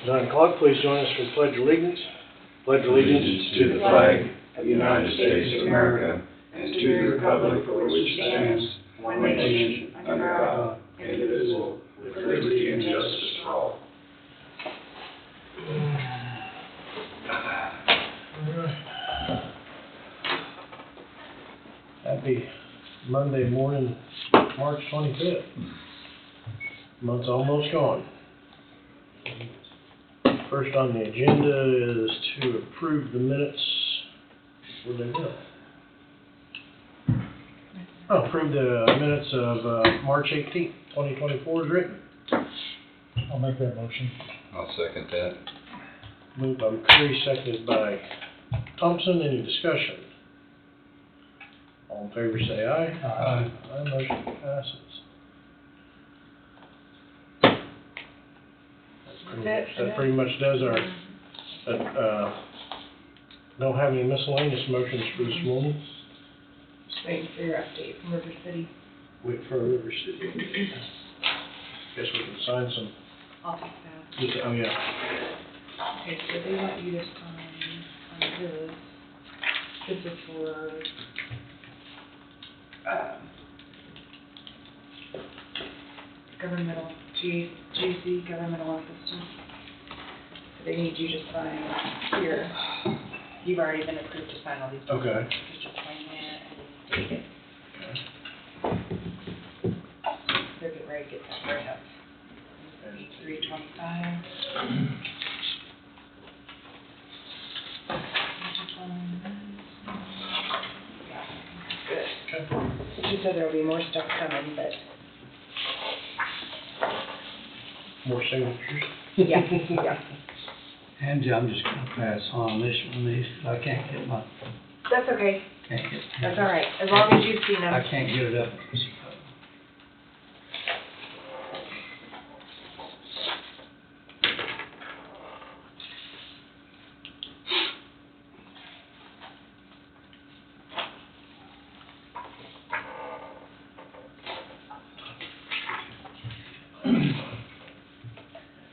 9 o'clock, please join us for the Pledge of Allegiance. Pledge allegiance to the flag of the United States of America and to the republic for which it stands, one nation, under God, indivisible, with liberty and justice for all. Happy Monday morning, March 25th. Month's almost gone. First on the agenda is to approve the minutes. Where'd they go? Oh, approve the minutes of March 18th, 2024 is written. I'll make that motion. I'll second that. Moved by McCreary, seconded by Thompson. Any discussion? All in favor say aye. Aye. Aye, motion passes. That pretty much does our, don't have any miscellaneous motions for this morning. Just waiting for your update from River City. Wait for River City. Guess we can sign some, Office staff. oh yeah. Okay, so they want you to sign on this. This is for, governmental, GC, governmental assistance. So they need you to sign here. You've already been approved to sign all these. Okay. Just sign there and date it. They're getting ready to get that right up. 325. Good. Okay. She said there'll be more stuff coming, but More signatures? yeah, yeah. Angie, I'm just gonna pass on this one, these, 'cause I can't get my, That's okay. can't get. That's all right. As long as you've seen them. I can't get it up.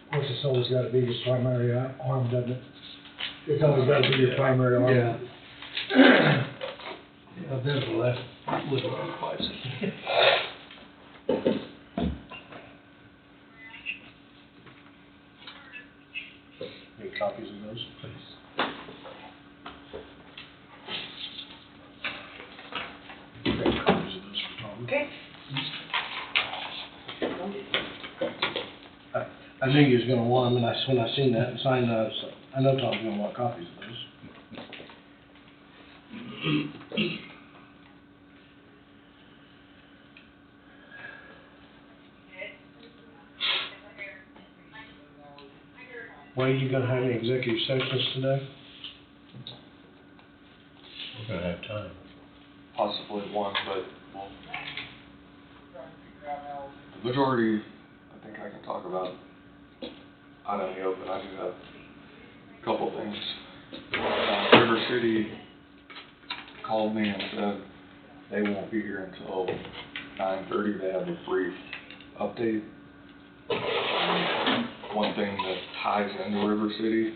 Of course, it's always gotta be your primary arm, doesn't it? It's always gotta be your primary arm. Yeah. Yeah, there's the left, little bit twice. Any copies of those, please? Make copies of those for Tom. Okay. I knew you was gonna want them, and when I seen that and signed those, I know Tom's gonna want copies of those. Wade, you gonna have any executive sessions today? We're gonna have time. Possibly one, but well, the majority, I think I can talk about out in the open. I do have a couple things. River City called me and said they won't be here until 9:30. They have a brief update. One thing that ties into River City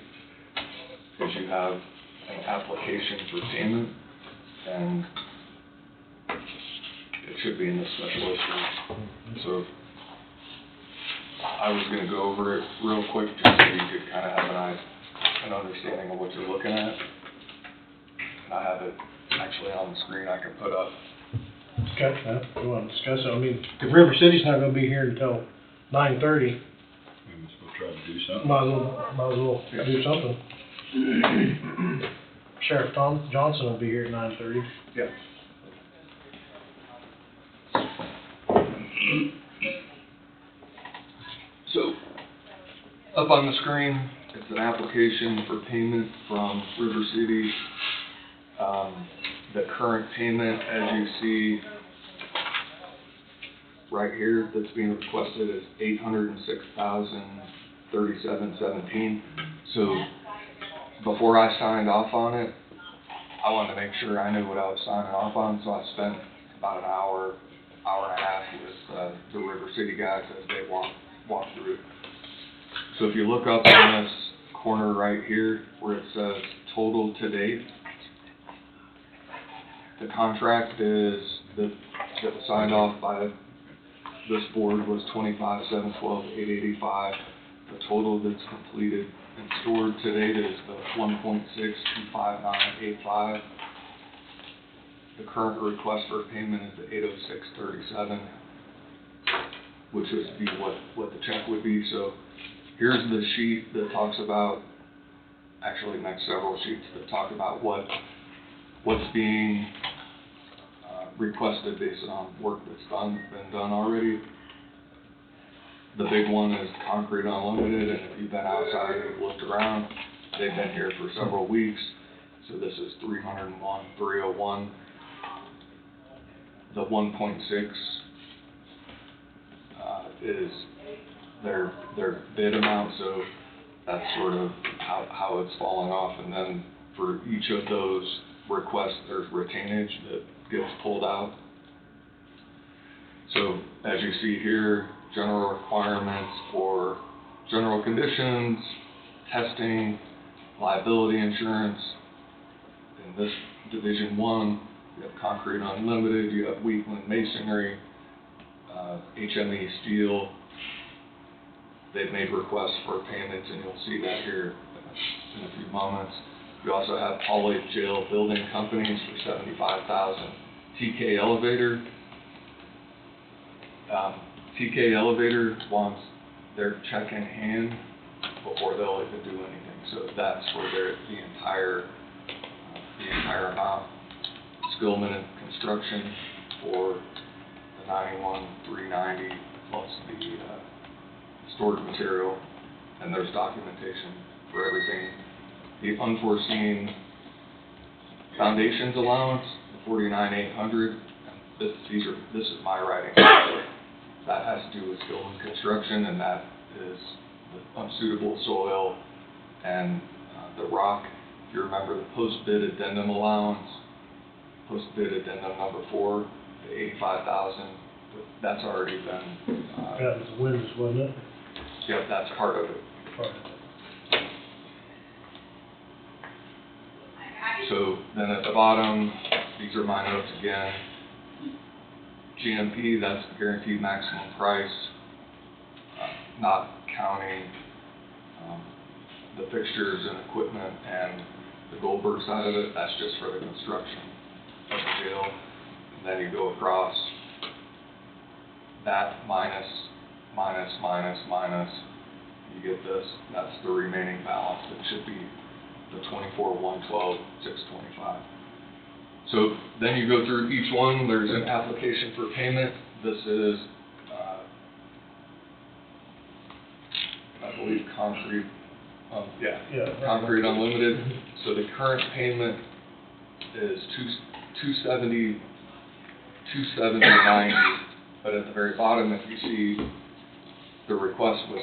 is you have an application for payment, and it should be in the special issue. So I was gonna go over it real quick just so you could kind of have an understanding of what you're looking at. And I have it actually on the screen I can put up. Okay, well, we wanna discuss it. I mean, if River City's not gonna be here until 9:30, We must go try to do something. might as well do something. Sheriff Tom Johnson will be here at 9:30. Yep. So, up on the screen, it's an application for payment from River City. The current payment, as you see right here, that's being requested is $806,037.17. So, before I signed off on it, I wanted to make sure I knew what I was signing off on, so I spent about an hour and a half with the River City guys as they walk through it. So if you look up in this corner right here where it says total to date, the contract is, that was signed off by this board was 25,712,885. The total that's completed and stored to date is the 1.625985. The current request for payment is the 80637, which would be what the check would be. So here's the sheet that talks about, actually next several sheets that talk about what's being requested based on work that's been done already. The big one is Concrete Unlimited, and if you've been outside and you've looked around, they've been here for several weeks. So this is 301. The 1.6 is their bid amount, so that's sort of how it's falling off. And then for each of those requests, there's retainage that gets pulled out. So as you see here, general requirements for general conditions, testing, liability insurance. In this Division 1, you have Concrete Unlimited, you have Wheatland Masonry, HME Steel. They've made requests for payments, and you'll see that here in a few moments. You also have Paul Lake Jail Building Companies for $75,000. TK Elevator. TK Elevator wants their check in hand before they'll even do anything. So that's for the entire amount. Skillman and Construction for the 91,390 plus the stored material, and there's documentation for everything. The unforeseen foundations allowance, the 49,800. This is my writing. That has to do with Skillman Construction, and that is the unsuitable soil and the rock. If you remember the post-bid addendum allowance, post-bid addendum number 4, the 85,000. That's already been. That was Windows, wasn't it? Yep, that's part of it. So then at the bottom, these are my notes again. GMP, that's the guaranteed maximum price, not counting the fixtures and equipment and the Goldberg side of it. That's just for the construction of the jail. And then you go across that minus, you get this. That's the remaining balance. That should be the 24,112,625. So then you go through each one. There's an application for payment. This is, I believe, Concrete. Concrete Unlimited. So the current payment is $270.90. But at the very bottom, if you see, the request was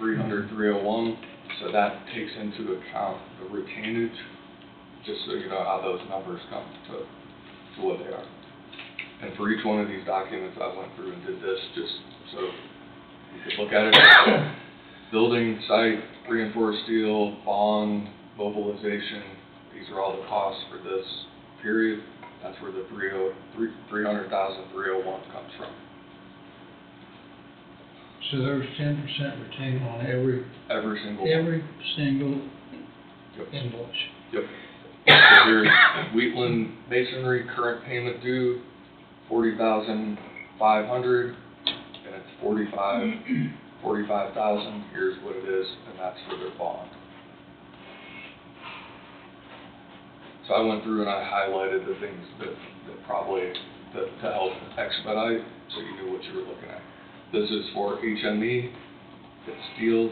$301. So that takes into account the retainage, just so you know how those numbers come to what they are. And for each one of these documents, I went through and did this just so you could look at it. Building, site, reinforced steel, bond, mobilization, these are all the costs for this period. That's where the 300,301 comes from. So there's 10% retained on every single Yep. invoice. Yep. So here's Wheatland Masonry, current payment due, $40,500, and it's 45,000. Here's what it is, and that's for their bond. So I went through and I highlighted the things that probably to help expedite, so you knew what you were looking at. This is for HME. It's steel,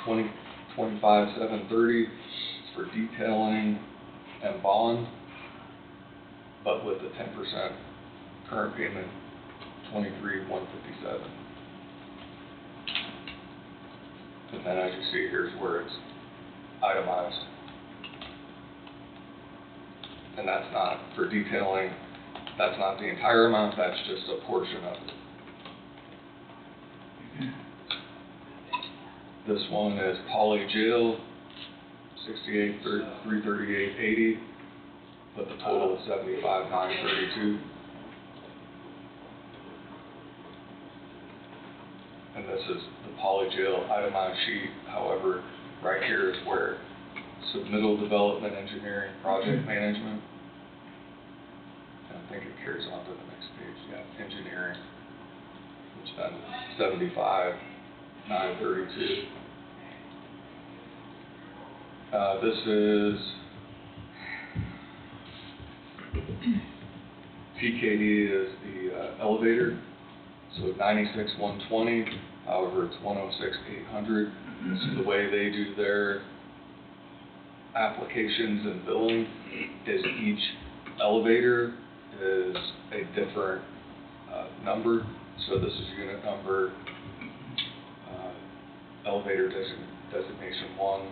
25,730. It's for detailing and bond, but with the 10% current payment, 23,157. And then as you see, here's where it's itemized. And that's not for detailing. That's not the entire amount. That's just a portion of it. This one is Poly Jail, 338.80, but the total is 75,932. And this is the Poly Jail itemized sheet. However, right here is where submittal development engineering project management. And I think it carries on to the next page. Yeah, engineering, which then 75,932. This is PKD is the elevator, so 96,120. However, it's 106,800. So the way they do their applications and billing is each elevator is a different number. So this is unit number, elevator designation 1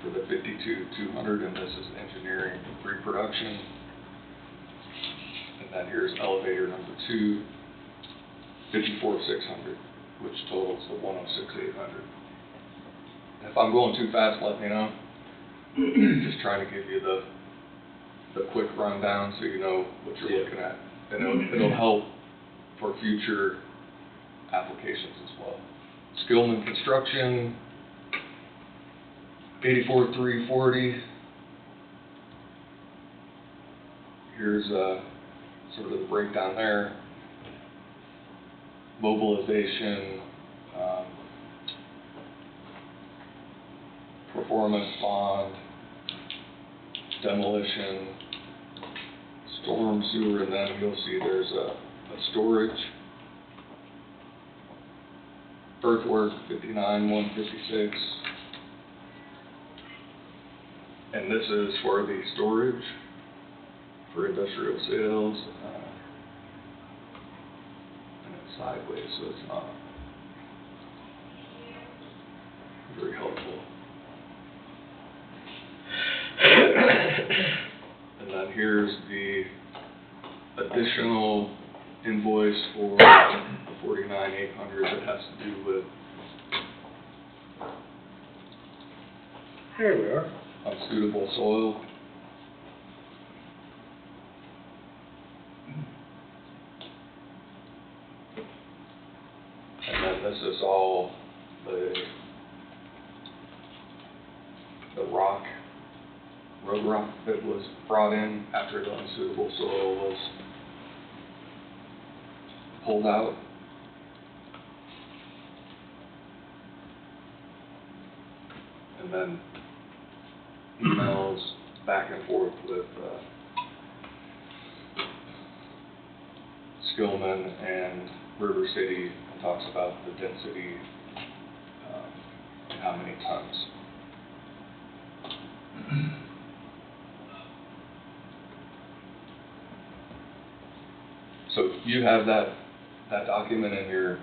for the 52,200, and this is engineering pre-production. And then here's elevator number 2, 54,600, which totals the 106,800. If I'm going too fast, let me know. Just trying to give you the quick rundown so you know what you're looking at. And it'll help for future applications as well. Skillman Construction, 84,340. Here's sort of the breakdown there. Mobilization, performance bond, demolition, storm sewer, and then you'll see there's a storage. Earthwork, 59,156. And this is for the storage for industrial sales. And it's sideways, so it's not very helpful. And then here's the additional invoice for the 49,800 that has to do with Here we are. unsuitable soil. And then this is all the road rock that was brought in after the unsuitable soil was pulled out. And then emails back and forth with Skillman and River City, talks about the density and how many tons. So you have that document in your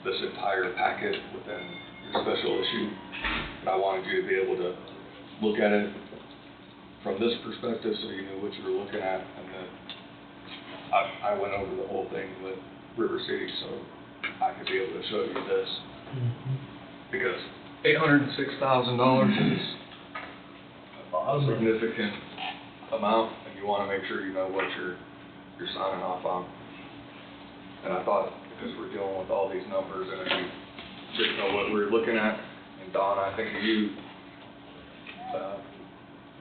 this entire packet within your special issue, but I wanted you to be able to look at it from this perspective so you knew what you were looking at, and then I went over the whole thing with River City so I could be able to show you this, because $806,000 is a significant amount, and you want to make sure you know what you're signing off on. And I thought, because we're dealing with all these numbers, and if you didn't know what we were looking at, and Don, I think of you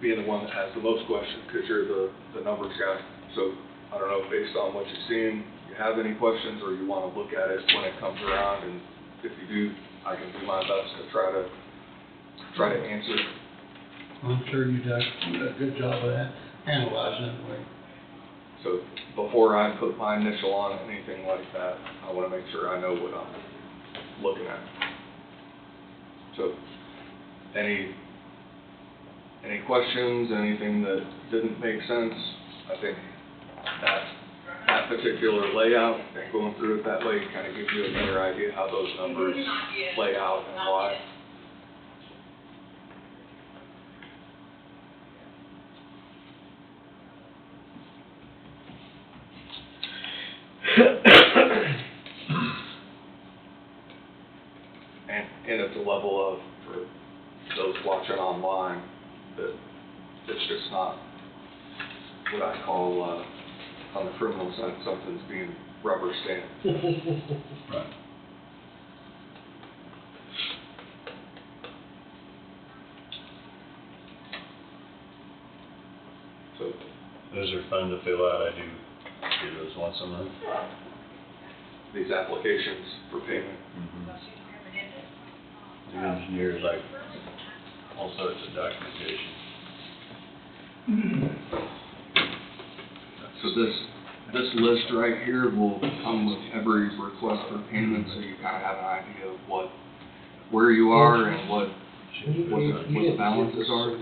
being the one that has the most questions, because you're the numbers guy. So I don't know, based on what you've seen, you have any questions, or you want to look at it when it comes around, and if you do, I can do my best to try to answer. I'm sure you did a good job of that, analyzing it. So before I put my initial on anything like that, I want to make sure I know what I'm looking at. So any questions, anything that didn't make sense? I think that particular layout and going through it that way kind of gives you a better idea how those numbers play out and why. and it's a level of, for those watching online, that it's just not what I call, on the criminal side, something's being rubber stamped. Right. So, Those are fun to fill out. I do those once a month. these applications for payment. The engineers like all sorts of documentation. So this list right here will come with every request for payment, so you kind of have an idea of where you are and what the balances are.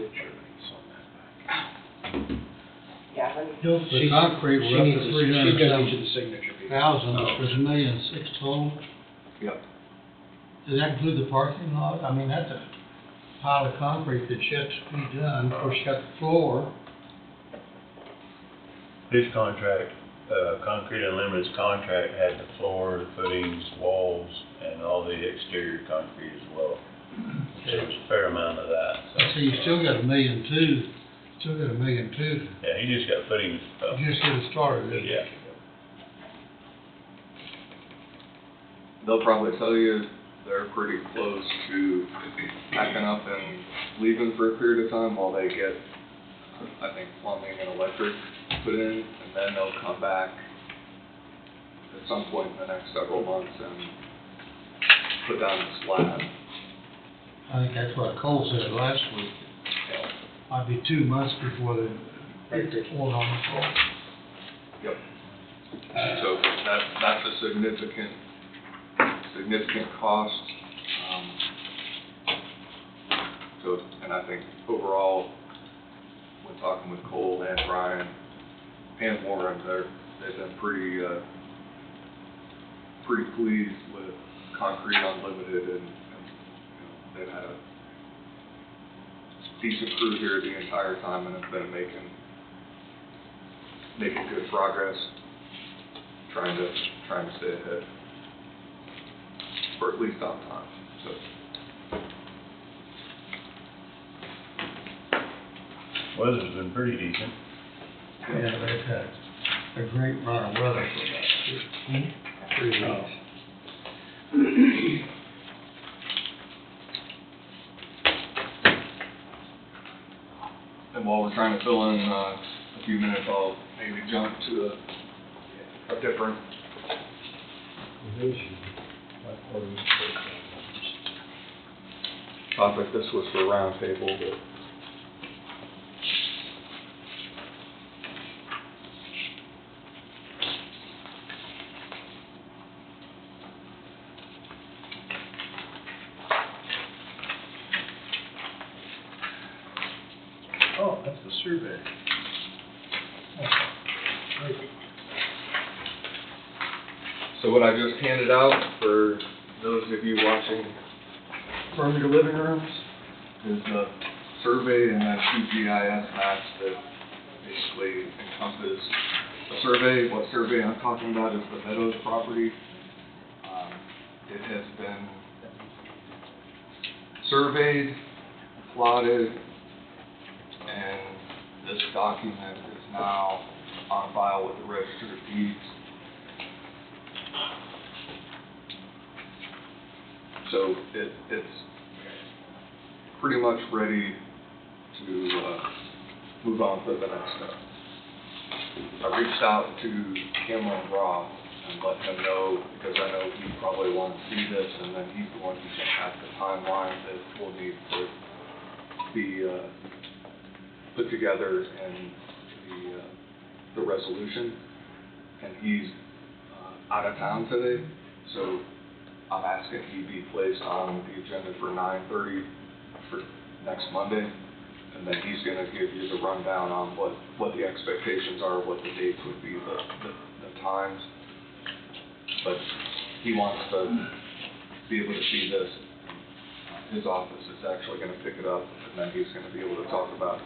Yeah, let me, The concrete, we're up to She does each of 307,000, the signature pages. there's $1,006,000 total. Yep. Does that include the parking lot? I mean, that's a pile of concrete that's yet to be done. Of course, you got the floor. This contract, Concrete Unlimited's contract had the floor, the footings, walls, and all the exterior concrete as well. So there was a fair amount of that, so. So you still got $1.2 million, Yeah, he just got footings up. You just get it started. didn't you? Yeah. They'll probably tell you they're pretty close to packing up and leaving for a period of time while they get, I think, plumbing and electric put in, and then they'll come back at some point in the next several months and put down the slab. I think that's what Cole said last week. Might be 2 months before they get poured on the floor. Yep. So that's a significant cost. So, and I think overall, when talking with Cole and Brian and Warren, they've been pretty pleased with Concrete Unlimited, and they've had a decent crew here the entire time and have been making good progress, trying to stay ahead, or at least on time. So. Weather's been pretty decent. Yeah, they've had a great run of weather for about 3 weeks. And while we're trying to fill in a few minutes, I'll maybe jump to a different topic. This was for roundtable, but Oh, that's the survey. so what I just handed out for those of you watching from your living rooms is a survey and then 2 GIS maps that basically encompass the survey. What survey I'm talking about is the Meadows property. It has been surveyed, plotted, and this document is now on file with the Register of Deeds. So it's pretty much ready to move on to the next step. I reached out to Cameron Roth and let him know, because I know he probably wants to see this, and then he's the one who's going to have the timeline that we'll need to be put together in the resolution. And he's out of town today, so I'm asking he be placed on the agenda for 9:30 for next Monday, and then he's going to give you the rundown on what the expectations are, what the dates would be, the times. But he wants to be able to see this. His office is actually going to pick it up, and then he's going to be able to talk about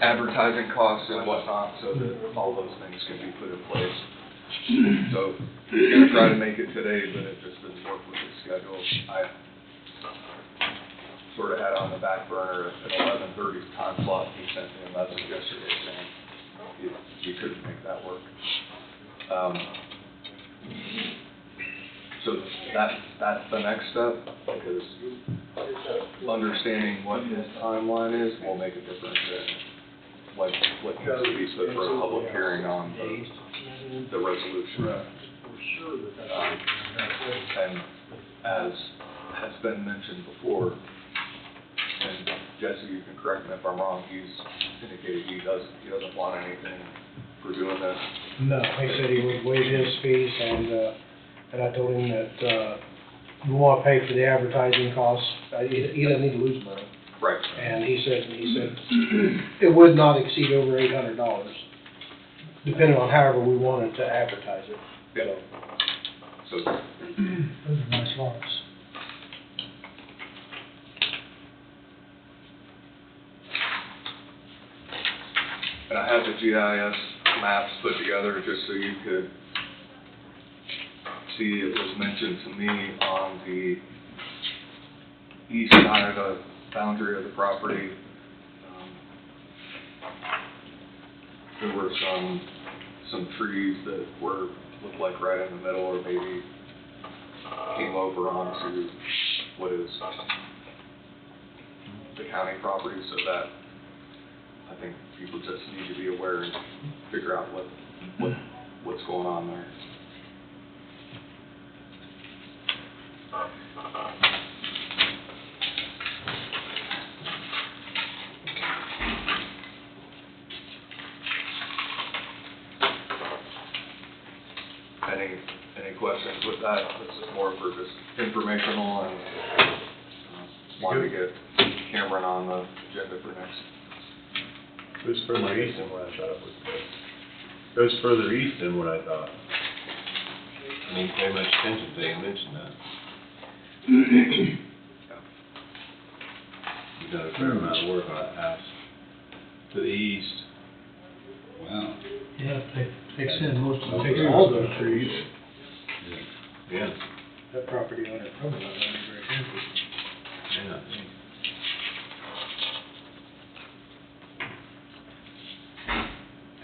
advertising costs and whatnot, so that all those things can be put in place. So, he's gonna try to make it today, but it just didn't work with his schedule. I sort of had on the back burner at 11:30 time slot. He sent me a message yesterday saying he couldn't make that work. So that's the next step, because understanding what his timeline is will make a difference in what needs to be put for a public hearing on the resolution. And as has been mentioned before, and Jesse, you can correct me if I'm wrong, he's indicated he doesn't want anything for doing this. No, he said he would waive his fees, and I told him that, we wanna pay for the advertising costs, he doesn't need to lose money. Right. And he said it would not exceed over $800, depending on however we wanted to advertise it. Yeah. So, Those are nice lots. and I have the GIS maps put together just so you could see. It was mentioned to me on the east side of the boundary of the property. There were some trees that looked like right in the middle, or maybe came over onto what is the county property, so that I think people just need to be aware and figure out what's going on there. Any questions with that? This is more for just informational, and wanted to get Cameron on the agenda for next. Goes further east than what I thought it would go. Goes further east than what I thought. I didn't pay much attention till you mentioned that. You've done a fair amount of work on that house. To the east. Wow. Yeah, they extend most of the. Takes all those trees. Yeah. That property owner probably not gonna be very happy. Yeah.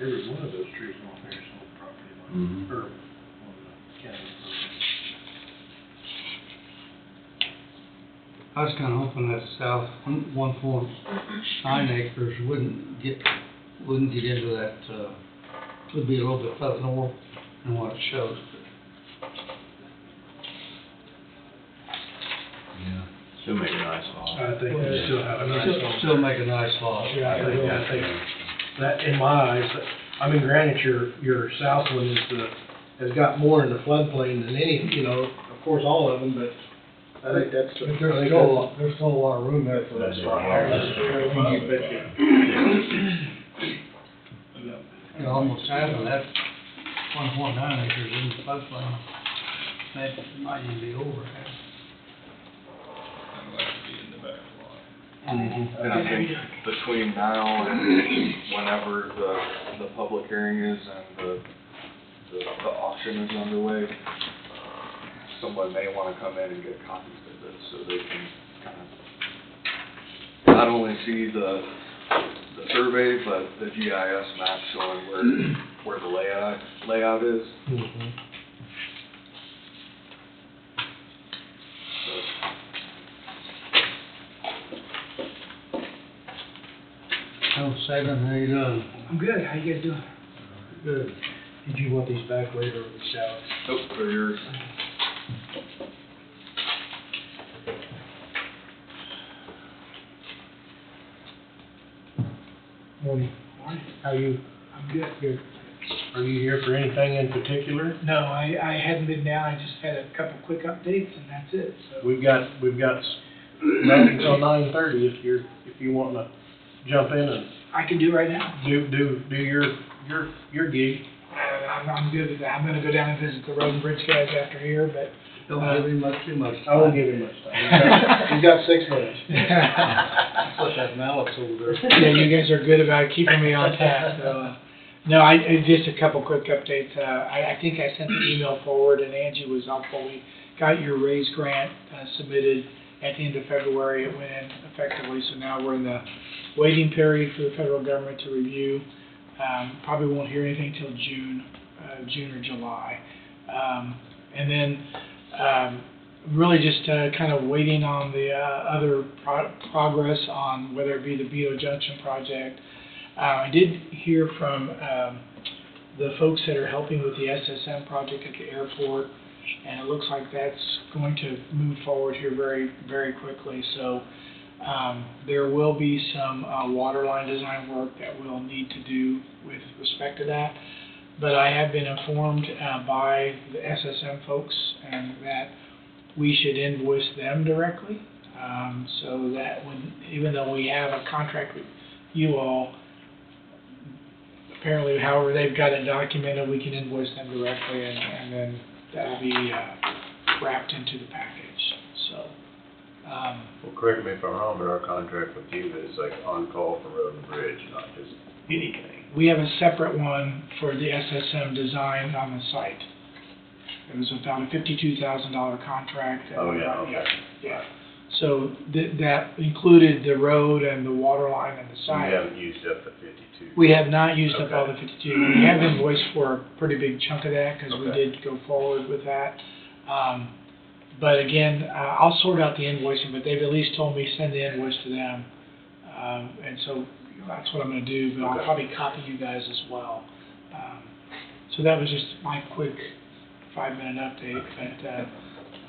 Every one of those trees on there is on property line, Mhm. or on the county I was kinda hoping that south 1.9 acres wouldn't get into that, would be a little bit further north than what it shows. Yeah. Still make a nice lot. program. I think they still have a nice one. Still make a nice lot. Yeah, I think that, in my eyes, I mean, granted, your south one has got more in the floodplain than any, of course, all of them, but I think that's. But there's still a lot of room there for us. You betcha. You know, almost half of that 1.9 acres in the floodplain. That might even be over half. I'd like to be in the back lot. And I think between now and whenever the public hearing is and the auction is underway, someone may want to come in and get copies of this so they can kind of not only see the survey, but the GIS map showing where the layout is. Mhm. So, Oh, Sagan, how you doing? I'm good, how you guys doing? Good. Did you want these back later or these out? nope, they're yours. Morning. How you? I'm good. Good. Are you here for anything in particular? No, I hadn't been down, I just had a couple quick updates and that's it, so. We've got right until 9:30 if you want to jump in and I can do right now. do your gig. I'm good with that. I'm gonna go down and visit the road and bridge guys after here, but. Don't give him too much time. I won't give him much time. He's got 6 minutes. Put that mallet over there. Yeah, you guys are good about keeping me on task, so, No, just a couple quick updates. I think I sent the email forward and Angie was helpful. We got your raise grant submitted at the end of February. It went in effectively, so now we're in the waiting period for the federal government to review. Probably won't hear anything till June or July. And then really just kind of waiting on the other progress on whether it be the Beto Junction project. I did hear from the folks that are helping with the SSM project at the airport, and it looks like that's going to move forward here very, very quickly. So there will be some water line design work that we'll need to do with respect to that. But I have been informed by the SSM folks and that we should invoice them directly. So that even though we have a contract with you all, apparently, however they've got it documented, we can invoice them directly, and then that'll be wrapped into the package. So, Well, correct me if I'm wrong, but our contract with you is like on call for road and bridge, not just anything. we have a separate one for the SSM design on the site. It was about a $52,000 contract. Oh, yeah, okay. Yeah. So that included the road and the water line and the site. We haven't used up the 52. We have not used up all Okay. the 52. We have invoiced for a pretty big chunk of that because we Okay. did go forward with that. But again, I'll sort out the invoicing, but they've at least told me send the invoice to them. And so that's what I'm going to do, but I'll Okay. probably copy you guys as well. So that was just my quick 5-minute update. But,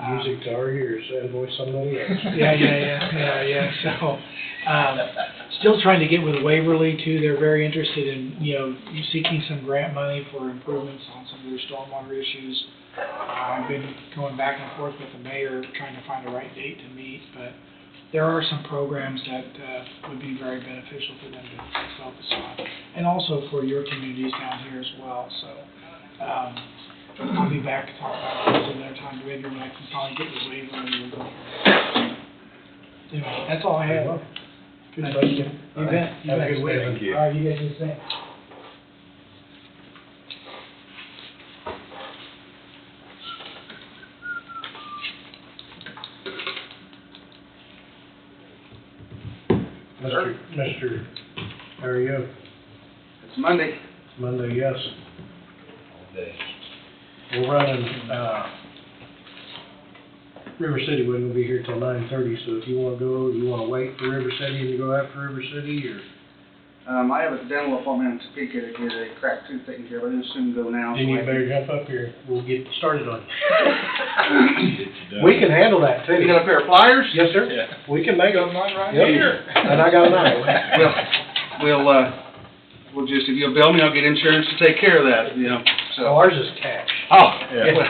Music to our ears, invoice somebody else. Yeah. So, still trying to get with Waverly too. They're very interested in, seeking some grant money for improvements on some of their stormwater issues. I've been going back and forth with the mayor trying to find the right date to meet, but there are some programs that would be very beneficial for them to focus on, and also for your communities down here as well. So, I'll be back to talk about those another time, maybe when I can finally get the waiver and we'll go from there. Anyway, that's all I have. Good, thank you. You bet. Have a good week. Thank you. All right, you guys do the same. Mr. How are you? It's Monday. Monday, yes. All day. We're running, River City wasn't gonna be here till 9:30, so if you wanna go, you wanna wait for River City and go after River City, or? I have a dental appointment in Topeka to get a cracked tooth taken care of. I just soon go now. Then you better jump up here, we'll get started on you. Get you done. We can handle that too. You got a pair of pliers? Yes, sir. Yeah. We can make Got them. mine right Yep. here. And I got another one. We'll just, if you'll bill me, I'll get insurance to take care of that, So so. ours is cash. Oh, Yeah. well,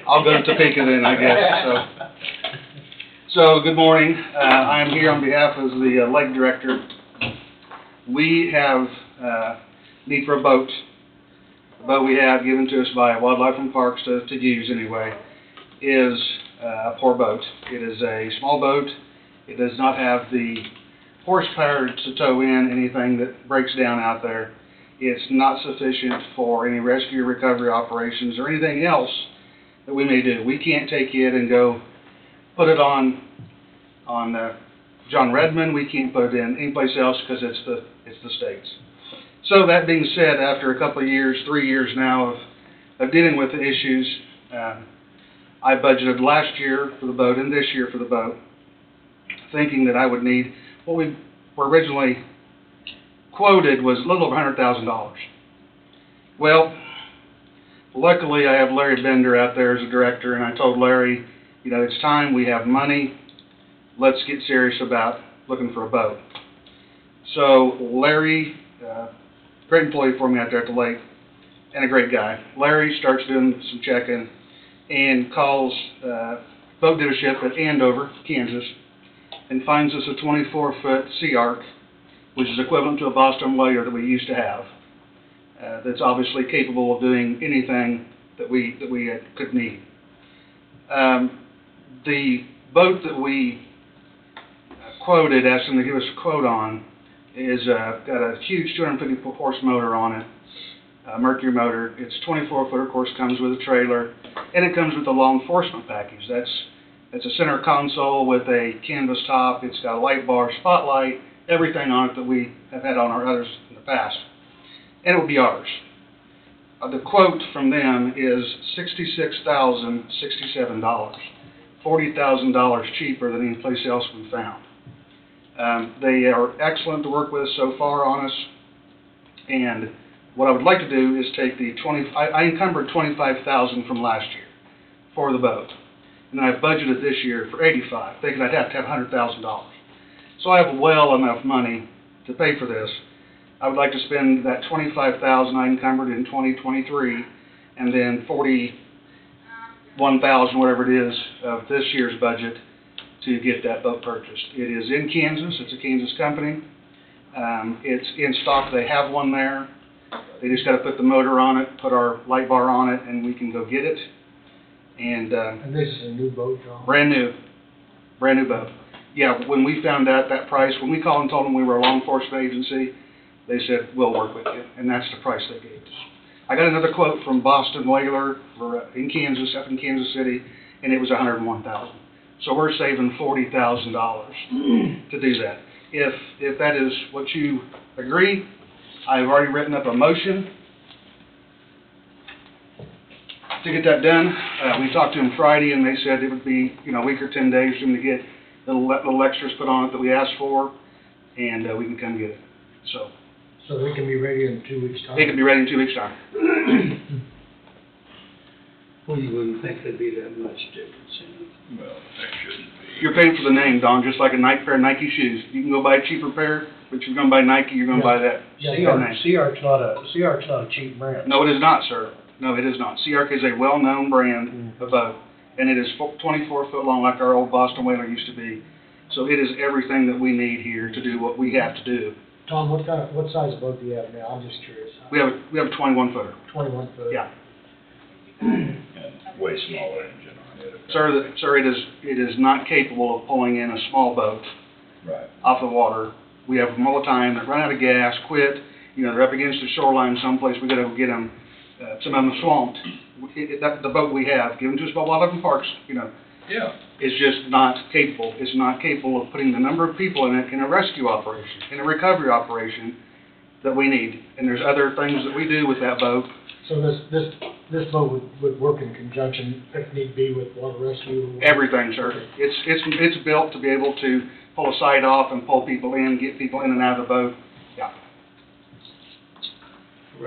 I'll go to Topeka then, I guess, So, good morning. I am here on behalf of the lake director. We have, need for a boat. The boat we have given to us by Wildlife and Parks to use anyway is a poor boat. It is a small boat. It does not have the horsepower to tow in anything that breaks down out there. It's not sufficient for any rescue recovery operations or anything else that we may do. We can't take it and go put it on John Redmond. We can't put it in anyplace else because it's the state's. So that being said, after a couple of years, 3 years now of dealing with the issues, I budgeted last year for the boat and this year for the boat, thinking that I would need what we were originally quoted was a little over $100,000. Well, luckily I have Larry Bender out there as a director, and I told Larry, it's time, we have money, let's get serious about looking for a boat. So Larry, great employee for me out there at the lake, and a great guy. Larry starts doing some checking and calls boat dealership at Andover, Kansas, and finds us a 24-foot Sea Ark, which is equivalent to a Boston Whaler that we used to have. That's obviously capable of doing anything that we could need. The boat that we quoted, asked them to give us a quote on, is got a huge 250 horse motor on it. Mercury motor. It's 24-foot, of course, comes with a trailer, and it comes with a law enforcement package. That's a center console with a canvas top. It's got a light bar, spotlight, everything on it that we have had on our others in the past. And it will be ours. The quote from them is $66,067, $40,000 cheaper than any place else we found. They are excellent to work with so far on us, and what I would like to do is take the I encumbered $25,000 from last year for the boat, and then I budgeted this year for $85,000, thinking I'd have to have $100,000. So I have well enough money to pay for this. I would like to spend that $25,000 I encumbered in 2023, and then $41,000, whatever it is, of this year's budget to get that boat purchased. It is in Kansas. It's a Kansas company. It's in stock. They have one there. They just got to put the motor on it, put our light bar on it, and we can go get it. And this is a new boat, John? brand new boat. Yeah, when we found out that price, when we called and told them we were a law enforcement agency, they said, we'll work with you, and that's the price they gave us. I got another quote from Boston Whaler in Kansas, up in Kansas City, and it was $101,000. So we're saving $40,000 to do that. If that is what you agree, I've already written up a motion to get that done. We talked to them Friday, and they said it would be, a week or 10 days for them to get little extras put on it that we asked for, and we can come get it. So they can be ready in 2 weeks' time? It can be ready in 2 weeks' time. Well, you wouldn't think there'd be that much difference in it. Well, there shouldn't be. You're paying for the name, Don, just like a pair of Nike shoes. You can go buy a cheaper pair, but you're going to buy Nike, you're going to buy that. Sea-Arc's not a cheap brand. No, it is not, sir. No, it is not. Sea-Arc is a well-known brand of boat, and it is 24 foot long like our old Boston Whaler used to be. So it is everything that we need here to do what we have to do. Tom, what size boat do you have now? I'm just curious. We have a 21 footer. 21 foot? Yeah. And way smaller engine on it. Sir, it is not capable of pulling in a small boat Right. off the water. We have them all the time that run out of gas, quit. They're up against the shoreline someplace. We got to go get them. Some of them swamped. The boat we have, given to us by Wildlife and Parks, Yeah. is just not capable. It's not capable of putting the number of people in it in a rescue operation, in a recovery operation that we need. And there's other things that we do with that boat. So this boat would work in conjunction, if need be, with water rescue? Everything, sir. It's built to be able to pull a side off and pull people in, get people in and out of the boat. Yeah. I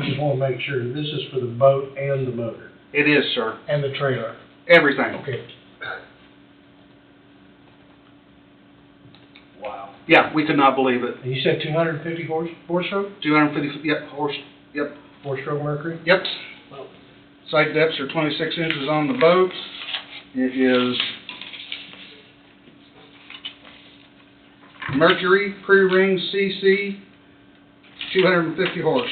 just want to make sure, this is for the boat and the motor. It is, sir. And the trailer? Everything. Okay. Wow. Yeah, we could not believe it. And you said 250 four-stroke? 250, yep, yep, Four-stroke Mercury? yep. Side depths are 26 inches on the boat. It is Mercury, pre-ring, CC, 250 horse.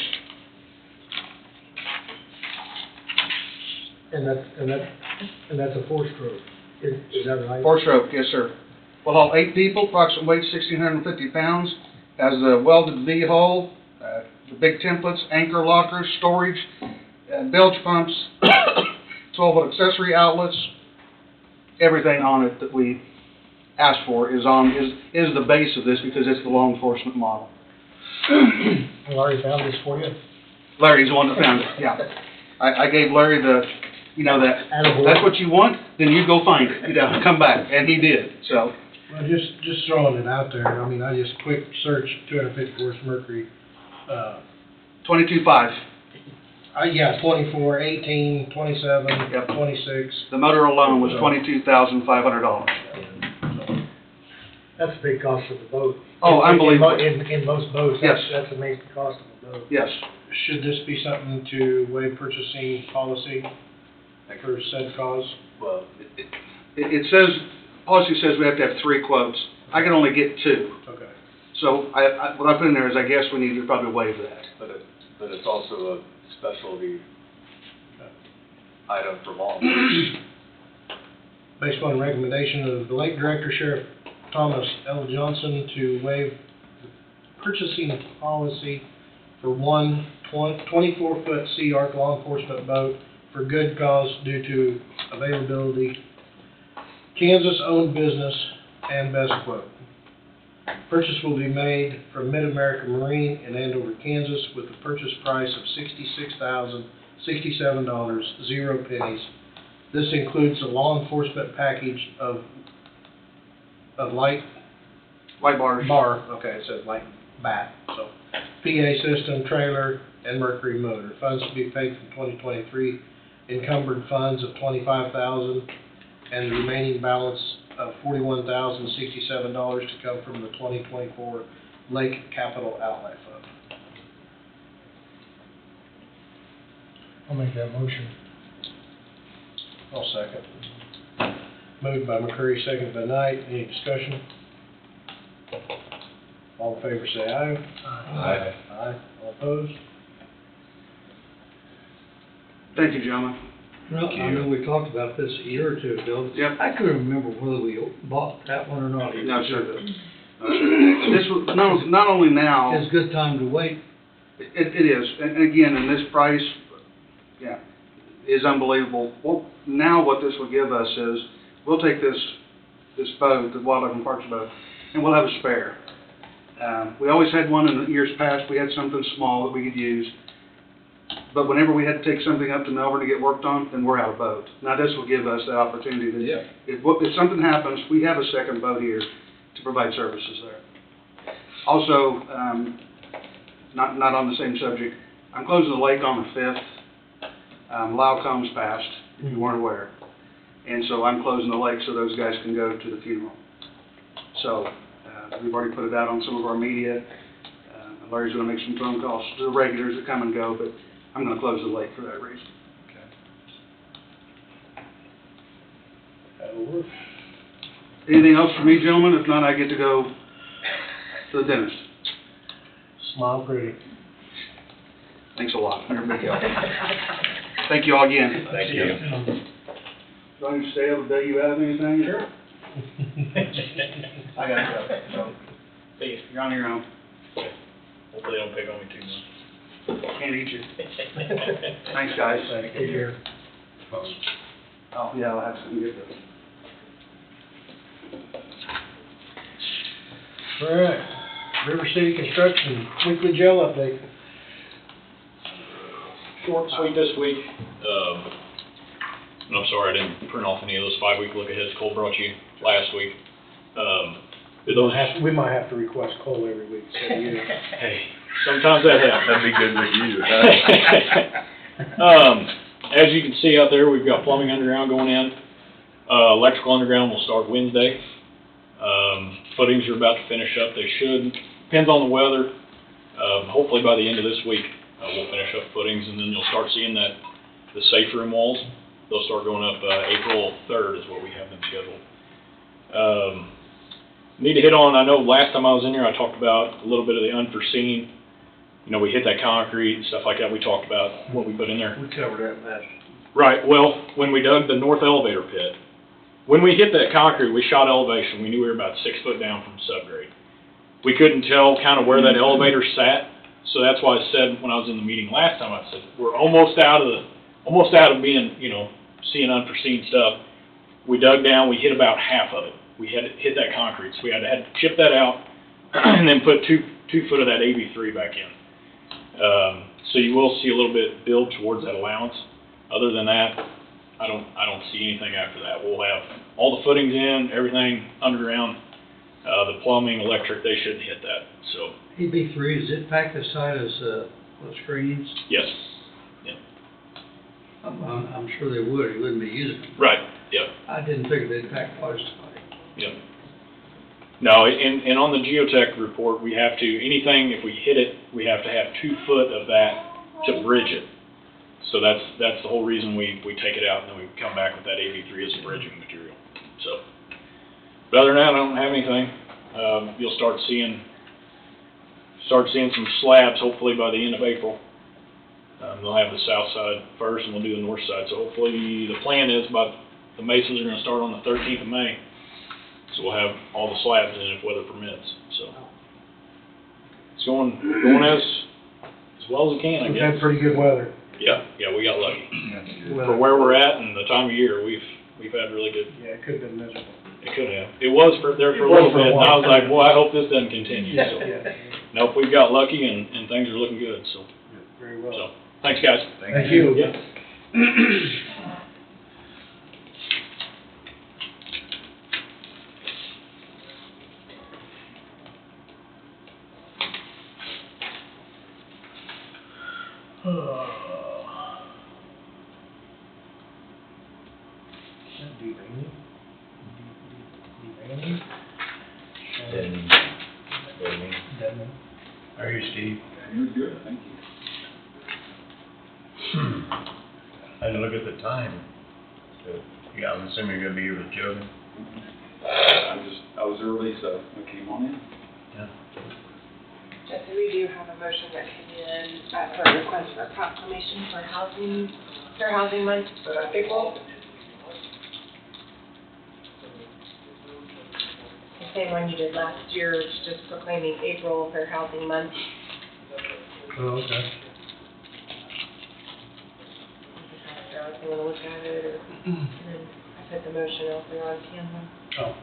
And that's a four-stroke, is that right? Four-stroke, yes, sir. Will haul 8 people, approximate weight 1,650 pounds. Has a welded V-hull, the big templates, anchor lockers, storage, bilge pumps, 12-volt accessory outlets. Everything on it that we asked for is the base of this because it's the law enforcement model. Larry found this for you? Larry's the one that found it, yeah. I gave Larry that's what you want, then you go find it, come back, and he did, so. Well, just throwing it out there, I just quick search 250 horse Mercury, 22.5. yeah, 24, 18, 27, Yep. 26. The motor alone was $22,500. That's a big cost for the boat. Oh, unbelievable. In most boats, Yes. that's a major cost of the boat. Yes. Should this be something to waive purchasing policy for said cause? Well, It says, policy says we have to have 3 quotes. I can only get 2. Okay. So what I put in there is I guess we need to probably waive that. But it's also a specialty item for law enforcement. Based on recommendation of the late Director Sheriff Thomas L. Johnson to waive the purchasing policy for one 24-foot Sea Arc law enforcement boat for good cause due to availability, Kansas-owned business, and best quote. Purchase will be made from Mid-America Marine in Andover, Kansas, with a purchase price of $66,067, 0 pennies. This includes a law enforcement package of light White bars. okay, it says light bat, so PA system, trailer, and Mercury motor. Funds to be paid from 2023 encumbered funds of $25,000 and the remaining balance of $41,067 to come from the 2024 Lake Capital Outlay Fund. I'll make that motion. I'll second. Moved by McCreary, seconded by Knight. Any discussion? All in favor say aye. Aye. Aye. All opposed? Thank you, gentlemen. Well, I know we talked about this a year or two ago. Yep. I couldn't remember whether we bought that one or not. No, sir. This was, not only now. It's a good time to wait. It is, and again, and this price, yeah, is unbelievable. Well, now what this will give us is, we'll take this boat, the Wildlife and Parks boat, and we'll have a spare. We always had one in the years past, we had something small that we could use, but whenever we had to take something up to Melbourne to get worked on, then we're out of boat. Now this will give us the opportunity to, if something happens, we have a second boat here to provide services there. Also, not on the same subject, I'm closing the lake on the 5th. Laucomb's passed, if you weren't aware. And so I'm closing the lake so those guys can go to the funeral. So, we've already put it out on some of our media. Larry's gonna make some phone calls to the regulars that come and go, but I'm gonna close the lake for that reason. That'll work. Anything else for me, gentlemen? If not, I get to go to the dentist. Smile pretty. Thanks a lot. You're a big help. Thank you all again. Thank you. Do I need to stay up, do you have anything? Sure. I gotta go, so, see you, you're on your own. Hopefully they don't pick on me too much. Can't eat you. Thanks, guys. Take care. Oh, yeah, I'll have some good. All right, River City Construction weekly jail update. Short and sweet this week. And I'm sorry I didn't print off any of those 5-week look-aheads Cole brought you last week. We might have to request Cole every week, so you know. Hey, sometimes that happens. That'd be good with you. As you can see out there, we've got plumbing underground going in. Electrical underground will start Wednesday. Footings are about to finish up. They should. Depends on the weather. Hopefully by the end of this week, we'll finish up footings, and then you'll start seeing that the safe room walls, they'll start going up April 3rd is what we have them scheduled. Need to hit on, I know last time I was in here, I talked about a little bit of the unforeseen. You know, we hit that concrete and stuff like that. We talked about what we put in there. We covered that last. Right. Well, when we dug the north elevator pit, when we hit that concrete, we shot elevation. We knew we were about 6 foot down from subgrade. We couldn't tell kind of where that elevator sat, so that's why I said when I was in the meeting last time, I said we're almost out of being, you know, seeing unforeseen stuff. We dug down. We hit about half of it. We had to hit that concrete, so we had to chip that out and then put two foot of that AB3 back in. So you will see a little bit build towards that allowance. Other than that, I don't see anything after that. We'll have all the footings in, everything underground, the plumbing, electric. They shouldn't hit that. So EB3, does it pack the side as screens? yes, yeah, I'm sure they would. You wouldn't be using them. right, yeah. I didn't figure they'd pack twice as much. Yep. No, and on the geotech report, we have to, anything, if we hit it, we have to have 2 foot of that to bridge it. So that's the whole reason we take it out and then we come back with that AB3 as a bridging material. So, but other than that, I don't have anything. You'll start seeing some slabs hopefully by the end of April. They'll have the south side first and we'll do the north side. So hopefully the plan is the masons are going to start on the 13th of May. So we'll have all the slabs in if weather permits. So it's going as well as we can, I We've guess. had pretty good weather. Yeah, we got lucky. For where we're at and the time of year, we've had really good, Yeah, it could've been miserable. it could have. It was there for a It was little for a bit, and I was while. like, boy, I hope this doesn't continue, so. Yeah, Nope, we've got lucky and things are looking good, so, very well. so, thanks, guys. Thank you. Yeah. How are you, Steve? You're good, thank you. I had to look at the time. So, yeah, I'm assuming you're gonna be here with Joe. I was early, so I came on in. Jesse, we do have a motion that came in for a request for a proclamation for housing, Fair Housing Month for April. The same one you did last year, it's just proclaiming April Fair Housing Month. Oh, okay. If you want to look at it, or, and then I put the motion out there on Canva. Oh.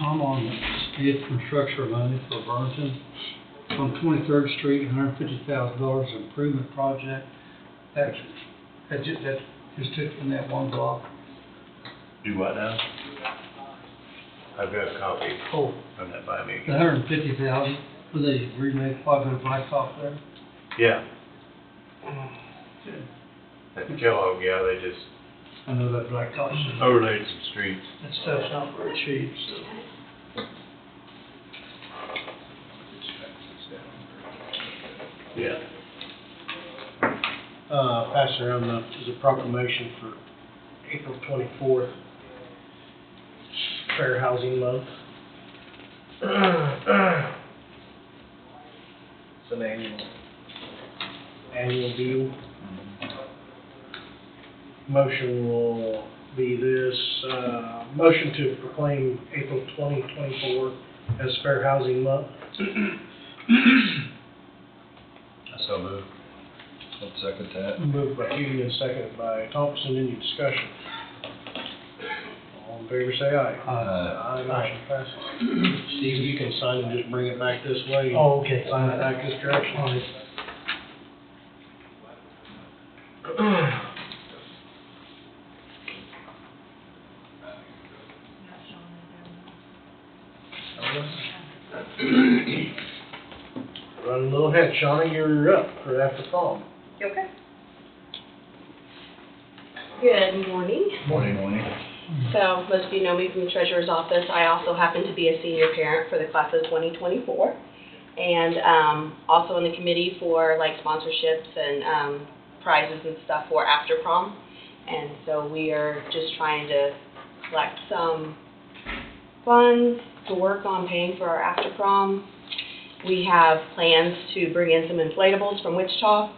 I'm on the state construction money for Burlington on 23rd Street, $150,000 improvement project. That just took from that one block. Do what now? I've got a copy. Oh, Run that by me. the 150,000, where they remade quite a bit of blacktop there. Yeah. At Kellogg, yeah, they just I know that blacktop, overlaid some streets. that stuff's not very cheap, so. Yeah. Pass around is a proclamation for April 24th, Fair Housing Month. It's an annual deal. Motion will be this, motion to proclaim April 2024 as Fair Housing Month. So moved. I'll second that. Moved by Hughie and seconded by Thompson. Any discussion? All in favor, say aye. Aye, motion passes. Steve, you can sign and just bring it back this way. Oh, okay. Sign it back this direction. All right. Running a little ahead. Shauna, you're up for after prom. Okay. Good morning. Morning. So, most of you know me from the treasurer's office. I also happen to be a senior parent for the class of 2024. And also on the committee for like sponsorships and prizes and stuff for after prom. And so we are just trying to collect some funds to work on paying for our after prom. We have plans to bring in some inflatables from Wichita.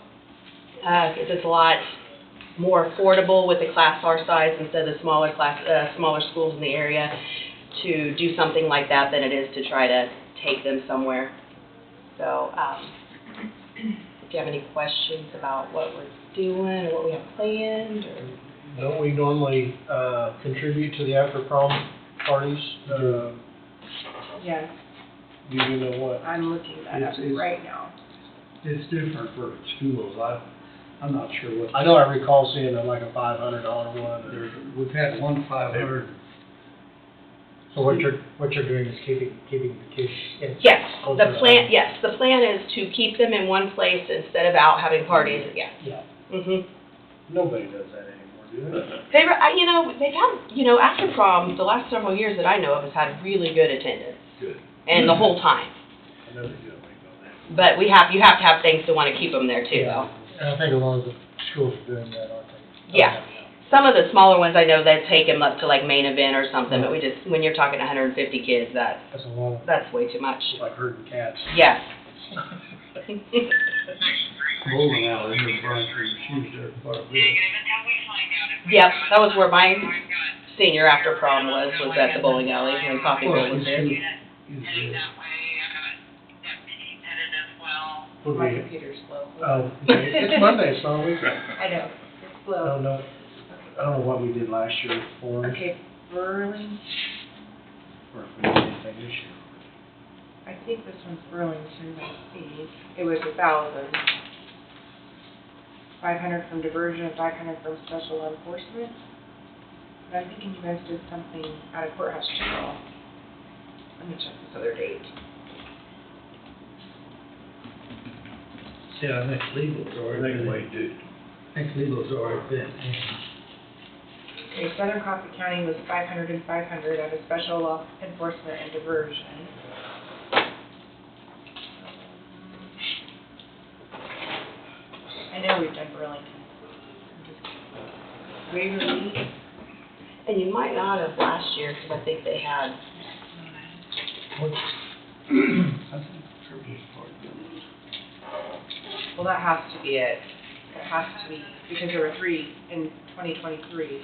It's a lot more affordable with a class our size instead of smaller schools in the area to do something like that than it is to try to take them somewhere. So, if you have any questions about what we're doing or what we have planned, or Don't we normally contribute to the after prom parties? Yes, Do you know what? I'm looking that up It's- right now. It's different for schools. I'm not sure what. I know I recall seeing like a $500 one. We've had one 500. So what you're doing is keeping the kids in. yes, closer the to plan, home. yes, the plan is to keep them in one place instead of out having parties, yes. Yeah. Mhm. Nobody does that anymore, do they? They've had, after prom, the last several years that I know of has had really good attendance. Good. And the whole time. I know they do it like that. But you have to have things to want to keep them there too, though. And I think a lot of the schools are doing that, aren't they? Yeah. Some of the smaller ones, I know they take them up to like main event or something, but when you're talking 150 kids, That's a lot of. that's way too much. It's like herding cats. Yes, Bowling alley, in the Braintree, she was there quite a bit. Yep, that was where my senior after prom was at the bowling alley when Poppy Well, Bill was there. he's good. Would My we, computer's slow. oh, okay. It's Monday, so we, I know, it's I slow. don't know, I don't know what we did last year for them, Okay, Burlington, or if we did anything this year. I think this one's Burlington, let's see. It was 1,000. 500 from diversion, 500 from special law enforcement. But I'm thinking you guys did something out of courthouse general. Let me check this other date. See, I think legal's already been. I think legal's already been. Okay, Southern Coffee County was 500 and 500 out of special law enforcement and diversion. I know we've done Burlington. Waverly, And you might not have last year, because I think they had, well, that has to be it. It has to be, because there were 3 in 2023,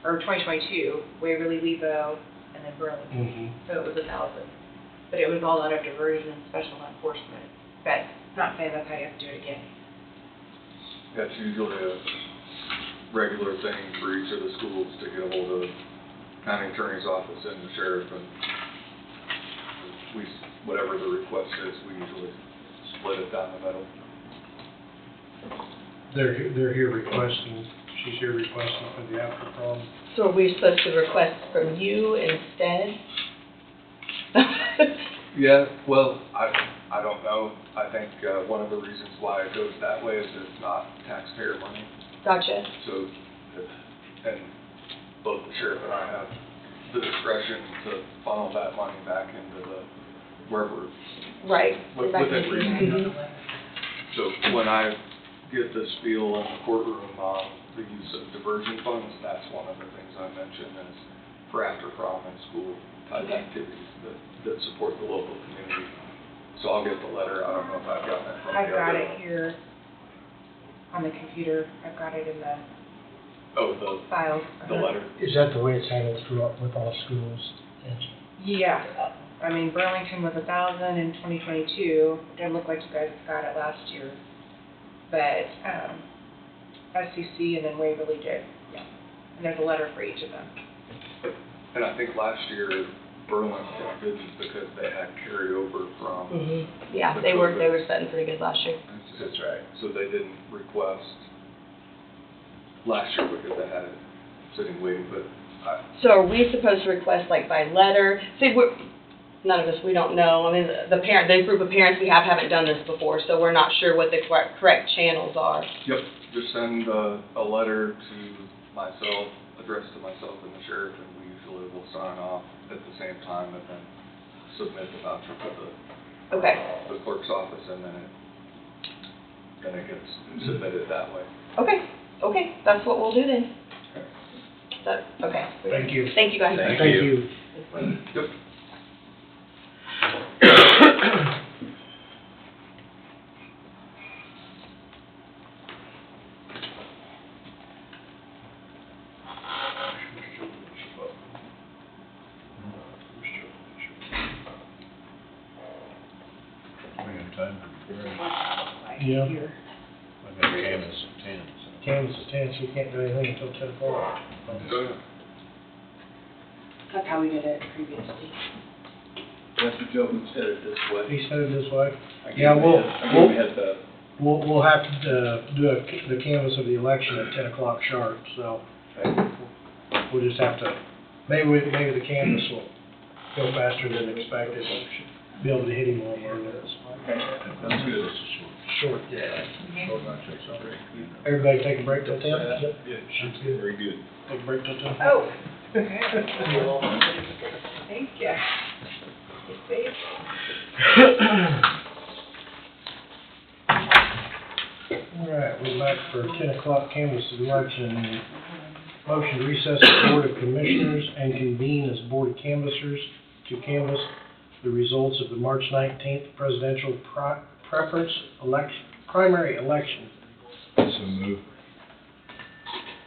or 2022, Waverly, Lebo, and then Burlington. So it was 1,000. But it was all out of diversion and special law enforcement. But not saying that's how you have to do it again. That's usually a regular thing for each of the schools to get a hold of county attorney's office and the sheriff, and whatever the request is, we usually split it down the middle. They're here requesting, she's here requesting for the after prom. so are we supposed to request from you instead? Yeah, well, I don't know. I think one of the reasons why it goes that way is it's not taxpayer money. Gotcha. So, and both the sheriff and I have the discretion to funnel that money back into the, wherever, Right. within reason. So when I get this feel in the courtroom on the use of diversion funds, that's one of the things I mentioned is for after prom and school type activities that support the local community. So I'll get the letter. I don't know if I've gotten it from the I've got other- it here on the computer. I've got it in the Oh, files. the letter. Is that the way it's handled throughout with all schools? Yeah. I mean, Burlington was 1,000 in 2022. It didn't look like you guys got it last year. But SCC and then Waverly did. Yeah. And there's a letter for each of them. And I think last year Burlington didn't because they had carryover from. Yeah, they were setting pretty good last year. That's right. So they didn't request last year because they had it sitting waiting, but So are we supposed to request like by letter? See, none of us, we don't know. I mean, the group of parents we have haven't done this before, so we're not sure what the correct channels are. Yep, just send a letter to myself, addressed to myself and the sheriff, and we usually will sign off at the same time and then submit the voucher to the clerk's office, and then it gets submitted that way. Okay, that's what we'll do then. Okay. Thank you. Thank you, guys. Thank you. Yep. We have time for This is break. right Yeah. here. I got canvas at 10, so. Canvas is 10, so you can't do anything until 10 o'clock. That's how we did it previously. Mr. Jobin's headed this way. He's headed this way. I give Yeah, him we'll- a- I give him a heads up. We'll have to do the canvass of the election at 10 o'clock sharp, so we'll just have to, maybe the canvass will go faster than expected, be able to hit him on where it is. That's good. Short, yeah. Short, not short, so great. Everybody take a break till 10? Yep. Yeah, Sounds good. very good. Take a break till 10? Oh, okay. Thank you. Stay safe. All right, we're back for 10 o'clock canvass of the election. Motion to recess the Board of Commissioners and convene as Board of Canvassers to canvass the results of the March 19th presidential primary election. So move.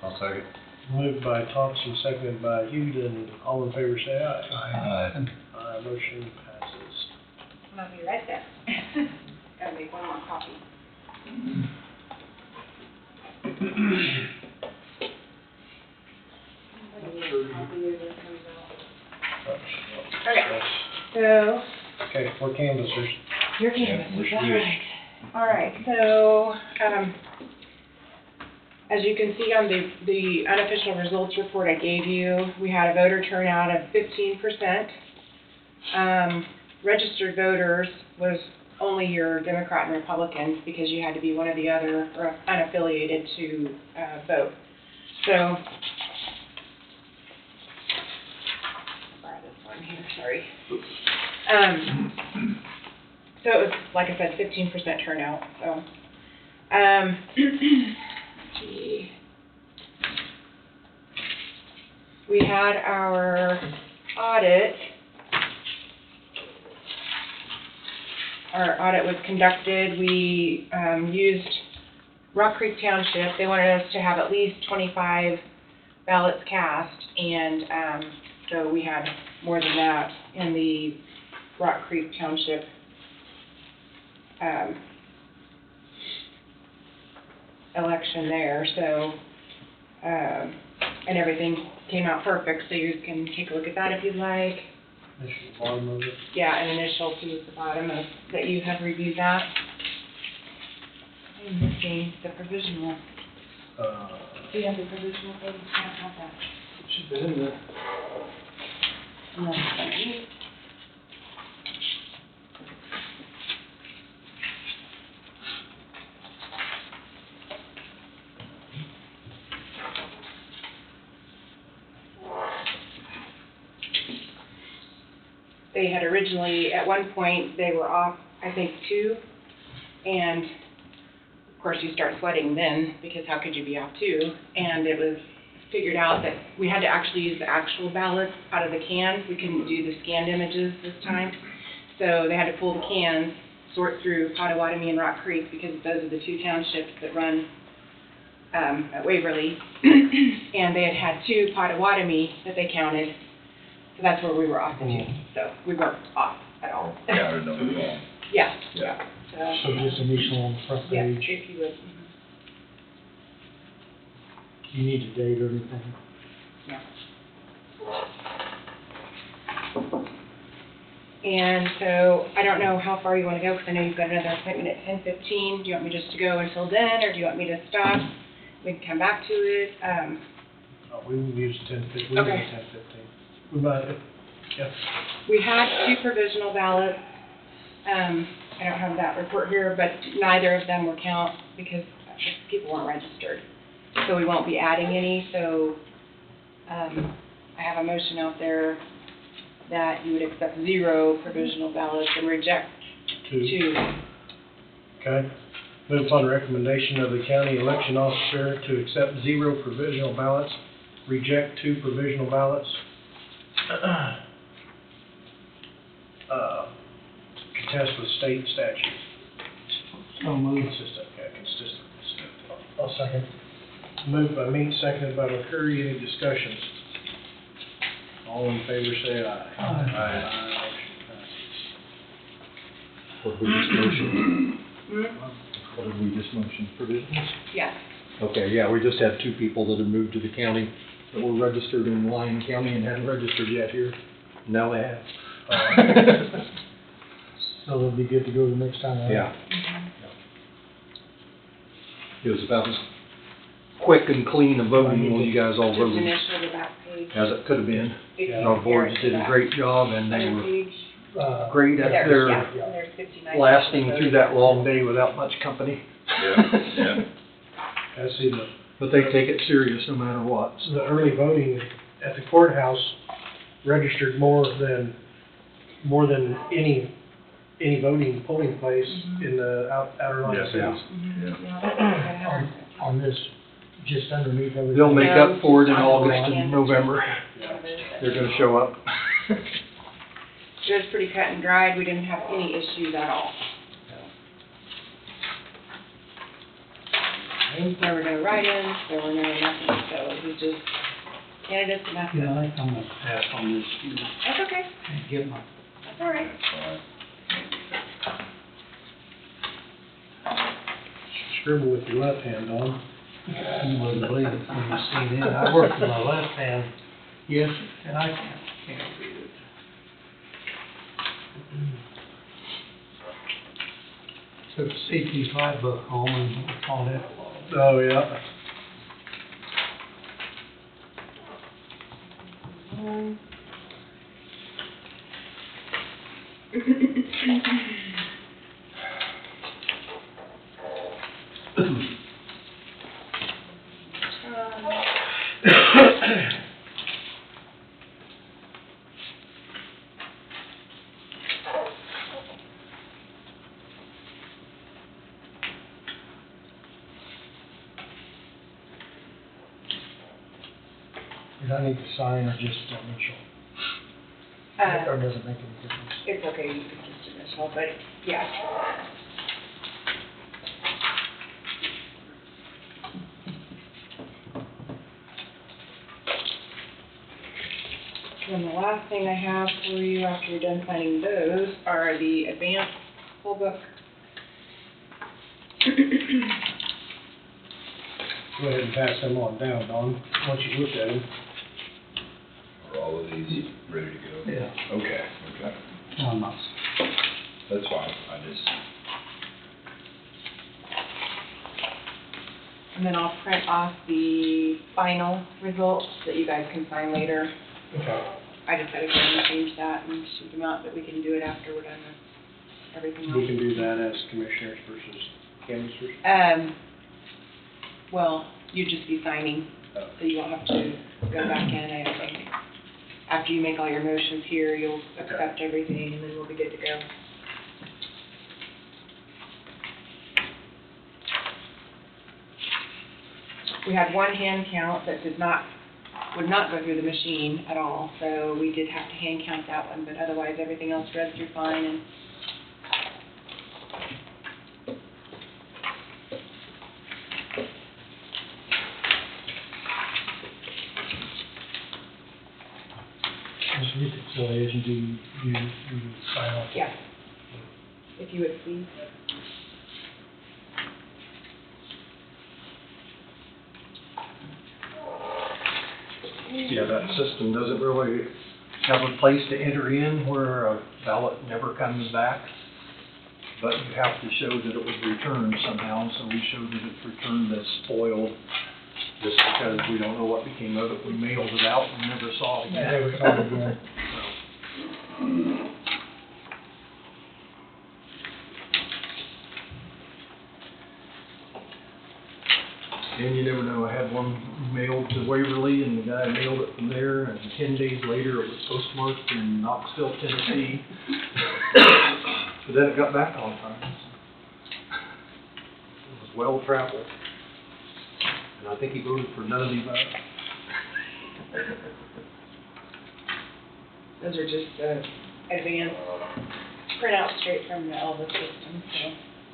I'll second. Moved by Thompson, seconded by Hugdon. All in favor say aye. Aye. Aye, motion passes. I'll be right there. Gotta make one more copy. Okay, so, Okay, we're canvassers. your Yeah, canvas, we're all good. right. All right, so, as you can see on the unofficial results report I gave you, we had a voter turnout of 15%. Registered voters was only your Democrat and Republicans because you had to be one or the other or unaffiliated to vote. So, borrow this one here, sorry. So it was, like I said, 15% turnout, so. Gee. We had our audit. Our audit was conducted. We used Rock Creek Township. They wanted us to have at least 25 ballots cast, and so we had more than that in the Rock Creek Township election there. So, and everything came out perfect, so you can take a look at that if you'd like. Initial bottom of it. Yeah, an initial to the bottom of, that you have reviewed that. I'm missing the provisional. Do you have the provisional thing? I don't have that. Should be in there. No, sorry. They had originally, at one point, they were off, I think, 2, and of course you start sweating then, because how could you be off 2? And it was figured out that we had to actually use the actual ballots out of the can. We couldn't do the scanned images this time. So they had to pull the cans, sort through Potawatomi and Rock Creek, because those are the 2 townships that run at Waverly. And they had 2 Potawatomi that they counted. So that's where we were off the 2. So we weren't off at all. Counted them wrong. Yeah. Yeah. So just initial on the front Yeah, page. if you would. You need a date or anything? Yeah. And so I don't know how far you want to go, because I know you've got another appointment at 10:15. Do you want me just to go until then, or do you want me to stop? We can come back to it. We used 10:15. We Okay. used 10:15. We might, yeah. We had 2 provisional ballots. I don't have that report here, but neither of them will count because people weren't registered. So we won't be adding any, so I have a motion out there that you would accept 0 provisional ballots and reject 2. Okay. Move upon the recommendation of the county election officer to accept 0 provisional ballots, reject 2 provisional ballots. Contest with state statute. So moved. Consistent, okay, consistent. I'll second. Moved by Meeks, seconded by McCurry. Any discussions? All in favor say aye. Aye. Motion passes. What did we just motion? Hmm? What did we just motion? Provisionals? Yes. Okay, yeah, we just had 2 people that had moved to the county that were registered in Lyon County and hadn't registered yet here. Now they have. So they'll be good to go the next time around? Yeah. It was about as quick and clean a voting when you guys all Just voted initial the back page. as it could have been. If And you our compare board it to did a that great job and they other were page. great at There, their yeah, and there's 59 lasting through that voted. long day without much company. Yeah. I see But they take it serious no matter what. the early voting at the courthouse registered more than any voting polling place in the outer line Yes, it cities. is. Mhm. Yeah. Yeah, that's gotta have it. On this, just underneath everything? They'll make up for it in No, August just and November. Yeah. They're gonna show up. It was pretty cut and dried, we didn't have any issues at all. There were no write-ins, there were no nothing, so it was just candidates and that's You it. know, I think I'm gonna pass on this, That's okay, and get my, that's all right. Scribble with your left hand, Don. you wouldn't believe it when you see that. I work with my left hand, yes, and I can't read it. Took the CT5 book home and on it. Oh, yeah. Did I need to sign or just initial? Or does it make any difference? It's okay, you can just initial, but yeah. And the last thing I have for you after you're done signing those are the advanced full book. Go ahead and pass them on down, Don, once you've looked at them. Are all of these ready to go? Yeah. Okay, No, I'm not. that's fine, I just, And then I'll print off the final results that you guys can sign later. Okay. I just gotta go and change that and shoot them out, but we can do it after we're done with everything We else. can do that as commissioners versus canvassers. Well, you'd just be signing, so you won't have to go back in, I don't think. After you make all your motions here, you'll accept everything, and then we'll be good to go. We had one hand count that would not go through the machine at all, so we did have to hand count that one, but otherwise, everything else read through fine, and Just reconciliation, do you sign off? yeah. If you would please. Yeah, that system doesn't really have a place to enter in where a ballot never comes back. But you have to show that it was returned somehow, so we showed that it's returned as spoiled, just because we don't know what became of it. We mailed it out and never saw it again. Never saw it again. And you never know, I had one mailed to Waverly, and the guy mailed it from there, and 10 days later, it was postmarked in Knoxville, Tennessee. But then it got back on time. It was well traveled. And I think he voted for none of the above. Those are just advanced printouts straight from the Elvis system, so.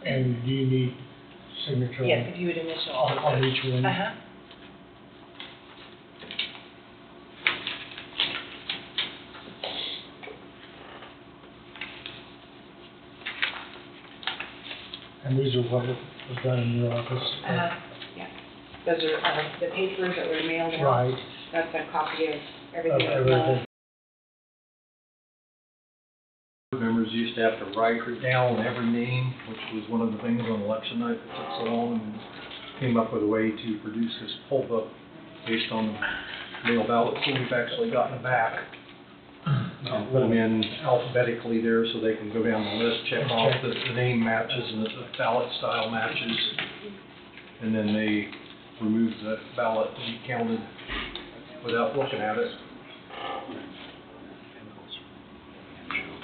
And do you need signature? Yes, if you would initial all of On those. each one? Uh-huh. And these are what was done in your office? Yeah. Those are the papers that were mailed out. Right. That's a copy of Of everything that was everything. Members used to have to write down every name, which was one of the things on election night that took so long, and came up with a way to produce this poll book based on mail ballots, so we've actually gotten it back. And put them in alphabetically there so they can go down the list, check off that the name matches and that the ballot style matches. And then they remove the ballot and counted without looking at it.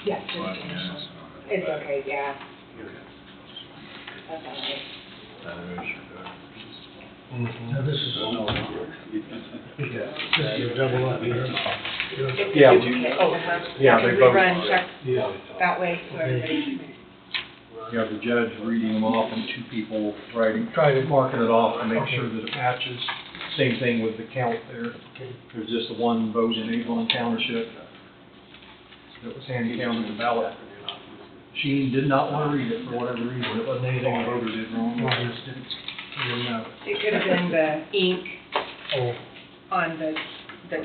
Yes, just initial. It's okay, yeah. That's all right. Now this is, yeah, this is a double up here. Yeah. Oh, Yeah, they we vote. run checks Yeah. that way, so everybody. You have the judge reading them off and two people marking it off to make sure that it matches. Same thing with the count there. There's just the one vote in Avon Township that was hand counted the ballot. She did not want to read it for whatever reason. It wasn't anything the voter did wrong. It just didn't know. It could have been the ink Oh, on the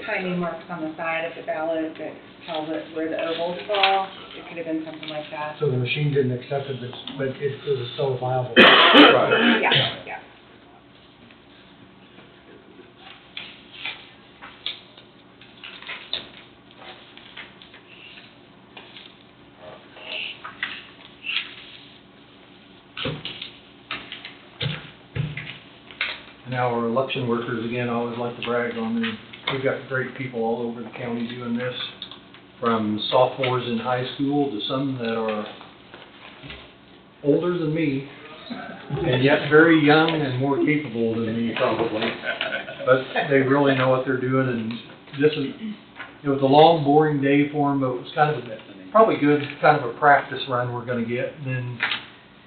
tiny marks on the side of the ballot that tells it where the ovals fall. It could have been something like that. so the machine didn't accept it, but it was still viable. Right. Yeah. And our election workers, again, I always like to brag on them. We've got great people all over the county doing this, from sophomores in high school to some that are older than me, and yet very young and more capable than me probably. But they really know what they're doing, and this is, it was a long, boring day for them, but it was kind of probably good, kind of a practice run we're gonna get. And then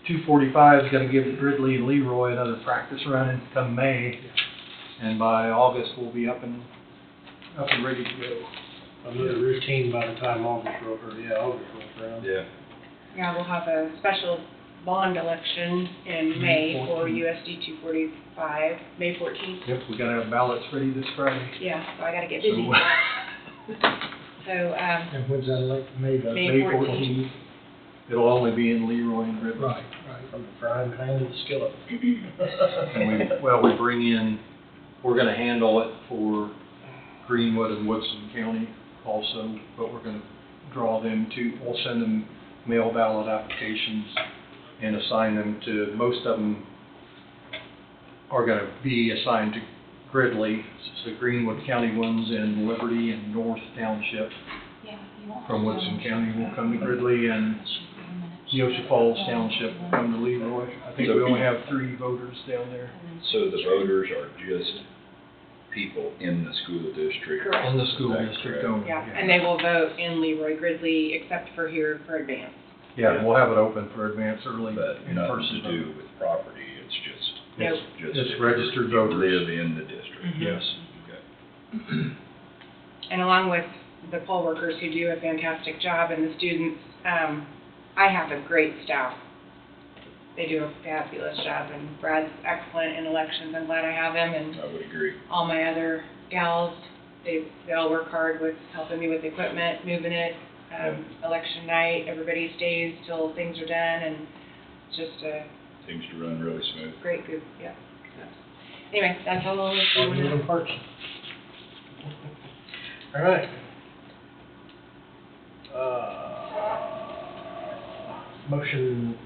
245 is gonna give Gridley and Leroy another practice run come May, and by August we'll be up and ready to go. Another routine by the time August rolls around. Yeah. Yeah, we'll have a special bond election in May for USD 245, May 14th. Yep, we gotta have ballots ready this Friday. Yeah, so I gotta get busy. So, And when's that elect, May the? May May 14th. 14th. It'll only be in Leroy and Gridley. Right. From the frying pan to the skillet. And we bring in, we're gonna handle it for Greenwood and Woodson County also, but we're gonna draw them to, we'll send them mail ballot applications and assign them to, most of them are gonna be assigned to Gridley, so Greenwood County ones in Liberty and North Township. From Woodson County will come to Gridley, and Neosha Falls Township will come to Leroy. I think we only have 3 voters down there. So the voters are just people in the school district? Correct. In the school Is that district correct? only. Yeah, and they will vote in Leroy Gridley except for here for advance. Yeah, and we'll have it open for advance early But in nothing person. to do with property, it's just. Nope. Just It's if registered you voters. live in the district. Mhm. Yes. Okay. And along with the poll workers who do a fantastic job and the students, I have a great staff. They do a fabulous job, and Brad's excellent in elections. I'm glad I have him, and I would agree. all my other gals, they all work hard with helping me with equipment, moving it. Election night, everybody stays till things are done, and it's just a Seems to run really smooth. great group, yeah. So, anyway, that's all I All was moving parts. All right. Motion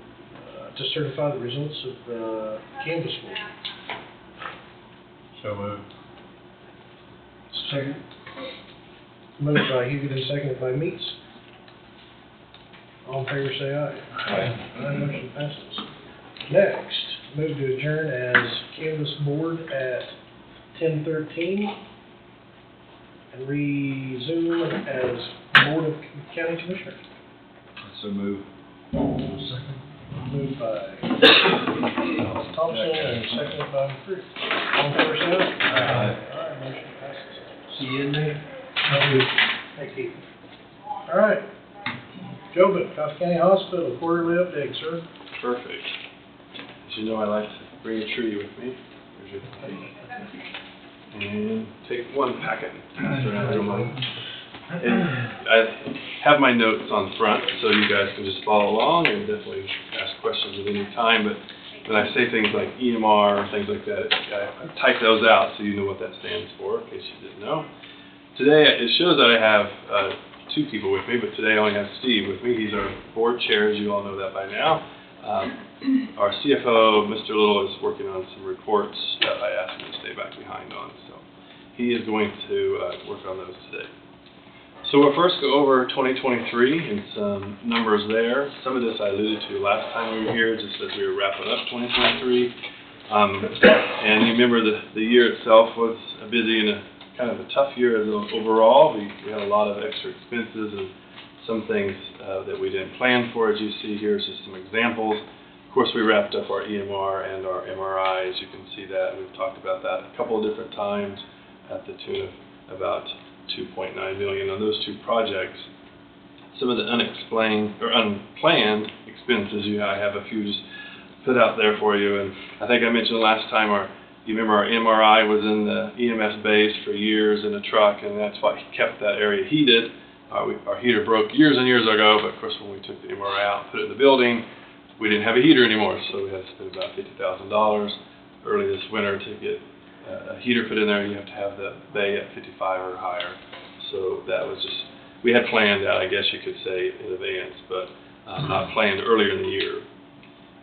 to certify the results of the canvas board. So moved. Second. Moved by Hugo, seconded by Meats. All in favor, say aye. Aye. Aye, motion passes. Next, move to adjourn as canvas board at 10:13 and resume as Board of County Commissioners. So move. Moved by Thompson and seconded by McCreary. All in favor, say aye. Aye, motion passes. See you in May. Thank you. All right. Jobin, Coffee County Hospital, quarterly update, sir. Perfect. As you know, I like to bring a tree with me. There's your thing. And take one packet. Pass around the room. And I have my notes on front, so you guys can just follow along and definitely ask questions at any time. But when I say things like EMR, things like that, I type those out so you know what that stands for, in case you didn't know. Today, it shows that I have 2 people with me, but today I only have Steve with me. He's our board chair, as you all know that by now. Our CFO, Mr. Little, is working on some reports that I asked him to stay back behind on, so he is going to work on those today. So we'll first go over 2023 and some numbers there. Some of this I alluded to last time we were here, just as we were wrapping up 2023. And you remember the year itself was a busy and a kind of a tough year overall. We had a lot of extra expenses and some things that we didn't plan for, as you see here, just some examples. Of course, we wrapped up our EMR and our MRI, as you can see that. We've talked about that a couple of different times at the tune of about $2.9 million on those two projects. Some of the unexplained or unplanned expenses, I have a few just put out there for you. And I think I mentioned last time, you remember our MRI was in the EMS base for years in a truck, and that's why he kept that area heated. Our heater broke years and years ago, but of course when we took the MRI out and put it in the building, we didn't have a heater anymore, so we had to spend about $50,000 early this winter to get a heater put in there. You have to have the bay at 55 or higher. So that was just, we had planned that, I guess you could say, in advance, but not planned earlier in the year.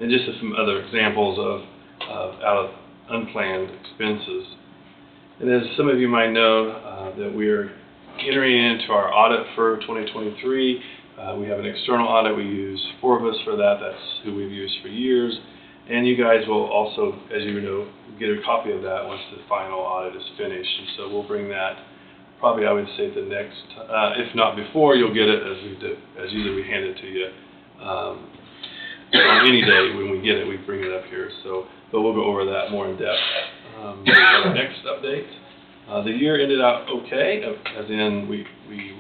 And just some other examples of unplanned expenses. And as some of you might know, that we're entering into our audit for 2023. We have an external audit. We use Forvis for that. That's who we've used for years. And you guys will also, as you know, get a copy of that once the final audit is finished. And so we'll bring that probably, I would say, the next, if not before, you'll get it as usually we hand it to you on any day when we get it. We bring it up here. So, but we'll go over that more in depth our next update. The year ended out okay, as in we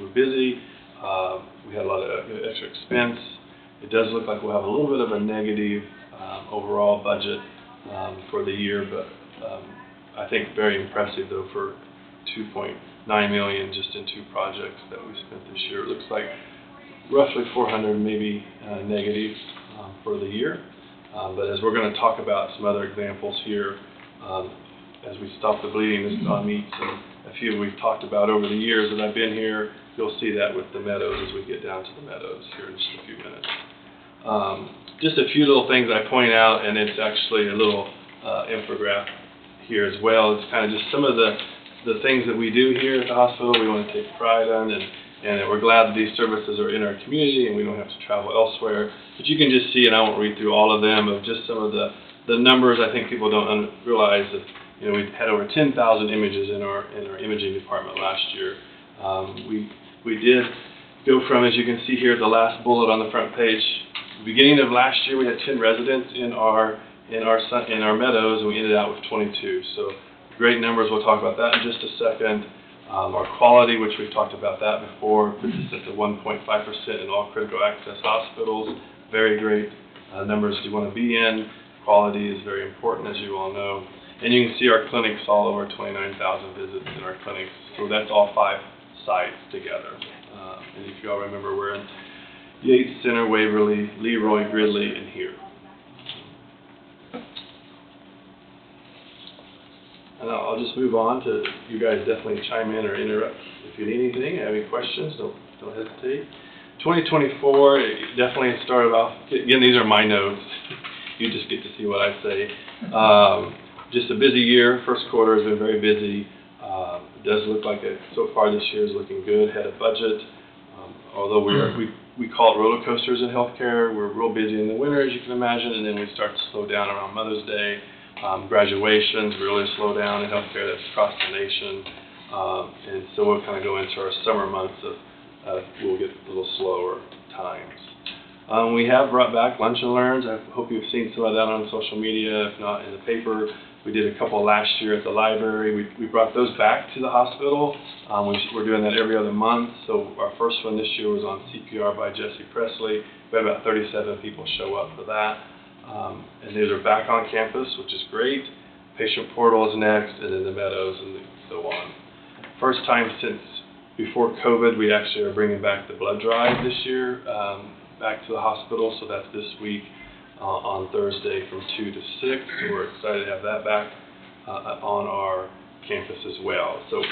were busy. We had a lot of extra expense. It does look like we'll have a little bit of a negative overall budget for the year, but I think very impressive though for $2.9 million just in two projects that we spent this year. It looks like roughly 400 maybe negative for the year. But as we're going to talk about some other examples here, as we stop the bleeding, this meets and a few we've talked about over the years that I've been here. You'll see that with the meadows as we get down to the meadows here in just a few minutes. Just a few little things I point out, and it's actually a little infographic here as well. It's kind of just some of the things that we do here at the hospital we want to take pride on, and we're glad that these services are in our community and we don't have to travel elsewhere. But you can just see, and I won't read through all of them, of just some of the numbers. I think people don't realize that we had over 10,000 images in our imaging department last year. We did go from, as you can see here, the last bullet on the front page. Beginning of last year, we had 10 residents in our meadows, and we ended out with 22. So great numbers. We'll talk about that in just a second. Our quality, which we've talked about that before, puts us at the 1.5% in all critical access hospitals. Very great numbers you want to be in. Quality is very important, as you all know. And you can see our clinics, all over 29,000 visits in our clinics. So that's all 5 sites together. And if you all remember, we're in Yates Center, Waverly, Leroy, Gridley, and here. And I'll just move on to, you guys definitely chime in or interrupt if you need anything, have any questions, don't hesitate. 2024, it definitely started off, again, these are my notes. You just get to see what I say. Just a busy year. First quarter has been very busy. It does look like it so far this year is looking good, had a budget. Although we call it roller coasters in healthcare. We're real busy in the winter, as you can imagine, and then we start to slow down around Mother's Day. Graduations really slow down in healthcare. That's across the nation. And so we'll kind of go into our summer months of we'll get a little slower times. We have brought back Lunch and Learns. I hope you've seen some of that on social media, if not in the paper. We did a couple last year at the library. We brought those back to the hospital. We're doing that every other month. So our first one this year was on CPR by Jesse Presley. We had about 37 people show up for that. And these are back on campus, which is great. Patient portal is next, and then the meadows and so on. First time since before COVID, we actually are bringing back the blood drive this year back to the hospital. So that's this week. On Thursday from 2 to 6. So we're excited to have that back on our campus as well. So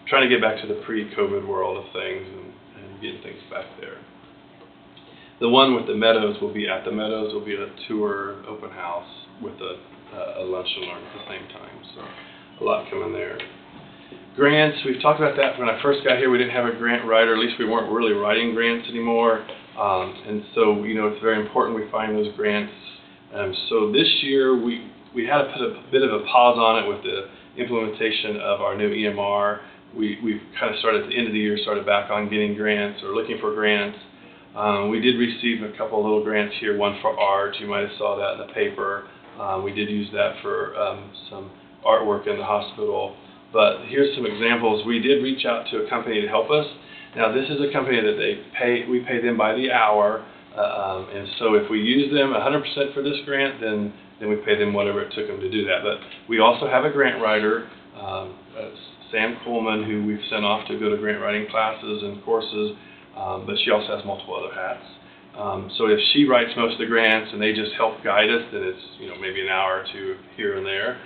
trying to get back to the pre-COVID world of things and getting things back there. The one with the meadows will be at the meadows. Will be a tour, open house with a lunch and learn at the same time. So a lot coming there. Grants, we've talked about that when I first got here. We didn't have a grant writer, at least we weren't really writing grants anymore. And so, it's very important we find those grants. So this year, we had to put a bit of a pause on it with the implementation of our new EMR we've kind of started at the end of the year, started back on getting grants or looking for grants. We did receive a couple of little grants here, one for art. You might have saw that in the paper. We did use that for some artwork in the hospital. But here's some examples. We did reach out to a company to help us. Now, this is a company that we pay them by the hour. And so if we use them 100% for this grant, then we pay them whatever it took them to do that. But we also have a grant writer, Sam Coleman, who we've sent off to go to grant writing classes and courses, but she also has multiple other hats. So if she writes most of the grants and they just help guide us, then it's maybe an hour or two here and there.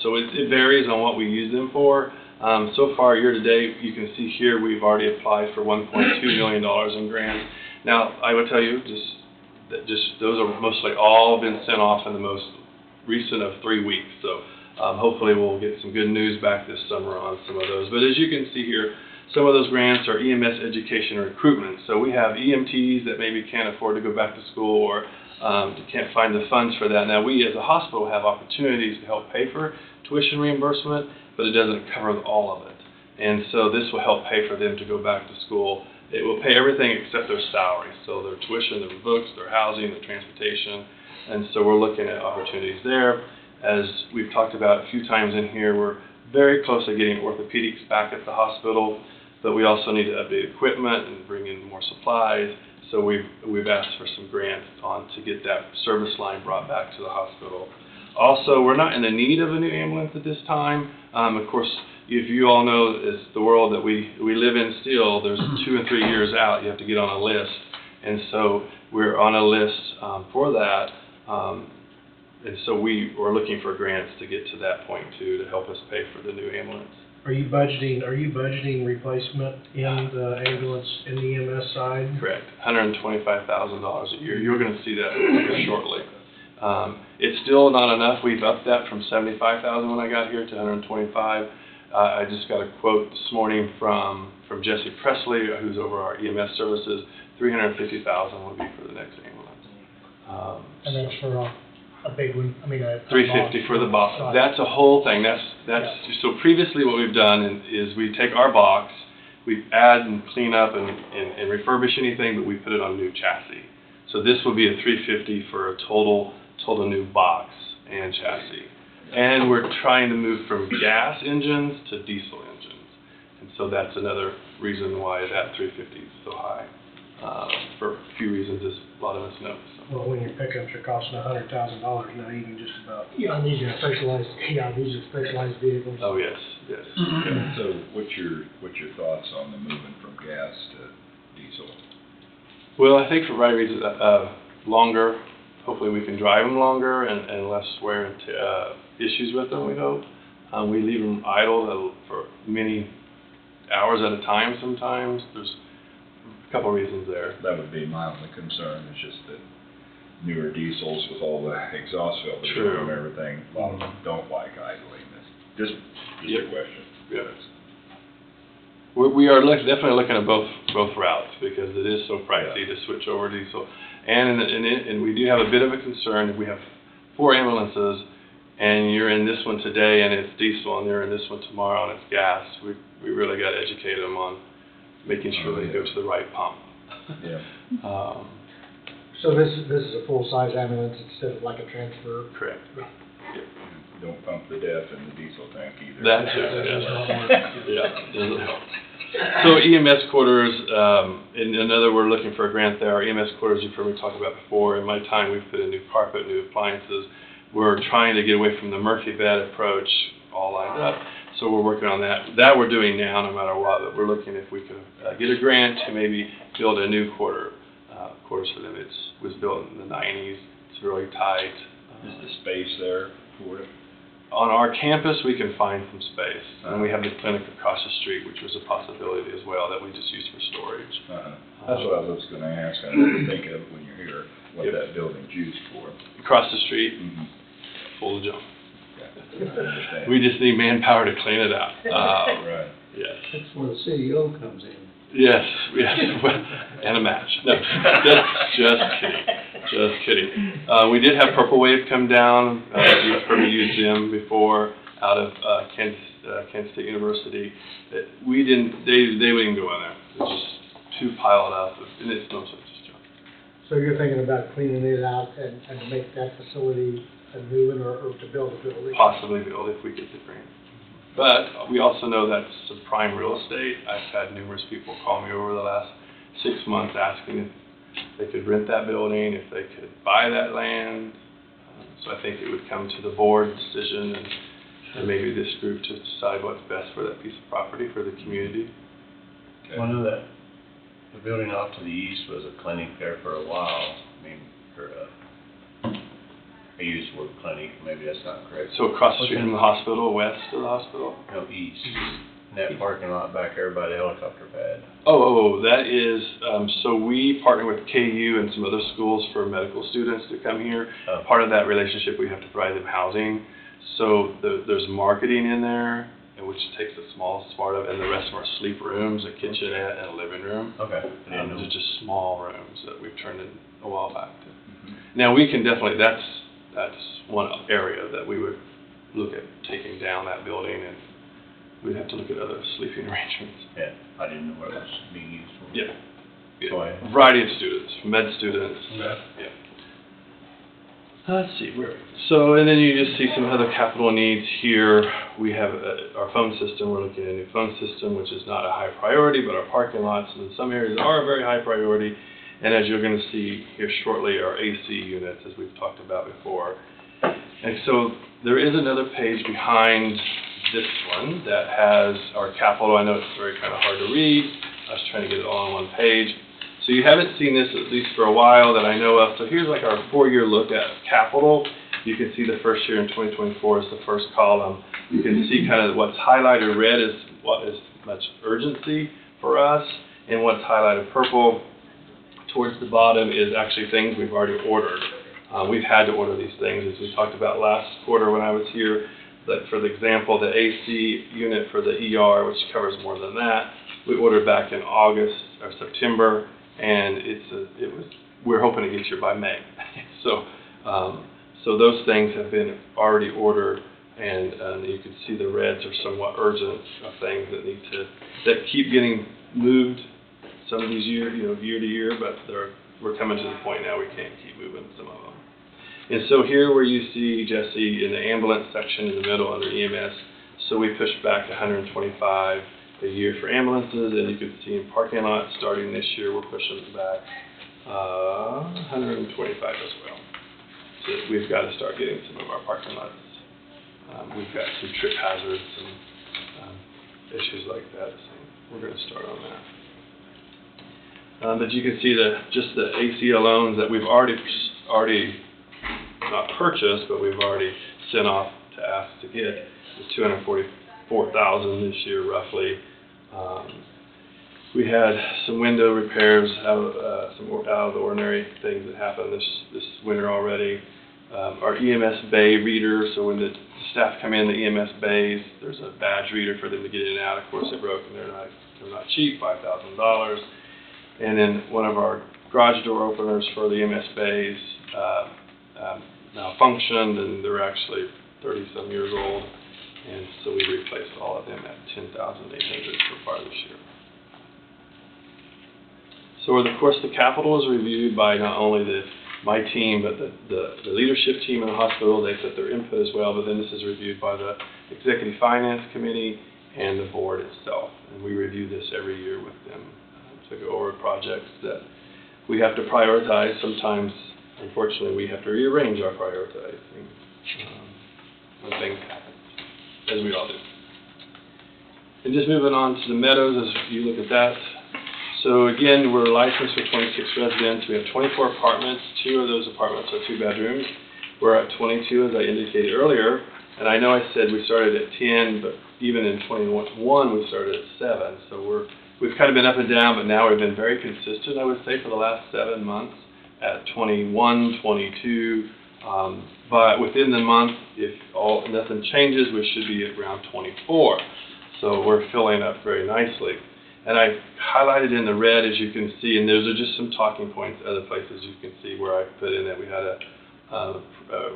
So it varies on what we use them for. So far, year to date, you can see here we've already applied for $1.2 million in grants. Now, I would tell you, just those are mostly all been sent off in the most recent of 3 weeks. So hopefully we'll get some good news back this summer on some of those. But as you can see here, some of those grants are EMS education and recruitment. So we have EMTs that maybe can't afford to go back to school or can't find the funds for that. Now, we as a hospital have opportunities to help pay for tuition reimbursement, but it doesn't cover all of it. And so this will help pay for them to go back to school. It will pay everything except their salary, so their tuition, their books, their housing, their transportation. And so we're looking at opportunities there. As we've talked about a few times in here, we're very close to getting orthopedics back at the hospital, but we also need to update equipment and bring in more supplies. So we've asked for some grants to get that service line brought back to the hospital. Also, we're not in the need of a new ambulance at this time. Of course, if you all know, it's the world that we live in still, there's 2 and 3 years out, you have to get on a list. And so we're on a list for that. And so we are looking for grants to get to that point too, to help us pay for the new ambulance. Are you budgeting replacement in the ambulance, in the EMS side? Correct, $125,000 a year. You're going to see that here shortly. It's still not enough. We've upped that from $75,000 when I got here to $125,000. I just got a quote this morning from Jesse Presley, who's over our EMS services. $350,000 will be for the next ambulance. And that's for a big one. I mean, a $350 for the box. That's a whole thing. So previously what we've done is we take our box, we add and clean up and refurbish anything, but we put it on a new chassis. So this will be a $350 for a total new box and chassis. And we're trying to move from gas engines to diesel engines. And so that's another reason why that $350 is so high. For a few reasons, as a lot of us know. So. Well, when your pickups are costing $100,000 now, you can just about. Yeah, these are specialized vehicles. Oh, yes. Yeah. So what's your thoughts on the moving from gas to diesel? Well, I think for the right reasons, longer. Hopefully we can drive them longer and less wear and issues with them, we hope. We leave them idle for many hours at a time sometimes. There's a couple reasons there. That would be my only concern, is just that newer diesels with all the exhaust filters and everything, a lot of them don't like idling. Just a question. Yes. We are definitely looking at both routes, because it is so pricey to switch over to diesel. And we do have a bit of a concern. If we have 4 ambulances and you're in this one today and it's diesel, and you're in this one tomorrow and it's gas, we really got to educate them on making sure they go to the right pump. Yeah. So this is a full-size ambulance instead of like a transfer? Correct. Yeah. Don't pump the DEF in the diesel tank either. That's it, yeah. So EMS quarters, in another, we're looking for a grant there. Our EMS quarters, you've heard me talk about before. In my time, we've put in new carpet, new appliances. We're trying to get away from the Murphy bed approach, all lined up. So we're working on that. That we're doing now, no matter what. But we're looking if we can get a grant to maybe build a new quarters for them. It was built in the 90s. It's really tight. Is the space there for it? On our campus, we can find some space. And we have the clinic across the street, which was a possibility as well, that we just use for storage. That's what I was going to ask. I didn't think of it when you're here, what that building's used for. Across the street, full of junk. Yeah. We just need manpower to clean it out. Right. Yes. That's where the CEO comes in. Yes, and a match. No, just kidding. We did have Purple Wave come down. You've heard me use them before, out of Kansas Kansas State University, that we didn't, they wouldn't go in there. It's just too piled up, and it's no such junk. So you're thinking about cleaning it out and to make that facility a new one or to build a building? Possibly build if we get the grant. But we also know that's some prime real estate. I've had numerous people call me over the last 6 months asking if they could rent that building, if they could buy that land. So I think it would come to the board decision and maybe this group to decide what's best for that piece of property for the community. I know that the building off to the east was a clinic there for a while. I mean, I used the word clinic, maybe that's not correct. So across the street from the hospital, west of the hospital? No, east. In that parking lot back there by the helicopter pad. That is, so we partner with KU and some other schools for medical students to come here. Part of that relationship, we have to provide them housing. So there's marketing in there, which takes the smallest part of it, and the rest of our sleep rooms, a kitchenette, and a living room. Okay. Those are just small rooms that we've turned in a while back to. Now, we can definitely, that's one area that we would look at taking down that building, and we'd have to look at other sleeping arrangements. Yeah, I didn't know what it was being used for. Yeah. Go ahead. Variety of students, med students. Yeah. Let's see, so, and then you just see some other capital needs here. We have our phone system. We're looking at a new phone system, which is not a high priority, but our parking lots in some areas are a very high priority. And as you're going to see here shortly, our AC units, as we've talked about before. And so there is another page behind this one that has our capital. I know it's very kind of hard to read. I was trying to get it all on one page. So you haven't seen this at least for a while that I know of. So here's like our 4-year look at capital. You can see the first year in 2024 is the first column. You can see kind of what's highlighted red is what is much urgency for us, and what's highlighted purple towards the bottom is actually things we've already ordered. We've had to order these things, as we talked about last quarter when I was here. That, for the example, the AC unit for the ER, which covers more than that, we ordered back in August or September, and we're hoping to get here by May. So those things have been already ordered, and you can see the reds are somewhat urgent of things that keep getting moved. Some of these year to year, but we're coming to the point now we can't keep moving some of them. And so here where you see, Jesse, in the ambulance section in the middle under EMS, so we pushed back to 125 a year for ambulances, and you can see in parking lots starting this year we're pushing it back 125 as well. So we've got to start getting some of our parking lots. We've got some trip hazards and issues like that, so we're going to start on that. But you can see just the AC loans that we've already not purchased, but we've already sent off to ask to get is $244,000 this year roughly. We had some window repairs, some out of the ordinary things that happened this winter already. Our EMS bay reader, so when the staff come in the EMS bays, there's a badge reader for them to get in and out. Of course, they're broken. They're not cheap, $5,000. And then one of our garage door openers for the EMS bays malfunctioned, and they're actually 30-some years old. And so we replaced all of them at $10,800 so far this year. So of course the capital is reviewed by not only my team, but the leadership team in the hospital. They put their input as well, but then this is reviewed by the Executive Finance Committee and the board itself. And we review this every year with them to go over projects that we have to prioritize. Sometimes, unfortunately, we have to rearrange our prioritizing when things happen, as we all do. And just moving on to the Meadows, as you look at that. So again, we're licensed for 26 residents. We have 24 apartments. 2 of those apartments are 2 bedrooms. We're at 22, as I indicated earlier. And I know I said we started at 10, but even in 21, we started at 7. So we've kind of been up and down, but now we've been very consistent, I would say, for the last 7 months at 21, 22. But within the month, if nothing changes, we should be at around 24. So we're filling up very nicely. And I highlighted in the red, as you can see, and those are just some talking points, other places you can see where I put in that we had a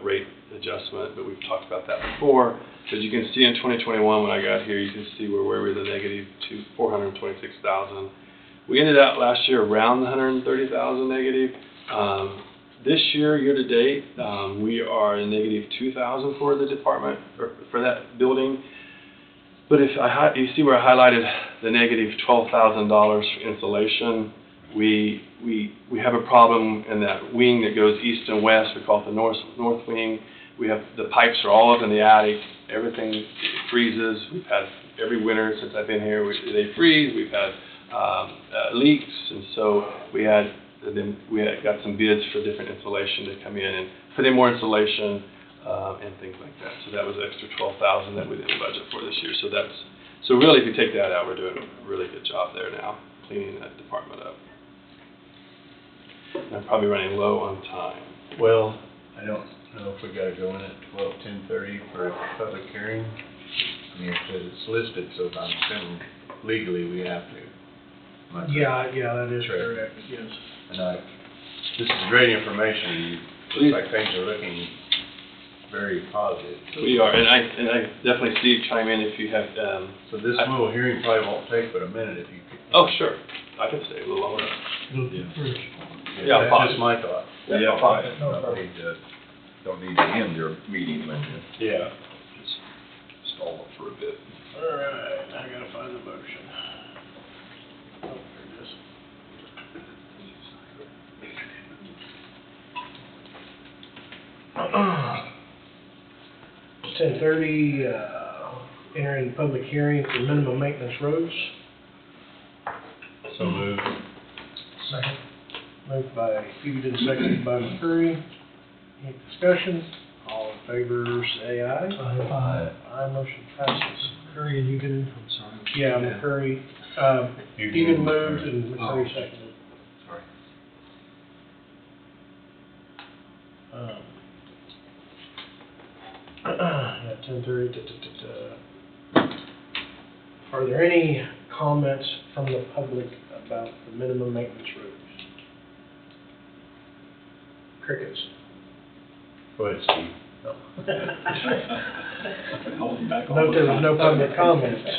rate adjustment, but we've talked about that before. As you can see in 2021, when I got here, you can see where we were the negative to 426,000. We ended out last year around the 130,000 negative. This year, year to date, we are a negative 2,000 for the department, or for that building. But if you see where I highlighted the negative $12,000 for insulation, we have a problem in that wing that goes east and west. We call it the north wing. We have the pipes are all up in the attic. Everything freezes. We've had every winter since I've been here. They freeze. We've had leaks, and so we got some bids for different insulation to come in and put in more insulation and things like that. So that was extra $12,000 that we didn't budget for this year. So really, if you take that out, we're doing a really good job there now, cleaning that department up. And I'm probably running low on time. Well, I don't know if we gotta go in at 10:30 for a public hearing. I mean, it says it's listed, so I'm assuming legally we have to. Yeah, that is correct, yes. And this is great information. Looks like things are looking very positive. We are, and I definitely Steve chime in if you have. So this little hearing probably won't take but a minute if you could. Oh, sure. I can stay a little longer. Yeah, that's just my thought. Yeah, fine. Don't need to end your meeting, but Yeah. just stall it for a bit. All right, I gotta find the motion. Oh, there it is. 10:30, entering public hearing for minimum maintenance roads. So moved. Second. Moved by Hughes, seconded by McCurry. Any discussion? All in favor, say aye. Aye, motion passes. Curry and Egan, I'm sorry. Yeah, McCurry, Egan moved and McCurry seconded. Sorry. Yeah, 10:30. Are there any comments from the public about the minimum maintenance roads? Crickets. Go ahead, Steve. Note there was no public comments.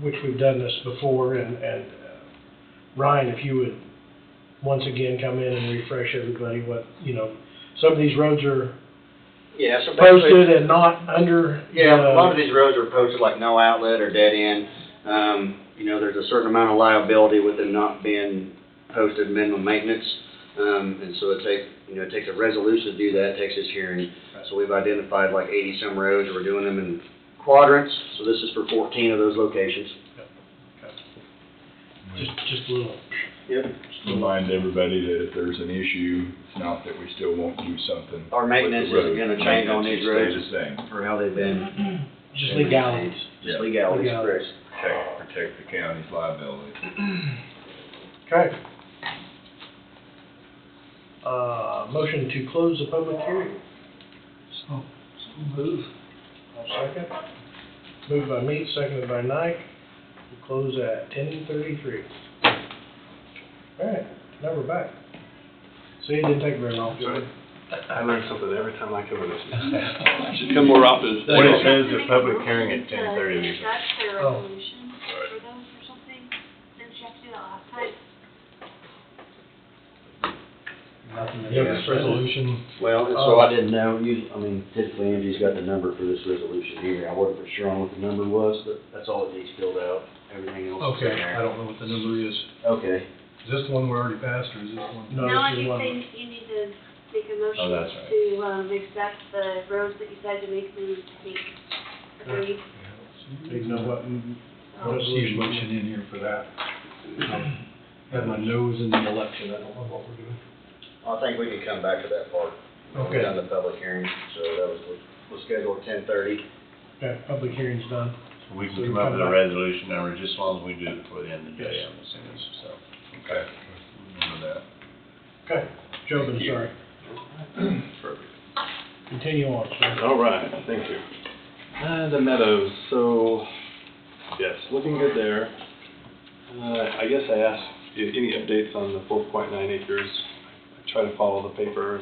Which we've done this before, and Ryan, if you would once again come in and refresh everybody what, some of these roads are Yeah, so posted and not under. Yeah, a lot of these roads are posted like no outlet or dead end. There's a certain amount of liability with them not being posted minimum maintenance. And so it takes a resolution to do that, it takes this hearing. So we've identified like 80 some roads, we're doing them in quadrants. So this is for 14 of those locations. Just a little. Yep. Just remind everybody that if there's an issue, it's not that we still won't do something. Our maintenance isn't gonna change on these roads. Maintenance will stay the same. For how they've been. Just legalities. Just legalities, correct. Protect the county's liability. Okay. Motion to close the public hearing. So move. I'll second. Moved by me, seconded by Nike. We'll close at 10:33. All right, now we're back. See, it didn't take very long. I learn something every time I come in this. I should come more often. What it says, the public hearing at 10:30. Is that the resolution for those or something? Didn't you have to do that last time? Resolution. Well, and so I didn't know, typically Angie's got the number for this resolution here. I wasn't for sure on what the number was, but that's all it needs filled out. Everything else is in Okay, there. I don't know what the number is. Okay. Is this the one we already passed, or is this one? No, No, I this is think one. you need to make a motion Oh, that's right. to, accept the roads that you said to make them, agreed. So you know what? I don't see a motion in here for that. Had my nose in the election, I don't know what we're doing. I think we can come back to that part. Okay. We've done the public hearing, so that was scheduled at 10:30. Okay, public hearing's done. We So can we come up with a come back. resolution number just as long as we do it before the end of the day, Yes. I'm assuming, so. Okay. Remember that. Okay, Joe, I'm sorry. Perfect. Continue on, sir. All right, thank you. The meadows, so Yes, looking good there. I guess I asked any updates on the 4.9 acres. I try to follow the paper.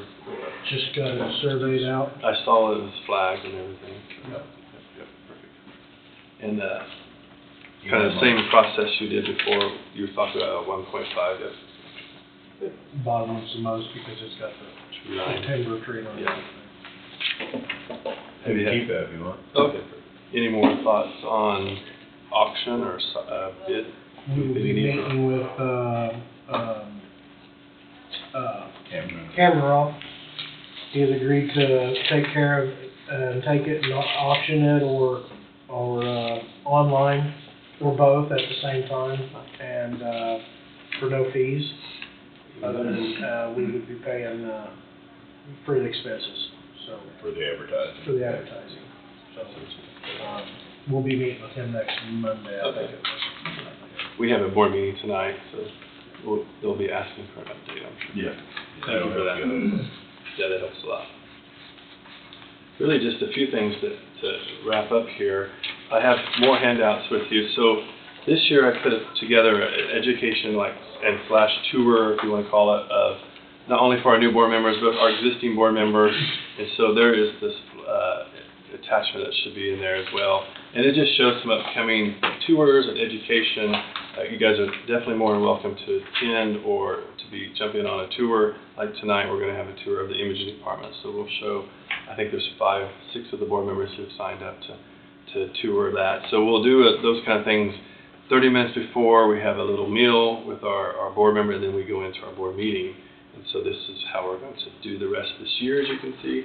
Just got it surveyed out. I saw it was flagged and everything. Yep. Yep, perfect. And kind of the same process you did before, you talked about 1.5, yes. Bottom's the most because it's got the timber tree on it. Yeah. You can keep that if you want. Okay. Any more thoughts on auction or bid? We will be meeting with, Cameron. He has agreed to take care of, take it and auction it or online or both at the same time and, for no fees. Other than, we would be paying, for the expenses, so. For the advertising. For the advertising. So, we'll be meeting with him next Monday, I think it was. We have a board meeting tonight, so they'll be asking for an update, I'm sure. Yeah. Thank you for that. Yeah, that helps a lot. Really just a few things to wrap up here. I have more handouts with you. So this year I put together an education and slash tour, if you want to call it, of not only for our new board members, but our existing board members. And so there is this attachment that should be in there as well. And it just shows some upcoming tours and education. You guys are definitely more than welcome to attend or to be jumping on a tour. Like tonight, we're going to have a tour of the imaging department. So we'll show, I think there's 6 of the board members who have signed up to tour that. So we'll do those kind of things 30 minutes before. We have a little meal with our board member, and then we go into our board meeting. And so this is how we're going to do the rest of this year, as you can see.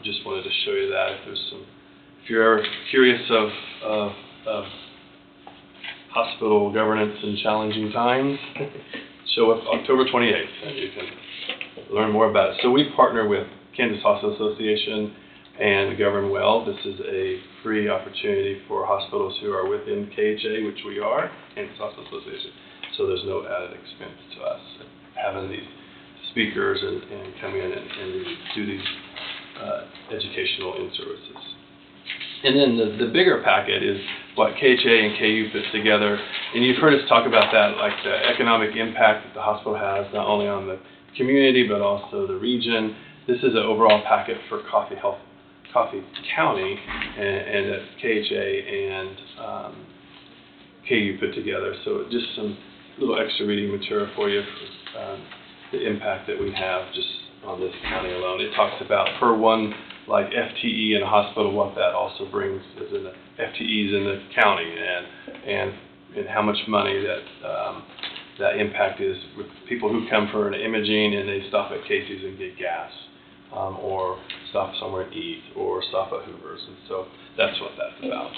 Just wanted to show you that. If you're curious of hospital governance in challenging times, show up October 28th, and you can learn more about it. So we partner with Kansas Hospital Association and Govern Well. This is a free opportunity for hospitals who are within KHA, which we are, Kansas Hospital Association. So there's no added expense to us having these speakers and come in and do these educational in-services. And then the bigger packet is what KHA and KU put together. And you've heard us talk about that, like the economic impact that the hospital has, not only on the community, but also the region. This is an overall packet for Coffee County, and that KHA and KU put together. So just some little extra reading material for you for the impact that we have just on this county alone. It talks about per one FTE in a hospital, what that also brings as in the FTEs in the county, and how much money that impact is with people who come for an imaging and they stop at Casey's and get gas, or stop somewhere and eat, or stop at Hoover's, and so that's what that's about.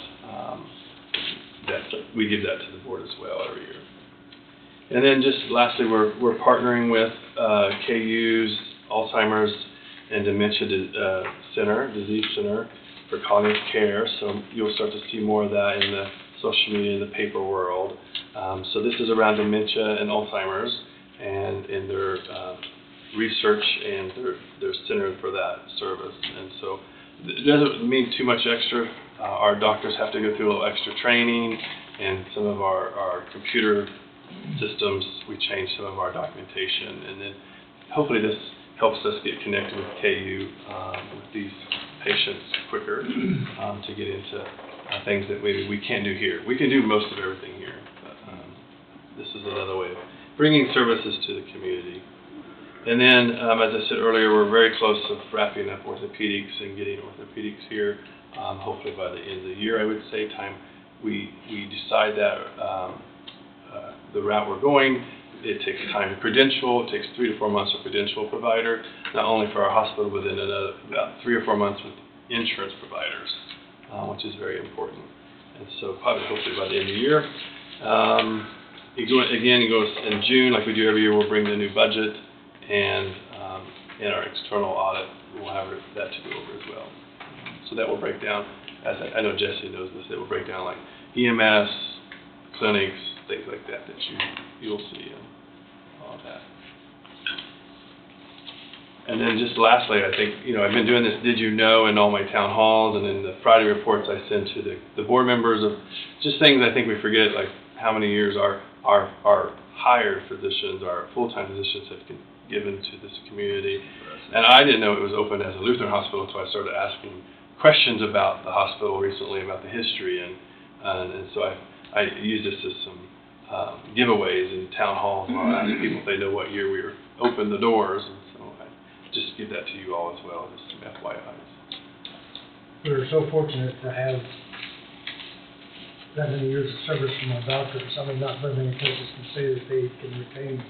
We give that to the board as well every year. And then just lastly, we're partnering with KU's Alzheimer's and Dementia Disease Center for cognitive care. So you'll start to see more of that in the social media, the paper world. So this is around dementia and Alzheimer's, and in their research and their center for that service. And so it doesn't mean too much extra. Our doctors have to go through a little extra training, and some of our computer systems, we change some of our documentation, and then hopefully this helps us get connected with KU with these patients quicker to get into things that maybe we can't do here. We can do most of everything here, but this is another way of bringing services to the community. And then, as I said earlier, we're very close to wrapping up orthopedics and getting orthopedics here, hopefully by the end of the year, I would say, time we decide that the route we're going. It takes time to credential. It takes 3 to 4 months to credential a provider, not only for our hospital, but then about 3 or 4 months with insurance providers, which is very important. And so probably hopefully by the end of the year. It goes in June, like we do every year, we'll bring the new budget, and in our external audit, we'll have that to go over as well. So that will break down, as I know Jesse knows this, it will break down like EMS, clinics, things like that you'll see all that. And then just lastly, I think, I've been doing this Did You Know in all my town halls and in the Friday reports I send to the board members of just things I think we forget, like how many years our hired physicians, our full-time physicians have given to this community. And I didn't know it was open as a Lutheran hospital until I started asking questions about the hospital recently, about the history, and so I use this as some giveaways in town halls, and I'll ask people if they know what year we opened the doors, and so I just give that to you all as well, just some FYIs. We're so fortunate to have that many years of service from our doctors. I mean, not very many places can say that they can retain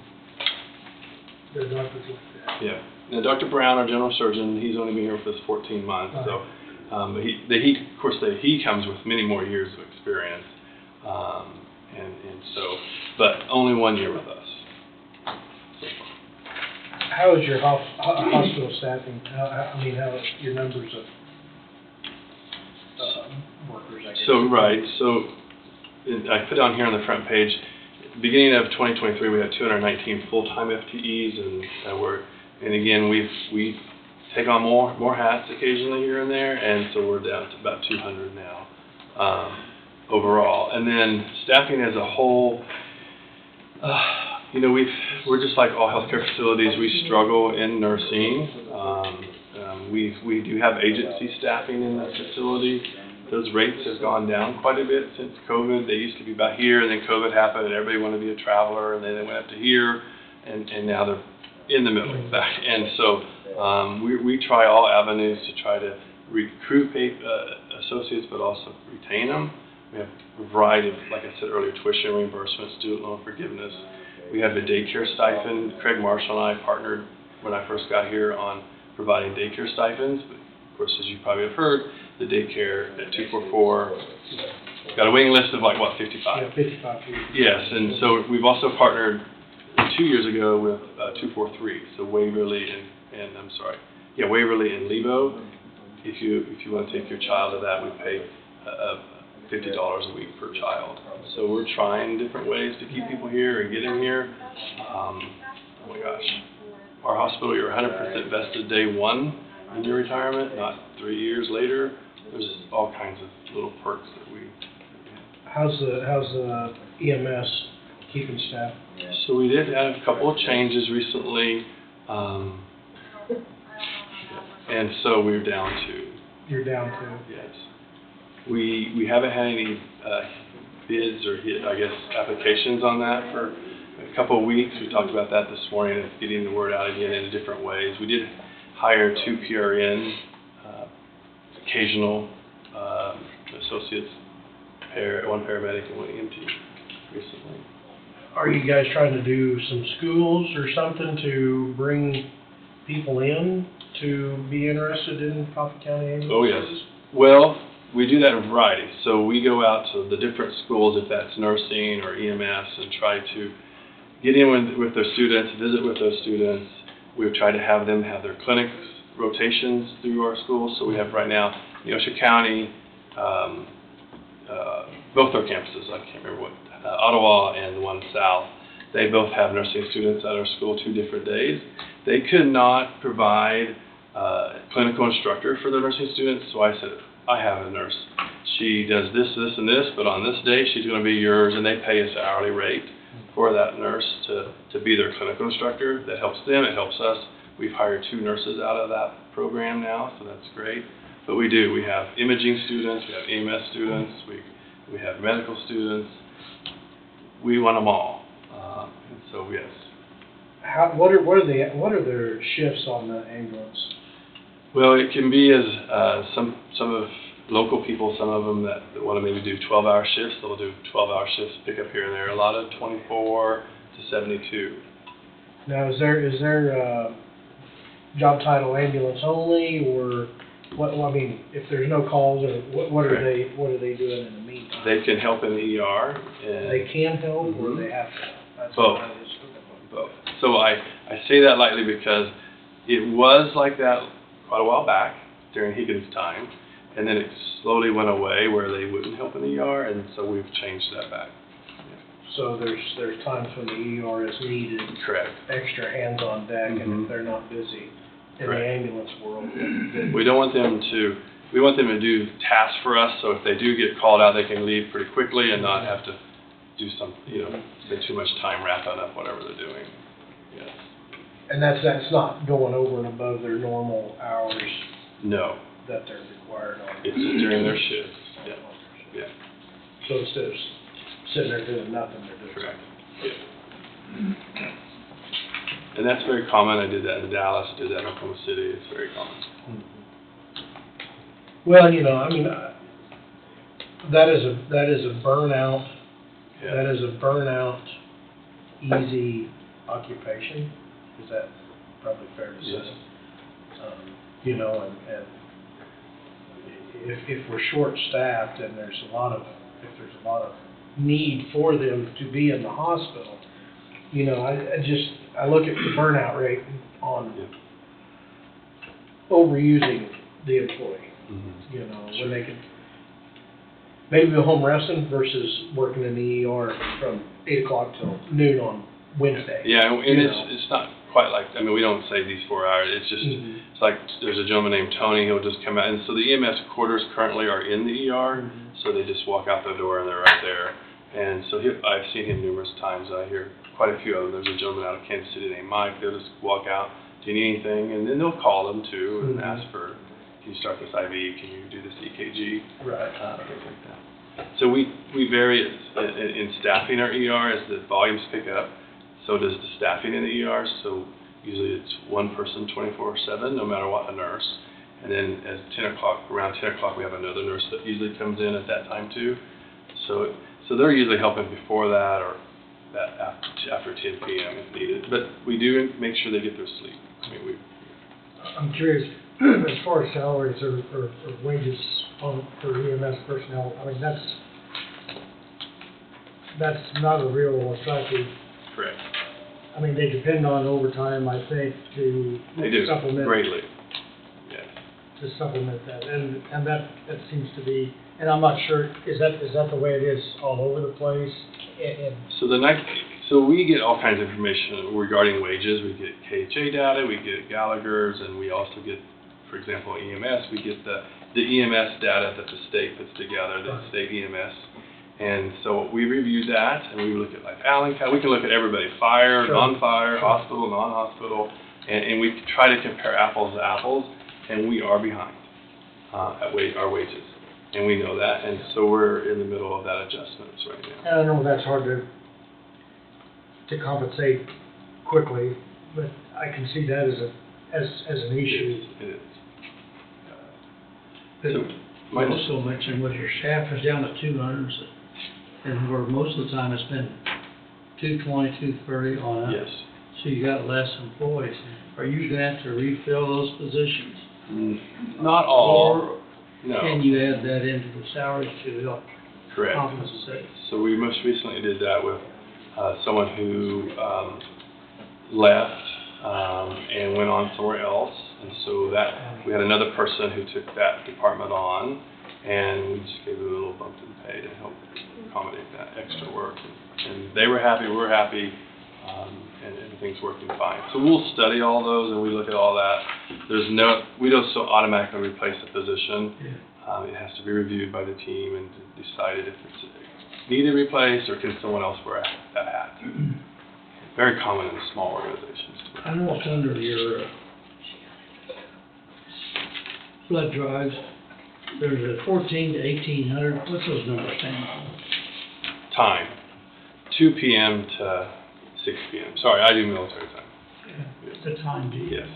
their doctors like that. Yeah. Now, Dr. Brown, our general surgeon, he's only been here with us 14 months, so but he comes with many more years of experience, and so, but only 1 year with us. How is your hospital staffing? How your numbers of workers, I guess? So I put on here on the front page, beginning of 2023, we had 219 full-time FTEs, and again, we take on more hats occasionally here and there, and so we're down to about 200 now overall. And then staffing as a whole, we're just like all healthcare facilities. We struggle in nursing. We do have agency staffing in the facility. Those rates have gone down quite a bit since COVID. They used to be about here, and then COVID happened, and everybody wanted to be a traveler, and then they went up to here, and now they're in the middle back. And so we try all avenues to try to recruit associates, but also retain them. We have a variety of, like I said earlier, tuition reimbursement, student loan forgiveness. We have the daycare stipend. Craig Marshall and I partnered when I first got here on providing daycare stipends. But of course, as you probably have heard, the daycare at 244 got a waiting list of 55? Yeah, 55 people. Yes, and so we've also partnered 2 years ago with 243, so Waverly Waverly and Lebo. If you want to take your child to that, we pay $50 a week per child. So we're trying different ways to keep people here and get them here. Oh my gosh, our hospital, you're 100% vested day one in your retirement, not 3 years later. There's all kinds of little perks that we have. How's the EMS keeping staff? So we did have a couple of changes recently, and so we're down to. You're down to? Yes. We haven't had any bids or applications on that for a couple of weeks. We talked about that this morning and getting the word out again in different ways. We did hire 2 PRN, occasional associates, 1 paramedic and 1 EMT recently. Are you guys trying to do some schools or something to bring people in to be interested in Coffee County ambulance? Oh, yes. Well, we do that in a variety. So we go out to the different schools, if that's nursing or EMS, and try to get in with their students, visit with those students. We've tried to have them have their clinics rotations through our schools. So we have right now, Neosho County, both our campuses, I can't remember what, Ottawa and the one south, they both have nursing students at our school 2 different days. They could not provide a clinical instructor for their nursing students, so I said, I have a nurse. She does this, this, and this, but on this day she's going to be yours, and they pay us an hourly rate for that nurse to be their clinical instructor. That helps them, it helps us. We've hired 2 nurses out of that program now, so that's great. But we have imaging students, we have EMS students, we have medical students. We want them all, and so yes. What are their shifts on the ambulance? Well, it can be as some of local people, some of them that want to maybe do 12-hour shifts, they'll do 12-hour shifts, pick up here and there. A lot of 24 to 72. Now, is there job title ambulance only, or what? I mean, if there's no calls, or what are they doing in the meantime? They can help in the ER. And they can help, or they have to. That's both. Both. So I say that lightly because it was like that quite a while back during Higgins' time, and then it slowly went away where they wouldn't help in the ER, and so we've changed that back. So there's times when the ER is needed. Correct. Extra hands on deck, and if they're not busy, in the ambulance world. We don't want them to, we want them to do tasks for us, so if they do get called out, they can leave pretty quickly and not have to do some, spend too much time wrapping up whatever they're doing. Yes. And that's not going over and above their normal hours No, that they're required on. it's during their shifts, yeah, yeah. So instead of sitting there doing nothing, they're doing Correct. something. Yeah. And that's very common. I did that in Dallas, did that in Oklahoma City. It's very common. Well, I mean, that is a burnout. Yeah. That is a burnout, easy occupation. Is that probably fair to say? Yes. And if we're short-staffed and if there's a lot of need for them to be in the hospital, I look at the burnout rate on overusing the employee. Mm-hmm. When they can maybe go home resting versus working in the ER from 8 o'clock till noon on Wednesday. Yeah, and it's not quite like, I mean, we don't say these 4 hours. It's just, It's like there's a gentleman named Tony. He'll just come out. And so the EMS quarters currently are in the ER, so they just walk out the door and they're right there. And so I've seen him numerous times. I hear quite a few of them. There's a gentleman out of Kansas City named Mike. They'll just walk out. Do you need anything? And then they'll call them too and ask for, can you start this IV? Can you do this EKG? Right. Things like that. So we vary in staffing our ER as the volumes pick up. So does the staffing in the ER. So usually it's one person 24/7, no matter what, a nurse. And then around 10 o'clock, we have another nurse that usually comes in at that time too. So they're usually helping before that or that after 10 p.m. if needed. But we do make sure they get their sleep. I mean, I'm curious, as far as salaries or wages for EMS personnel, I mean, that's not a real attractive. Correct. I mean, they depend on overtime, I think, to They do, supplement. greatly. Yeah. To supplement that, and that seems to be, and I'm not sure, is that the way it is all over the place? So we get all kinds of information regarding wages. We get KHA data, we get Gallagher's, and we also get, for example, EMS. We get the EMS data that the state puts together, the state EMS. And so we review that, and we look at like Allen County. We can look at everybody, fire, non-fire, hospital, non-hospital, and we try to compare apples to apples, and we are behind at our wages. And we know that, and so we're in the middle of that adjustments right now. And I know that's hard to compensate quickly, but I can see that as an issue. It is. But you also mentioned with your staff is down to 200, and where most of the time it's been 220, 230 on up. Yes. So you got less employees. Are you going to have to refill those positions? Not all. Or No. can you add that into the salaries to help Correct. compensate? So we most recently did that with someone who left and went on somewhere else. And so we had another person who took that department on, and we just gave them a little bump in pay to help accommodate that extra work. And they were happy, we're happy, and everything's working fine. So we'll study all those and we look at all that. We don't so automatically replace the position. It has to be reviewed by the team and decided if it's needed replaced or can someone else wear that hat. Very common in small organizations. I know it's under your blood drives. There's a 14 to 1800. What's those numbers stand for? Time, 2 p.m. to 6 p.m. Sorry, I do military time. The time deal. Yes.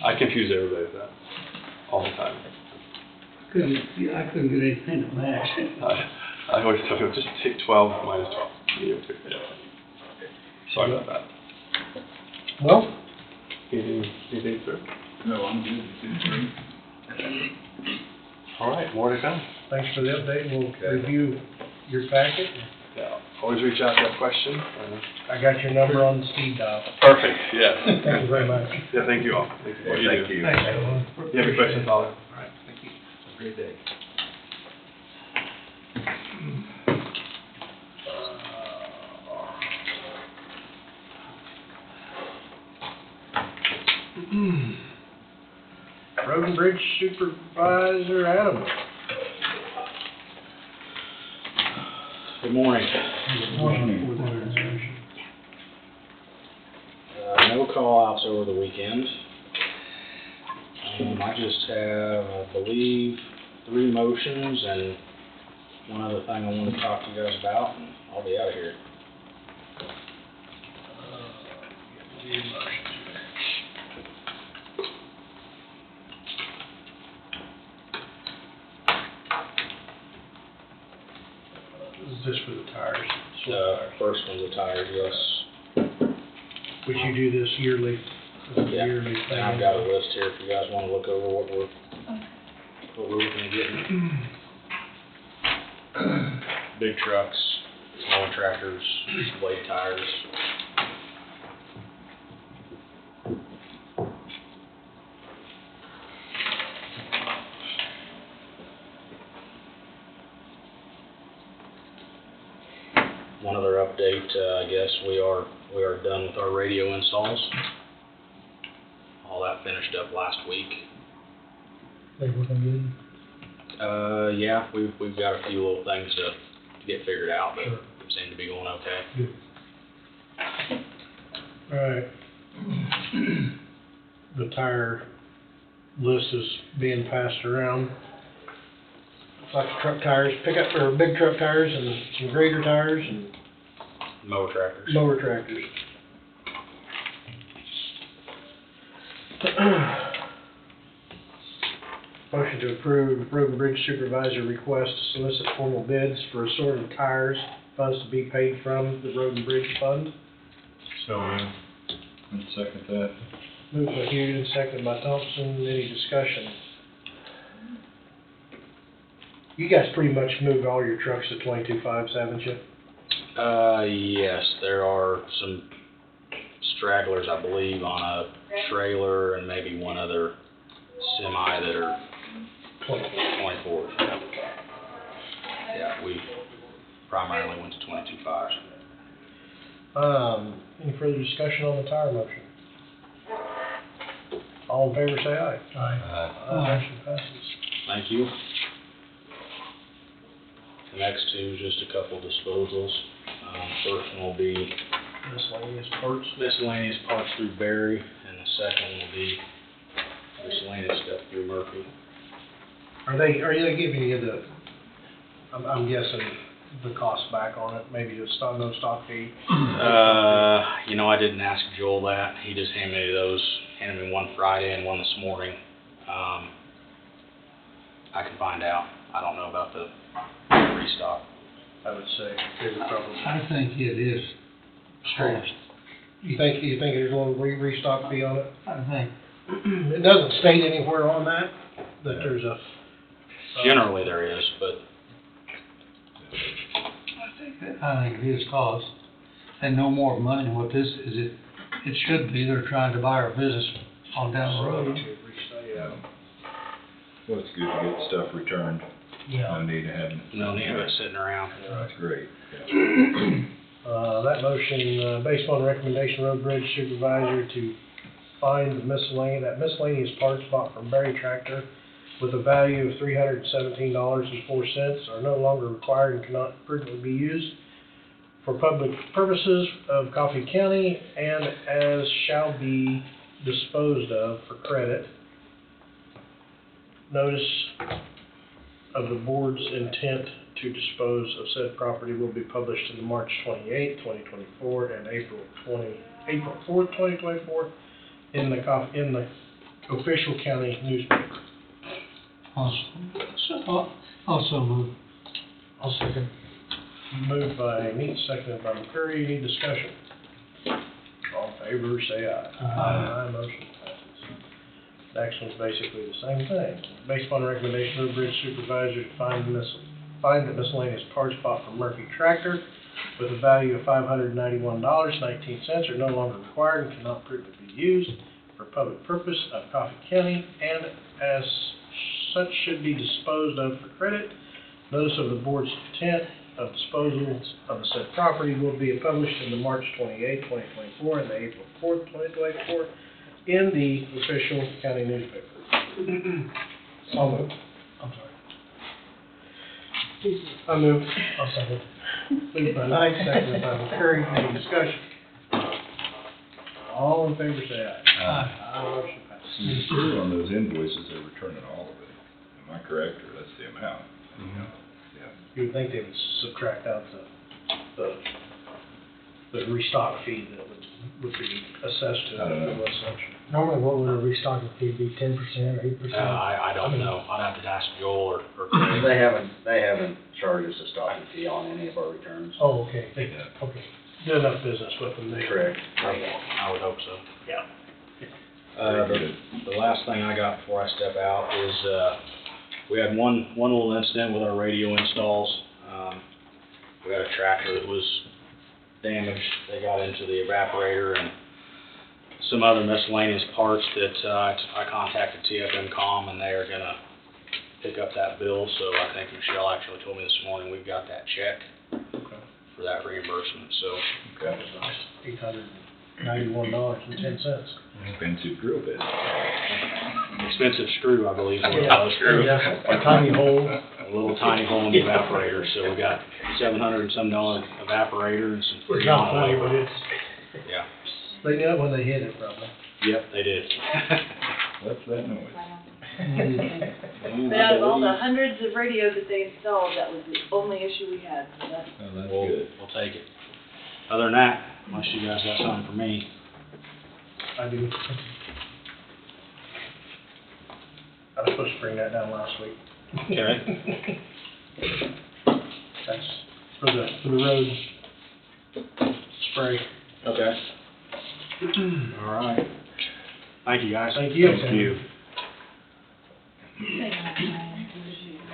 I confuse everybody with that all the time. I couldn't get anything to match. I always tell people, just take 12 minus 12. Yeah. Sorry about that. Well, anything, sir? No, I'm good. All right, more to come. thanks for the update. We'll review your packet. Yeah, always reach out if you have questions. I got your number on the speed dial. Perfect, yes. Thank you very much. Yeah, thank you all. Thank you for what you do. Thank you. Thanks, everyone. You have any questions, Tyler? All right, thank you. Have a great day. Bridge Supervisor Adam. Good morning. No call-outs over the weekend. I just have, I believe, 3 motions and one other thing I wanted to talk to you guys about, and I'll be out of here. Is this for the tires? First one's the tires, yes. Which you do this yearly? Yeah, Yearly thing. and I've got a list here if you guys want to look over what we're looking at getting. Big trucks, small tractors, blade tires. One other update, I guess we are done with our radio installs. All that finished up last week. They working good? Yeah, we've got a few little things to get figured out, but seem to be going okay. Good. Alright. The tire list is being passed around. Looks like truck tires, pickup, or big truck tires and some grader tires and Mower tractors. mower tractors. Motion to approve Road and Bridge Supervisor request to solicit formal bids for assorted tires, funds to be paid from the Road and Bridge Fund. So, I'd second that. Moved by Hughes, seconded by Thompson. Any discussion? You guys pretty much moved all your trucks to 22.5s, haven't you? Yes, there are some stragglers, I believe, on a trailer and maybe one other semi that are 24s. Yeah, we primarily went to 22.5s. Any further discussion on the tire motion? All in favor, say aye. Aye. Motion passes. Thank you. The next two is just a couple disposals. First one will be Miscellaneous parts. miscellaneous parts through Barry, and the second will be miscellaneous stuff through Murphy. Are they giving you the, I'm guessing, the cost back on it, maybe just no stock fee? You know, I didn't ask Joel that. He just handed me one Friday and one this morning. I can find out. I don't know about the restock. I would say they would probably. I think it is straight. You think there's a little restock fee on it? I think. It doesn't state anywhere on that there's a. Generally there is, but I think it is cost, and no more money than what this is. It should be. They're trying to buy our business on down the road. Well, it's good to get stuff returned. Yeah. No need to have it. no need of it sitting around. That's great. That motion, based on recommendation Road Bridge Supervisor to find the miscellaneous parts bought from Barry Tractor with a value of $317.04 are no longer required and cannot prudently be used for public purposes of Coffee County and as shall be disposed of for credit. Notice of the board's intent to dispose of said property will be published in the March 28, 2024 and April 4th, 2024 in the official county newspaper. Also move. I'll second. Moved by Neat, seconded by McCurry. Any discussion? All in favor, say aye. Aye. Motion passes. Next one's basically the same thing. Based upon recommendation of the bridge supervisor to find the miscellaneous parts bought from Murphy Tractor with a value of $591.19 are no longer required and cannot prudently be used for public purpose of Coffee County and as such should be disposed of for credit. Notice of the board's intent of disposals of the said property will be published in the March 28, 2024 and the April 4th, 2024 in the official county newspaper. So moved. I'm sorry. I move. I'll second. Moved by Knight, seconded by McCurry. Any discussion? All in favor say aye. Aye. Motion passes. It's true on those invoices, they're returning all of it. Am I correct, or that's the amount? Yeah. You would think they would subtract out the restock fee that would be assessed to I don't know. the such. Normally, what would a restocking fee be, 10% or 8%? I don't know. I'd have to ask Joel or Craig. They haven't charged us a stocking fee on any of our returns. Oh, okay. Okay. Do enough business with them. Correct. I would hope so. Yeah. The last thing I got before I step out is, we had one little incident with our radio installs. We had a tractor that was damaged. They got into the evaporator and some other miscellaneous parts that, I contacted TFM-COM and they are gonna pick up that bill. So I think Michelle actually told me this morning we've got that check for that reimbursement, so. That was nice. $891.10. Expensive drill bit. Expensive screw, I believe. A tiny hole. A little tiny hole in the evaporator, so we got $700 and some evaporator and some. It's not funny, but it's, Yeah, they knew it when they hit it, probably. yep, they did. What's that noise? But out of all the hundreds of radios that they installed, that was the only issue we had, so that's. Oh, that's We'll good. take it. Other than that, unless you guys got something for me. I do. I was supposed to bring that down last week. Okay. That's for the road spray. Okay. All right. Thank you, guys. Thank you. Thank you.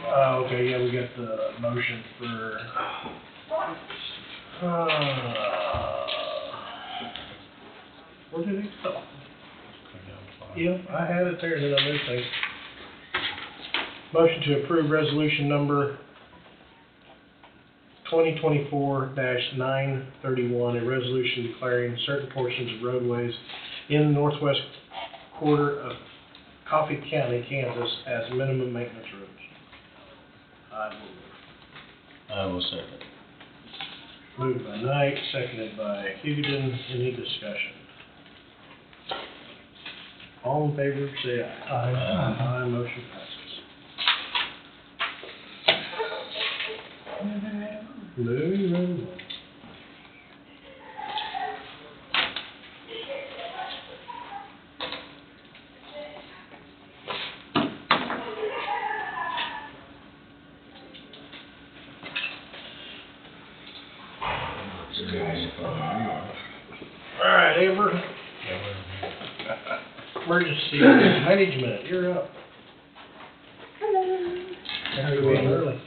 Okay, yeah, we got the motion for, where did it go? Yeah, I had it there, and then I moved things. Motion to approve resolution number 2024-931, a resolution declaring certain portions of roadways in the northwest quarter of Coffee County, Kansas, as minimum maintenance roads. I will second. Moved by Knight, seconded by Hugoden. Any discussion? All in favor, say aye. Aye. Motion passes. Moving right along. All right, Amber. Emergency management, you're up. Hello. How you being early?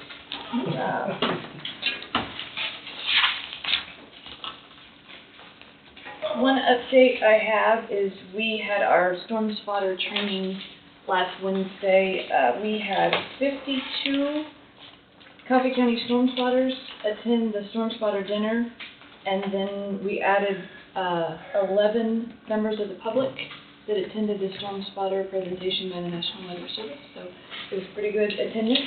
One update I have is we had our storm spotter training last Wednesday. We had 52 Coffee County storm spotters attend the storm spotter dinner, and then we added 11 members of the public that attended the storm spotter presentation by the National Weather Service. So it was pretty good attendance.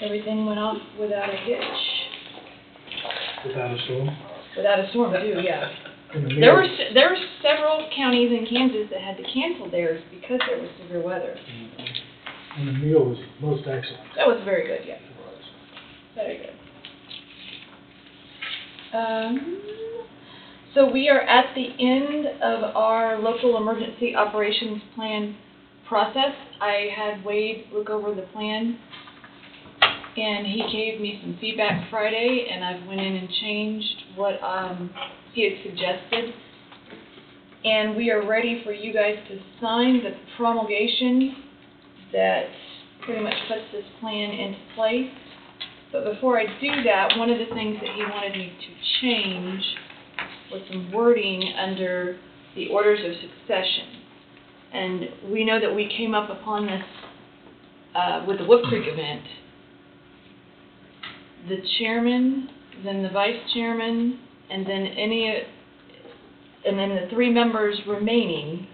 Everything went off without a hitch. Without a storm? Without a storm too, yeah. And the There meal- were several counties in Kansas that had to cancel theirs because there was severe weather. And the meal was most excellent. That was very good, yeah. Very good. So we are at the end of our local emergency operations plan process. I had Wade look over the plan, and he gave me some feedback Friday, and I've went in and changed what he had suggested. And we are ready for you guys to sign the promulgation that pretty much puts this plan into place. But before I do that, one of the things that he wanted me to change was some wording under the orders of succession. And we know that we came up upon this with the Wolf Creek event. The chairman, then the vice chairman, and then the 3 members remaining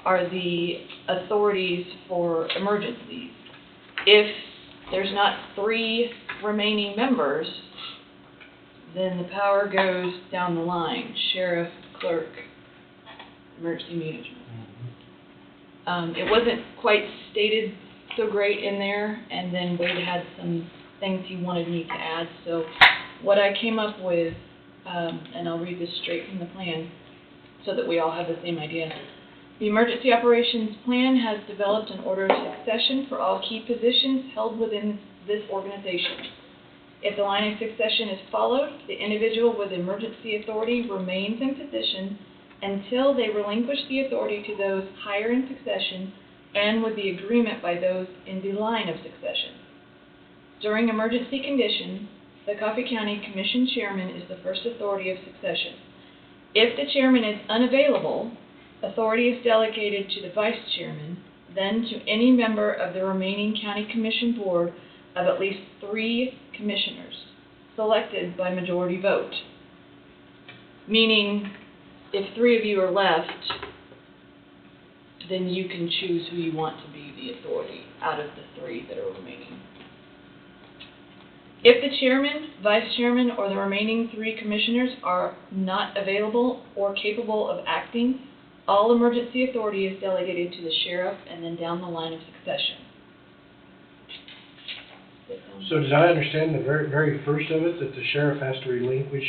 are the authorities for emergencies. If there's not 3 remaining members, then the power goes down the line, sheriff, clerk, emergency management. It wasn't quite stated so great in there, and then Wade had some things he wanted me to add, so what I came up with, and I'll read this straight from the plan, so that we all have the same idea. The Emergency Operations Plan has developed an order of succession for all key positions held within this organization. If the line of succession is followed, the individual with emergency authority remains in position until they relinquish the authority to those higher in succession and with the agreement by those in the line of succession. During emergency conditions, the Coffee County Commission Chairman is the first authority of succession. If the chairman is unavailable, authority is delegated to the vice chairman, then to any member of the remaining county commission board of at least 3 commissioners, selected by majority vote. Meaning, if 3 of you are left, then you can choose who you want to be the authority out of the 3 that are remaining. If the chairman, vice chairman, or the remaining 3 commissioners are not available or capable of acting, all emergency authority is delegated to the sheriff and then down the line of succession. So did I understand the very first of it, that the sheriff has to relinquish?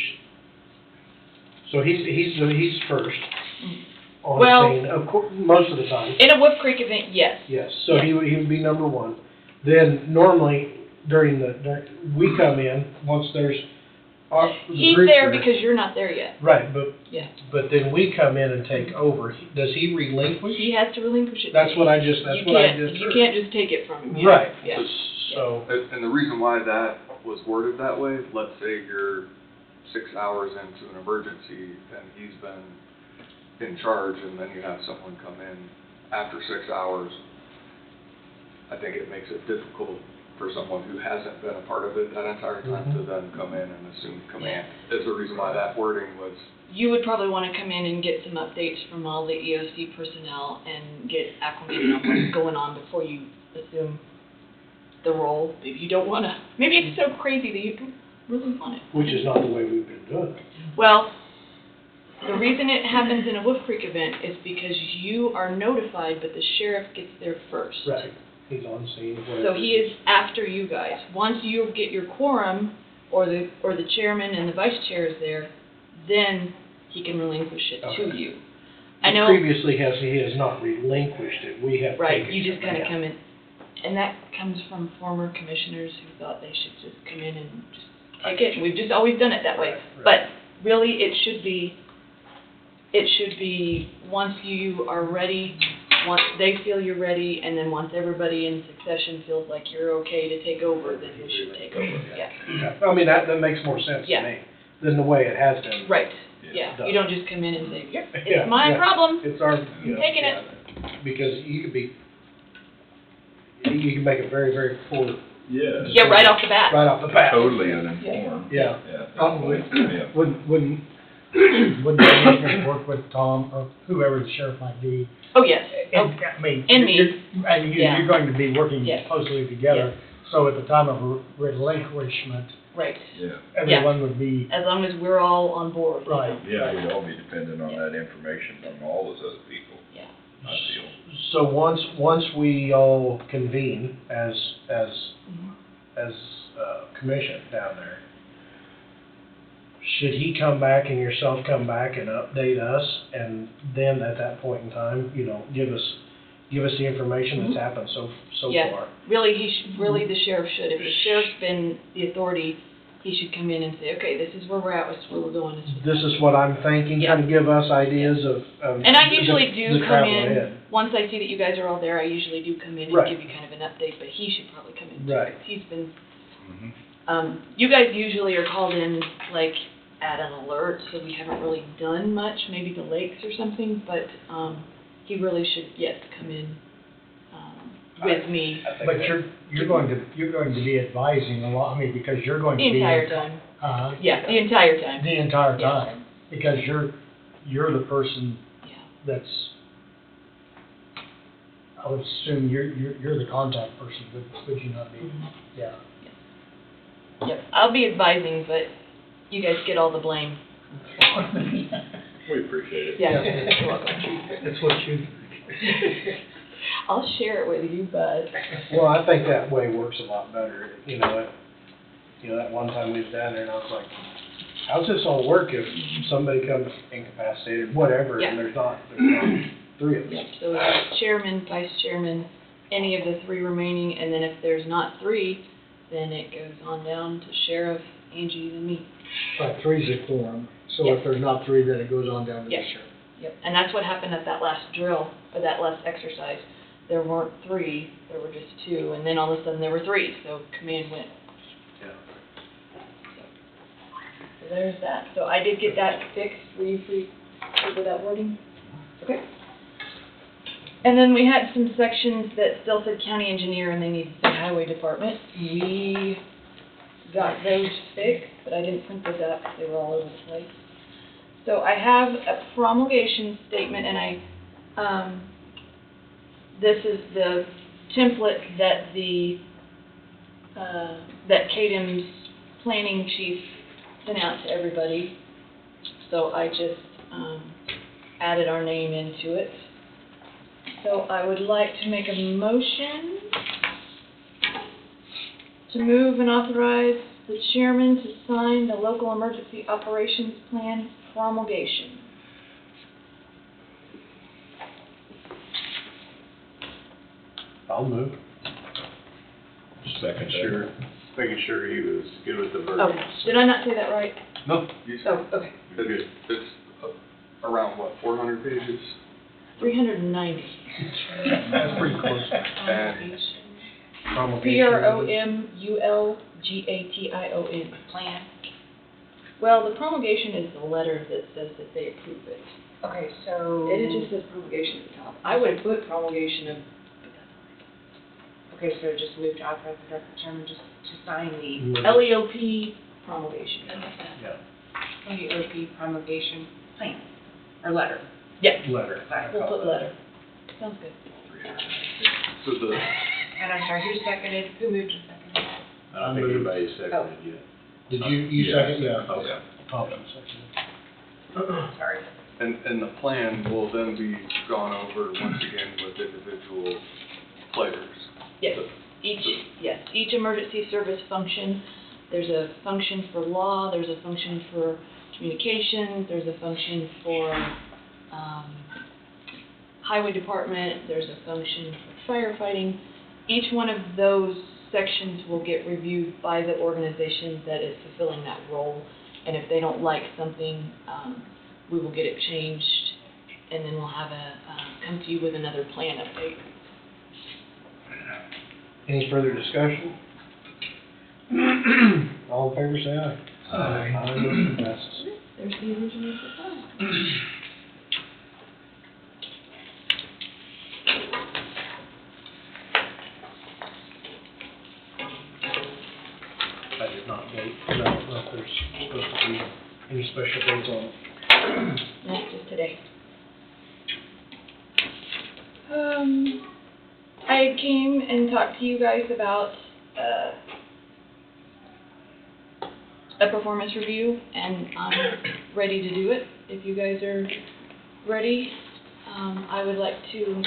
So he's first on Well, the scene, of course, most of the time. In a Wolf Creek event, yes. Yes, so he would be number 1. Then normally we come in, once there's the He's group there because you're not there yet. Right, but Yeah. then we come in and take over. Does he relinquish? He has to relinquish it. That's what I just You heard. can't just take it from him. Yeah. Right. Yeah. So, And the reason why that was worded that way, let's say you're 6 hours into an emergency and he's been in charge, and then you have someone come in after 6 hours, I think it makes it difficult for someone who hasn't been a part of it that entire time to then come in and assume command. Is the reason why that wording was. You would probably want to come in and get some updates from all the EOC personnel and get acclimated on what's going on before you assume the role. Maybe you don't want to. Maybe it's so crazy that you don't really want it. which is not the way we've been doing it. Well, the reason it happens in a Wolf Creek event is because you are notified, but the sheriff gets there first. Right. He's on scene. So he is after you guys. Once you get your quorum, or the chairman and the vice chair is there, then he can relinquish it to you. I know. Previously, he has not relinquished it. We have Right, taken you just it. kind of come in. And that comes from former commissioners who thought they should just come in and just take it. We've just always done it that way. But really, it should be once you are ready, once they feel you're ready, and then once everybody in succession feels like you're okay to take over, then you should take over, yeah. I mean, that makes more sense to me than the way it has been. Right, yeah. You don't just come in and say, yep, Yeah, it's my yeah. problem. It's our, I'm taking it. Because you can make a very, very poor. Yes. Yeah, right off the bat. Right off the bat. Totally uninformed. Yeah. Probably. Yeah. Wouldn't the commissioners work with Tom or whoever the sheriff might be? Oh, yes. And, I mean, And me. you're going to be working Yes. closely together. So at the time of relinquishment, Right. Yeah. everyone would be. As long as we're all on board. Right. Yeah, we'd all be dependent on that information from all those other people. Yeah. I feel. So once we all convene as commission down there, should he come back and yourself come back and update us, and then at that point in time, give us the information that's happened so Yeah. far? Really, the sheriff should. If the sheriff's been the authority, he should come in and say, okay, this is where we're at, this is where we're going. This is what I'm thinking, kind of give us ideas of. And I usually do the come travel in, ahead. once I see that you guys are all there, I usually do come in and Right. give you kind of an update, but he should probably come in too. Right. He's been, you guys usually are called in like at an alert, so we haven't really done much, maybe the lakes or something, but, he really should, yes, come in, with me. But you're going to be advising a lot, because you're going to The be. entire time. Yeah, the entire time. The entire Yeah. time, because you're the person that's I would assume you're the contact person, would you not be? Yeah. Yep, I'll be advising, but you guys get all the blame. We appreciate it. Yeah, you're welcome. That's what you. I'll share it with you, but. Well, I think that way works a lot better, that one time we was down there and I was like, how's this all work if somebody comes incapacitated, whatever, and there's not three of us? Yep, so it's chairman, vice chairman, any of the three remaining, and then if there's not three, then it goes on down to sheriff, Angie, and me. Right, three's a quorum, so if there's not three, then it goes on down to the Yes. sheriff. Yep, and that's what happened at that last drill, or that last exercise. There weren't three, there were just two, and then all of a sudden there were three, so command went. So there's that. So I did get that fixed. Were you free with that wording? Okay. And then we had some sections that still said county engineer and they needed to say highway department. We got those fixed, but I didn't print those out because they were all over the place. So I have a promulgation statement, and this is the template that that KDM's planning chief sent out to everybody. So I just added our name into it. So I would like to make a motion to move and authorize the chairman to sign the local emergency operations plan promulgation. I'll move. Making sure he was good with the verbiage. Oh, did I not say that right? No, you said. Oh, okay. It's around, what, 400 pages? 390. That's pretty close. Promulgation plan. Well, the promulgation is the letter that says that they approve it. Okay, so. It just says promulgation at the top. I would put promulgation of. Okay, so just move to authorize the chairman just to sign the LEOP promulgation. Yeah. LEOP promulgation plan, or letter. Yeah. Letter. We'll put letter. Sounds good. So the. And I'm sorry, who seconded, who moved and seconded? I don't think anybody seconded yet. Did you second? Yeah. Okay. Thompson seconded. Sorry. And the plan will then be gone over once again with individual players. Yes, each emergency service function, there's a function for law, there's a function for communications, there's a function for highway department, there's a function for firefighting. Each one of those sections will get reviewed by the organization that is fulfilling that role, and if they don't like something, we will get it changed, and then we'll have come to you with another plan update. Any further discussion? All in favor, say aye. Aye. Aye, motion passes. There's the original design. I did not vote. I don't know if there's supposed to be any special votes on it. No, just today. I came and talked to you guys about a performance review, and I'm ready to do it. If you guys are ready, I would like to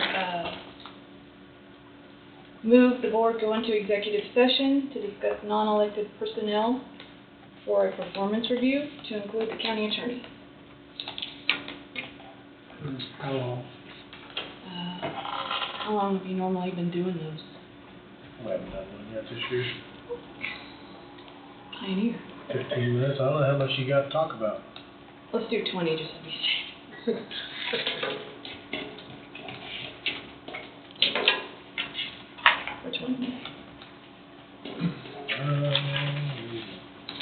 move the board go into executive session to discuss non-elected personnel for a performance review to include the county attorney. How long? How long have you normally been doing those? We haven't done one yet this year. Pioneer. 15 minutes. I don't know how much you got to talk about. Let's do 20 just to be safe. For 20 minutes.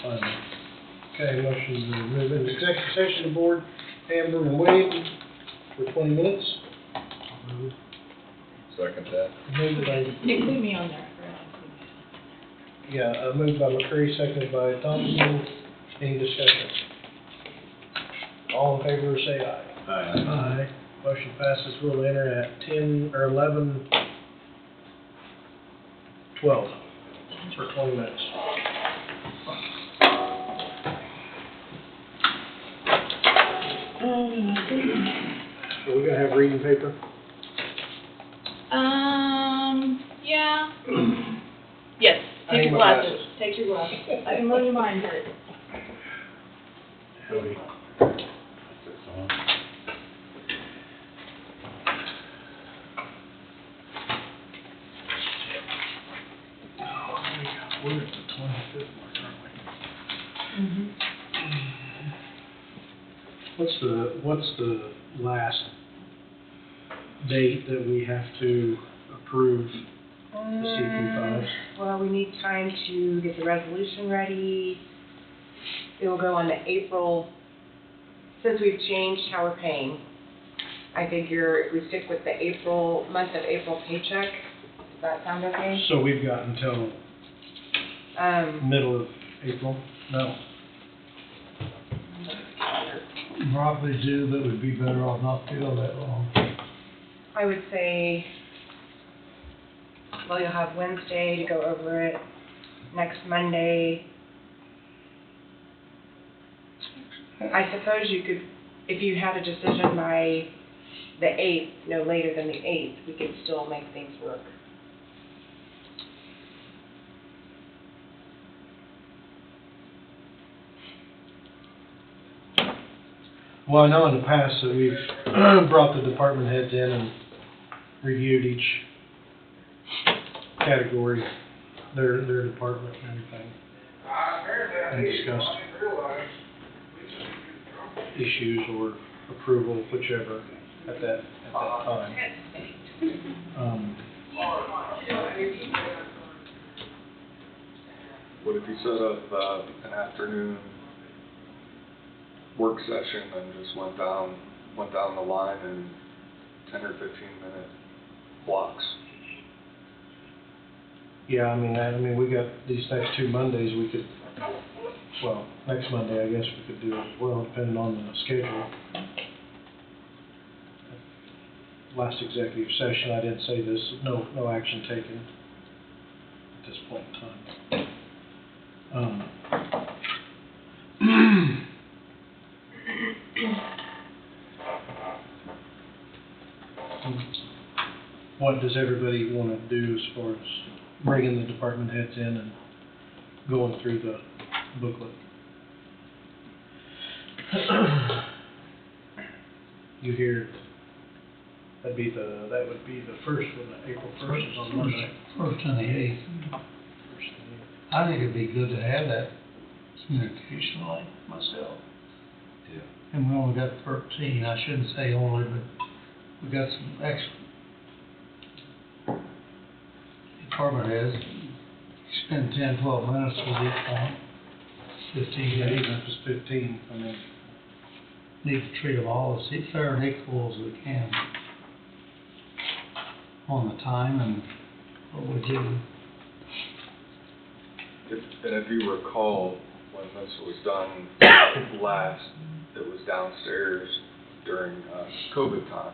Fine. Okay, motion to move into executive session, board, Amber and Wade, for 20 minutes. Second that. Moved by, Include me on there. moved by McCreary, seconded by Thompson. Any discussion? All in favor, say aye. Aye. Aye. Motion passes. We'll enter at 10, or 11:12 for 20 minutes. Are we gonna have reading paper? Yeah. Yes, I take need your my glasses, glasses. take your glasses. I can loan you mine, but. Howdy. We're at the 25th mark, aren't we? What's the last date that we have to approve the CP5s? Well, we need time to get the resolution ready. It will go on the April, since we've changed how we're paying, I figure we stick with the April, month of April paycheck. Does that sound okay? So we've got until middle of April? No. Probably do, but we'd be better off not to go that long. I would say, well, you'll have Wednesday to go over it, next Monday. I suppose you could, if you had a decision by the 8th, no later than the 8th, we could still make things work. Well, I know in the past that we've brought the department heads in and reviewed each category, their department and everything, and discussed issues or approval, whichever, at that time. What if you set up an afternoon work session and just went down the line in 10 or 15-minute blocks? Yeah, I mean, we got these next 2 Mondays, we could, well, next Monday, I guess we could do it as well, depending on the schedule. Last executive session, I didn't say this, no action taken at this point in time. What does everybody want to do as far as bringing the department heads in and going through the booklet? You hear, that would be the first one, April 1st is on Monday. First and the 8th. I think it'd be good to have that communication like myself. Yeah. And we only got 13, I shouldn't say only, but we got some extra department heads. Spend 10, 12 minutes with each one. 15 Yeah, days. even if it's 15, I mean. Need to treat them all as fair and equal as we can on the time and what we do. If you recall, when this was done last, it was downstairs during COVID time.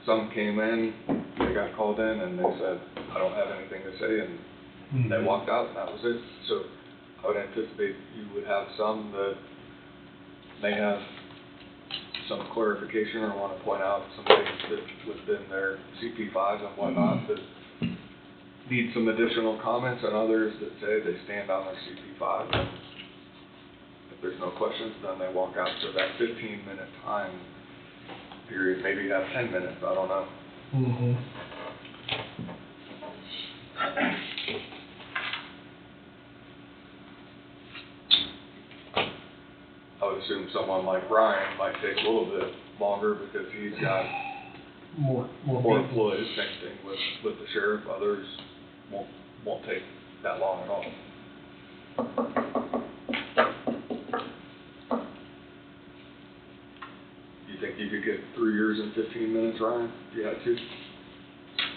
Some came in, they got called in, and they said, I don't have anything to say, and they walked out, and that was it. So I would anticipate you would have some that may have some clarification or want to point out some things that within their CP5s and whatnot that need some additional comments, and others that say they stand on their CP5. And if there's no questions, then they walk out. So that 15-minute time period, maybe you have 10 minutes, I don't know. Mm-hmm. I would assume someone like Brian might take a little bit longer because he's got More employees. Same thing with the sheriff. Others won't take that long at all. You think you could get 3 years in 15 minutes, Ryan, if you had to?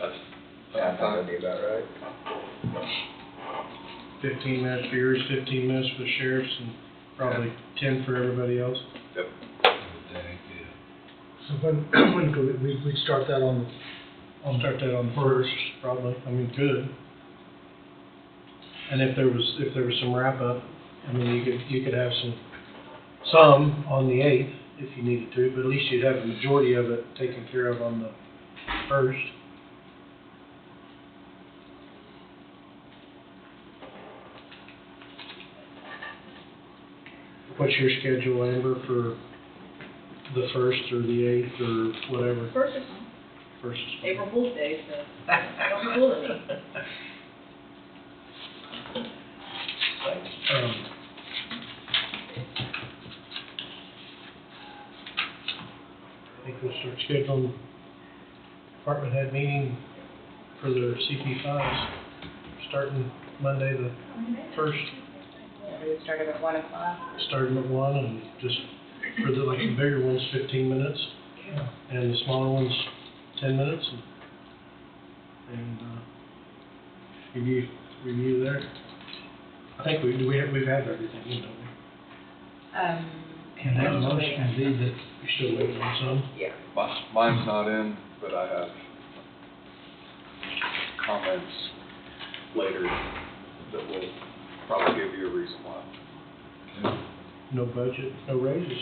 That's that'd be about right. 15 minutes for yours, 15 minutes for the sheriffs, and probably 10 for everybody else. Yep. So when could we'd start that on the first, probably, I mean, good. And if there was some wrap up, I mean, you could have some on the 8th if you needed to, but at least you'd have the majority of it taken care of on the 1st. What's your schedule, Amber, for the 1st or the 8th or whatever? First is fine. First is fine. April Fool's Day, so don't be fooling me. I think we'll start scheduling department head meeting for the CP5s, starting Monday the 1st. We would start at 1 o'clock. Starting at 1 and just for the, like the bigger ones, 15 minutes. And the smaller ones, 10 minutes. And review there. I think we've had everything, you know. And that motion can be that You're still waiting on some? Yeah. Mine's not in, but I have comments later that will probably give you a reason why. No budget, no raises.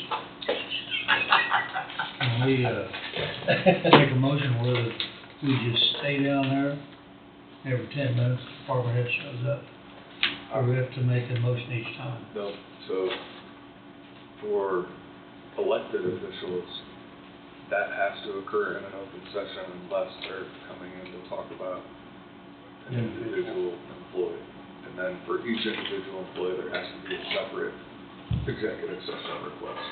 Can we, make a motion whether we just stay down there every 10 minutes, department head shows up, or we have to make a motion each time? No, so for elected officials, that has to occur in an open session unless they're coming in to talk about an individual employee. And then for each individual employee, there has to be a separate executive session request.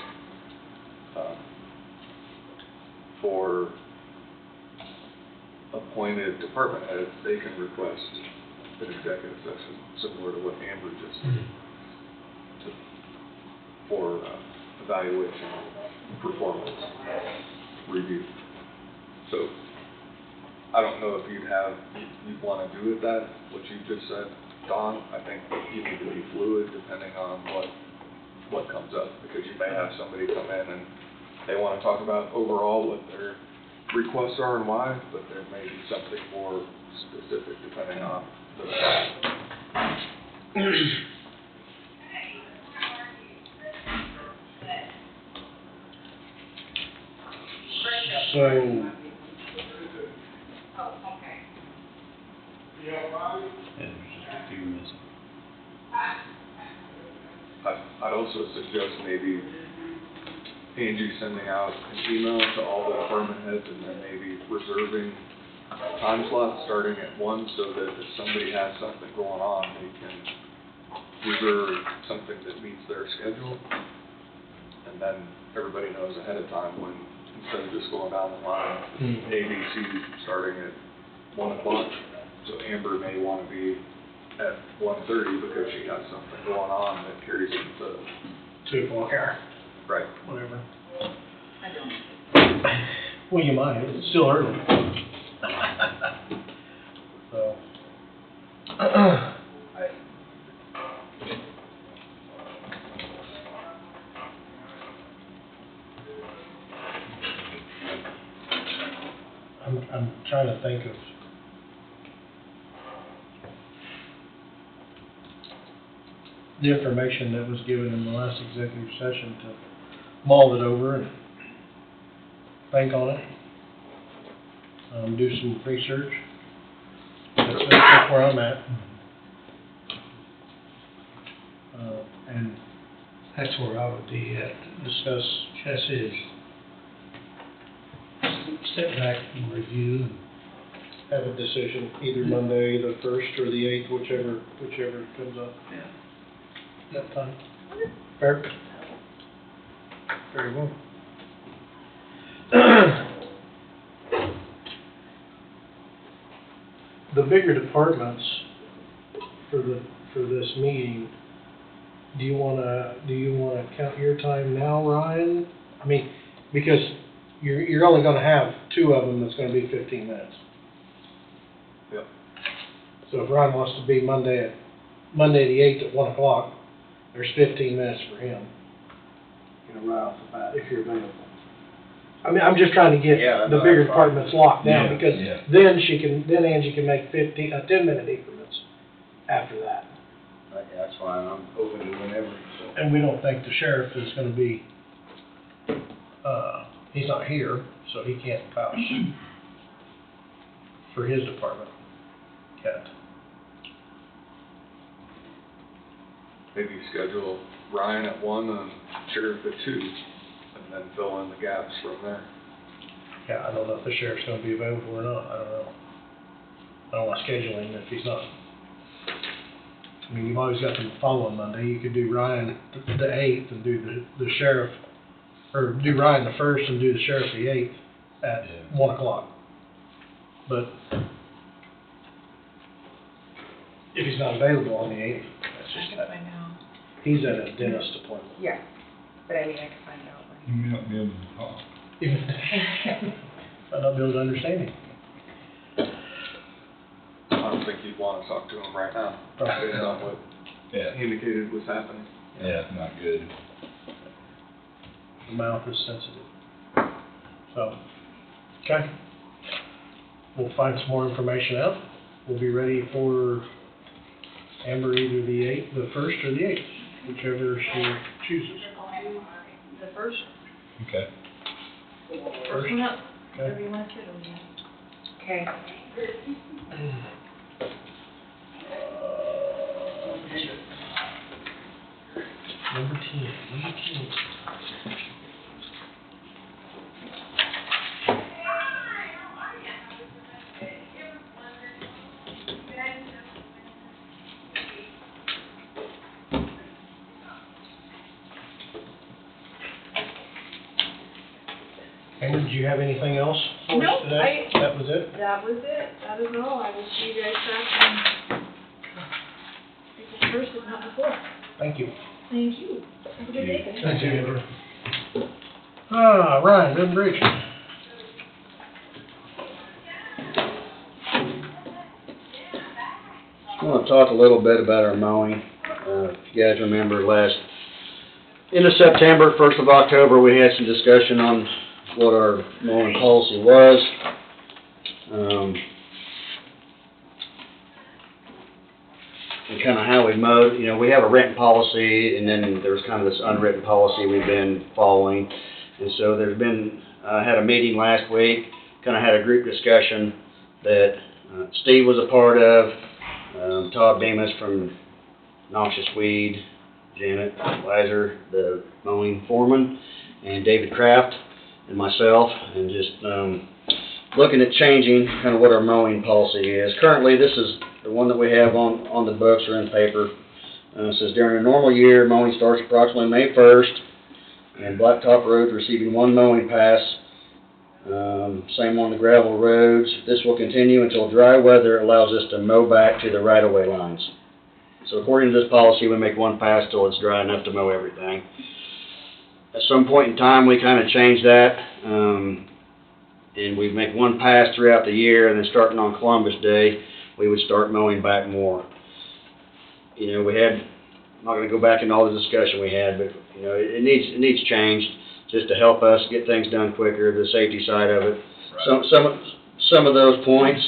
For appointed department heads, they can request an executive session, similar to what Amber just did, for evaluation, performance, review. So, I don't know if you'd want to do it that, what you just said, Don. I think you need to be fluid depending on what comes up, because you may have somebody come in and they want to talk about overall what their requests are and why, but there may be something more specific depending on the So, And there's just a few missing. I'd also suggest maybe Angie sending out an email to all the department heads and then maybe reserving time slots starting at 1 so that if somebody has something going on, they can reserve something that meets their schedule. And then everybody knows ahead of time when, instead of just going down the line, ABC starting at 1 o'clock. So Amber may want to be at 1:30 because she has something going on that carries into 2 o'clock. Right. Whatever. I don't. Well, you might, it's still early. So. I'm trying to think of the information that was given in the last executive session to mull it over and think on it, do some research. That's where I'm at. And That's where I would be at. discuss. Just is step back and review and Have a decision either Monday, the 1st, or the 8th, whichever comes up. Yeah. That time. Fair? Very well. The bigger departments for this meeting, do you wanna count your time now, Ryan? I mean, because you're only gonna have 2 of them that's gonna be 15 minutes. Yep. So if Ryan wants to be Monday the 8th at 1 o'clock, there's 15 minutes for him. Right off the bat, if you're available. I mean, I'm just trying to get Yeah, the no, bigger that's fine. departments locked down, Yeah, because yeah. then Angie can make 10-minute increments after that. That's fine, I'm open to whenever, so. And we don't think the sheriff is gonna be, he's not here, so he can't vouch for his department yet. Maybe schedule Ryan at 1 and Sheriff at 2, and then fill in the gaps from there. Yeah, I don't know if the sheriff's gonna be available or not, I don't know. I don't wanna schedule him if he's not. I mean, you've always got the following Monday, you could do Ryan the 8th and do the sheriff, or do Ryan the 1st and do the sheriff the 8th at 1 o'clock. But if he's not available on the 8th, that's I just can that. find out. He's at a dentist appointment. Yeah, but I mean, I can find out. You may not be able to talk. Might not be able to understand him. I don't think you'd want to talk to him right now, Probably based on what Yeah, he indicated was happening. yeah, not good. The mouth is sensitive. So, okay. We'll find some more information out. We'll be ready for Amber either the 1st or the 8th, whichever she chooses. The first, Okay. first one up, Okay. whatever you want to do. Okay. Number 10. Amber, did you have anything else for us Nope, today? That was it? That was it, that is all, I will see you guys back on April first, if not before. Thank you. Thank you. Have a good day. Thank you, Amber. Ryan, River Bridge. I want to talk a little bit about our mowing. If you guys remember end of September, 1st of October, we had some discussion on what our mowing policy was. And kind of how we mowed. You know, we have a written policy, and then there's kind of this unwritten policy we've been following. And so there's been, had a meeting last week, kind of had a group discussion that Steve was a part of, Todd Bemis from Noxious Weed, Janet Weiser, the mowing foreman, and David Kraft, and myself, and just looking at changing kind of what our mowing policy is. Currently, this is the one that we have on the books or in paper. It says during a normal year, mowing starts approximately May 1st, and blacktop roads receiving 1 mowing pass. Same on the gravel roads. This will continue until dry weather allows us to mow back to the right-of-way lines. So according to this policy, we make 1 pass till it's dry enough to mow everything. At some point in time, we kind of changed that, and we make 1 pass throughout the year, and then starting on Columbus Day, we would start mowing back more. You know, I'm not going to go back into all the discussion we had, but you know, it needs changed just to help us get things done quicker, the safety side of it. Right. Some of those points.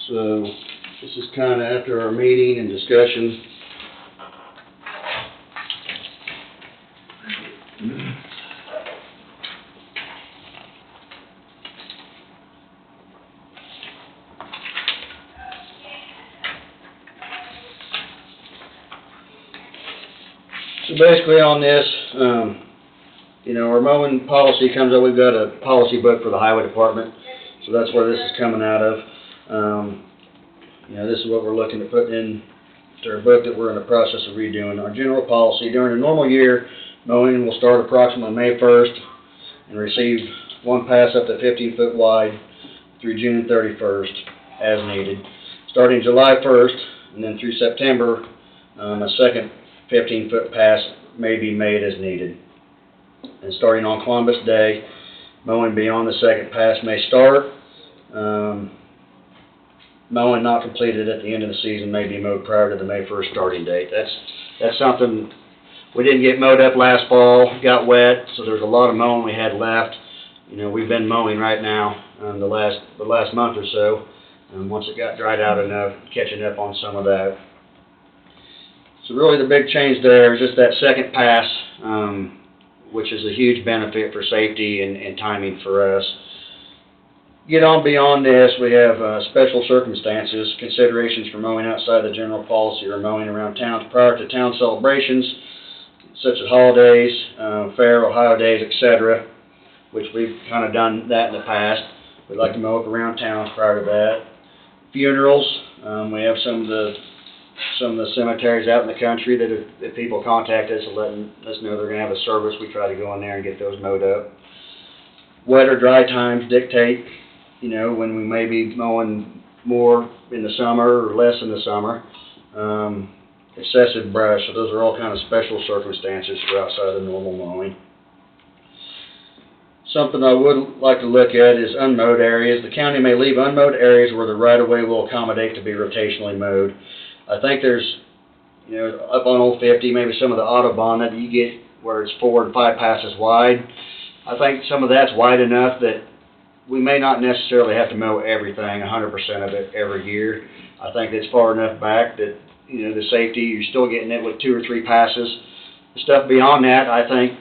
So this is kind of after our meeting and discussion. So basically on this, you know, our mowing policy comes up, we've got a policy book for the highway department, so that's where this is coming out of. You know, this is what we're looking to put in to our book that we're in the process of redoing. Our general policy, during a normal year, mowing will start approximately May 1st and receive 1 pass up to 15 foot wide through June 31st as needed. Starting July 1st and then through September, a second 15-foot pass may be made as needed. And starting on Columbus Day, mowing beyond the second pass may start. Mowing not completed at the end of the season may be mowed prior to the May 1st starting date. That's something we didn't get mowed up last fall, got wet, so there's a lot of mowing we had left. You know, we've been mowing right now, the last month or so, once it got dried out enough, catching up on some of that. So really the big change there is just that second pass, which is a huge benefit for safety and timing for us. Get on beyond this, we have special circumstances, considerations for mowing outside the general policy or mowing around towns prior to town celebrations, such as holidays, fair, Ohio days, etc., which we've kind of done that in the past. We'd like to mow up around towns prior to that. Funerals, we have some of the cemeteries out in the country that people contact us and letting us know they're going to have a service. We try to go in there and get those mowed up. Wet or dry times dictate, you know, when we may be mowing more in the summer or less in the summer. Excessive brush, so those are all kind of special circumstances for outside of normal mowing. Something I would like to look at is unmowed areas. The county may leave unmowed areas where the right-of-way will accommodate to be rotationally mowed. I think there's, you know, up on Old 50, maybe some of the Autobahn that you get where it's 4 and 5 passes wide. I think some of that's wide enough that we may not necessarily have to mow everything, 100% of it every year. I think it's far enough back that, you know, the safety, you're still getting it with 2 or 3 passes. The stuff beyond that, I think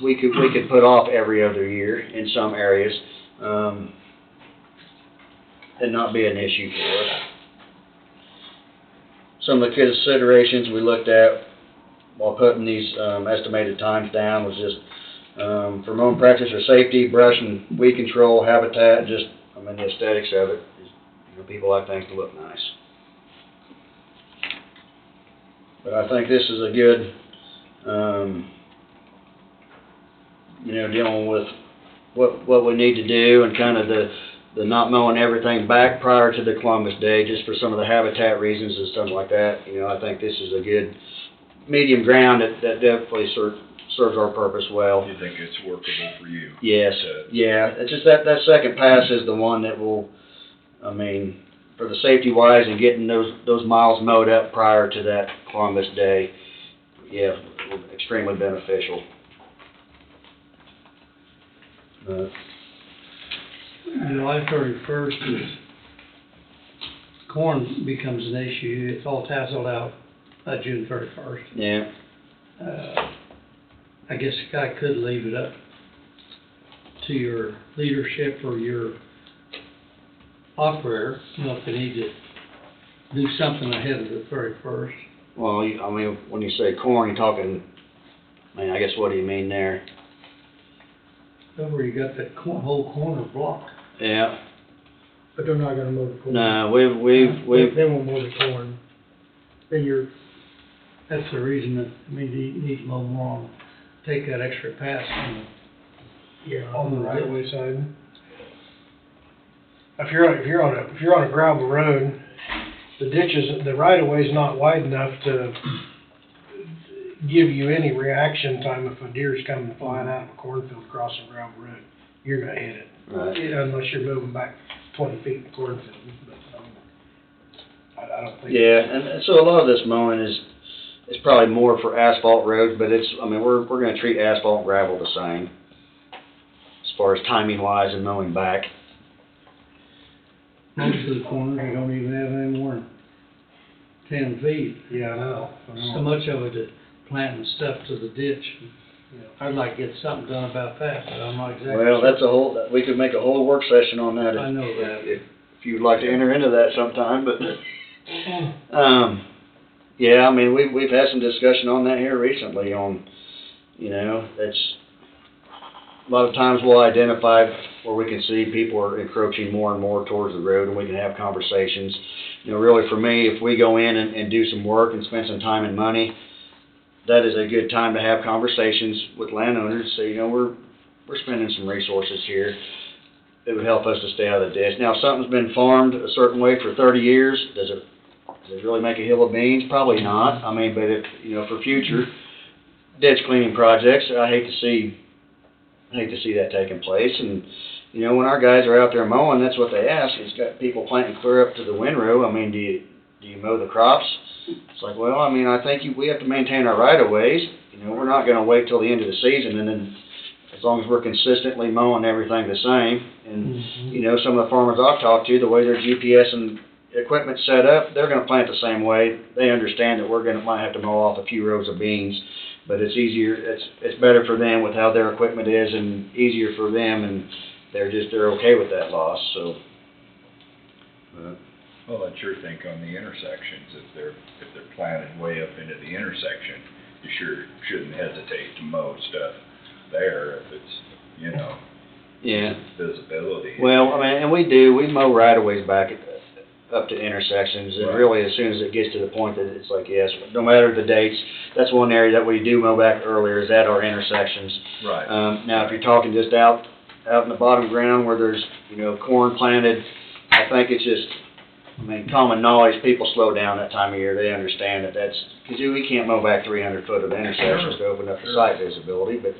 we could put off every other year in some areas, and not be an issue for us. Some of the considerations we looked at while putting these estimated times down was just for mowing practice or safety, brush and weed control, habitat, just, I mean, the aesthetics of it. You know, people like things to look nice. But I think this is a good, you know, dealing with what we need to do and kind of the not mowing everything back prior to the Columbus Day, just for some of the habitat reasons and stuff like that. You know, I think this is a good medium ground that definitely serves our purpose well. You think it's workable for you? Yes, yeah. It's just that second pass is the one that will, I mean, for the safety wise and getting those miles mowed up prior to that Columbus Day, yeah, extremely beneficial. July 31st is, corn becomes an issue. It's all tasseled out June 31st. Yeah. I guess I could leave it up to your leadership or your operator, you know, if they need to do something ahead of the 31st. Well, I mean, when you say corn, you're talking, I mean, I guess what do you mean there? Where you got that whole corner blocked. Yeah. But they're not gonna mow the corn. No, we've. They won't mow the corn. Then That's the reason that, I mean, you need to mow more on, take that extra pass on on the right of way side. If you're on a gravel road, the right of way is not wide enough to give you any reaction time if a deer's coming flying out of a cornfield crossing a gravel road. You're gonna hit it. Right. Unless you're moving back 20 feet in the cornfield. But I don't think. Yeah, and so a lot of this mowing is probably more for asphalt roads, but I mean, we're gonna treat asphalt and gravel the same as far as timing wise and mowing back. Most of the corners, you don't even have any more than 10 feet. Yeah, I know. So much of it is planting stuff to the ditch. I'd like to get something done about that, but I'm not exactly Well, sure. that's we could make a whole work session on that. I know that. If you'd like to enter into that sometime, but, yeah, I mean, we've had some discussion on that here recently on, you know, that's, a lot of times we'll identify where we can see people are encroaching more and more towards the road and we can have conversations. You know, really for me, if we go in and do some work and spend some time and money, that is a good time to have conversations with landowners. So, you know, we're spending some resources here. It would help us to stay out of the ditch. Now, if something's been farmed a certain way for 30 years, does it really make a hill of beans? Probably not. I mean, but if, you know, for future ditch cleaning projects, I hate to see that taking place. And, you know, when our guys are out there mowing, that's what they ask. It's got people planting clear up to the windrow. I mean, do you mow the crops? It's like, well, I mean, I think we have to maintain our right of ways. You know, we're not gonna wait till the end of the season and then, as long as we're consistently mowing everything the same. And, you know, some of the farmers I've talked to, the way their GPS and equipment's set up, they're gonna plant the same way. They understand that might have to mow off a few rows of beans, but it's easier, it's better for them with how their equipment is and easier for them, and they're okay with that loss, so. Well, that's your think on the intersections. If they're planted way up into the intersection, you sure shouldn't hesitate to mow stuff there if it's, you know, Yeah. visibility. Well, I mean, and we mow right-of-ways back up to intersections, and Right. really, as soon as it gets to the point that it's like, yes, no matter the dates, that's one area that we do mow back earlier, is at our intersections. Right. Now, if you're talking just out in the bottom ground where there's, you know, corn planted, I think it's just, I mean, common knowledge, people slow down that time of year. They understand that that's, because we can't mow back 300 foot of intersections to open up the site visibility, but,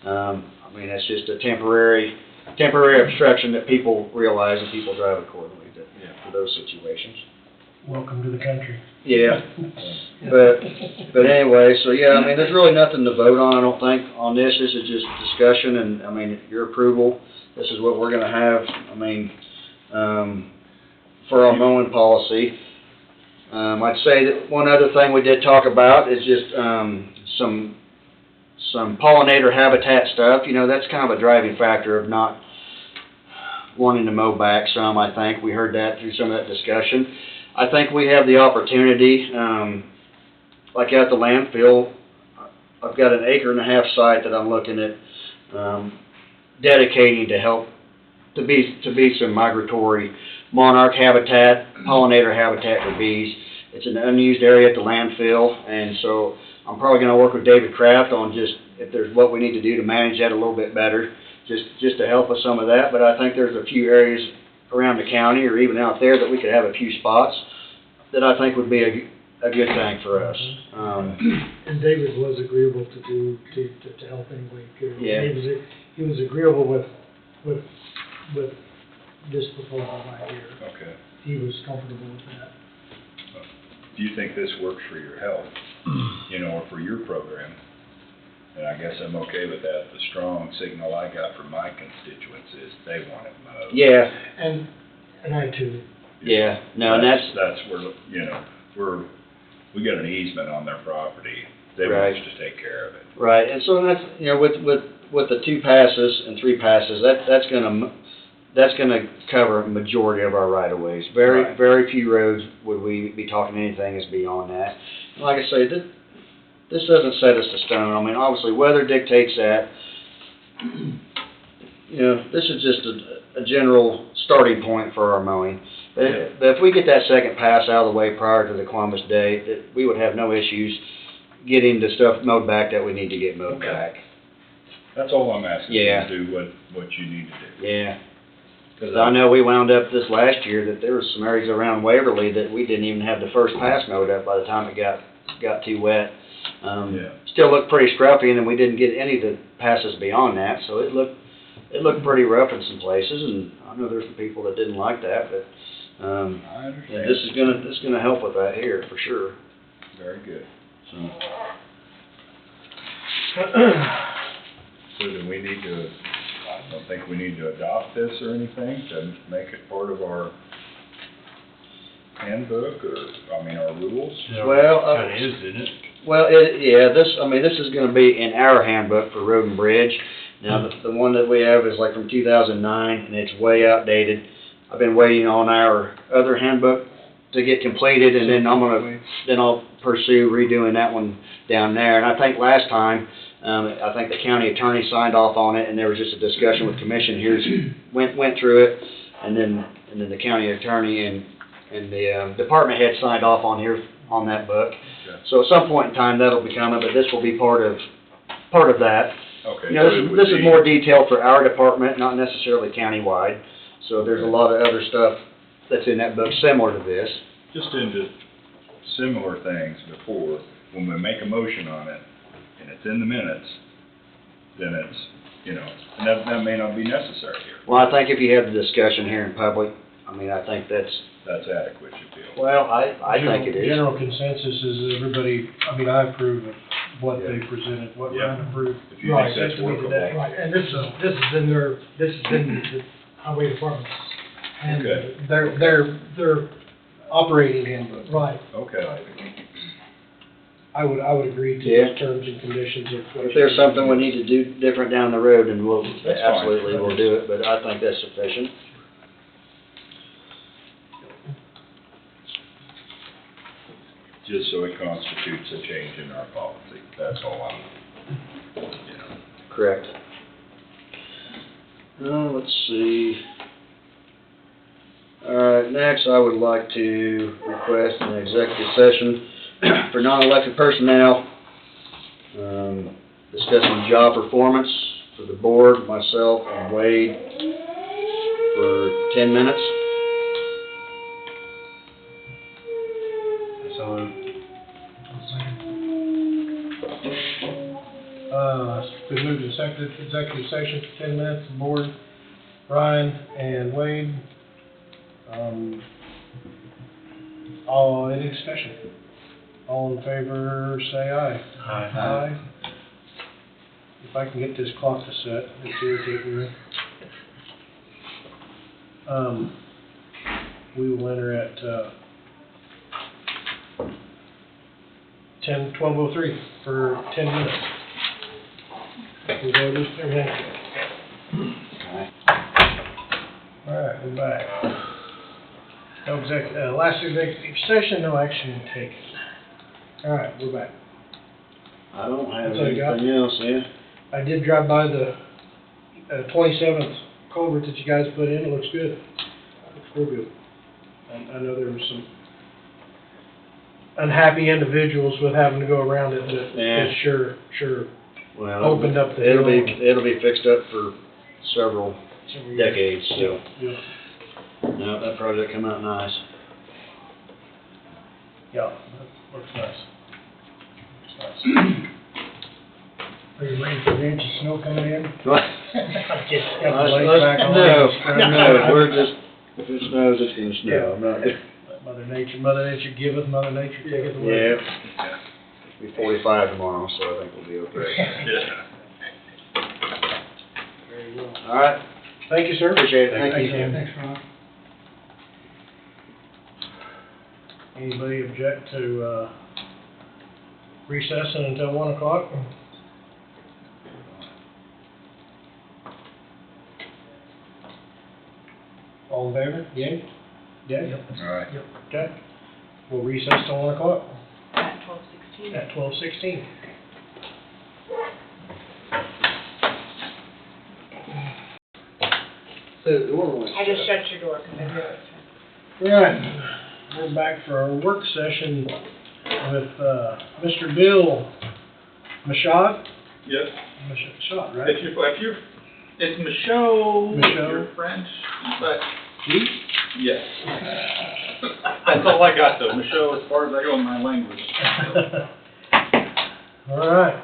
I mean, that's just a temporary obstruction that people realize and people drive accordingly for those situations. Welcome to the country. Yeah, but anyway, so yeah, I mean, there's really nothing to vote on, I don't think, on this. This is just discussion, and, I mean, your approval, this is what we're gonna have. I mean, for our mowing policy. I'd say that one other thing we did talk about is just, some pollinator habitat stuff. You know, that's kind of a driving factor of not wanting to mow back some, I think. We heard that through some of that discussion. I think we have the opportunity, like at the landfill, I've got an 1.5 acre site that I'm looking at, dedicating to help, to be some migratory monarch habitat, pollinator habitat for bees. It's an unused area at the landfill, and so I'm probably gonna work with David Kraft on just, if there's what we need to do to manage that a little bit better, just to help with some of that. But I think there's a few areas around the county, or even out there, that we could have a few spots that I think would be a good thing for us. And David was agreeable to help any way he could. Yeah. He was agreeable with this proposal right here. Okay. He was comfortable with that. Do you think this works for your health, you know, or for your program? And I guess I'm okay with that. The strong signal I got from my constituents is they want it mowed. Yeah. And I too. Yeah, no, and that's where, you know, we got an easement on their property. They want Right. us to take care of it. right, and so that's, you know, with the 2 passes and 3 passes, that's gonna cover a majority of our right of ways. Right. Very few roads would we be talking anything is beyond that. And like I say, this doesn't set us to stone. I mean, obviously, weather dictates that. You know, this is just a general starting point for our mowing. But if we get that second pass out of the way prior to the Columbus Day, we would have no issues getting the stuff mowed back that we need to get mowed back. That's all I'm asking. Yeah. You to do what you need to do. Yeah. Because I know we wound up this last year that there was some areas around Waverly that we didn't even have the first pass mowed up by the time it got too wet. Still looked pretty scruffy, and then we didn't get any of the passes beyond that, so it looked pretty rough in some places, and I know there's some people that didn't like that, but I understand. yeah, this is gonna help with that here for sure. Very good. So. So do we need to, I don't think we need to adopt this or anything to make it part of our handbook or, our rules? Well, Kinda is, isn't it? Well, this is gonna be in our handbook for Road and Bridge. Now, the one that we have is like from 2009, and it's way outdated. I've been waiting on our other handbook to get completed, and then I'll pursue redoing that one down there. And I think last time, I think the county attorney signed off on it, and there was just a discussion with commission here, went through it, and then the county attorney and the department head signed off on that book. Okay. So at some point in time, that'll be coming, but this will be part of that. Okay. You know, so this is more detailed for our department, not necessarily countywide. So there's a lot of other stuff that's in that book similar to this. Just into similar things before, when we make a motion on it, and it's in the minutes, then it's, and that may not be necessary here. Well, I think if you have the discussion here in public, I mean, I think that's, That's adequate, you feel? well, I think it is. General consensus is everybody, I mean, I approve of what they presented, what Yeah. Ryan approved. If you think that's workable. Right, and this is in the highway department's Okay. Their operating handbook. Right. Okay. I would agree to Yeah. those terms and conditions of what. If there's something we need to do different down the road, then we'll, That's fine. absolutely, we'll do it, but I think that's sufficient. Just so it constitutes a change in our policy, that's all I'm, you know. Correct. Let's see. All right, next I would like to request an executive session for non-elected personnel, discussing job performance for the board, myself, and Wade for 10 minutes. So, We moved to executive session for 10 minutes, the board, Ryan and Wade. Any discussion? All in favor, say aye. Aye. If I can get this clock to set, it's irritating me. We will enter at 12:03 for 10 minutes. We voted, everything. All right, we're back. No last executive session, no action taken. All right, we're back. I don't have That's all you got? anything else, yeah. I did drive by the 27th culvert that you guys put in. It looks good. Looks real good. I know there were some unhappy individuals with having to go around it, but Yeah. it sure Well, opened up the it'll door. be fixed up for several years. decades, so. Yeah, No, that project come out nice. yeah, that looks nice. Looks nice. Are you ready for the inch of snow coming in? What? Get the blades back on. No, we're just, if it snows, it's gonna snow. I'm not, Let Mother Nature giveth, Mother Nature taketh away. yeah. It'll be 45 tomorrow, so I think we'll be okay. Yeah. Very well. All right, Thank you, sir. appreciate it, thank you. Thanks, Ron. Anybody object to recessing until 1 o'clock? All in favor? Yay? Yay? All right. Okay. We'll recess till 1 o'clock At 12:16. at 12:16. I just shut your door because I knew it. Right, we're back for our work session with Mr. Bill Machad. Yes. Machad, right? It's Michaud, Michaud. you're French, but G? yes. That's all I got though, Michaud, as far as I go in my language. All right.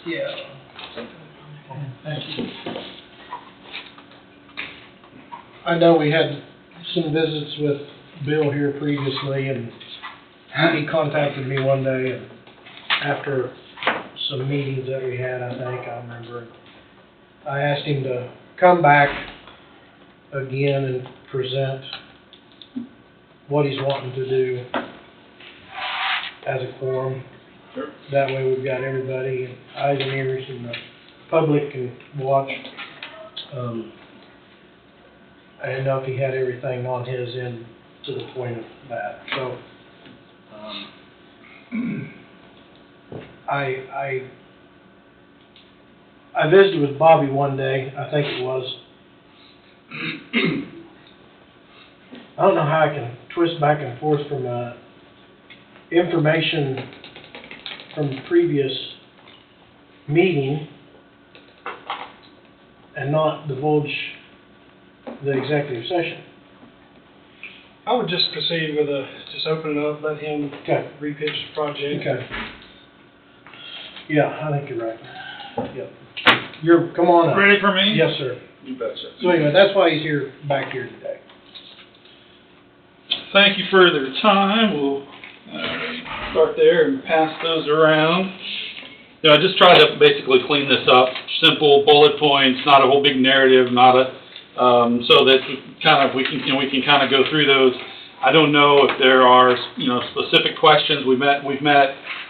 Yeah. Thank you. I know we had some visits with Bill here previously, and he contacted me one day, and after some meetings that we had, I think, I remember, I asked him to come back again and present what he's wanting to do as a quorum. Sure. That way we've got everybody, eyes and ears, and the public can watch. I didn't know if he had everything on his end to the point of that, so, I visited with Bobby one day, I think it was. I don't know how I can twist back and forth from, information from the previous meeting and not divulge the executive session. I would just proceed with just open it up, let him Okay. repitch the project. Okay. Yeah, I think you're right. Yep. come on up. Ready for me? Yes, sir. You betcha. So anyway, that's why he's back here today. Thank you for their time. We'll start there and pass those around. You know, I just tried to basically clean this up. Simple bullet points, not a whole big narrative, not a so that we can kind of go through those. I don't know if there are specific questions. We've met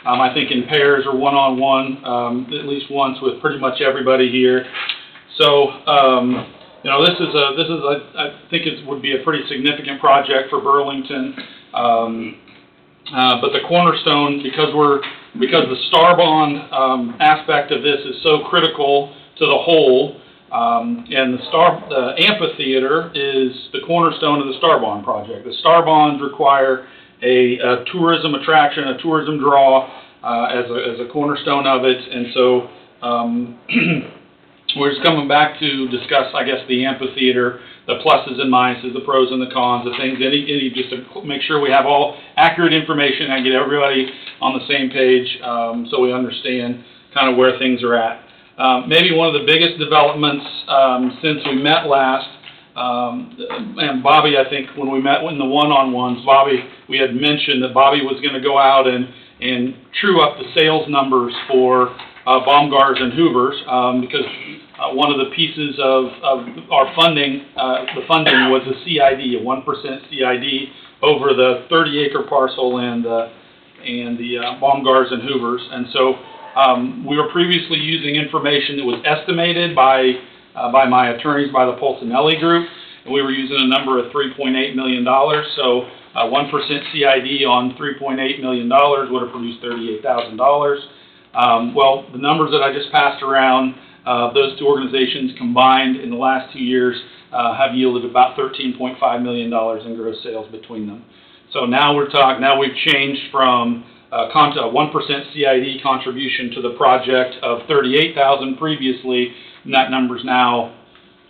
I think in pairs or one-on-one at least once with pretty much everybody here. So this is I think it would be a pretty significant project for Burlington. But the cornerstone, because the Star Bond aspect of this is so critical to the whole, and the amphitheater is the cornerstone of the Star Bond project. The Star Bonds require a tourism attraction, a tourism draw as a cornerstone of it, and so we're just coming back to discuss, I guess, the amphitheater, the pluses and minuses, the pros and the cons, the things, just to make sure we have all accurate information and get everybody on the same page so we understand kind of where things are at. Maybe one of the biggest developments since we met last, and Bobby, I think when we met in the one-on-ones, we had mentioned that Bobby was going to go out and true up the sales numbers for Baumgars and Hoovers because one of the pieces of our funding, the funding was a CID, a 1% CID over the 30-acre parcel and the Baumgars and Hoovers. And so we were previously using information that was estimated by my attorneys, by the Polsinelli Group, and we were using a number of $3.8 million. So 1% CID on $3.8 million would have produced $38,000. Well, the numbers that I just passed around, those two organizations combined in the last 2 years have yielded about $13.5 million in gross sales between them. So now we've changed from a 1% CID contribution to the project of $38,000 previously, and that number's now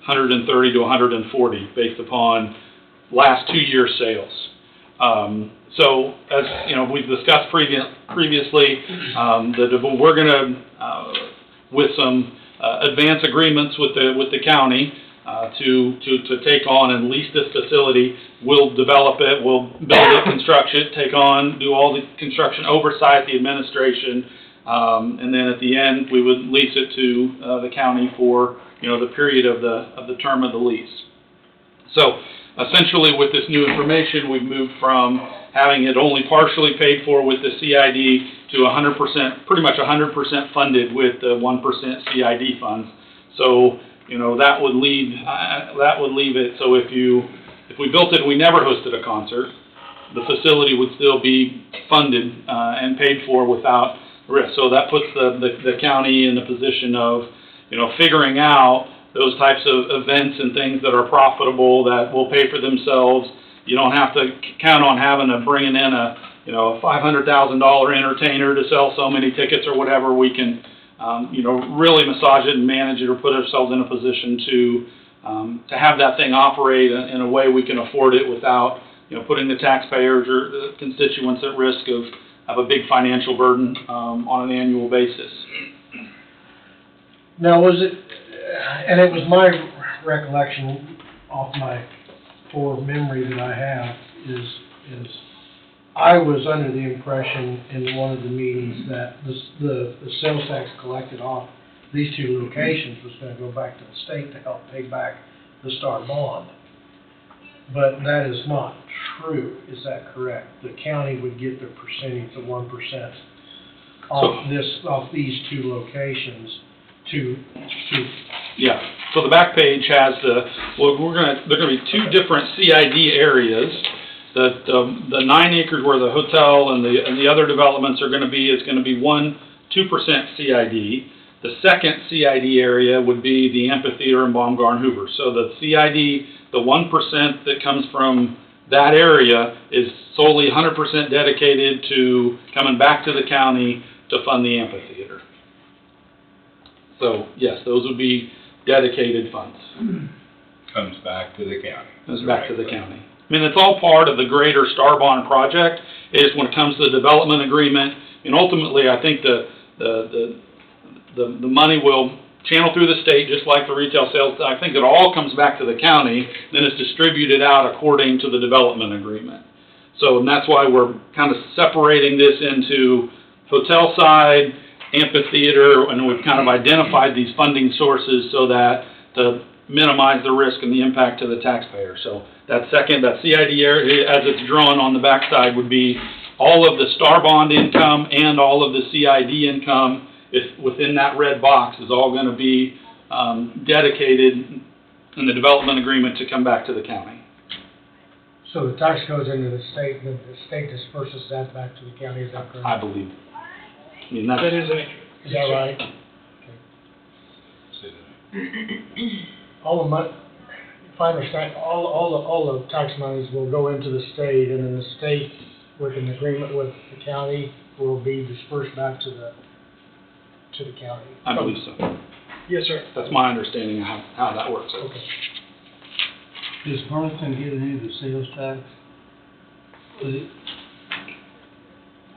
$130 to $140 based upon last 2 years' sales. So as we've discussed previously, we're going to with some advance agreements with the county to take on and lease this facility. We'll develop it, we'll build it, construct it, do all the construction oversight, the administration, and then at the end we would lease it to the county for the period of the term of the lease. So essentially with this new information, we've moved from having it only partially paid for with the CID to 100%, pretty much 100% funded with the 1% CID funds. So that would leave it. So if we built it and we never hosted a concert, the facility would still be funded and paid for without risk. So that puts the county in the position of figuring out those types of events and things that are profitable, that will pay for themselves. You don't have to count on bringing in a $500,000 entertainer to sell so many tickets or whatever. We can really massage it and manage it, or put ourselves in a position to have that thing operate in a way we can afford it without putting the taxpayers or the constituents at risk of a big financial burden on an annual basis. Now, was it, and it was my recollection off my poor memory that I have, is I was under the impression in one of the meetings that the sales tax collected off these two locations was going to go back to the state to help pay back the Star Bond. But that is not true. Is that correct? The county would get their percentage of 1% off these two locations Yeah. So the back page has they're going to be two different CID areas. The 9 acres where the hotel and the other developments are going to be is going to be 2% CID. The second CID area would be the amphitheater in Baumgar and Hoover. So the CID, the 1% that comes from that area, is solely 100% dedicated to coming back to the county to fund the amphitheater. So yes, those would be dedicated funds. Comes back to the county. Comes back to the county. I mean, it's all part of the greater Star Bond project. It is when it comes to the development agreement, and ultimately, I think the money will channeled through the state, just like the retail sales. I think it all comes back to the county, then it's distributed out according to the development agreement. So, and that's why we're kind of separating this into hotel side, amphitheater, and we've kind of identified these funding sources so that to minimize the risk and the impact to the taxpayer. So that CID area, as it's drawn on the backside, would be all of the Star Bond income and all of the CID income, if within that red box, is all going to be dedicated in the development agreement to come back to the county. So the tax goes into the state, and the state disperses that back to the county, is that correct? I believe. I mean, that's, That is an Is that right? All the money, if I understand, all the tax monies will go into the state, and then the state, with an agreement with the county, will be dispersed back to the county. I believe so. Yes, sir. That's my understanding of how that works. Okay. Does Burlington get any of the sales tax?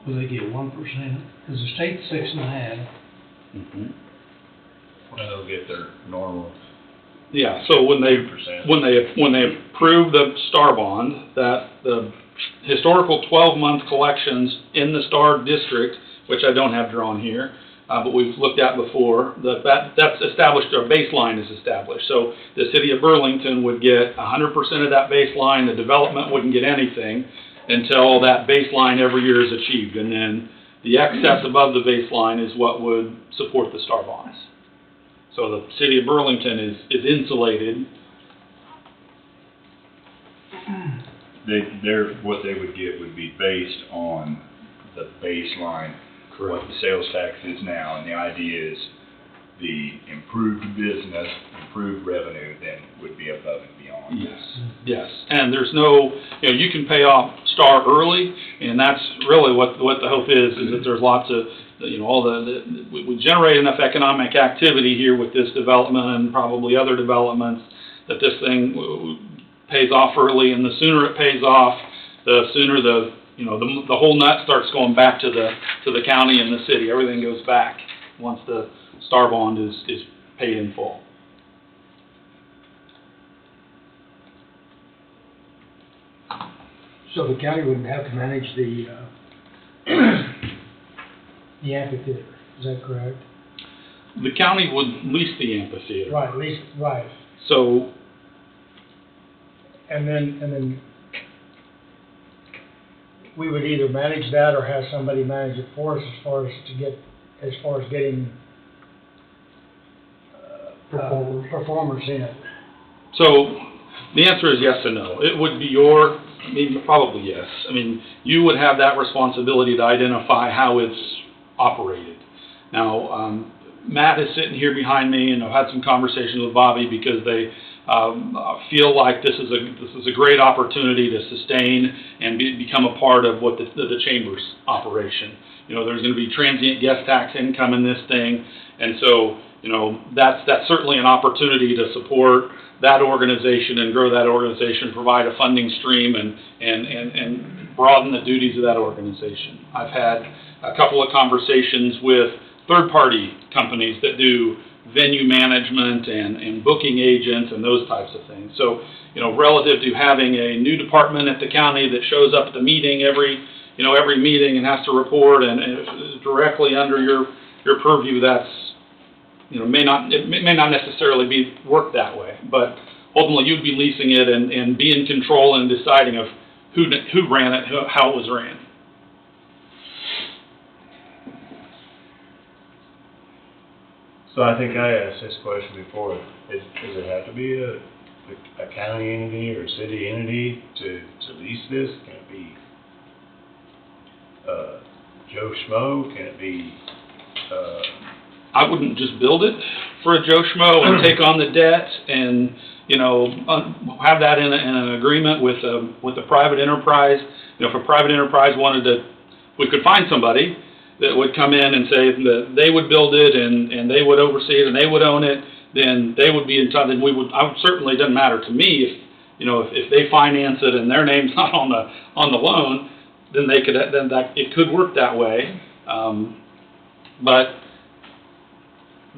Will they get 1%? Because the state's 6.5%. Mm-hmm. They'll get their normal. Yeah, so when they approve the Star Bond, that the historical 12-month collections in the Star District, which I don't have drawn here, but we've looked at before, that's established, our baseline is established. So the city of Burlington would get 100% of that baseline, the development wouldn't get anything until that baseline every year is achieved. And then the excess above the baseline is what would support the Star Bonds. So the city of Burlington is insulated. What they would get would be based on the baseline, what the sales tax is now, and the idea is the improved business, improved revenue, then would be above and beyond. Yes, and there's no, you can pay off Star early, and that's really what the hope is that there's lots of, we generate enough economic activity here with this development and probably other developments that this thing pays off early, and the sooner it pays off, the sooner the whole nut starts going back to the county and the city. Everything goes back once the Star Bond is paid in full. So the county wouldn't have to manage the amphitheater, is that correct? The county would lease the amphitheater. Right, right. So. And then we would either manage that or have somebody manage it for us as far as getting performers in. So the answer is yes and no. It would be probably yes. I mean, you would have that responsibility to identify how it's operated. Now, Matt is sitting here behind me, and I've had some conversations with Bobby because they feel like this is a great opportunity to sustain and become a part of what the chamber's operation. There's going to be transient guest tax income in this thing, and so that's certainly an opportunity to support that organization and grow that organization, provide a funding stream, and broaden the duties of that organization. I've had a couple of conversations with third-party companies that do venue management and booking agents and those types of things. So, relative to having a new department at the county that shows up at the meeting every meeting and has to report and is directly under your purview, that's, it may not necessarily be worked that way, but ultimately you'd be leasing it and be in control and deciding of who ran it, how it was ran. So I think I asked this question before. Does it have to be a county entity or a city entity to lease this? Can it be Joe Schmo? Can it be? I wouldn't just build it for a Joe Schmo and take on the debt and have that in an agreement with a private enterprise. If a private enterprise we could find somebody that would come in and say that they would build it and they would oversee it and they would own it, then they would be entitled. Certainly it doesn't matter to me if they finance it and their name's not on the loan, then it could work that way. But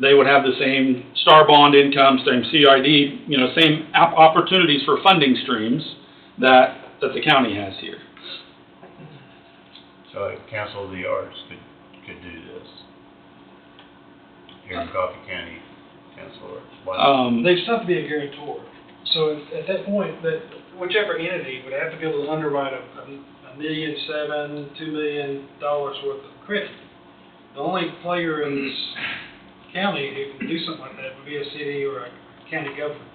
they would have the same star bond income, same CID, you know, same opportunities for funding streams that the county has here. So like Council of the Arts could do this. Here in Coffee County, Council of Arts. Why not? They just have to be a guarantor. So at that point, that whichever entity would have to be able to underwrite $1.7 million, $2 million worth of credit. The only player in this county who can do something like that would be a city or a county government.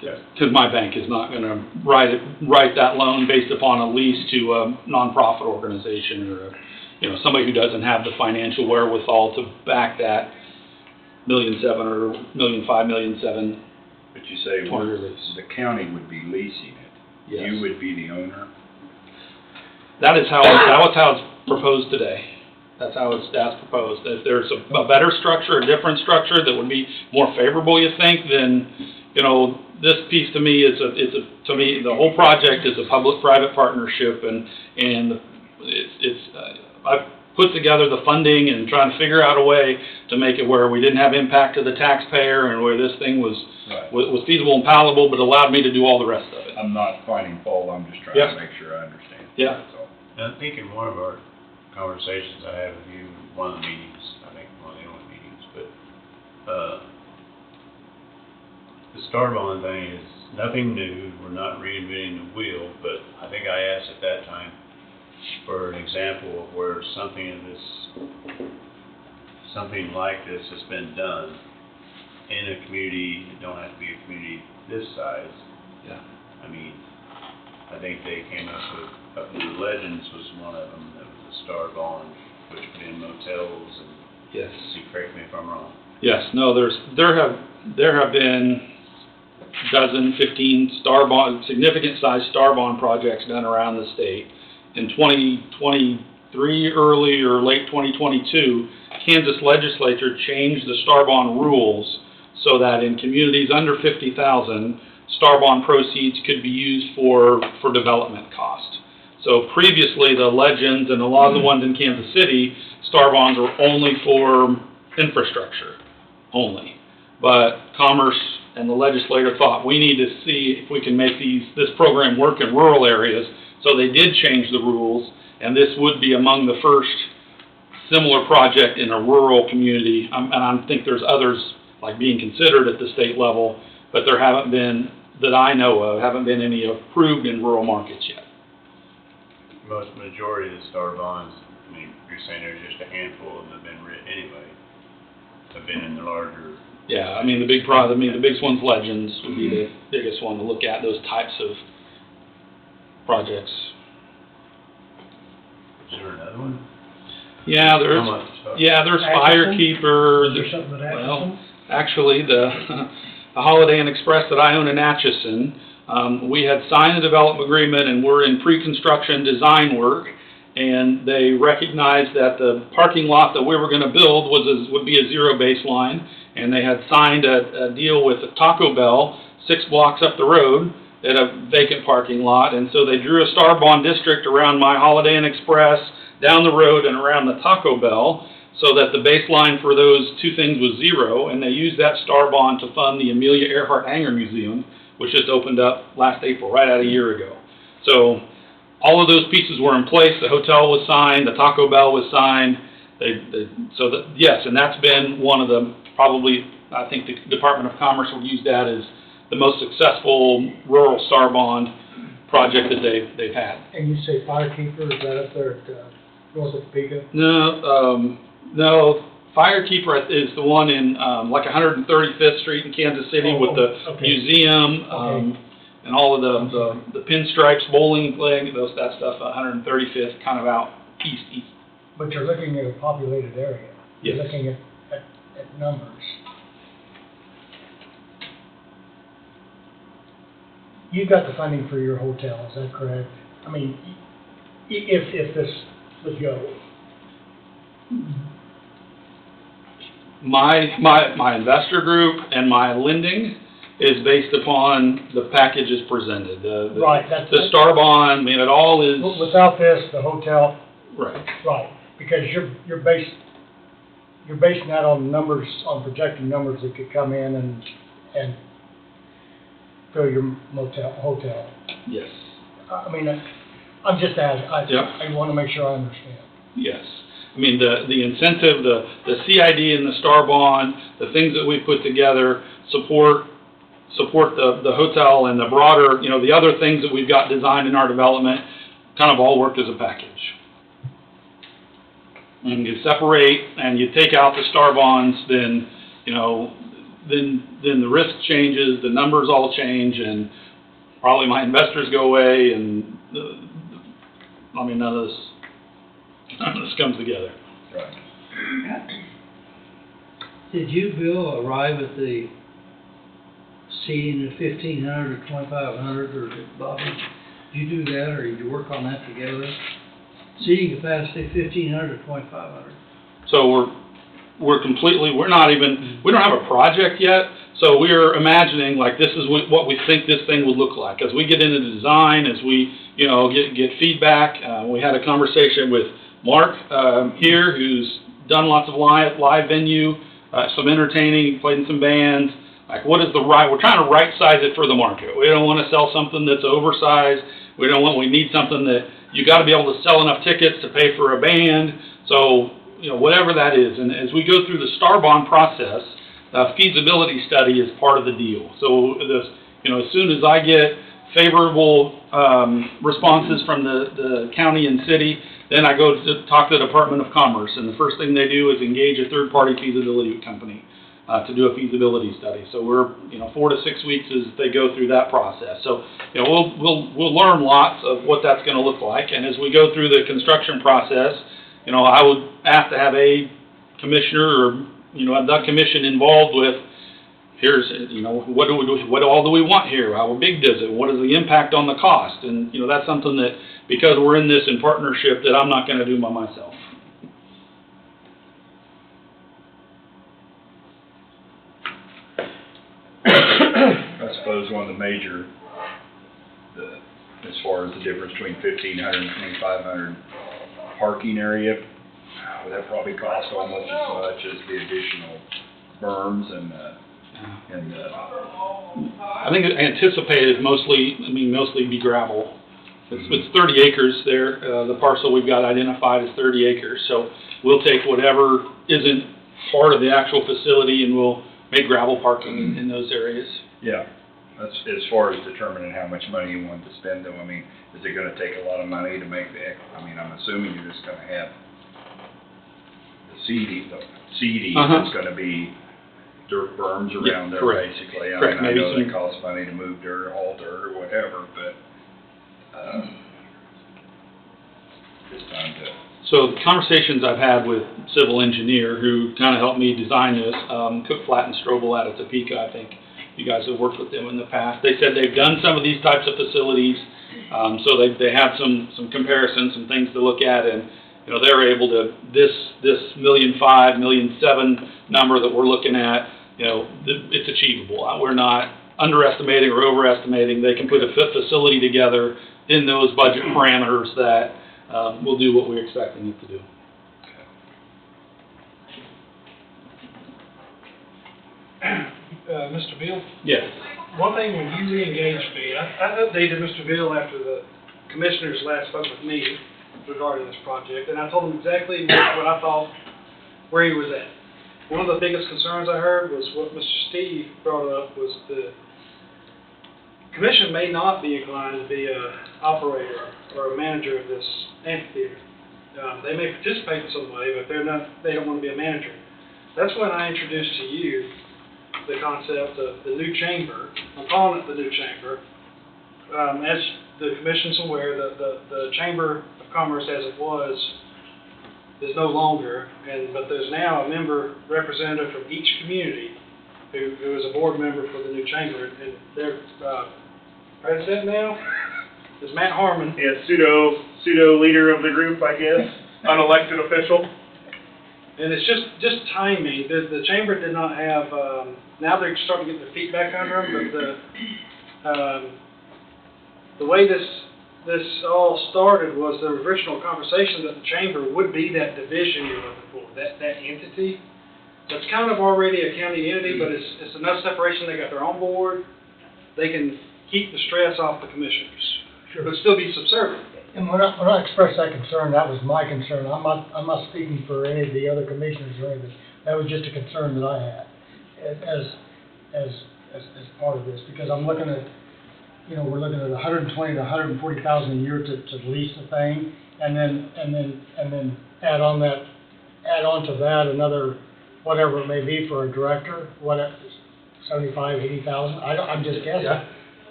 Because my bank is not going to write that loan based upon a lease to a nonprofit organization or you know, somebody who doesn't have the financial wherewithal to back that $1.7 million or $1.5 million, $1.7 million. But you say the county would be leasing it. Yes. You would be the owner? That is how it's proposed today. That's how it's proposed. If there's a better structure, a different structure that would be more favorable, you think, then, you know, this piece to me to me, the whole project is a public-private partnership, and I've put together the funding and trying to figure out a way to make it where we didn't have impact to the taxpayer and where this thing was feasible and palatable, but allowed me to do all the rest of it. I'm not finding fault, I'm just trying to make sure I understand. Yeah. That's all. And I think in one of our conversations I had with you, one of the meetings, I think one of the only meetings, but, the star bond thing is nothing new, we're not reinventing the wheel, but I think I asked at that time for an example of where something like this has been done in a community. It don't have to be a community this size. Yeah. I mean, I think they came up with the Legends was one of them, that was a star bond, which put in motels and. Yes. You correct me if I'm wrong. Yes, no, there have been dozen, 15 significant size star bond projects done around the state. In 2023, early or late 2022, Kansas legislature changed the star bond rules so that in communities under 50,000, star bond proceeds could be used for development cost. So previously, the Legends and a lot of the ones in Kansas City, star bonds were only for infrastructure, only. But Commerce and the legislature thought we need to see if we can make this program work in rural areas. So they did change the rules, and this would be among the first similar project in a rural community. And I think there's others like being considered at the state level, but there haven't been, that I know of, haven't been any approved in rural markets yet. Most majority of the star bonds, I mean, you're saying there's just a handful of them have been written anyway, have been in the larger. Yeah, I mean, the biggest one's Legends would be the biggest one to look at, those types of projects. Is there another one? Yeah, there's Firekeeper. Is there something that Well, actually, the Holiday Inn Express that I own in Atchison, we had signed a development agreement and we're in pre-construction design work, and they recognized that the parking lot that we were going to build would be a zero baseline, and they had signed a deal with a Taco Bell 6 blocks up the road at a vacant parking lot, and so they drew a star bond district around my Holiday Inn Express, down the road and around the Taco Bell, so that the baseline for those two things was zero, and they used that star bond to fund the Amelia Earhart Hangar Museum, which just opened up last April, right at a year ago. So all of those pieces were in place. The hotel was signed, the Taco Bell was signed. Yes, and that's been one of the, probably, I think the Department of Commerce would use that as the most successful rural star bond project that they've had. And you say Firekeeper, is that up there at north of Topeka? No, Firekeeper is the one in like 135th Street in Kansas City with the museum and all of the pinstripes, bowling league, that stuff. 135th, kind of out east. But you're looking at a populated area. Yes. You're looking at numbers. You've got the funding for your hotel, is that correct? I mean, if this would go. My investor group and my lending is based upon the packages presented. The star bond, I mean, it all is. Without this, the hotel. Right. Right, because you're based you're basing that on numbers, on projected numbers that could come in and fill your hotel. Yes. I mean, I'm just asking, Yeah. I want to make sure I understand. Yes. I mean, the incentive, the CID and the Star Bond, the things that we put together support the hotel and the broader, the other things that we've got designed in our development kind of all work as a package. And you separate and you take out the Star Bonds, then, then the risk changes, the numbers all change, and probably my investors go away, and none of this comes together. Right. Did you, Bill, arrive at the seating at 1,500 or 2,500, or did Bobby, did you do that, or did you work on that together? Seating capacity 1,500 or 2,500? So we don't have a project yet, so we're imagining, like, this is what we think this thing would look like. As we get into the design, as we, get feedback, we had a conversation with Mark here, who's done lots of live venue, some entertaining, played in some bands. Like, we're trying to right size it for the market. We don't want to sell something that's oversized. We need something that you got to be able to sell enough tickets to pay for a band. So, whatever that is. And as we go through the Star Bond process, feasibility study is part of the deal. So as soon as I get favorable responses from the county and city, then I go to talk to the Department of Commerce, and the first thing they do is engage a third-party feasibility company to do a feasibility study. So we're 4 to 6 weeks as they go through that process. So we'll learn lots of what that's going to look like, and as we go through the construction process, I would ask to have a commissioner or the commission involved with. Here's, what all do we want here? How big does it? What is the impact on the cost? And, that's something that, because we're in this in partnership, that I'm not going to do by myself. I suppose one of the major, as far as the difference between 1,500 and 2,500 parking area, that probably costs almost as much as the additional berms and I think anticipated mostly be gravel. It's 30 acres there. The parcel we've got identified is 30 acres. So we'll take whatever isn't part of the actual facility and we'll make gravel parking in those areas. Yeah. That's as far as determining how much money you want to spend though. I mean, is it gonna take a lot of money to make I'm assuming you're just gonna have the seeding is gonna be dirt berms around there, correct. Basically. Correct. I know that costs money to move dirt, haul dirt, or whatever, but it's time to. So the conversations I've had with civil engineer who kind of helped me design this, Cook, Flatt, and Strobel out of Topeka, I think you guys have worked with them in the past. They said they've done some of these types of facilities, so they have some comparisons, some things to look at, and they're able to this $1.5 million, $1.7 million number that we're looking at. It's achievable. We're not underestimating or overestimating. They can put a facility together in those budget parameters that will do what we're expecting it to do. Mr. Beal? Yes. One thing, when you re-engaged me, I updated Mr. Beal after the commissioners last spoke with me regarding this project, and I told him exactly what I thought, where he was at. One of the biggest concerns I heard was what Mr. Steve brought up, was the commission may not be inclined to be an operator or a manager of this amphitheater. They may participate in some way, but they don't want to be a manager. That's when I introduced to you the concept of the new chamber. I'm calling it the new chamber. As the commission's aware, the Chamber of Commerce as it was is no longer, but there's now a member representative from each community who is a board member for the new chamber, and their president now is Matt Harmon. Yeah, pseudo leader of the group, I guess, unelected official. And it's just timing. The chamber did not have. Now they're starting to get their feet back under them, but the way this all started was the original conversation that the chamber would be that division you're looking for, that entity. that's kind of already a county entity, but it's enough separation, they got their own board, they can keep the stress off the commissioners, but still be subservient. And when I expressed that concern, that was my concern. I'm not speaking for any of the other commissioners or anything. That was just a concern that I had as part of this, because I'm looking at, we're looking at 120 to 140,000 a year to lease the thing, and then add on to that another, whatever it may be for a director, 75, 80,000. I'm just guessing. Yeah.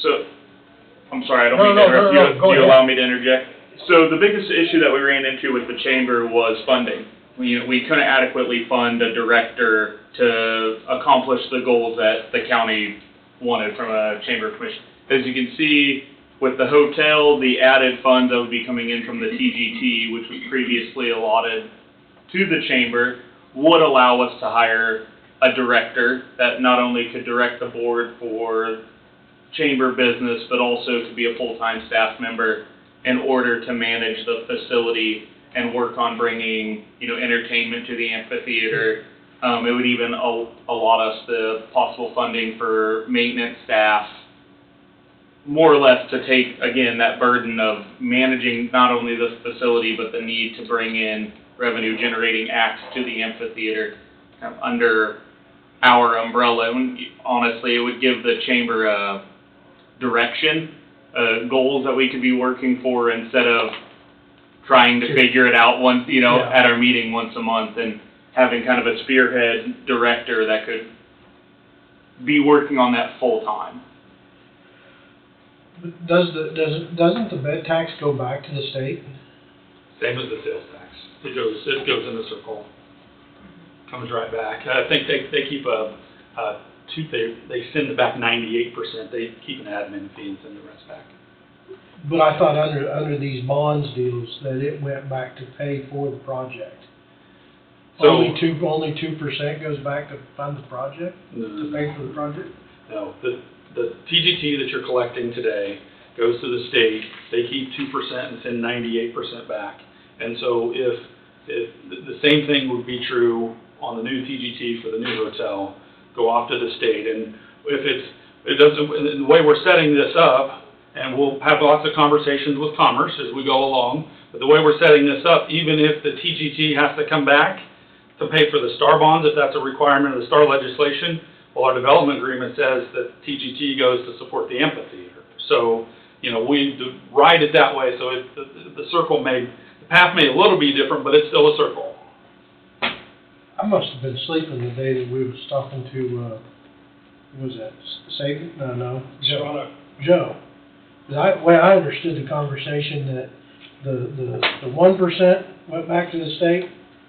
So, I'm sorry, I don't mean to interrupt. Go Do you ahead. allow me to interject? So the biggest issue that we ran into with the chamber was funding. We couldn't adequately fund a director to accomplish the goals that the county wanted from a chamber commission. As you can see, with the hotel, the added funds that would be coming in from the TGT, which was previously allotted to the chamber, would allow us to hire a director that not only could direct the board for chamber business, but also could be a full-time staff member in order to manage the facility and work on bringing, entertainment to the amphitheater. It would even allot us the possible funding for maintenance staff, more or less to take, again, that burden of managing not only the facility, but the need to bring in revenue-generating acts to the amphitheater under our umbrella. And honestly, it would give the chamber a direction, goals that we could be working for instead of trying to figure it out once, at our meeting once a month, and having kind of a spearhead director that could be working on that full time. Doesn't the bed tax go back to the state? Same as the sales tax. It goes in the circle, comes right back. I think they keep they send back 98%. They keep an admin fee and send the rest back. But I thought under these bonds deals that it went back to pay for the project. So only 2% goes back to fund the project, to pay for the project? No, the TGT that you're collecting today goes to the state. They keep 2% and send 98% back. And so if the same thing would be true on the new TGT for the new hotel, go off to the state. And if it doesn't, the way we're setting this up, and we'll have lots of conversations with Commerce as we go along, but the way we're setting this up, even if the TGT has to come back to pay for the STAR bonds, if that's a requirement of the STAR legislation, well, our development agreement says that TGT goes to support the amphitheater. So, we ride it that way, so the path may a little be different, but it's still a circle. I must have been sleeping the day that we was talking to, who was that, Sagan? No, Joe. The way I understood the conversation, that the 1% went back to the state,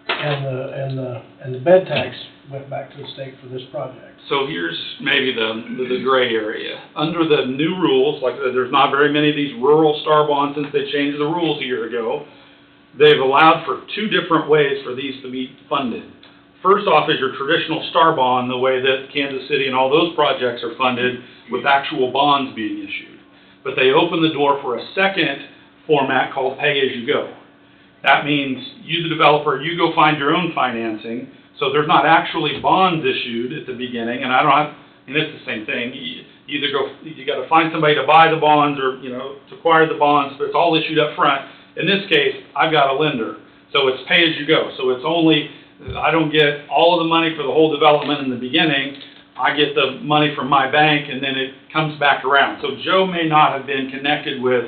and the bed tax went back to the state for this project. So here's maybe the gray area. Under the new rules, like there's not very many of these rural STAR bonds since they changed the rules a year ago. They've allowed for two different ways for these to be funded. First off is your traditional STAR bond, the way that Kansas City and all those projects are funded with actual bonds being issued. But they open the door for a second format called pay-as-you-go. That means you, the developer, you go find your own financing. So there's not actually bonds issued at the beginning, and it's the same thing. You got to find somebody to buy the bonds or, to acquire the bonds, but it's all issued up front. In this case, I've got a lender, so it's pay-as-you-go. So it's only, I don't get all of the money for the whole development in the beginning. I get the money from my bank, and then it comes back around. So Joe may not have been connected with,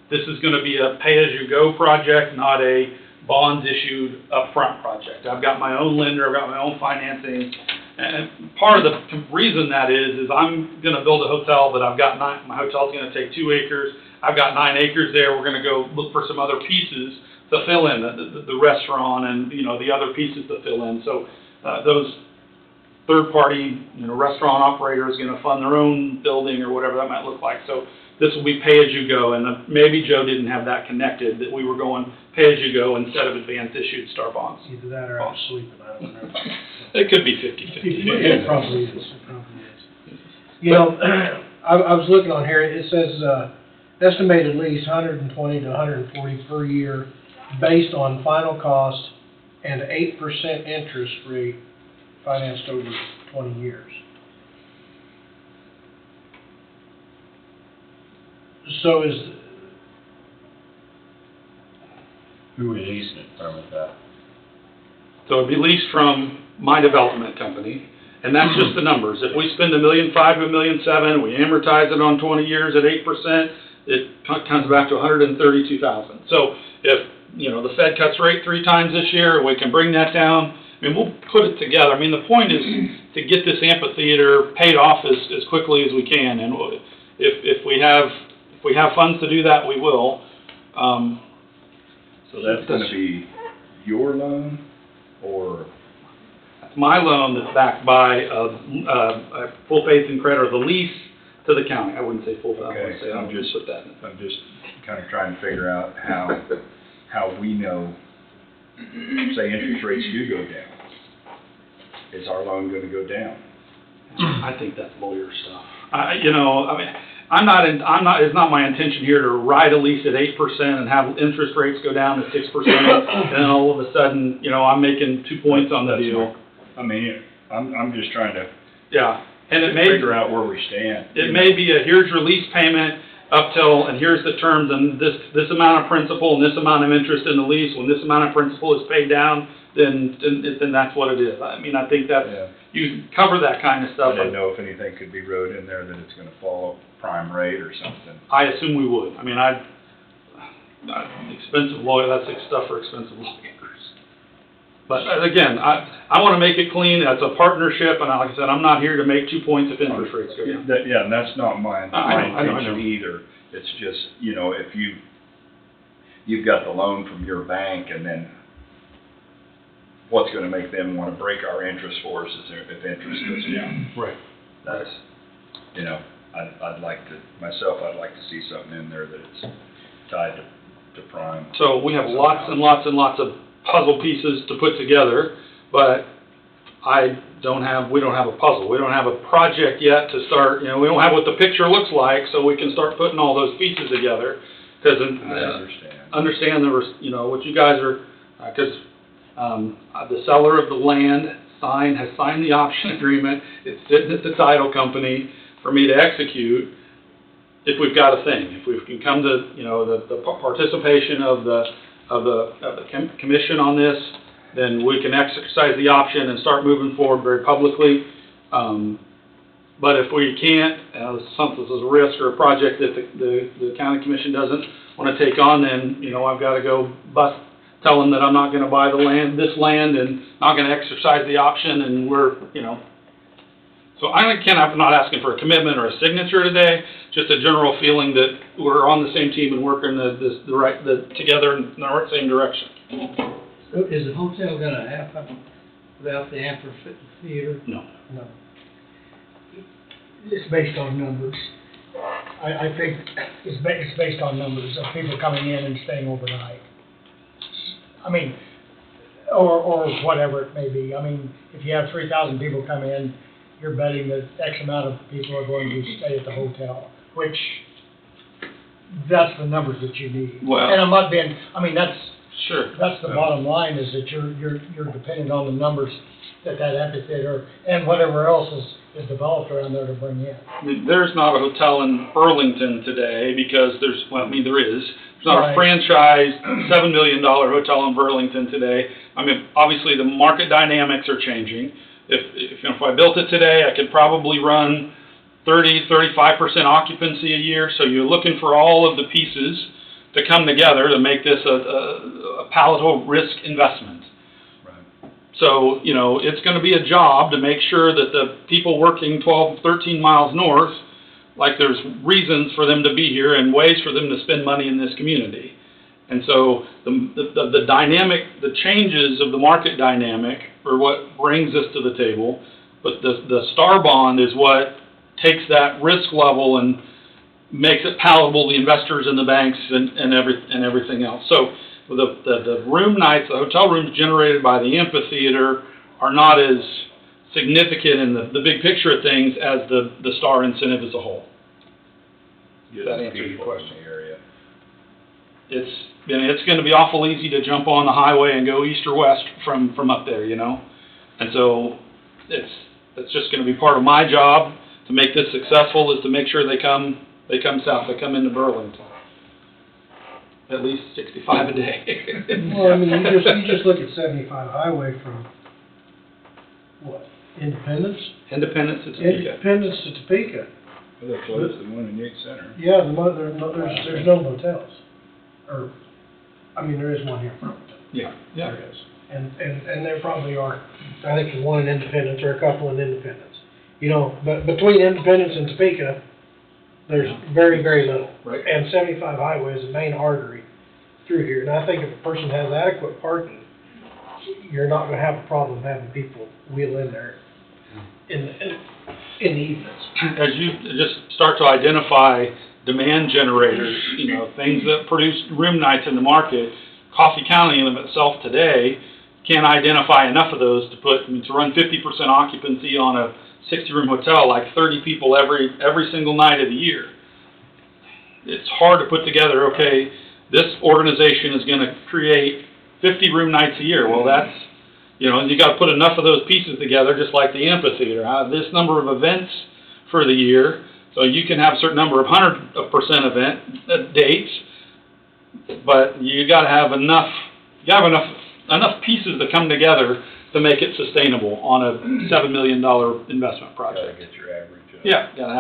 this is going to be a pay-as-you-go project, not a bonds issued upfront project. I've got my own lender, I've got my own financing, and part of the reason that is I'm going to build a hotel, but I've got my hotel's going to take 2 acres. I've got 9 acres there. We're going to go look for some other pieces to fill in, the restaurant and the other pieces to fill in. So those third-party restaurant operators going to fund their own building or whatever that might look like. So this will be pay-as-you-go, and maybe Joe didn't have that connected, that we were going pay-as-you-go instead of advance-issued STAR bonds. Either that or I was sleeping, I don't know. It could be 50-50. It probably is. I was looking on here, it says estimated lease 120 to 140 per year based on final cost and 8% interest rate financed over 20 years. So is, Who are we leasing it from with that? So it'd be leased from my development company, and that's just the numbers. If we spend $1.5 million to $1.7 million, we amortize it on 20 years at 8%, it comes back to $132,000. So if, you know, the Fed cuts rate 3 times this year, we can bring that down. I mean, we'll put it together. I mean, the point is to get this amphitheater paid off as quickly as we can, and if we have funds to do that, we will. So that's gonna be your loan, or? My loan that's backed by full faith and credit, or the lease to the county. I wouldn't say full faith. Okay, I'm just put that. I'm just kind of trying to figure out how we know, say interest rates do go down. Is our loan gonna go down? I think that's lawyer stuff. You know, I mean, it's not my intention here to write a lease at 8% and have interest rates go down to 6%, and then all of a sudden, you know, I'm making 2 points on the deal. I mean, I'm just trying to. Yeah, and it may figure out where we stand. It may be here's your lease payment up till, and here's the terms, and this amount of principal and this amount of interest in the lease. When this amount of principal is paid down, then that's what it is. I mean, I think that's, you cover that kind of stuff. I didn't know if anything could be wrote in there that it's gonna follow prime rate or something. I assume we would. I mean, expensive lawyer, that's stuff for expensive lawyers. But again, I want to make it clean. It's a partnership, and like I said, I'm not here to make 2 points if interest rates go down. Yeah, and that's not my I know. intention either. It's just, you know, if you've got the loan from your bank, and then what's gonna make them wanna break our interest for us is if interest goes down. Right. That's, you know, I'd like to see something in there that it's tied to prime. So we have lots and lots and lots of puzzle pieces to put together, but we don't have a puzzle. We don't have a project yet to start, you know, we don't have what the picture looks like, so we can start putting all those pieces together. Because understand you know, what you guys are, because the seller of the land has signed the option agreement. It's sitting at the title company for me to execute. If we've got a thing, if we can come to, you know, the participation of the commission on this, then we can exercise the option and start moving forward very publicly. But if we can't, something is a risk or a project that the county commission doesn't want to take on, then, you know, I've got to go tell them that I'm not going to buy this land and not going to exercise the option, and we're, you know. So I'm not asking for a commitment or a signature today, just a general feeling that we're on the same team and working together in the same direction. So is the hotel gonna happen without the amphitheater? No. No. It's based on numbers. I think it's based on numbers of people coming in and staying overnight. I mean, or whatever it may be. I mean, if you have 3,000 people come in, you're betting that X amount of people are going to stay at the hotel, which that's the numbers that you need. Well, and I'm not being, I mean, that's the Yeah. bottom line, is that you're dependent on the numbers that amphitheater and whatever else is developed around there to bring in. There's not a hotel in Burlington today because there is. There's not Right. a franchised $7 million hotel in Burlington today. I mean, obviously the market dynamics are changing. If I built it today, I could probably run 35% occupancy a year. So you're looking for all of the pieces to come together to make this a palatable risk investment. Right. So, you know, it's going to be a job to make sure that the people working 12, 13 miles north, like there's reasons for them to be here and ways for them to spend money in this community. And so the dynamic, the changes of the market dynamic are what brings us to the table, but the Star Bond is what takes that risk level and makes it palatable to the investors and the banks and everything else. So the room nights, the hotel rooms generated by the amphitheater are not as significant in the big picture of things as the Star incentive as a whole. Does that answer your question? Area. It's going to be awful easy to jump on the highway and go east or west from up there, you know. And so that's just gonna be part of my job to make this successful, is to make sure they come south, they come into Burlington. At least 65 a day. Well, I mean, you just look at 75 Highway from, what, Independence? Independence to Topeka. Independence to Topeka. Well, they're close to the one in Yates Center. Yeah, there's no motels. Or, I mean, there is one here in Burlington. Yeah, yeah. There is. And there probably are, I think there's one in Independence or a couple in Independence. You know, but between Independence and Topeka, there's very, very little. Right. And 75 Highway is the main artery through here. And I think if a person has adequate parking, you're not gonna have a problem having people wheel in there in the evenings. As you just start to identify demand generators, you know, things that produce room nights in the market, Coffee County in of itself today can't identify enough of those to run 50% occupancy on a 60-room hotel, like 30 people every single night of the year. It's hard to put together, okay, this organization is going to create 50 room nights a year. Well, that's, you know, you got to put enough of those pieces together, just like the amphitheater. This number of events for the year, so you can have a certain number of 100% event dates, but you got to have enough. You got to have enough pieces to come together to make it sustainable on a $7 million investment project. Gotta get your average up. Yeah, gotta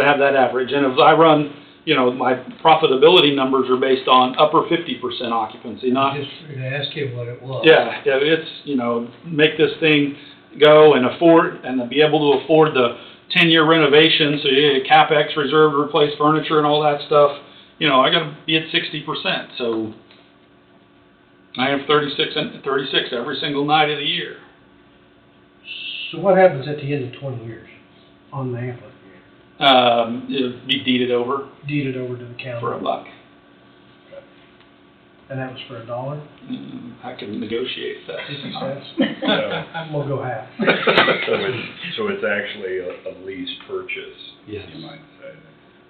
have that average. And as I run, you know, my profitability numbers are based on upper 50% occupancy, not. Just to ask you what it was. Yeah, it's, you know, make this thing go and be able to afford the 10-year renovation, so you get a CapEx reserve to replace furniture and all that stuff. You know, I gotta be at 60%, so I have 36 every single night of the year. So what happens at the end of 20 years on the amphitheater? It'll be deeded over. Deeded over to the county? For $1. And that was for $1? I can negotiate that. 50 cents? We'll go half. So it's actually a lease purchase, yes, you might say.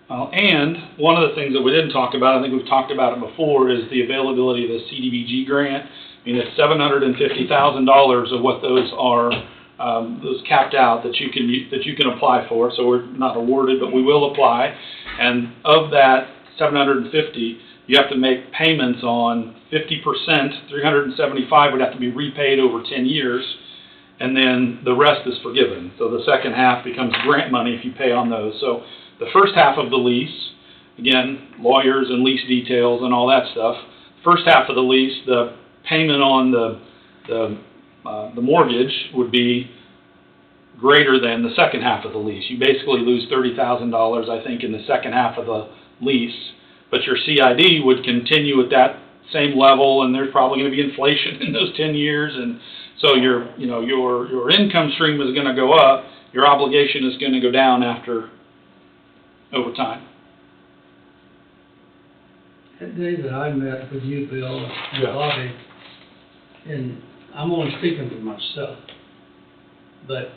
And one of the things that we didn't talk about, I think we've talked about it before, is the availability of the CDBG grant. I mean, it's $750,000 of what those are, those capped out that you can apply for. So we're not awarded, but we will apply. And of that $750,000, you have to make payments on 50%. $375,000 would have to be repaid over 10 years, and then the rest is forgiven. So the second half becomes grant money if you pay on those. So the first half of the lease, again, lawyers and lease details and all that stuff. First half of the lease, the payment on the mortgage would be greater than the second half of the lease. You basically lose $30,000, I think, in the second half of the lease, but your CID would continue at that same level, and there's probably going to be inflation in those 10 years, and so your income stream is going to go up. Your obligation is going to go down over time. That day that I met with you, Bill, and Yeah. Bobby, and I'm only speaking for myself, but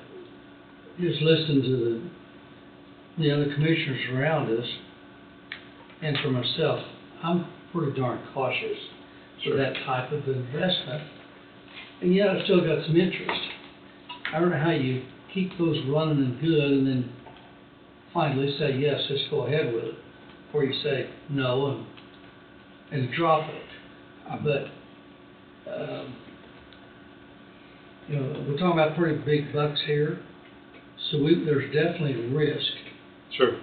just listening to the other commissioners around us, and for myself, I'm pretty darn cautious for that type of investment. And yet I've still got some interest. I don't know how you keep those running and good and then finally say, yes, let's go ahead with it, before you say no and drop it. But, you know, we're talking about pretty big bucks here, so there's definitely risk. Sure.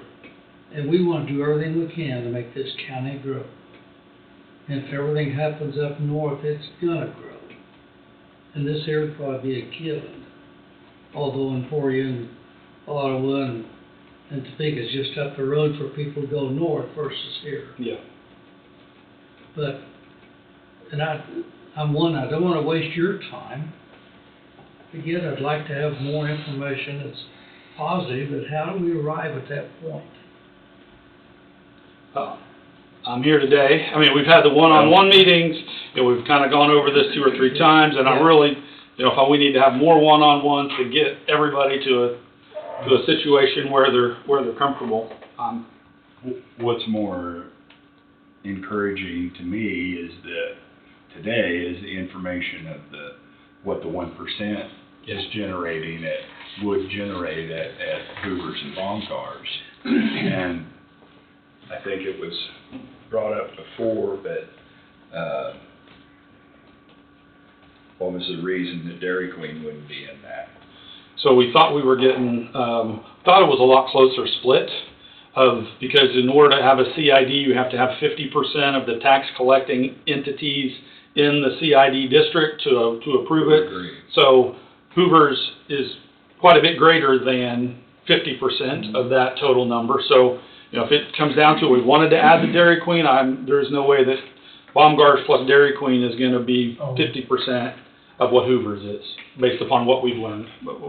And we want to do everything we can to make this county grow. And if everything happens up north, it's gonna grow. And this here would probably be a given. Although Emporia and Ottawa and Topeka's just up the road for people to go north versus here. Yeah. But, and I don't want to waste your time. Again, I'd like to have more information that's positive, but how do we arrive at that point? I'm here today. I mean, we've had the one-on-one meetings, and we've kind of gone over this 2 or 3 times, and I really, you know, we need to have more one-on-ones to get everybody to a situation where they're comfortable. What's more encouraging to me is that today is the information of what the 1% is generating would generate at Hoover's and Baumgars. And I think it was brought up before, but, what was the reason that Dairy Queen wouldn't be in that? So we thought we were getting, thought it was a lot closer split because in order to have a CID, you have to have 50% of the tax collecting entities in the CID district to approve it. Agreed. So Hoover's is quite a bit greater than 50% of that total number. So, you know, if it comes down to it, we wanted to add the Dairy Queen, there's no way that Baumgars plus Dairy Queen is going to be 50% of what Hoover's is, based upon what we've learned,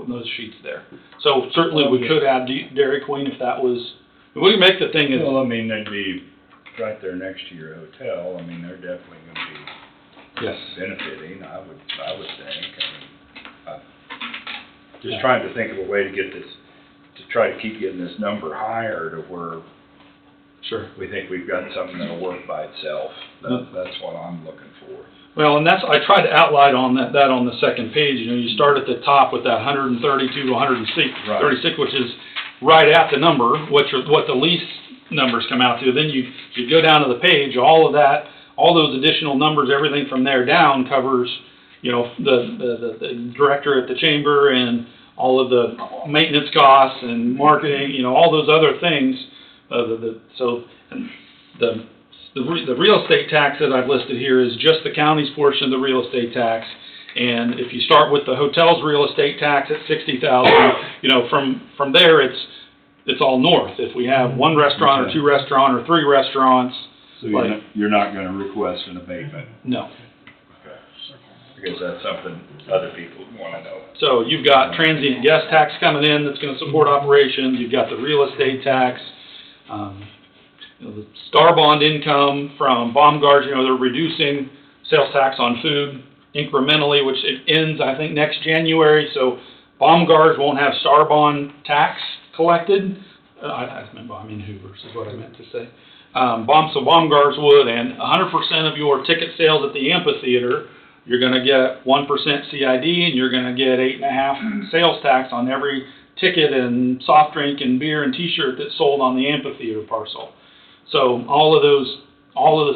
those sheets there. So certainly we could add Dairy Queen if that was, we can make the thing is. Well, I mean, they'd be right there next to your hotel. I mean, they're definitely going to be benefiting, I would think. I mean, just trying to think of a way to get this, to try to keep getting this number higher to where we think we've got something that'll work by itself. That's what I'm looking for. Well, and I tried to outline on that on the second page. You know, you start at the top with that 132 to 136, which is right at the number, what the lease numbers come out to. Then you go down to the page, all of that, all those additional numbers, everything from there down covers, you know, the director at the chamber and all of the maintenance costs and marketing, you know, all those other things. The real estate tax that I've listed here is just the county's portion of the real estate tax. And if you start with the hotel's real estate tax at $60,000, you know, from there it's all north. If we have one restaurant or two restaurants or three restaurants. So you're not going to request an abatement? No. Okay. Because that's something other people want to know. So you've got transient guest tax coming in that's going to support operations. You've got the real estate tax. You know, the Star Bond income from Baumgars, you know, they're reducing sales tax on food incrementally, which it ends, I think, next January. So Baumgars won't have Star Bond tax collected. I mean Hoover's is what I meant to say. So Baumgars would, and 100% of your ticket sales at the amphitheater, you're going to get 1% CID, and you're going to get 8.5% sales tax on every ticket and soft drink and beer and T-shirt that's sold on the amphitheater parcel. So all of this,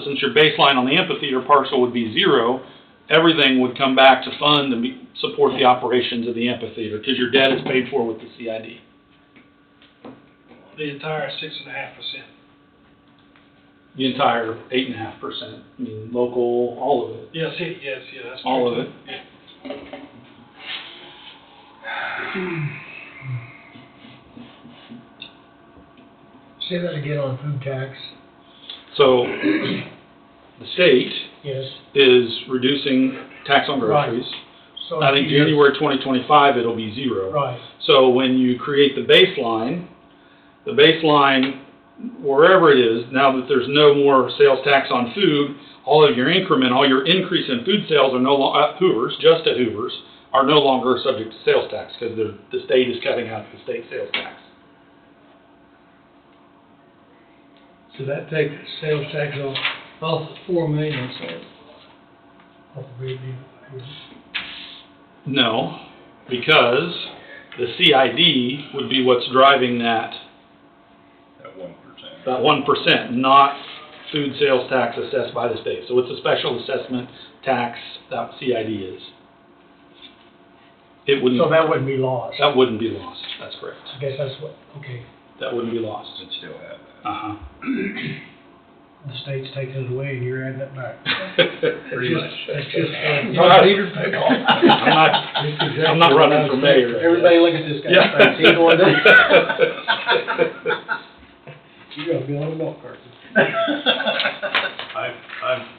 since your baseline on the amphitheater parcel would be zero, everything would come back to fund and support the operations of the amphitheater because your debt is paid for with the CID. The entire 6.5%. The entire 8.5%. I mean, local, all of it. Yes, that's all of it. Say that again on food tax. So the state Yes. is reducing tax on groceries. Right. So I think January 2025 it'll be zero. Right. So when you create the baseline, wherever it is, now that there's no more sales tax on food, all of your increment, all your increase in food sales are no longer at Hoover's, just at Hoover's, are no longer subject to sales tax because the state is cutting out the state sales tax. So that takes sales tax off $4 million. Off the big deal. No, because the CID would be what's driving that. That 1%, not food sales tax assessed by the state. So it's a special assessment tax that CID is. It wouldn't. So that wouldn't be lost. That wouldn't be lost. That's correct. I guess that's what. Okay. That wouldn't be lost. It'd still have that. The state's taking it away and you're adding it back. Pretty much. That's just. I'm not running for mayor. Everybody look at this guy. Yeah. See going down. You're gonna be on a milk carton.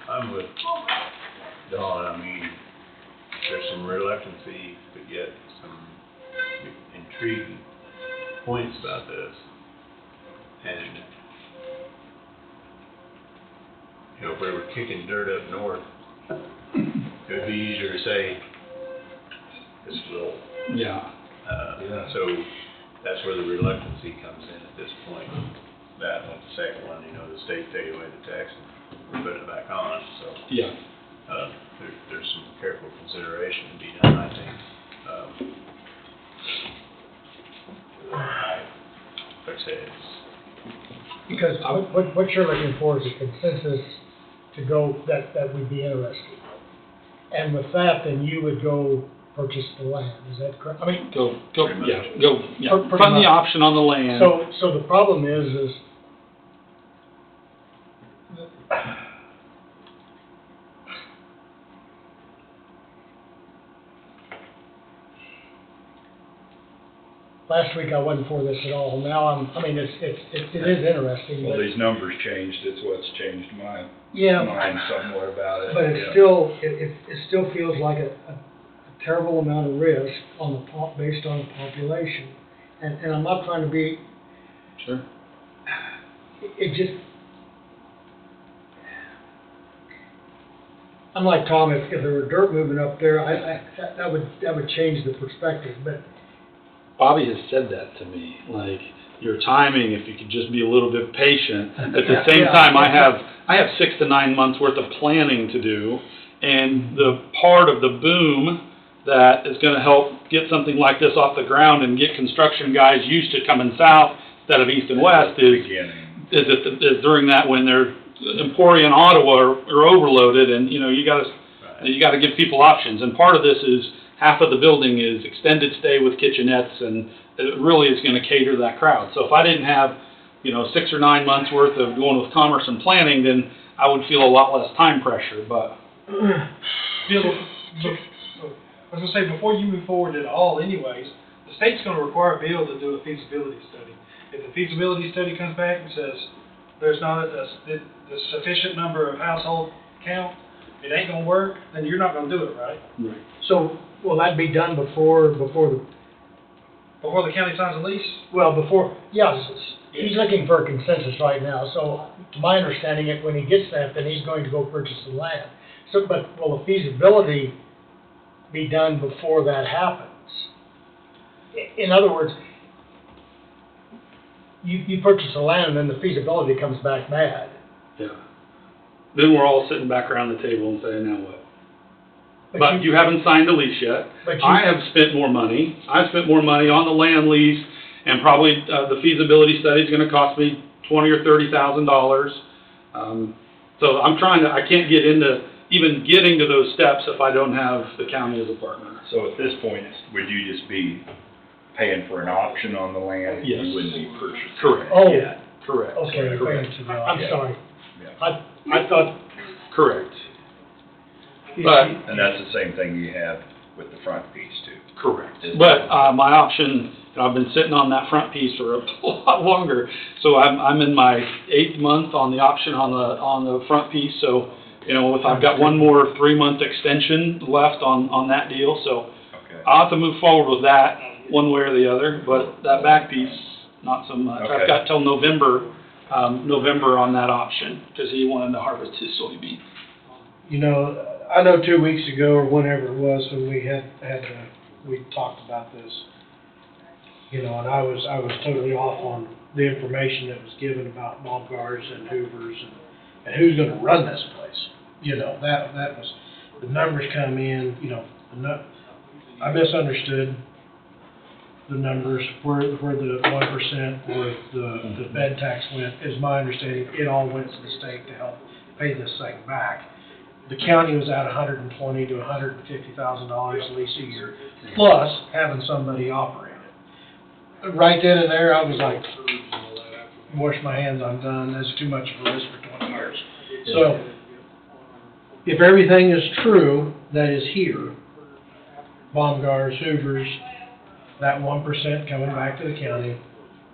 I'm with Dawn. I mean, there's some reluctancy, but yet some intriguing points about this. And, you know, if we were kicking dirt up north, it would be easier to say, this will. Yeah. So that's where the reluctancy comes in at this point. That one, the second one, you know, the state take away the tax and we're putting it back on, so. Yeah. There's some careful consideration to be done, I think. Like I said, it's, Because what you're looking for is a consensus to go, that we'd be interested. And with that, then you would go purchase the land, is that correct? I mean, Go, Pretty fund much. the option on the land. so the problem is last week I wasn't for this at all. Now it is interesting, Well, but, these numbers changed, it's what's changed my Yeah. mind somewhat about it. but yeah. it still feels like a terrible amount of risk on based on the population. And I'm not trying to be, Sure. it just, I'm like Tom, if there were dirt moving up there, that would change the perspective, but Bobby has said that to me, like, your timing, if you could just be a little bit patient. At the same time, I have 6 to 9 months worth of planning to do, and the part of the boom that is gonna help get something like this off the ground and get construction guys used to coming south instead of east and west is during that when they're Emporia and Ottawa are overloaded, and, you gotta give people options, and part of this is half of the building is extended stay with kitchenettes, and it really is gonna cater to that crowd. So if I didn't have, 6 or 9 months worth of going with commerce and planning, then I would feel a lot less time pressure, but. I was gonna say, before you move forward at all anyways, the state's gonna require Bill to do a feasibility study. If the feasibility study comes back and says there's not the sufficient number of household count, it ain't gonna work, then you're not gonna do it, right? Right. so will that be done before the Before the county signs a lease? Well, yes, he's looking for a consensus right now, so to my understanding, when he gets that, then he's going to go purchase the land. So, but will the feasibility be done before that happens? In other words, you purchase the land and then the feasibility comes back bad. Yeah. Then we're all sitting back around the table and saying, now what? But you haven't signed the lease yet. I have spent more money. I've spent more money on the land lease, and probably the feasibility study is going to cost me $20,000 or $30,000. So I can't get into even getting to those steps if I don't have the county as a partner. So at this point, would you just be paying for an option on the land? Yes. You wouldn't be purchasing? Correct. Oh, Yeah. Correct. okay, Correct. I'm Yeah. sorry. Yeah. I thought. Correct. But And that's the same thing you have with the front piece too. correct. Is But that- my option, I've been sitting on that front piece for a lot longer, so I'm in my 8th month on the option on the front piece. So, if I've got one more 3-month extension left on that deal, so Okay. I'll have to move forward with that one way or the other. But that back piece, not so much. Okay. I've got till November on that option because he wanted to harvest his soybean. I know 2 weeks ago or whenever it was when we we talked about this, and I was totally off on the information that was given about Baumgars and Hoovers and who's gonna run this place. That was, the numbers come in, I misunderstood the numbers, where the 1% or the bed tax went. Is my understanding, it all went to the state to help pay this thing back. The county was at $120,000 to $150,000 at least a year, plus having somebody operate it. Right then and there, I was like, wash my hands, I'm done, that's too much of a risk for 20 years. So, if everything is true that is here, Baumgars, Hoovers, that 1% coming back to the county,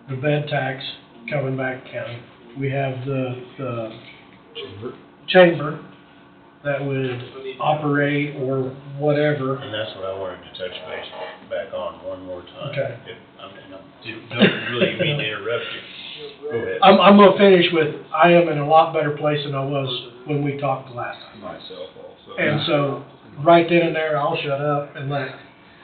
the bed tax coming back to county, we have the chamber that would operate or whatever. And that's what I wanted to touch base back on one more time. Okay. Don't really mean to interrupt you. Go ahead. I'm gonna finish with, I am in a lot better place than I was when we talked last time. Myself also. And so, right then and there, I'll shut up and let.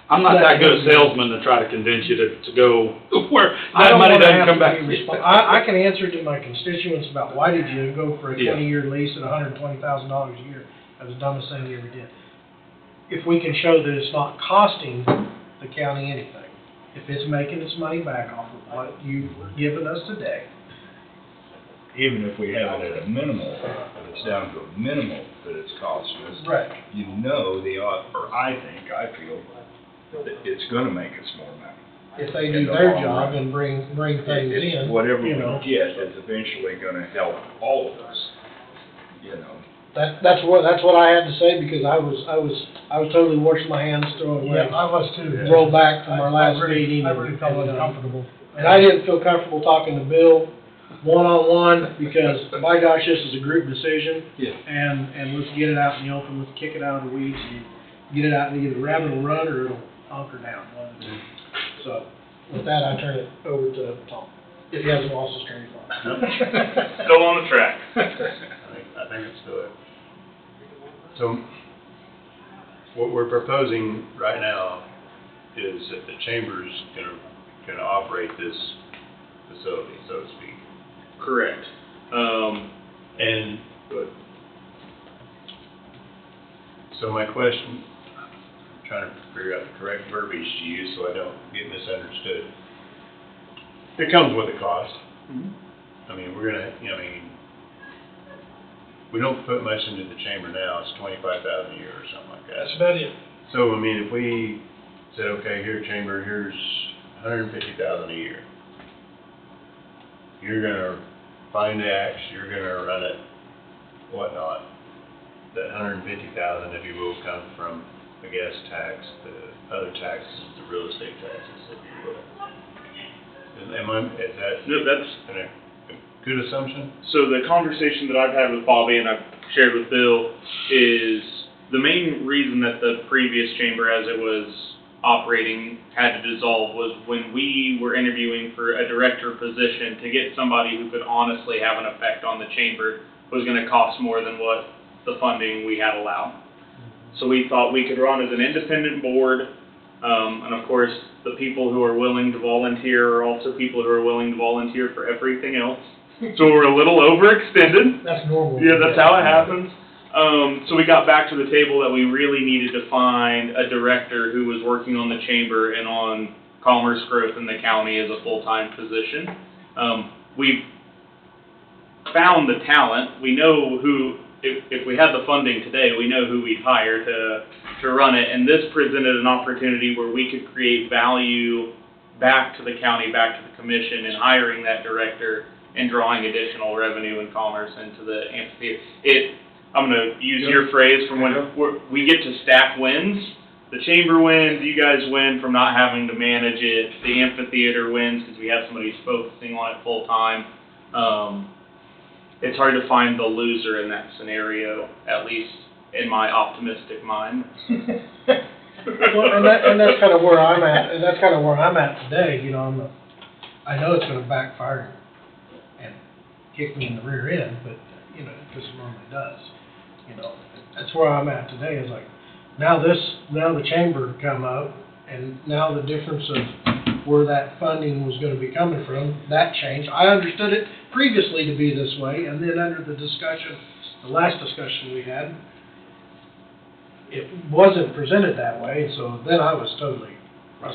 I'm not that good a salesman to try to convince you to go where I that don't money wanna doesn't have come to back. be I can answer to my constituents about why did you go for a Yeah. 20-year lease at $120,000 a year? That was the dumbest thing you ever did. If we can show that it's not costing the county anything. If it's making its money back off of what you've given us today, Even if we have it at a minimal, if it's down to a minimal that it's costing us. Right. You know I feel that it's gonna make us more money. if they In do the their long job run. and bring things in, Whatever we you know. get is eventually gonna help all of us, you know. That's what I had to say, because I was totally washing my hands, throwing away. Yeah, I was too. Roll back from our last I really- meeting. I really felt and, uncomfortable. And I didn't feel comfortable talking to Bill one-on-one, because by gosh, this is a group decision. Yeah. And let's get it out in the open, let's kick it out of the weeds and get it out, and either the rabbit will run or it'll hunker down. One of the two. So, with that, I turn it over to Tom, if he hasn't lost his train of thought. Still on the track. I think it's good. So, what we're proposing right now is that the chamber's gonna operate this facility, so to speak. Correct. And, so my question, I'm trying to figure out the correct verbiage to use so I don't get misunderstood. It comes with a cost. I mean, we don't put much into the chamber now, it's $25,000 a year or something like that. That's about it. So, I mean, if we said, okay, here, chamber, here's $150,000 a year. You're gonna find X, you're gonna run it, whatnot. That $150,000, if you will, comes from the gas tax, the other taxes, the real estate taxes, if you will. Is that? No, that's a good assumption? So the conversation that I've had with Bobby and I've shared with Bill is the main reason that the previous chamber, as it was operating, had to dissolve was when we were interviewing for a director position, to get somebody who could honestly have an effect on the chamber was going to cost more than what the funding we had allowed. So we thought we could run as an independent board, and of course the people who are willing to volunteer are also people who are willing to volunteer for everything else. So we're a little overextended. That's normal. Yeah, that's how it happens. So we got back to the table that we really needed to find a director who was working on the chamber and on commerce growth in the county as a full-time position. We've found the talent. We know who, if we had the funding today, we know who we'd hire to run it. And this presented an opportunity where we could create value back to the county, back to the commission, in hiring that director and drawing additional revenue and commerce into the amphitheater. I'm going to use your phrase from when we get to stack wins. The chamber wins, you guys win from not having to manage it. The amphitheater wins because we have somebody who's focusing on it full time. It's hard to find the loser in that scenario, at least in my optimistic mind. Well, and that's kind of where I'm at, and that's kind of where I'm at today, you know, I know it's gonna backfire and kick me in the rear end, but, you know, because it normally does, you know. That's where I'm at today, is like, now the chamber come up, and now the difference of where that funding was gonna be coming from, that changed. I understood it previously to be this way, and then under the discussion, the last discussion we had, it wasn't presented that way, so then I was totally off.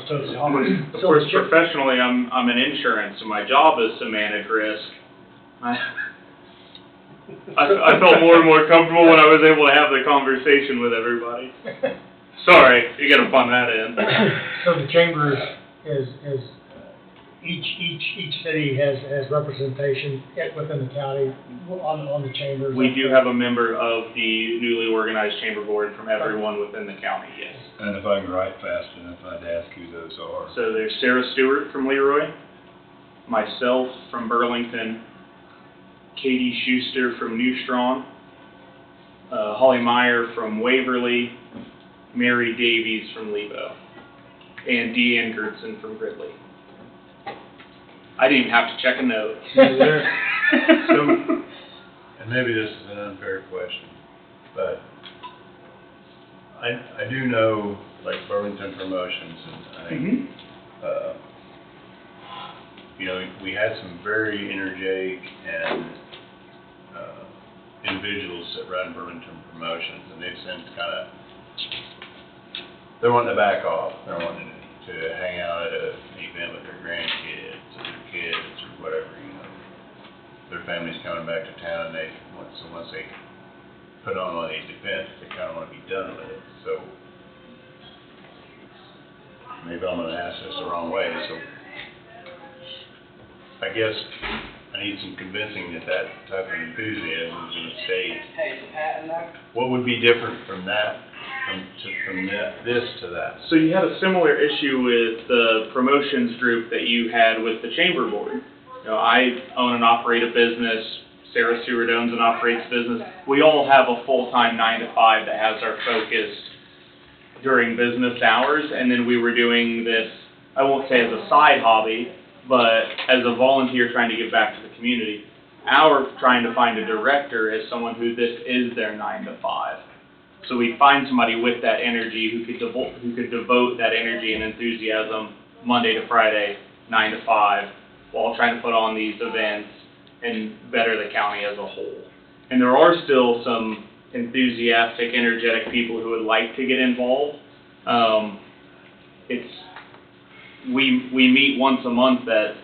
Of course, professionally, I'm in insurance, and my job is to manage risk. I felt more and more comfortable when I was able to have the conversation with everybody. Sorry, you gotta fund that in. So the chamber is each city has representation within the county on the chamber. We do have a member of the newly organized chamber board from everyone within the county, yes. And if I can write fast enough, I'd ask who those are. So there's Sarah Stewart from Leroy, myself from Burlington, Katie Schuster from New Strong, Holly Meyer from Waverly, Mary Davies from Lebo, and Deanne Gertson from Gridley. I didn't even have to check a note. And maybe this is an unfair question, but I do know, like Burlington Promotions, and I think, you know, we had some very energetic and individuals that run Burlington Promotions, and they've since kind of, they're wanting to back off. They're wanting to to hang out at an event with their grandkids or their kids or whatever, you know. Their family's coming back to town and once they put on one of these events, they kinda wanna be done with it, so. Maybe I'm gonna ask this the wrong way, so. I guess I need some convincing that type of enthusiasm is gonna stay. What would be different from that, this to that? So you had a similar issue with the promotions group that you had with the chamber board. You know, I own and operate a business, Sarah Seward owns and operates a business. We all have a full-time 9 to 5 that has our focus during business hours, and then we were doing this, I won't say as a side hobby, but as a volunteer trying to give back to the community. Our trying to find a director is someone who this is their 9 to 5. So we find somebody with that energy who could devote that energy and enthusiasm Monday to Friday, 9 to 5, while trying to put on these events and better the county as a whole. And there are still some enthusiastic, energetic people who would like to get involved. We meet once a month at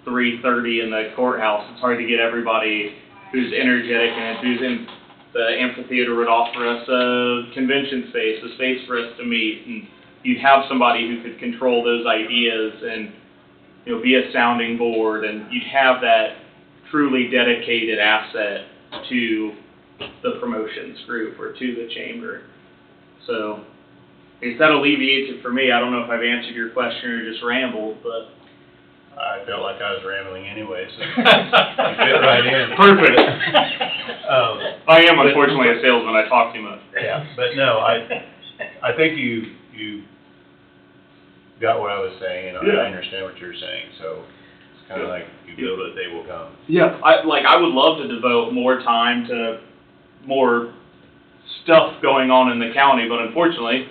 3:30 in the courthouse. It's hard to get everybody who's energetic and enthusiastic. The amphitheater would offer us a convention space, a space for us to meet, and you'd have somebody who could control those ideas and, you know, be a sounding board, and you'd have that truly dedicated asset to the promotions group or to the chamber. So, I guess that alleviates it for me. I don't know if I've answered your question or just rambled, but. I felt like I was rambling anyway, so you fit right in. Perfect. I am unfortunately a salesman, I talk too much. Yeah, but no, I think you got what I was saying, and I understand what you're saying, so it's kind of like you build it, they will come. Yeah, I would love to devote more time to more stuff going on in the county, but unfortunately,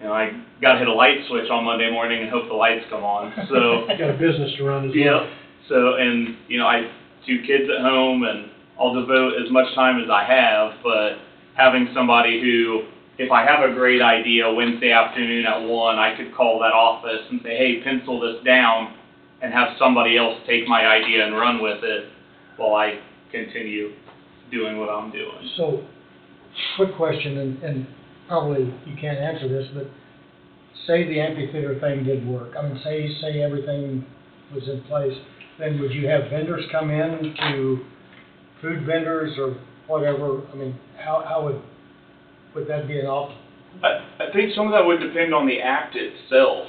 you know, I gotta hit a light switch on Monday morning and hope the lights come on, so. Got a business to run as well. Yeah, so, and, you know, I have 2 kids at home, and I'll devote as much time as I have, but having somebody who, if I have a great idea Wednesday afternoon at 1, I could call that office and say, hey, pencil this down, and have somebody else take my idea and run with it while I continue doing what I'm doing. So, quick question, and probably you can't answer this, but say the amphitheater thing did work. I mean, say everything was in place, then would you have vendors come in to food vendors or whatever? I mean, how would that be an option? I think some of that would depend on the act itself.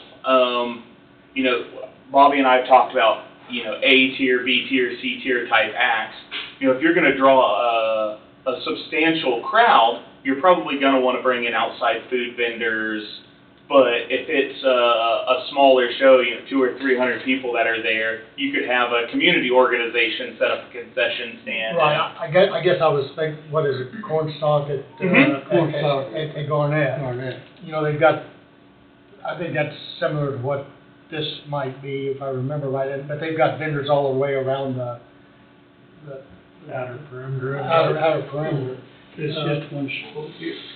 You know, Bobby and I have talked about, you know, A tier, B tier, C tier type acts. You know, if you're going to draw a substantial crowd, you're probably going to want to bring in outside food vendors. But if it's a smaller show, you know, 200 or 300 people that are there, you could have a community organization set up a concession stand. Right, I guess I was thinking, what is it, Cornstalk at Garnett. You know, they've got, I think that's similar to what this might be, if I remember right, but they've got vendors all the way around the Outer perimeter. outer perimeter. It's just one show.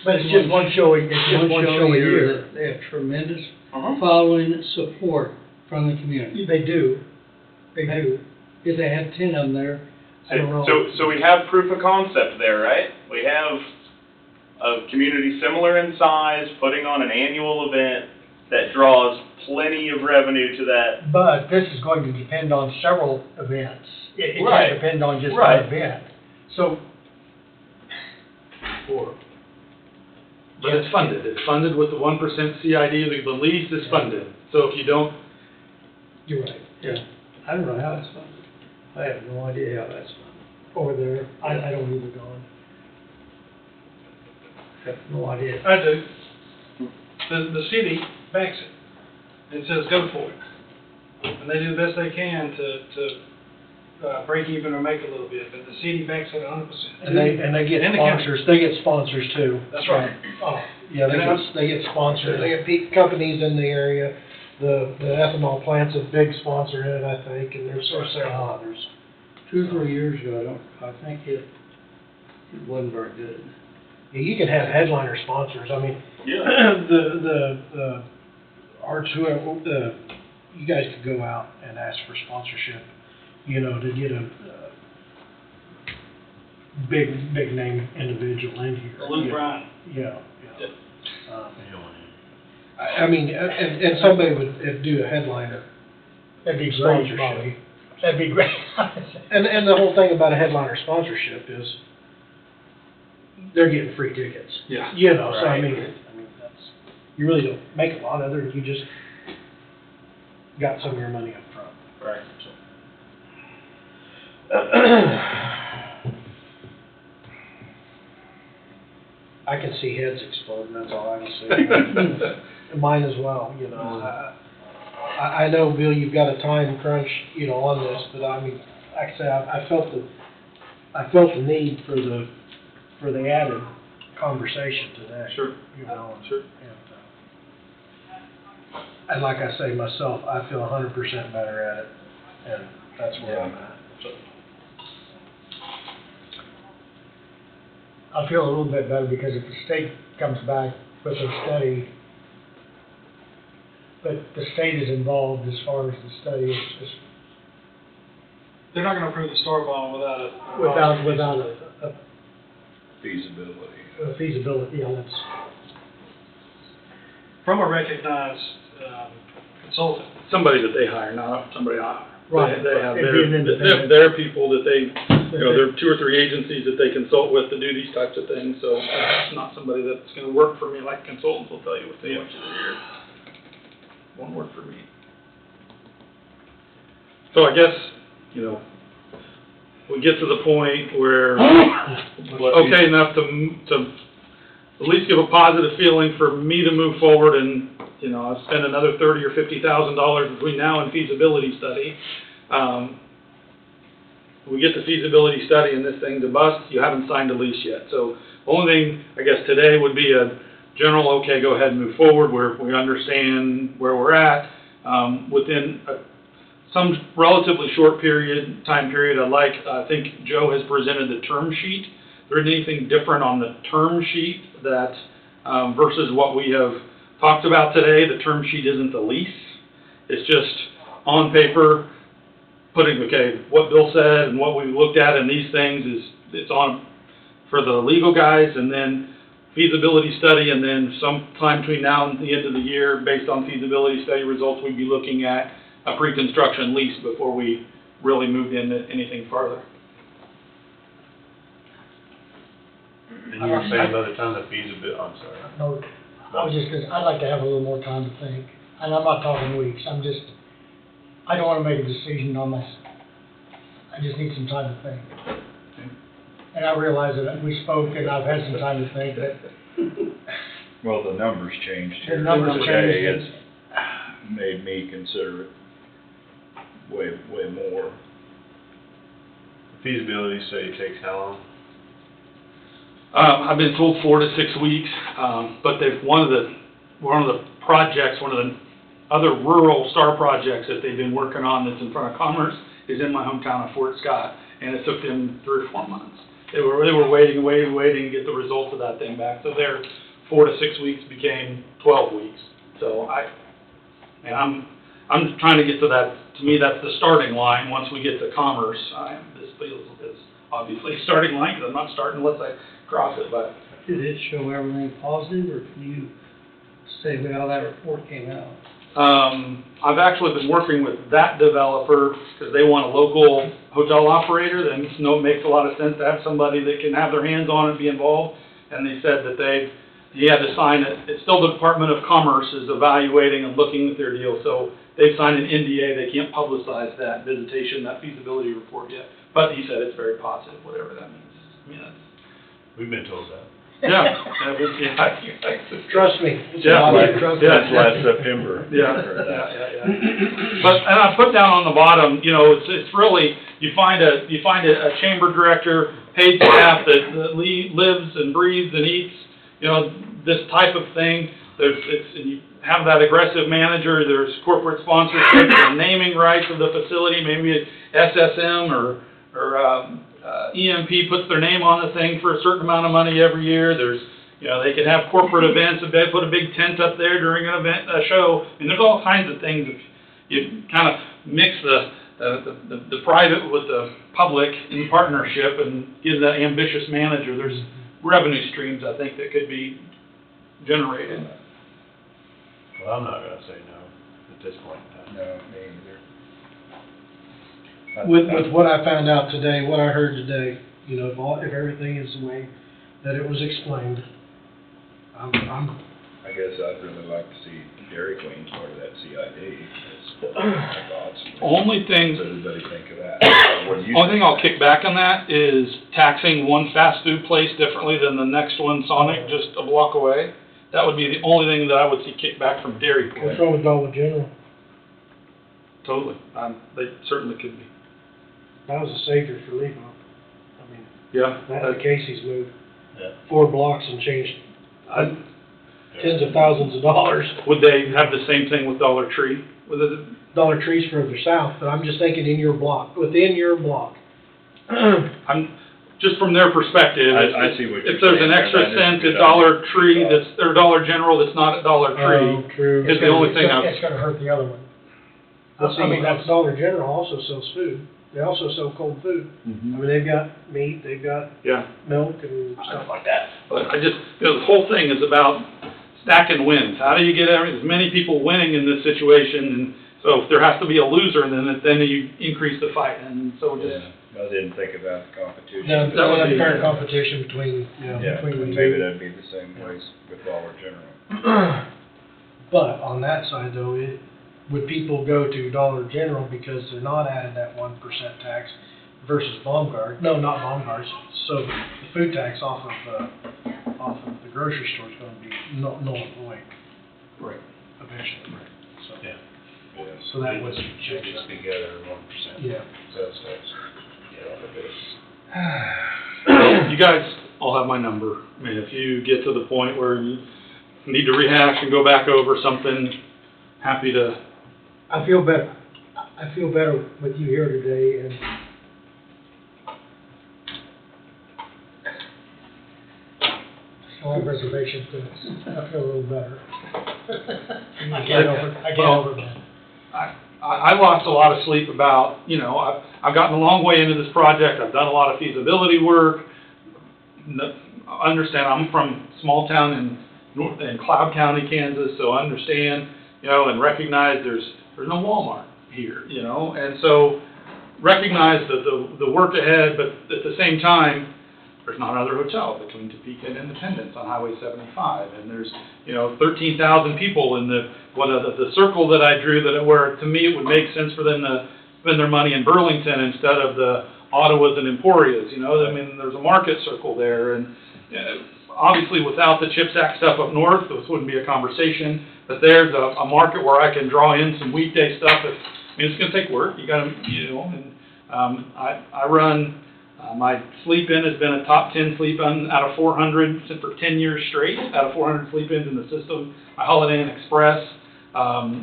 But it's just one show, it's just one show a year. They have tremendous following and support from the community. They do. If they had 10 of them there, I don't know. So we have proof of concept there, right? We have a community similar in size, putting on an annual event that draws plenty of revenue to that. But this is going to depend on several events. It Right. can't depend on just Right. one event. So, But it's funded. It's funded with the 1% CID. The lease is funded. So if you don't, you're right. Yeah, I don't know how it's funded. I have no idea how that's funded. Over there, I don't either, Don. I have no idea. I do. The city backs it and says, go for it. And they do the best they can to break even or make a little bit, but the city backs it 100%. And they get sponsors, they get sponsors too. That's right. Oh, yeah, they get sponsors, they get companies in the area, the ethanol plant's a big sponsor in it, I think, and there's several others. 2 or 3 years ago, I think it wasn't very good. Yeah, you can have headliner sponsors, I mean, Yeah. the Arts, whoever, you guys could go out and ask for sponsorship, you know, to get a big name individual in here. Luke Yeah. Bryan. Yeah, yeah. I mean, and somebody would do a headliner. That'd be great, Sponsorship. Bobby. That'd be great. And the whole thing about a headliner sponsorship is they're getting free tickets. Yeah. You know, so I Right. mean, that's, you really don't make a lot other than you just got some of your money up front. Right. I can see heads exploding, that's all I can say. And mine as well, you know. I know, Bill, you've got a time crunch, you know, on this, but I mean, like I say, I felt the need for the added conversation today. Sure. You know, Sure. And like I say myself, I feel 100% better at it, and that's where I'm at. So. I feel a little bit better because if the state comes back with a study, but the state is involved as far as the study, it's just They're not gonna approve the store bond without without a Feasibility. feasibility, you know, that's. from a recognized consultant. Somebody that they hire, not somebody I hire. Right. They have It'd be an independent. their people that they, there are 2 or 3 agencies that they consult with to do these types of things, so it's not somebody that's gonna work for me like consultants will tell you what they want you to hear. Won't work for me. So I guess, you know, we get to the point where okay enough to at least give a positive feeling for me to move forward and, you know, I'll spend another $30,000 or $50,000 between now and feasibility study. We get the feasibility study and this thing's a bust, you haven't signed a lease yet. So only thing, I guess, today would be a general, okay, go ahead and move forward, where we understand where we're at. Within some relatively short time period, I think Joe has presented the term sheet. Is there anything different on the term sheet that, versus what we have talked about today? The term sheet isn't the lease. It's just on paper, putting, okay, what Bill said and what we looked at in these things it's on for the legal guys, and then feasibility study, and then sometime between now and the end of the year, based on feasibility study results, we'd be looking at a pre-construction lease before we really moved into anything further. And you were saying by the time the feasibility, I'm sorry. no, I was just gonna, I'd like to have a little more time to think. And I'm not talking weeks, I don't wanna make a decision on this. I just need some time to think. And I realize that we spoke and I've had some time to think that. Well, the numbers changed The here numbers today. changed. It's made me consider it way more. Feasibility study takes how long? I've been told 4 to 6 weeks, but one of the projects, one of the other rural STAR projects that they've been working on that's in front of Commerce is in my hometown of Fort Scott, and it took them 3 or 4 months. They were waiting to get the results of that thing back, so their 4 to 6 weeks became 12 weeks. So I'm trying to get to that. To me, that's the starting line. Once we get to Commerce, this feels is obviously a starting line, because I'm not starting unless I cross it, but. Did it show everything positive, or can you say how that report came out? I've actually been working with that developer because they want a local hotel operator. That makes a lot of sense to have somebody that can have their hands on it, be involved. And they said that he had to sign it. It's still the Department of Commerce is evaluating and looking at their deal. So they've signed an NDA. They can't publicize that visitation, that feasibility report yet. But he said it's very positive, whatever that means. I mean, We've been told that. Yeah. Trust me. That's last September. Yeah. But, and I put down on the bottom, it's really, you find a chamber director, paid staff that lives and breathes and eats, this type of thing. And you have that aggressive manager, there's corporate sponsorship, and naming rights of the facility, maybe SSM or EMP puts their name on the thing for a certain amount of money every year. There's You know, they could have corporate events, if they put a big tent up there during an event, a show, and there's all kinds of things. If you kind of mix the private with the public in partnership and give that ambitious manager, there's revenue streams, I think, that could be generated. Well, I'm not gonna say no at this point in time. No, me either. With what I found out today, what I heard today, you know, if everything is the way that it was explained, I guess I'd really like to see Dairy Queen part of that CID. That's my thoughts. Only thing. What does everybody think of that? What do you Only think? thing I'll kick back on that is taxing one fast food place differently than the next one, Sonic, just a block away. That would be the only thing that I would see kickback from Dairy Queen. What's wrong with Dollar General? Totally. They certainly could be. That was a savior for Lebo. I mean, Yeah. that and the Casey's moved Yeah. 4 blocks and changed tens of thousands of dollars. Would they have the same thing with Dollar Tree? With it? Dollar Tree's further south, but I'm just thinking in your block, within your block. I'm, just from their perspective, I see what you're if there's an saying, extra that is a cent good at Dollar idea. Tree or Dollar General that's not at Dollar Tree, True. is the only thing It's gonna hurt the other one. I mean, that's Dollar General also sells food. They also sell cold food. I mean, they've got meat, they've got Yeah. milk and stuff like that. But I just, the whole thing is about stacking wins. How do you get as many people winning in this situation? And so if there has to be a loser, then you increase the fight. And so just. Yeah, I didn't think about the competition. That That would be- fair competition between, you know, Yeah, between the maybe two. that'd be the same ways with Dollar General. But on that side though, would people go to Dollar General because they're not added that 1% tax versus Baumgart? No, not Baumgart's. So the food tax off of the grocery store is gonna be null and void. Right. Eventually. So. Yeah. So that They was. should just be together 1%. Yeah. Sales tax. Yeah, on the base. You guys all have my number. I mean, if you get to the point where you need to rehash and go back over something, happy to. I feel better. I feel better with you here today and still have reservations, but I feel a little better. I can't over that. I lost a lot of sleep about, you know, I've gotten a long way into this project. I've done a lot of feasibility work. Understand, I'm from small town in Cloud County, Kansas, so I understand, you know, and recognize there's no Walmart here, you know, and so recognize the work ahead, but at the same time, there's not another hotel between Topeka and Independence on Highway 75, and there's, you know, 13,000 people in the circle that I drew where to me it would make sense for them to spend their money in Burlington instead of the Ottawas and Emporias, you know, I mean, there's a market circle there, and obviously without the CHIPS Act stuff up north, this wouldn't be a conversation, but there's a market where I can draw in some weekday stuff. I mean, it's gonna take work, you gotta, you know, and I run. My sleep-in has been a top 10 sleep-in out of 400 for 10 years straight, out of 400 sleep-ins in the system. My Holiday Inn Express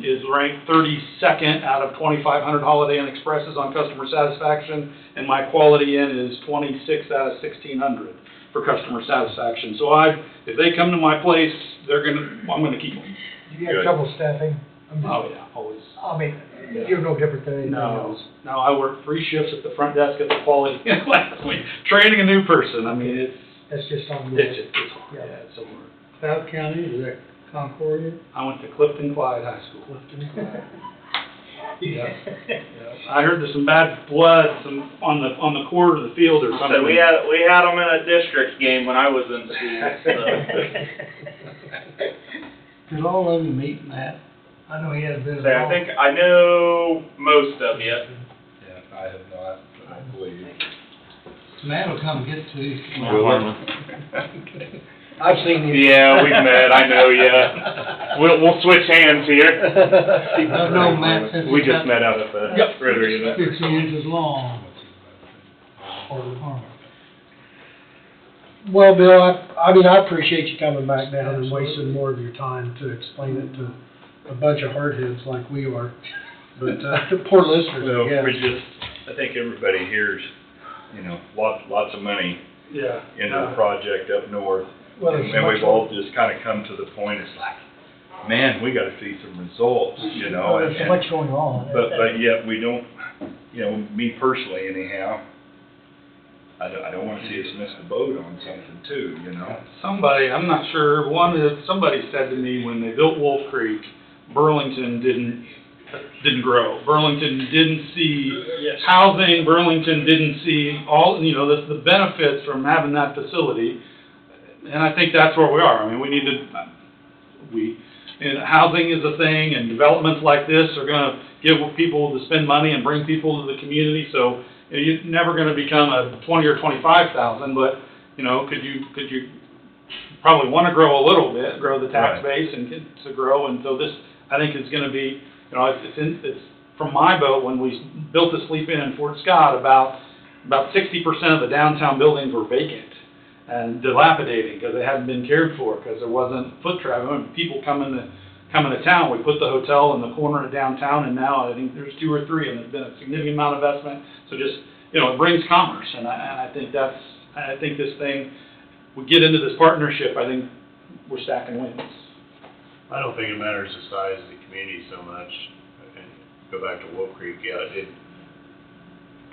is ranked 32nd out of 2,500 Holiday Inn Expresses on customer satisfaction, and my Quality Inn is 26 out of 1,600 for customer satisfaction. So if they come to my place, I'm gonna keep them. Do you have trouble staffing? Oh, yeah, always. I mean, you're no different than anything else. No, I work 3 shifts at the front desk at the Quality Inn last week, training a new person. I mean, That's just on it's hard. Yeah, it's a work. Cloud County, is that Concordia? I went to Clifton Clyde High School. Clifton Clyde. Yeah. I heard there's some bad blood on the court of the field or something. So we had them in a district game when I was in school. Did all of you meet Matt? I know he has been So I involved. think I know most of you. Yeah, I have not, I believe. Matt will come get to you. I've seen you. Yeah, we've met. I know you. We'll switch hands here. I've known Matt since We he just got met out at the Rotary event. 50 inches long. Well, Bill, I mean, I appreciate you coming back down and wasting more of your time to explain it to a bunch of hardheads like we are. But, poor listeners, So I guess. I think everybody here's, you know, lots of money Yeah. into the project up north. Well, And there's and much we've all just kind of come to the point, it's like, man, we gotta see some results, you know? There's so and- much going on. But yet we don't, you know, me personally anyhow, I don't wanna see us miss the boat on something too, you know? Somebody, I'm not sure, somebody said to me when they built Wolf Creek, Burlington didn't grow. Burlington didn't see housing, Burlington didn't see all, you know, the benefits from having that facility. And I think that's where we are. I mean, we need to, and housing is a thing, and developments like this are gonna give people to spend money and bring people to the community, so you know, you're never gonna become a 20 or 25,000, but, you know, could you probably wanna grow a little bit, grow the tax base and get to grow, and so this, I think is gonna be, you know, it's from my boat, when we built the Sleep Inn in Fort Scott, about 60% of the downtown buildings were vacant and dilapidating because they hadn't been cared for, because there wasn't foot traffic, when people coming to town. We put the hotel in the corner of downtown, and now I think there's 2 or 3, and there's been a significant amount of investment. So just, you know, it brings commerce, and I think this thing, we get into this partnership, I think we're stacking wins. I don't think it matters the size of the community so much, and go back to Wolf Creek,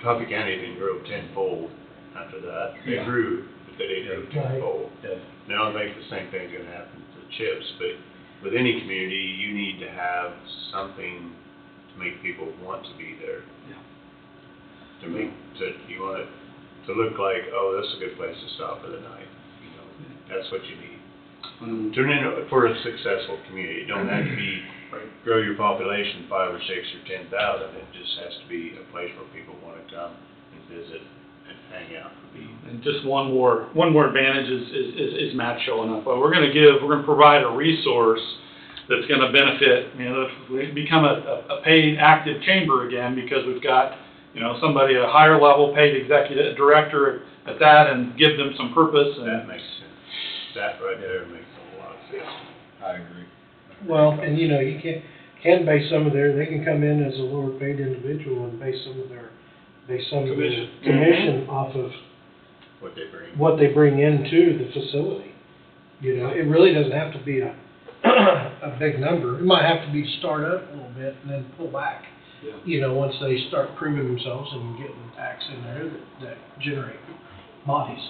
Coffee County didn't grow tenfold after that. They grew, but they didn't grow tenfold. Now I think the same thing's gonna happen to Chips, but with any community, you need to have something to make people want to be there. You want it to look like, oh, this is a good place to stop for the night, you know, that's what you need. Turn into, for a successful community, it don't have to be, grow your population 5 or 6 or 10,000, it just has to be a place where people wanna come and visit and hang out and be. And just one more advantage is Matt showing up. We're gonna provide a resource that's gonna benefit, you know, if we become a paid active chamber again, because we've got, you know, somebody at a higher level, paid executive director at that, and give them some purpose. And that makes sense. That right there makes a lot of sense. I agree. Well, and you know, you can base some of they can come in as a lower paid individual and base some of their commission off of what they bring into the facility. You know, it really doesn't have to be a big number. It might have to be to start up a little bit and then pull back. You know, once they start proving themselves and getting tax in there that generate bodies.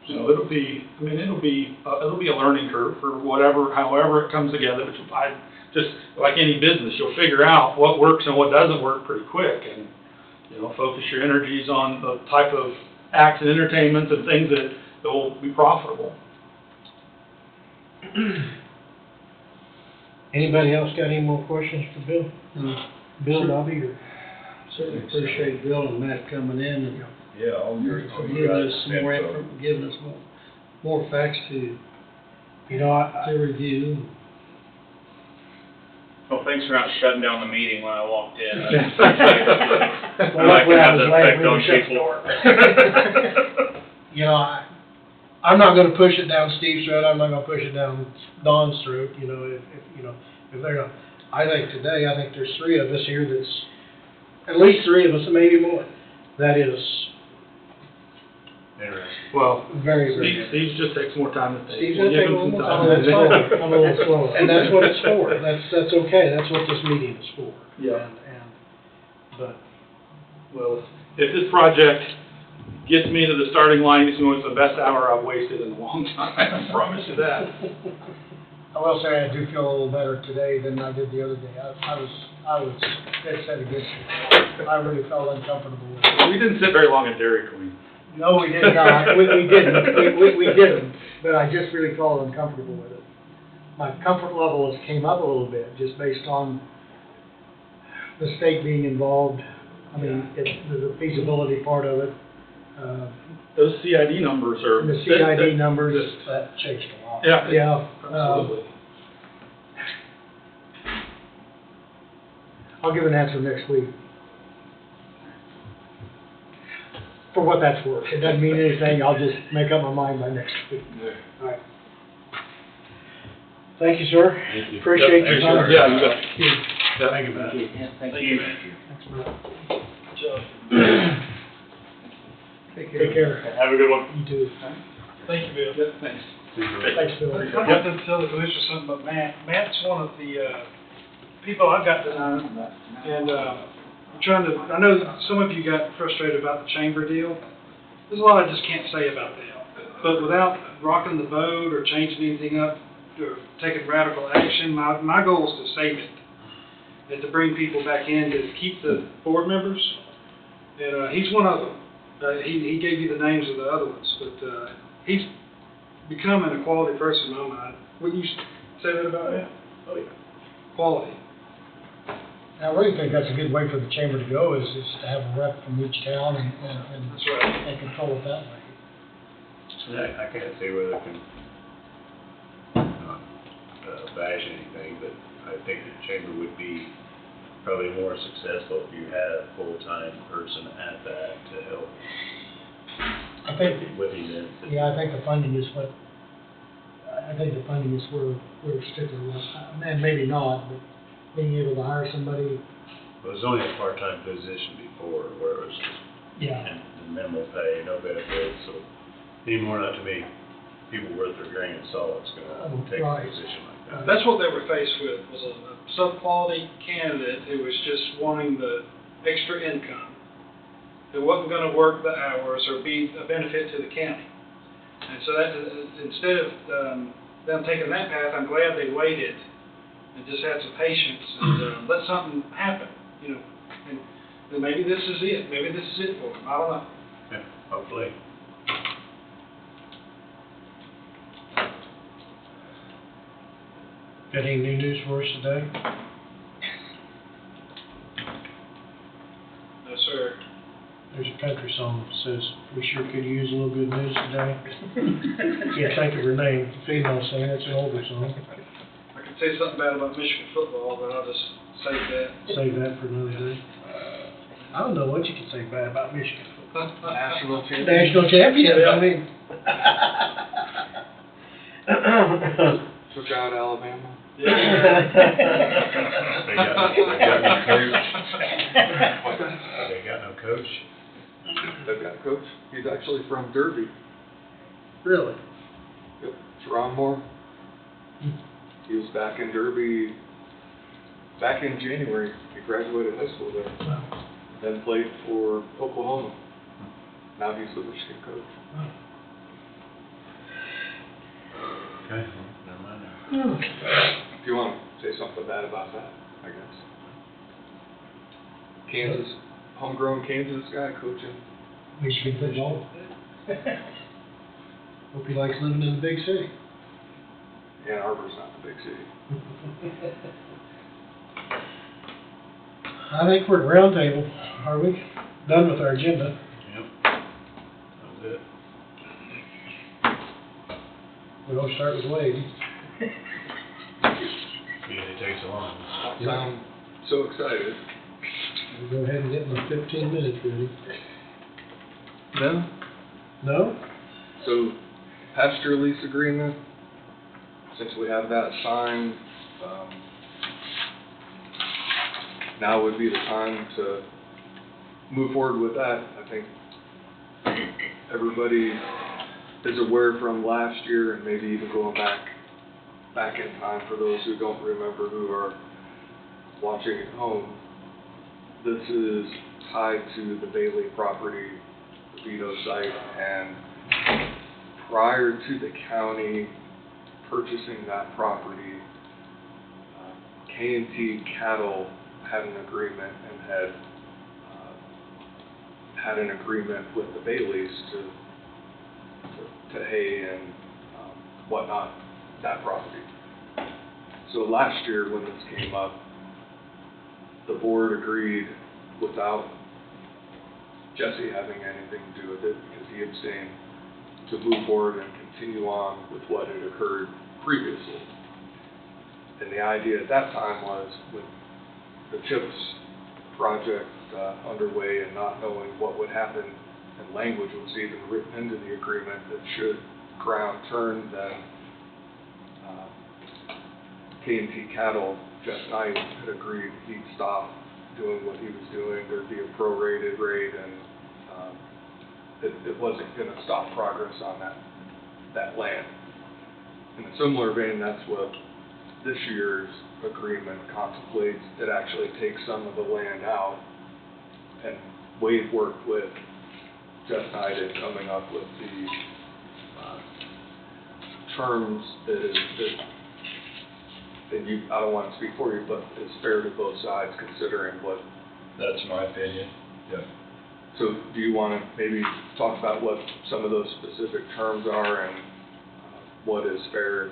So it'll be a learning curve for however it comes together. But I just, like any business, you'll figure out what works and what doesn't work pretty quick, and you know, focus your energies on the type of acts and entertainments and things that will be profitable. Anybody else got any more questions for Bill? Bill, Bobby, or? Certainly appreciate Bill and Matt coming in and giving us more facts to review. Well, thanks for not shutting down the meeting when I walked in. Well, I can have that effect on people. You know, I'm not gonna push it down Steve's throat, I'm not gonna push it down Don's throat, you know, if they're gonna, I think there's 3 of us here that's, at least 3 of us, maybe more, that is Well, very, very. Steve just takes more time to think. Steve's gonna take a little more time, that's fine. I'm a little slower. And that's what it's for, that's okay, that's what this meeting is for. Yeah. But. Well, if this project gets me to the starting line, it's the best hour I've wasted in a long time, I promise you that. I will say I do feel a little better today than I did the other day. I was dead set against it. I really felt uncomfortable with it. We didn't sit very long at Dairy Queen. No, we did not. We didn't. We didn't. But I just really felt uncomfortable with it. My comfort level has came up a little bit just based on the state being involved. I mean, the feasibility part of it. Those CID numbers are. The CID numbers, that changed a lot. Yeah. Absolutely. I'll give an answer next week. For what that's worth. It doesn't mean anything, I'll just make up my mind by next week. All right. Thank you, sir. Thank you. Appreciate your time. Yeah, you bet. Thank you, Matt. Thank you. Thanks, Matt. Take Take care. Have a good one. You too. Thank you, Bill. Thanks. Thanks, Bill. I got to tell Alicia something about Matt. Matt's one of the, people I've got to know, and, I'm trying to, I know some of you got frustrated about the chamber deal. There's a lot I just can't say about that. But without rocking the boat or changing anything up or taking radical action, my goal is to save it. And to bring people back in to keep the board members. And, he's one of them. He gave you the names of the other ones, but, he's becoming a quality person in my mind. Wouldn't you say that about him? Oh, yeah. Quality. I really think that's a good way for the chamber to go, is to have a rep from each town and That's right. and control it that way. I can't say whether it can not bash anything, but I think the chamber would be probably more successful if you had a full-time person at that to help I think, with events. yeah, I think the funding is what, I think the funding is where we're sticking with. And maybe not, but being able to hire somebody, It was only a part-time position before, where it was just yeah. and minimal pay, no benefits, so anymore, not too many people worth their grain of salt's gonna take a position like that. That's what they were faced with, was a sub-quality candidate who was just wanting the extra income. Who wasn't gonna work the hours or be a benefit to the county. And so that, instead of, them taking that path, I'm glad they waited and just had some patience and, let something happen, you know. And maybe this is it, maybe this is it for them, I don't know. Yeah, hopefully. Got any new news for us today? No, sir. There's a country song that says, "We sure could use a little good news today." Can't think of her name, female singer, it's an older song. I could say something bad about Michigan football, but I'll just save that. Save that for another day. I don't know what you can say bad about Michigan football. National champion. National champion, I mean. Took out Alabama. They got no coach. They got no coach. They've got a coach. He's actually from Derby. Really? Yep, Sharon Moore. He was back in Derby back in January. He graduated high school there. Then played for Oklahoma. Now he's the Michigan coach. Okay, never mind now. If you want to say something bad about that, I guess. Kansas, homegrown Kansas guy coaching. Michigan football. Hope he likes living in the big city. Ann Arbor's not the big city. I think we're at round table, are we? Done with our agenda. Yep. That was it. We're gonna start with Wade. Usually takes a long. Sound so excited. We'll go ahead and get my 15 minutes ready. No? No? So, pasture lease agreement, since we have that signed, now would be the time to move forward with that. I think everybody is aware from last year, and maybe even going back in time for those who don't remember, who are watching at home. This is tied to the Bailey property, the Vito site, and prior to the county purchasing that property, K&T Cattle had an agreement and had an agreement with the Baileys to hay and whatnot, that property. So last year when this came up, the board agreed without Jesse having anything to do with it, because he abstained, to move forward and continue on with what had occurred previously. And the idea at that time was, with the CHIPS project underway and not knowing what would happen, and language was even written into the agreement that should ground turn, then K&T Cattle, Jeff Knight had agreed he'd stop doing what he was doing. There'd be a prorated rate, and it wasn't gonna stop progress on that land. In a similar vein, that's what this year's agreement contemplates. It actually takes some of the land out, and Wade worked with Jeff Knight in coming up with the terms that and you, I don't want to speak for you, but it's fair to both sides considering what. That's my opinion, yeah. So do you want to maybe talk about what some of those specific terms are and what is fair?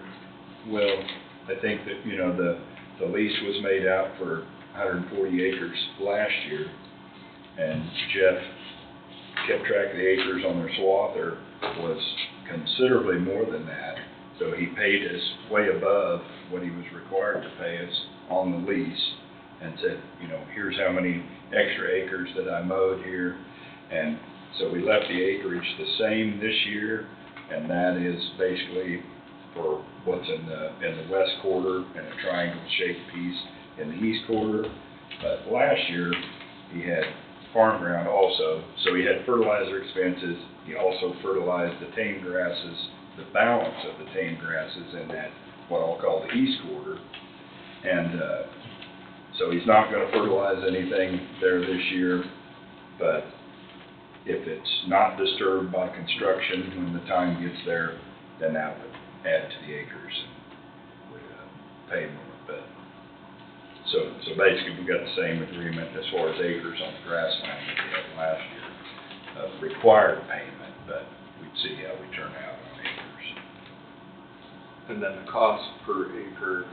Well, I think that, you know, the lease was made out for 140 acres last year, and Jeff kept track of the acres on their swath. There was considerably more than that, so he paid us way above what he was required to pay us on the lease, and said, you know, here's how many extra acres that I mowed here. And so we left the acreage the same this year, and that is basically for what's in the west quarter and a triangle-shaped piece in the east quarter. But last year, he had farm ground also, so he had fertilizer expenses. He also fertilized the tame grasses, the balance of the tame grasses in that, what I'll call the east quarter. And so he's not going to fertilize anything there this year, but if it's not disturbed by construction when the time gets there, then that would add to the acres and would pay more. But so basically, we got the same agreement as far as acres on the grassland that we had last year, required payment, but we'd see how we turn out on acres. And then the cost per acre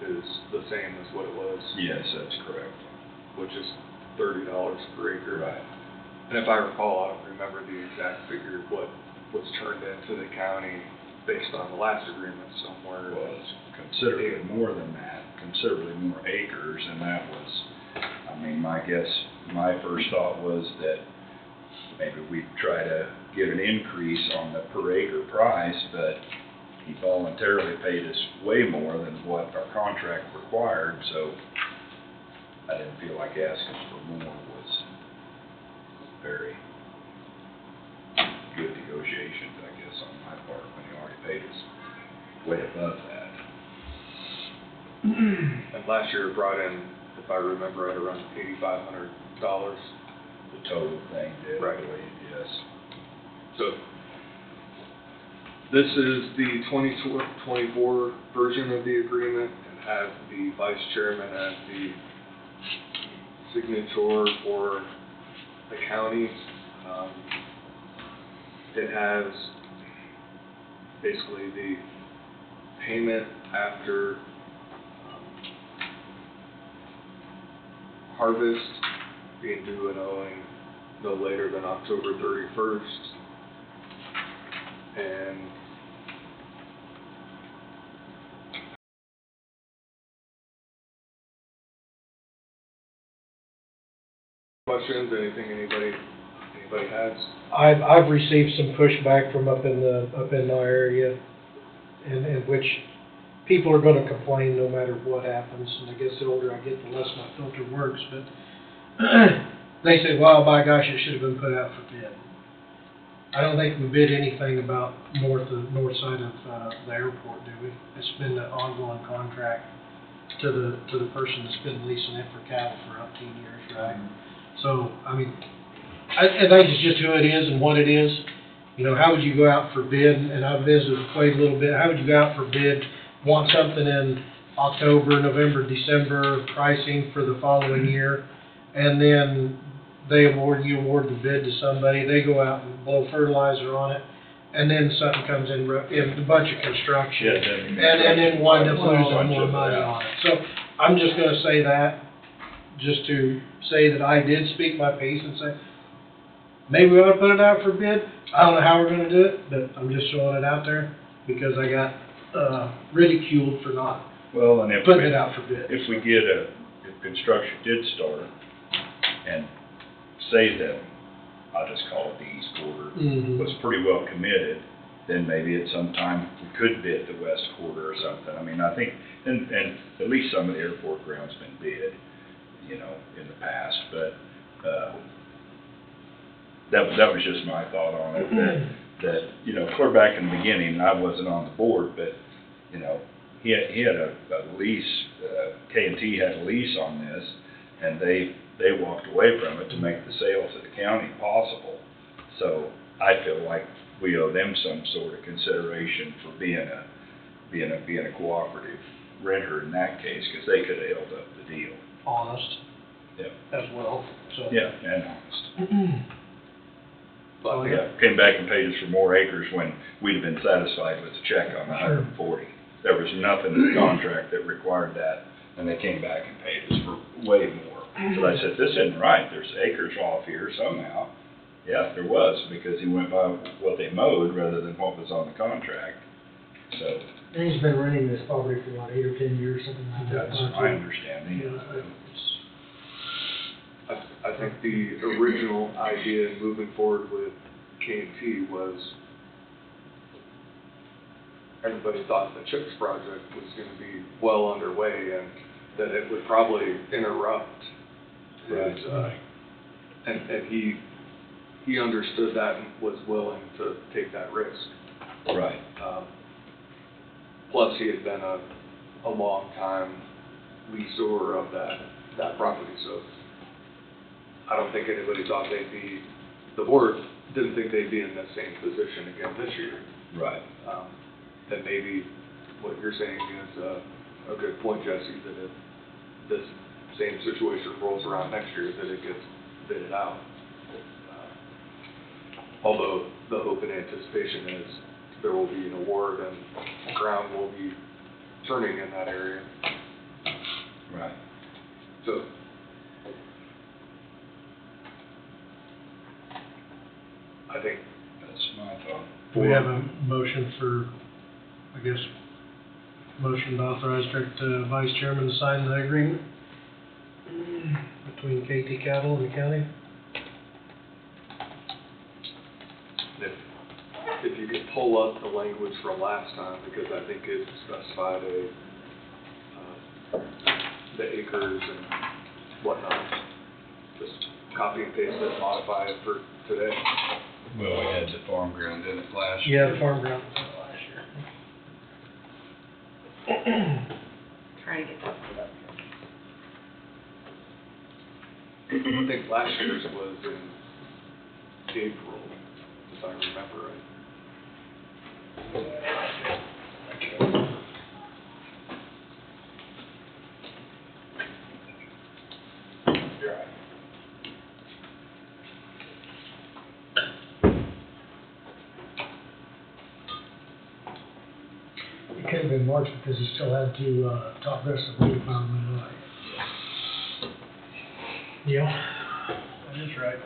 is the same as what it was? Yes, that's correct. Which is $30 per acre. Right. And if I recall, I don't remember the exact figure, what was turned into the county based on the last agreement somewhere. Well, it's considerably more than that, considerably more acres, and that was, I mean, my guess, my first thought was that maybe we'd try to get an increase on the per acre price, but he voluntarily paid us way more than what our contract required, so I didn't feel like asking for more was very good negotiations, I guess, on my part, when he already paid us way above that. And last year it brought in, if I remember right, around $8,500. The total thing did, right. I believe, yes. So this is the 2024 version of the agreement, and has the vice chairman as the signature for the county. It has basically the payment after harvest being due and owing no later than October 31st. And questions, anything anybody has? I've received some pushback from up in my area, in which people are gonna complain no matter what happens, and I guess the older I get, the less my filter works, but they say, well, by gosh, it should have been put out for bid. I don't think we bid anything about north side of the airport, do we? It's been an ongoing contract to the person that's been leasing it for cattle for 18 years, right? So, I mean, I think it's just who it is and what it is. You know, how would you go out for bid? And I visited Quade a little bit. How would you go out for bid, want something in October, November, December, pricing for the following year, and then you award the bid to somebody, they go out and blow fertilizer on it, and then something comes in a bunch of construction, and then wind up losing more money on it. So I'm just gonna say that, just to say that I did speak my piece and say, maybe we ought to put it out for bid. I don't know how we're gonna do it, but I'm just throwing it out there, because I got ridiculed for not putting it out for bid. If construction did start, and say that, I'll just call it the east quarter, was pretty well committed, then maybe at some time we could bid the west quarter or something. I mean, I think, and at least some of the airport ground's been bid, you know, in the past, but that was just my thought on it, that, you know, clear back in the beginning, I wasn't on the board, but, you know, he had a lease, K&T had a lease on this, and they walked away from it to make the sale to the county possible. So I feel like we owe them some sort of consideration for being a cooperative renter in that case, because they could have held up the deal. Honest. Yeah. As well, so. Yeah, and honest. But yeah, came back and paid us for more acres when we'd have been satisfied with the check on the 140. There was nothing in the contract that required that, and they came back and paid us for way more. So I said, this isn't right, there's acres off here somehow. Yeah, there was, because he went by what they mowed rather than what was on the contract, so. And he's been renting this property for what, 8 or 10 years, something like that? That's my understanding. I think the original idea in moving forward with K&T was everybody thought the CHIPS project was going to be well underway and that it would probably interrupt his, and he understood that and was willing to take that risk. Right. Plus, he had been a long time leaseor of that property, so I don't think anybody thought the board didn't think they'd be in the same position again this year. Right. That maybe what you're saying is a good point, Jesse, that if this same situation rolls around next year, that it gets bidded out. Although the hope and anticipation is there will be an award and ground will be turning in that area. Right. So. I think that's my thought. Do we have a motion for, I guess, motion to authorize Vice Chairman to sign the agreement between KT Cattle and the county? If you could pull up the language from last time, because I think it specified the acres and whatnot. Just copy and paste it, modify it for today. Well, we had the farm ground in it last Yeah, year. the farm ground was last year. Trying to get that pulled up. I think last year's was in April, if I remember right. It could have been March because he still had to talk rest of the week about him. Yeah. That is right.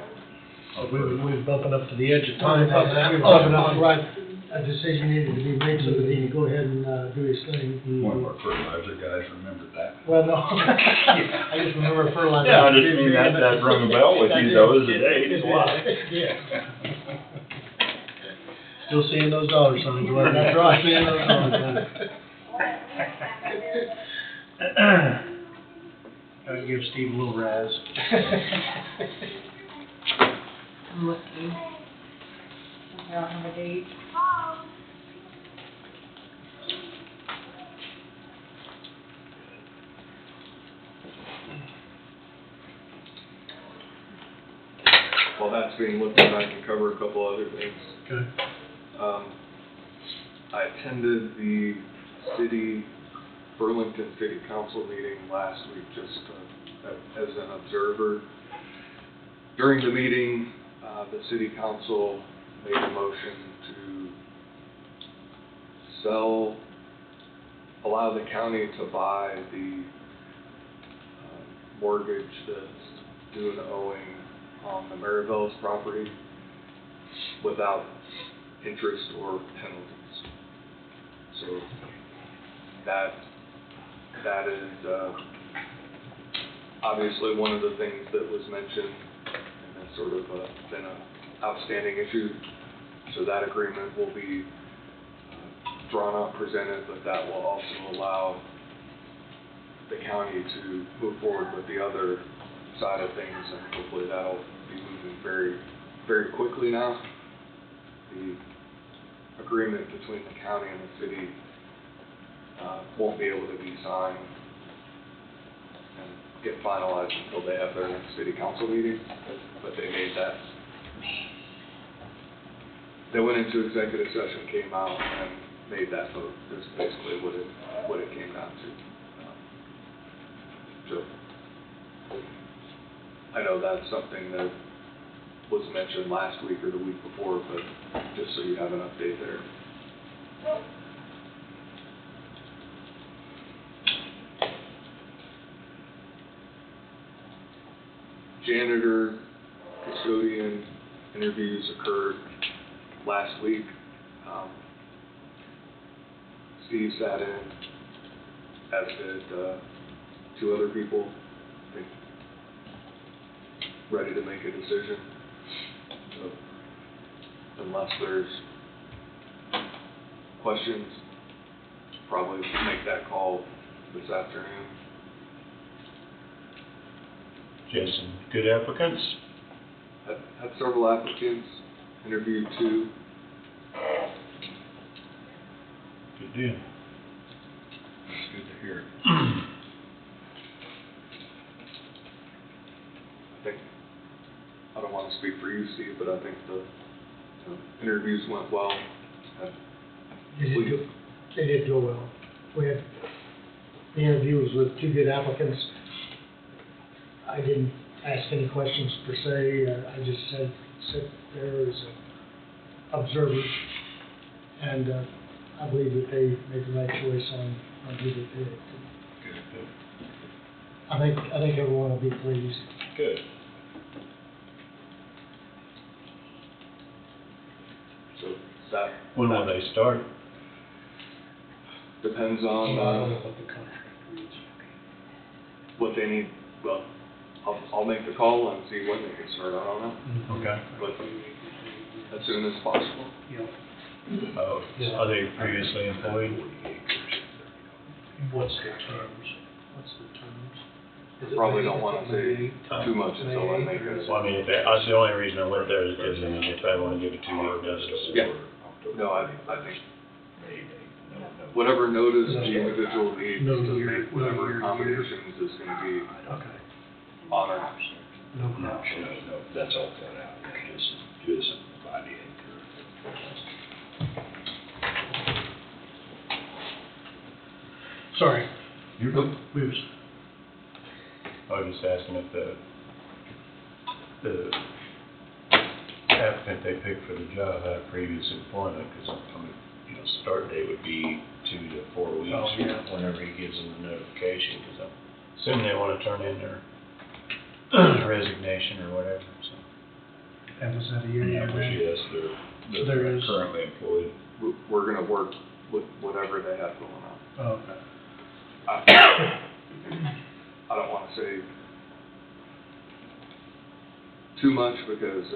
We was bumping up to the edge of Time, time. right, a decision needed to be made so that he could go ahead and do his thing. One of our fertilizer guys remembered that. Well, no, I just remember fertilizer. Yeah, I just mean that rung a bell with you though, as a date. Yeah. Still seeing those dollar signs, wasn't it? That's right. Seeing those dollar signs. Gotta give Steve a little razz. I'm looking. I don't have a date. While that's being looked at, I can cover a couple other things. Okay. I attended the Burlington City Council meeting last week just as an observer. During the meeting, the City Council made a motion to allow the county to buy the mortgage that's due and owing on the Maribel's property without interest or penalties. So that is obviously one of the things that was mentioned, and that's sort of been an outstanding issue. So that agreement will be drawn up, presented, but that will also allow the county to move forward with the other side of things, and hopefully that'll be moving very very quickly now. The agreement between the county and the city won't be able to be signed and get finalized until they have their next city council meeting, but they made that. They went into executive session, came out, and made that vote. That's basically what it came down to. So, I know that's something that was mentioned last week or the week before, but just so you have an update there. Janitor, custodian interviews occurred last week. Steve sat in, as did two other people, I think, ready to make a decision. So, unless there's questions, probably make that call this afternoon. Jason, good applicants? Had several applicants, interviewed two. Good deal. That's good to hear. I think, I don't want to speak for you, Steve, but I think the interviews went well. They did go well. We had, the interview was with two good applicants. I didn't ask any questions per se. I just sat there as an observer, and I believe that they made the right choice on who they picked. Good. I think everyone will be pleased. Good. So that. When will they start? Depends on what they need. Well, I'll make the call and see when they can start. I don't know. Okay. But as soon as possible. Oh, are they previously employed? What's the terms? Probably don't want to say too much until I make it. Well, I mean, that's the only reason I went there is because, I mean, if I want to give a 2-year notice. Yeah. No, I think whatever notice the individual needs to make whatever accommodations is going to be honored. No, that's all cut out. Just by the acre. Sorry. You're good. I was just asking if the applicant they picked for the job had previous employment, because start date would be 2 to 4 weeks. Oh, yeah. Whenever he gives them the notification, because I'm assuming they want to turn in their resignation or whatever, so. And was that a year? Yes, they're is. currently employed. We're going to work with whatever they have going on. Oh, okay. I don't want to say too much because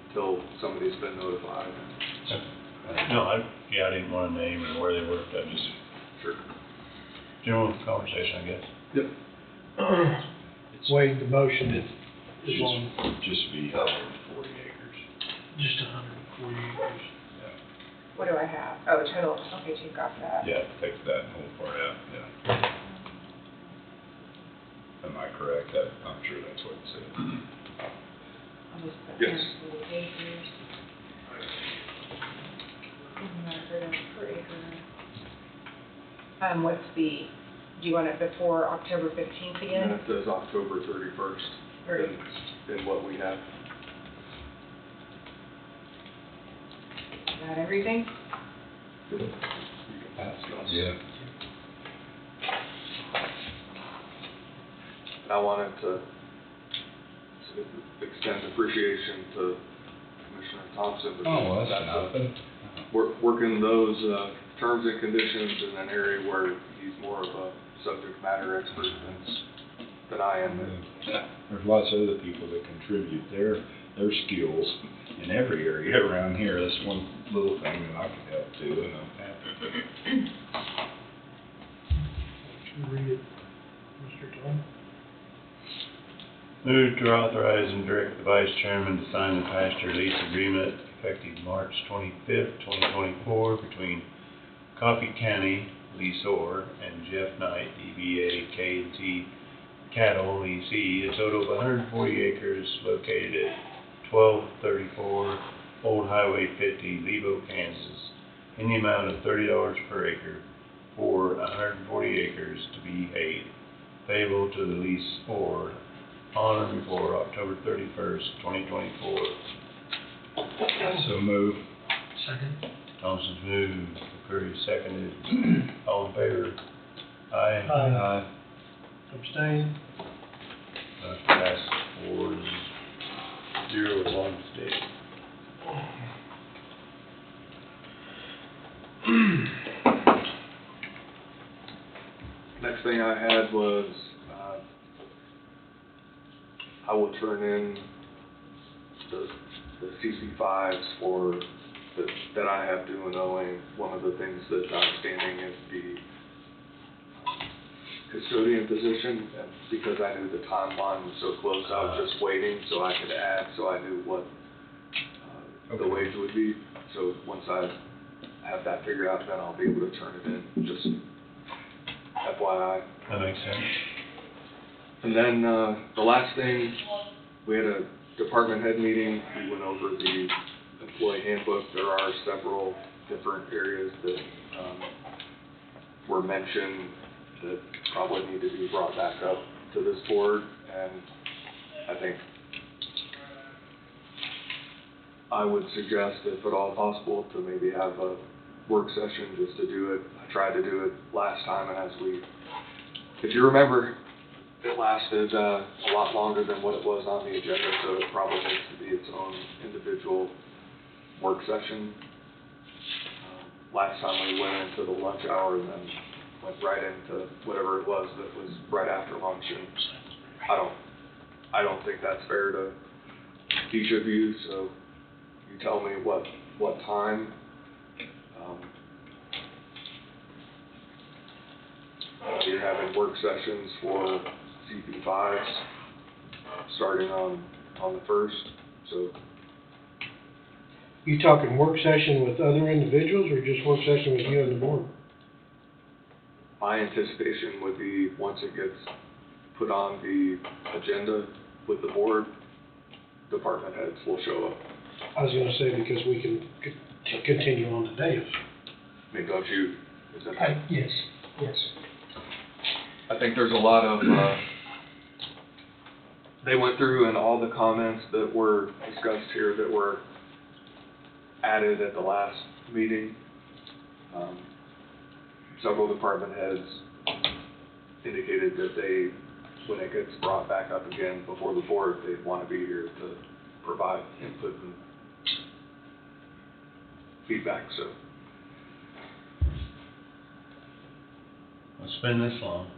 until somebody's been notified. No, I didn't want to name and where they worked. I just general conversation, I guess. Yep. Wade, the motion is on Just be 140 acres. just 140 acres. What do I have? Oh, total, okay, so you got that. Yeah, take that whole part out, yeah. Am I correct? I'm sure that's what it said. I'll just put Yes. 140 acres. Per acre. What's the, do you want it before October 15th And again? then it says October 31st in what we have. Is that everything? Yeah. I wanted to extend appreciation to Commissioner Thompson. Oh, that's nothing. Working those terms and conditions in an area where he's more of a subject matter expert than I am. There's lots of other people that contribute their skills in every area around here. That's one little thing that I can help too, and I'm happy. Should we read it, Mr. Tom? Move to authorize and direct the vice chairman to sign the pasture lease agreement effective March 25th, 2024 between Coffee County leaseor and Jeff Knight, DBA K&T Cattle leasee, a total of 140 acres located at 1234 Old Highway 50, Lebo, Kansas, in the amount of $30 per acre for 140 acres to be paid, payable to the leaseor on or before October 31st, 2024. So move. Second. Thompson's moved, McCreary seconded. All in favor? Aye. Aye. Abstain. Motion passes 4-0 with one abstain. Next thing I had was, I will turn in the CC5s for, that I have due and owing. One of the things that's outstanding is the custodian position, and because I knew the timeline was so close, I was just waiting so I could add, so I knew what the wage would be. So once I have that figured out, then I'll be able to turn it in, just FYI. That makes sense. And then, the last thing, we had a department head meeting, we went over the employee handbook. There are several different areas that, were mentioned that probably need to be brought back up to this board, and I think I would suggest, if at all possible, to maybe have a work session just to do it. I tried to do it last time, and if you remember, it lasted a lot longer than what it was on the agenda, so it probably needs to be its own individual work session. Last time we went into the lunch hour and then went right into whatever it was that was right after lunch, and I don't think that's fair to each of you, so you tell me what time. You're having work sessions for CP5s starting on the 1st, so. You talking work session with other individuals or just work session with you and the board? My anticipation would be, once it gets put on the agenda with the board, department heads will show up. I was gonna say, because we can continue on today. I mean, don't you? Is that? Yes. I think there's a lot of, they went through and all the comments that were discussed here that were added at the last meeting. Several department heads indicated that when it gets brought back up again before the board, they'd want to be here to provide input and feedback, so. It's been this long.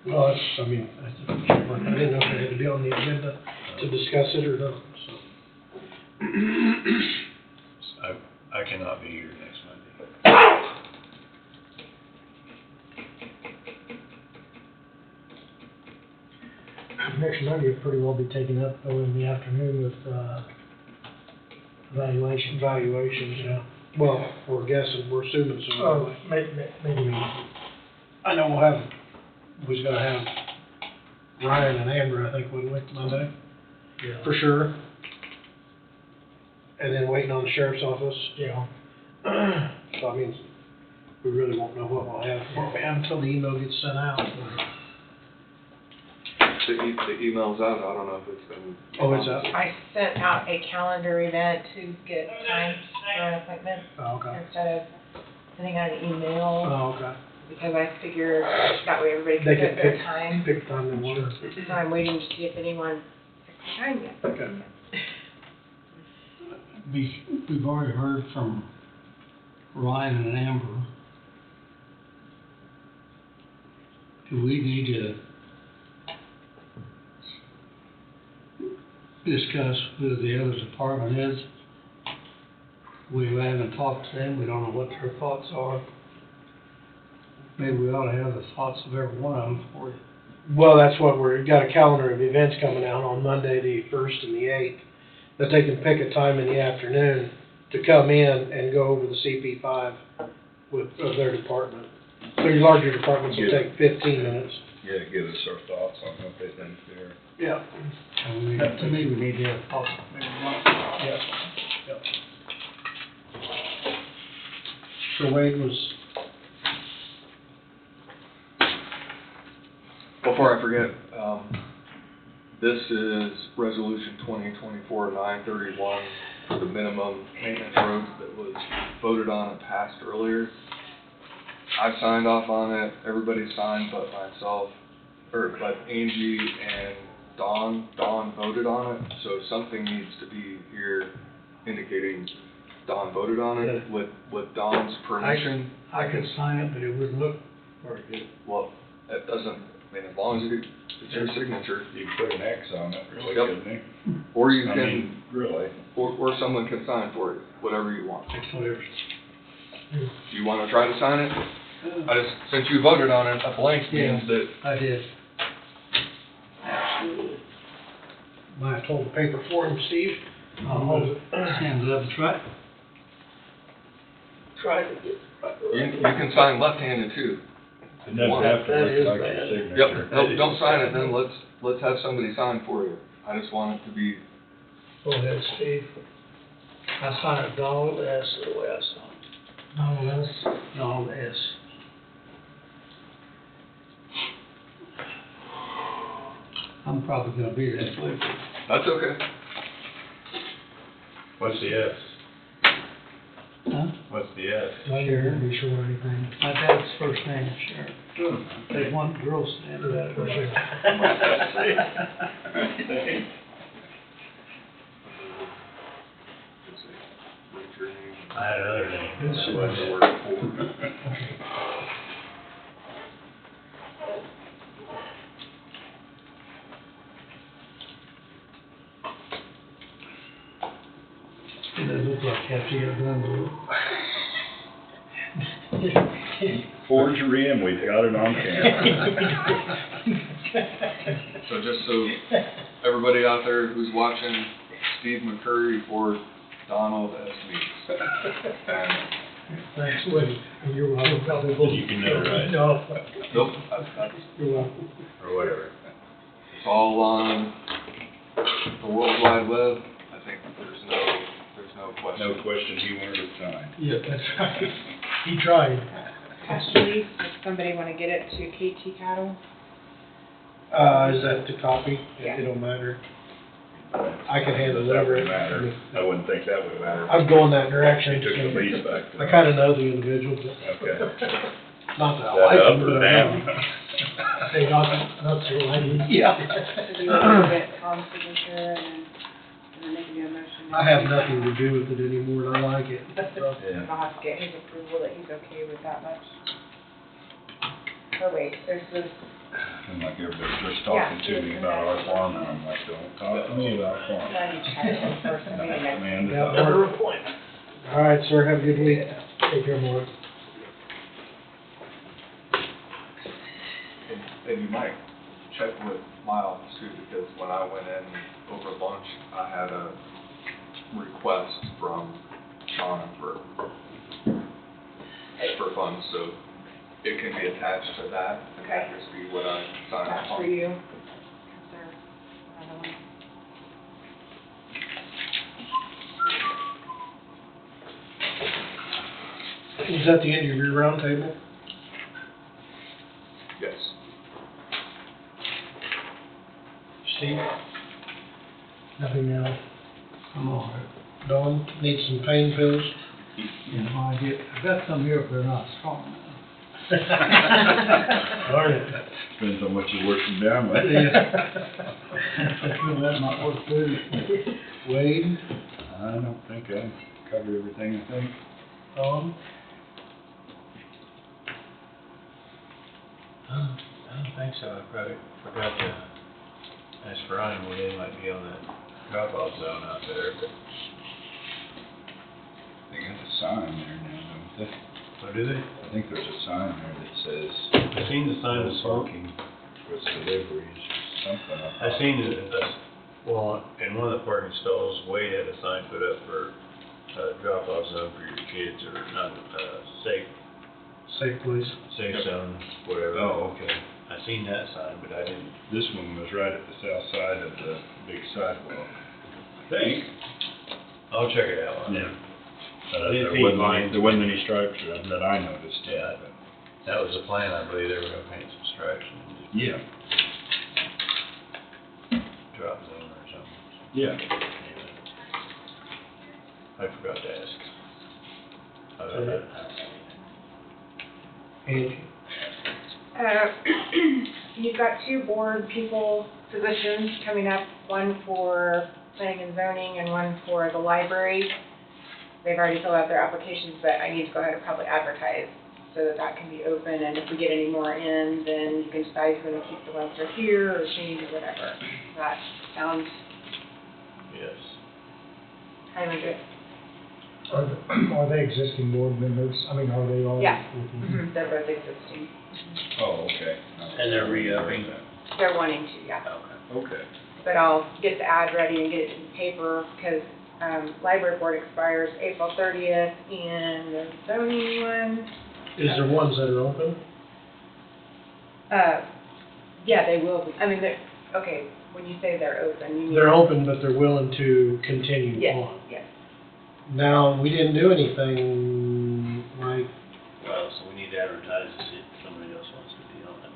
Well, I didn't know if it had to be on the agenda to discuss it or not, so. I cannot be here next Monday. Next Monday will pretty well be taken up though in the afternoon with, Valuations, yeah. Well, we're assuming so. Oh, maybe. I know we was gonna have Ryan and Amber, I think, wouldn't we, Monday? Yeah. For sure. And then waiting on the sheriff's office. Yeah. So, I mean, we really won't know what we'll have until the email gets sent out. The email's out, I don't know if it's been. Oh, it's out? I sent out a calendar event to get times for an appointment. Oh, okay. Instead of sending out an email. Oh, okay. Because I figured that way everybody They can can set their time. pick time they want. So I'm waiting to see if anyone picks the time yet. Okay. We've already heard from Ryan and Amber. Do we need to discuss with the other department heads? We haven't talked to them, we don't know what their thoughts are. Maybe we ought to have the thoughts of every one of them before Well, that's what we've got a calendar of events coming out on Monday, the 1st and the 8th, that they can pick a time in the afternoon to come in and go over the CP5 with their department. So your larger departments will take 15 minutes. Yeah, give us our thoughts on what they think there. Yeah. To me, we need to have possible, maybe once. Yes. Yep. So Wade was, Before I forget, this is resolution 2024-931 for the minimum maintenance roads that was voted on and passed earlier. I signed off on it, everybody signed but myself, but Angie and Dawn voted on it, so something needs to be here indicating Dawn voted on it with Dawn's permission. I could sign it, but it wouldn't look very good. Well, it doesn't, I mean, as long as it's your signature. You can put an X on it, really, Yep. couldn't you? Or you I can, mean, really. or someone can sign for you, whatever you want. Whatever. Do you want to try to sign it? Since you voted on it, a blank means that. I did. might have to hold the paper for him, Steve. I'll hold it. Stand it up and try. Try to get. You can sign left-handed too. It doesn't have to look like a signature. Yep, no, don't sign it, then let's have somebody sign for you. I just want it to be. Go ahead, Steve. I sign it Donald S. the way I sign it. Donald S. Donald S. I'm probably gonna be that way. That's okay. What's the S? Huh? What's the S? Sure. Be sure anything. My dad's first name is Sharon. They want girls to name that. I had another name. This That is- wasn't the word It doesn't look like after you get done with it. Forgery, and we got it on camera. So just so everybody out there who's watching, Steve McCurry for Donald S. Meeks. And Thanks, Woody. You're welcome. You can never write. No. nope, You're welcome. or whatever. it's all on the World Wide Web. I think there's no question. No question, he wanted it signed. Yeah, that's right. He tried. Actually, does somebody want to get it to KT Cattle? Is that the copy? Yeah. It don't matter. I can hand That deliver would it. matter. I wouldn't think that would matter. I'm going that direction. He took the lease back. I kinda know the individual, but Okay. not that I That like up him, or but I know down? him. Say not so like. Yeah. So do you want to get Tom's signature and then they can do a motion? I have nothing to do with it anymore, and I like it. So, Yeah. I'll have to get his approval that he's okay with that much. Oh wait, there's this, And like everybody's just talking to me about our farm, and I'm like, don't talk to me about farm. I need to have it first, and maybe next. Amanda, Yeah, Mark. All right, sir, have a good week. Take care, Mark. And you might check with my office too, because when I went in over lunch, I had a request from Shauna for funds, so it can be attached to that, and that just be what I signed That's off for on. you. 'Cause there's another one. Is that the end of your round table? Yes. Steve? Nothing else. I'm all right. Dawn, need some pain pills? I've got some here, but they're not strong enough. Darn it. depends on what you're working down with. That might work too. Wade? I don't think I covered everything, I think. Dawn? I don't think so. I probably forgot to ask Brian when they might be on that drop-off zone out there, but. They got a sign there now, don't they? Oh, do they? I think there's a sign there that says. I seen the sign this morning. Parking. with deliveries, something. I seen it, well, in one of the parking stalls, Wade had a sign put up for drop-off zone for your kids, or not, safe place. safe zone, whatever. Oh, okay. I seen that sign, but I didn't. This one was right at the south side of the big sidewalk. I think. I'll check it out. Yeah. There wasn't any stripes that I noticed. Yeah, but that was the plan, I believe, they were gonna paint some stripes and just Yeah. drop zone or something. Yeah. I forgot to ask. Angie? You've got 2 board people positions coming up, one for planning and zoning and one for the library. They've already filled out their applications, but I need to go ahead and probably advertise so that that can be open, and if we get any more in, then you can decide if you're gonna keep the ones that are here or change or whatever. That sounds Yes. kind of good. Are they existing board members? I mean, are they all? Yeah. with you? They're both existing. Oh, okay. And they're re-upping? They're wanting to, yeah. Okay. But I'll get the ad ready and get it in the paper, because library board expires April 30th, and the zoning one, Is there ones that are open? yeah, they will be. I mean, they're, okay, when you say they're open, you mean? They're open, but they're willing to continue Yes, on. yes. Now, we didn't do anything like, Well, so we need to advertise to see if somebody else wants to be on it.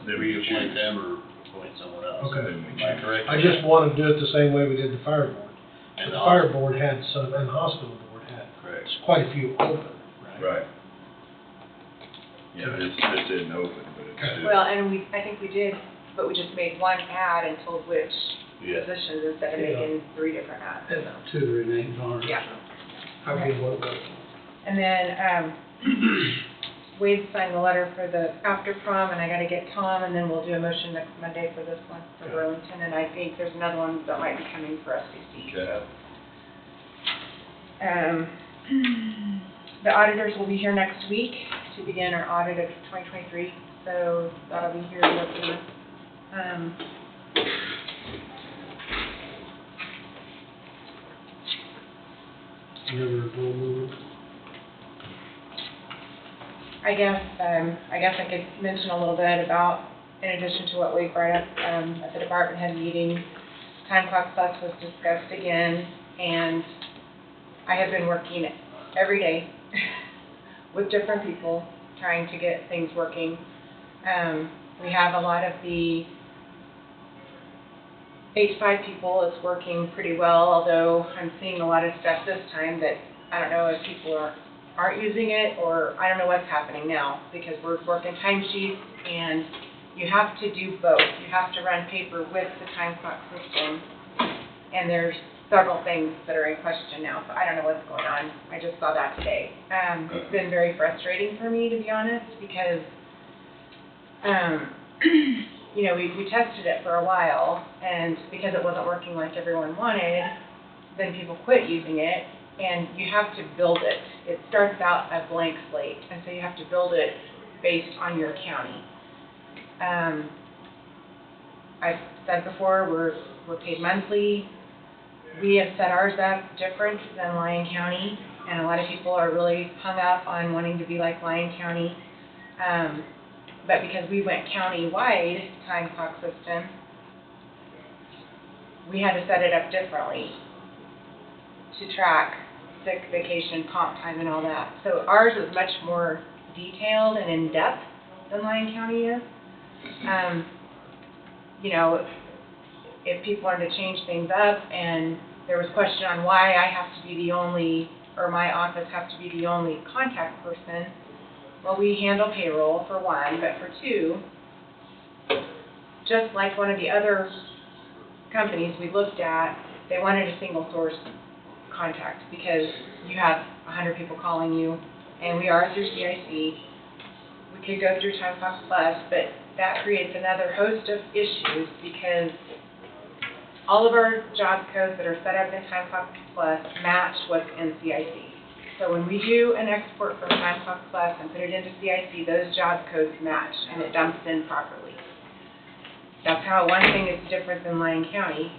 Then we Reappoint choose. them or appoint someone else. Okay. Then we Am I correct? I just want to do it the same way we did the fire board. And The fire board had some, and the hospital board had Correct. quite a few open, right? Right. Yeah, this isn't open, but it's still. Well, and I think we did, but we just made one ad and told which Yeah. positions instead of making 3 different ads. And 2 or 3 names on it. Yeah. I'll give one vote. And then, Wade signed the letter for the after prom, and I gotta get Tom, and then we'll do a motion next Monday for this one, for Burlington, and I think there's another one that might be coming for SBC, so. The auditors will be here next week to begin our audit of 2023, so that'll be here looking. Another board member? I guess I could mention a little bit about, in addition to what Wade brought up, at the department head meeting, Time Clock Plus was discussed again, and I have been working every day with different people, trying to get things working. We have a lot of the 8 to 5 people, it's working pretty well, although I'm seeing a lot of stuff this time that I don't know if people aren't using it, or I don't know what's happening now, because we're working timesheets, and you have to do both. You have to run paper with the time clock system, and there's several things that are in question now, so I don't know what's going on. I just saw that today. It's been very frustrating for me, to be honest, because, you know, we tested it for a while, and because it wasn't working like everyone wanted, then people quit using it, and you have to build it. It starts out a blank slate, and so you have to build it based on your county. I've said before, we're paid monthly. We have set ours up different than Lyon County, and a lot of people are really hung up on wanting to be like Lyon County. But because we went county-wide time clock system, we had to set it up differently to track sick, vacation, comp time, and all that. So ours is much more detailed and in-depth than Lyon County is. You know, if people are to change things up, and there was question on why I have to be the only, or my office has to be the only contact person. Well, we handle payroll for one, but for two, just like one of the other companies we looked at, they wanted a single source contact because you have 100 people calling you, and we are through CIC. We could go through Time Clock Plus, but that creates another host of issues because all of our job codes that are set up in Time Clock Plus match what's in CIC. So when we do an export from Time Clock Plus and put it into CIC, those job codes match and it dumps in properly. That's how one thing is different than Lyon County.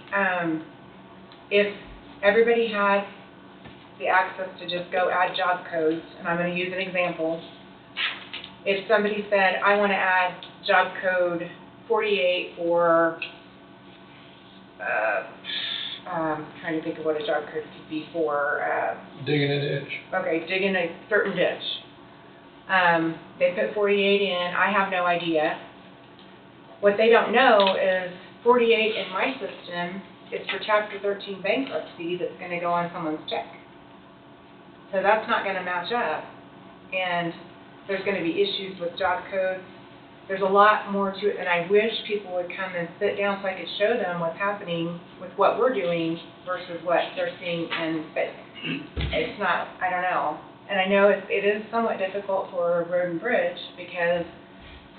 If everybody has the access to just go add job codes, and I'm going to use an example. If somebody said, I want to add job code 48 for, trying to think of what a job code could be for. Digging a ditch. Okay, digging a certain ditch. They put 48 in, I have no idea. What they don't know is 48 in my system is for Chapter 13 bankruptcy that's going to go on someone's check. So that's not going to match up. And there's going to be issues with job codes. There's a lot more to it, and I wish people would come and sit down so I could show them what's happening with what we're doing versus what they're seeing, but it's not, I don't know. And I know it is somewhat difficult for Road and Bridge because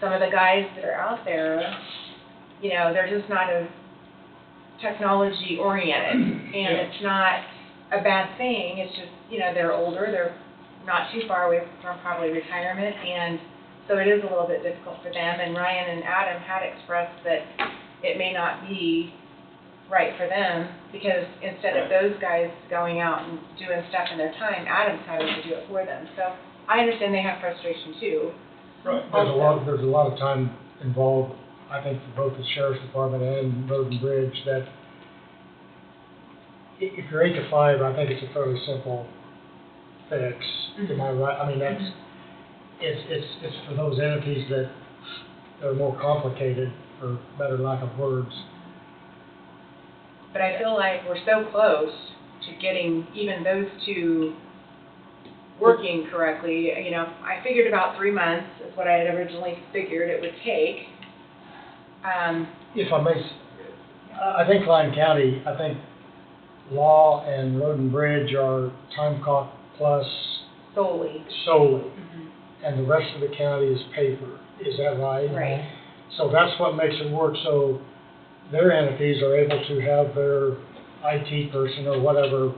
some of the guys that are out there, you know, they're just not as technology oriented, and it's not a bad thing. It's just, you know, they're older, they're not too far away from probably retirement, and so it is a little bit difficult for them. And Ryan and Adam had expressed that it may not be right for them because instead of those guys going out and doing stuff in their time, Adam's having to do it for them. So I understand they have frustration too. Right. There's a lot of time involved, I think, for both the sheriff's department and Road and Bridge, that if you're 8 to 5, I think it's a fairly simple fix. Am I right? I mean, that's, it's for those entities that are more complicated, for better lack of words. But I feel like we're so close to getting even those two working correctly. You know, I figured about 3 months is what I had originally figured it would take. If I may, I think Lyon County, I think Law and Road and Bridge are Time Clock Plus solely. And the rest of the county is paper. Is that right? Right. So that's what makes it work. So their entities are able to have their IT person or whatever,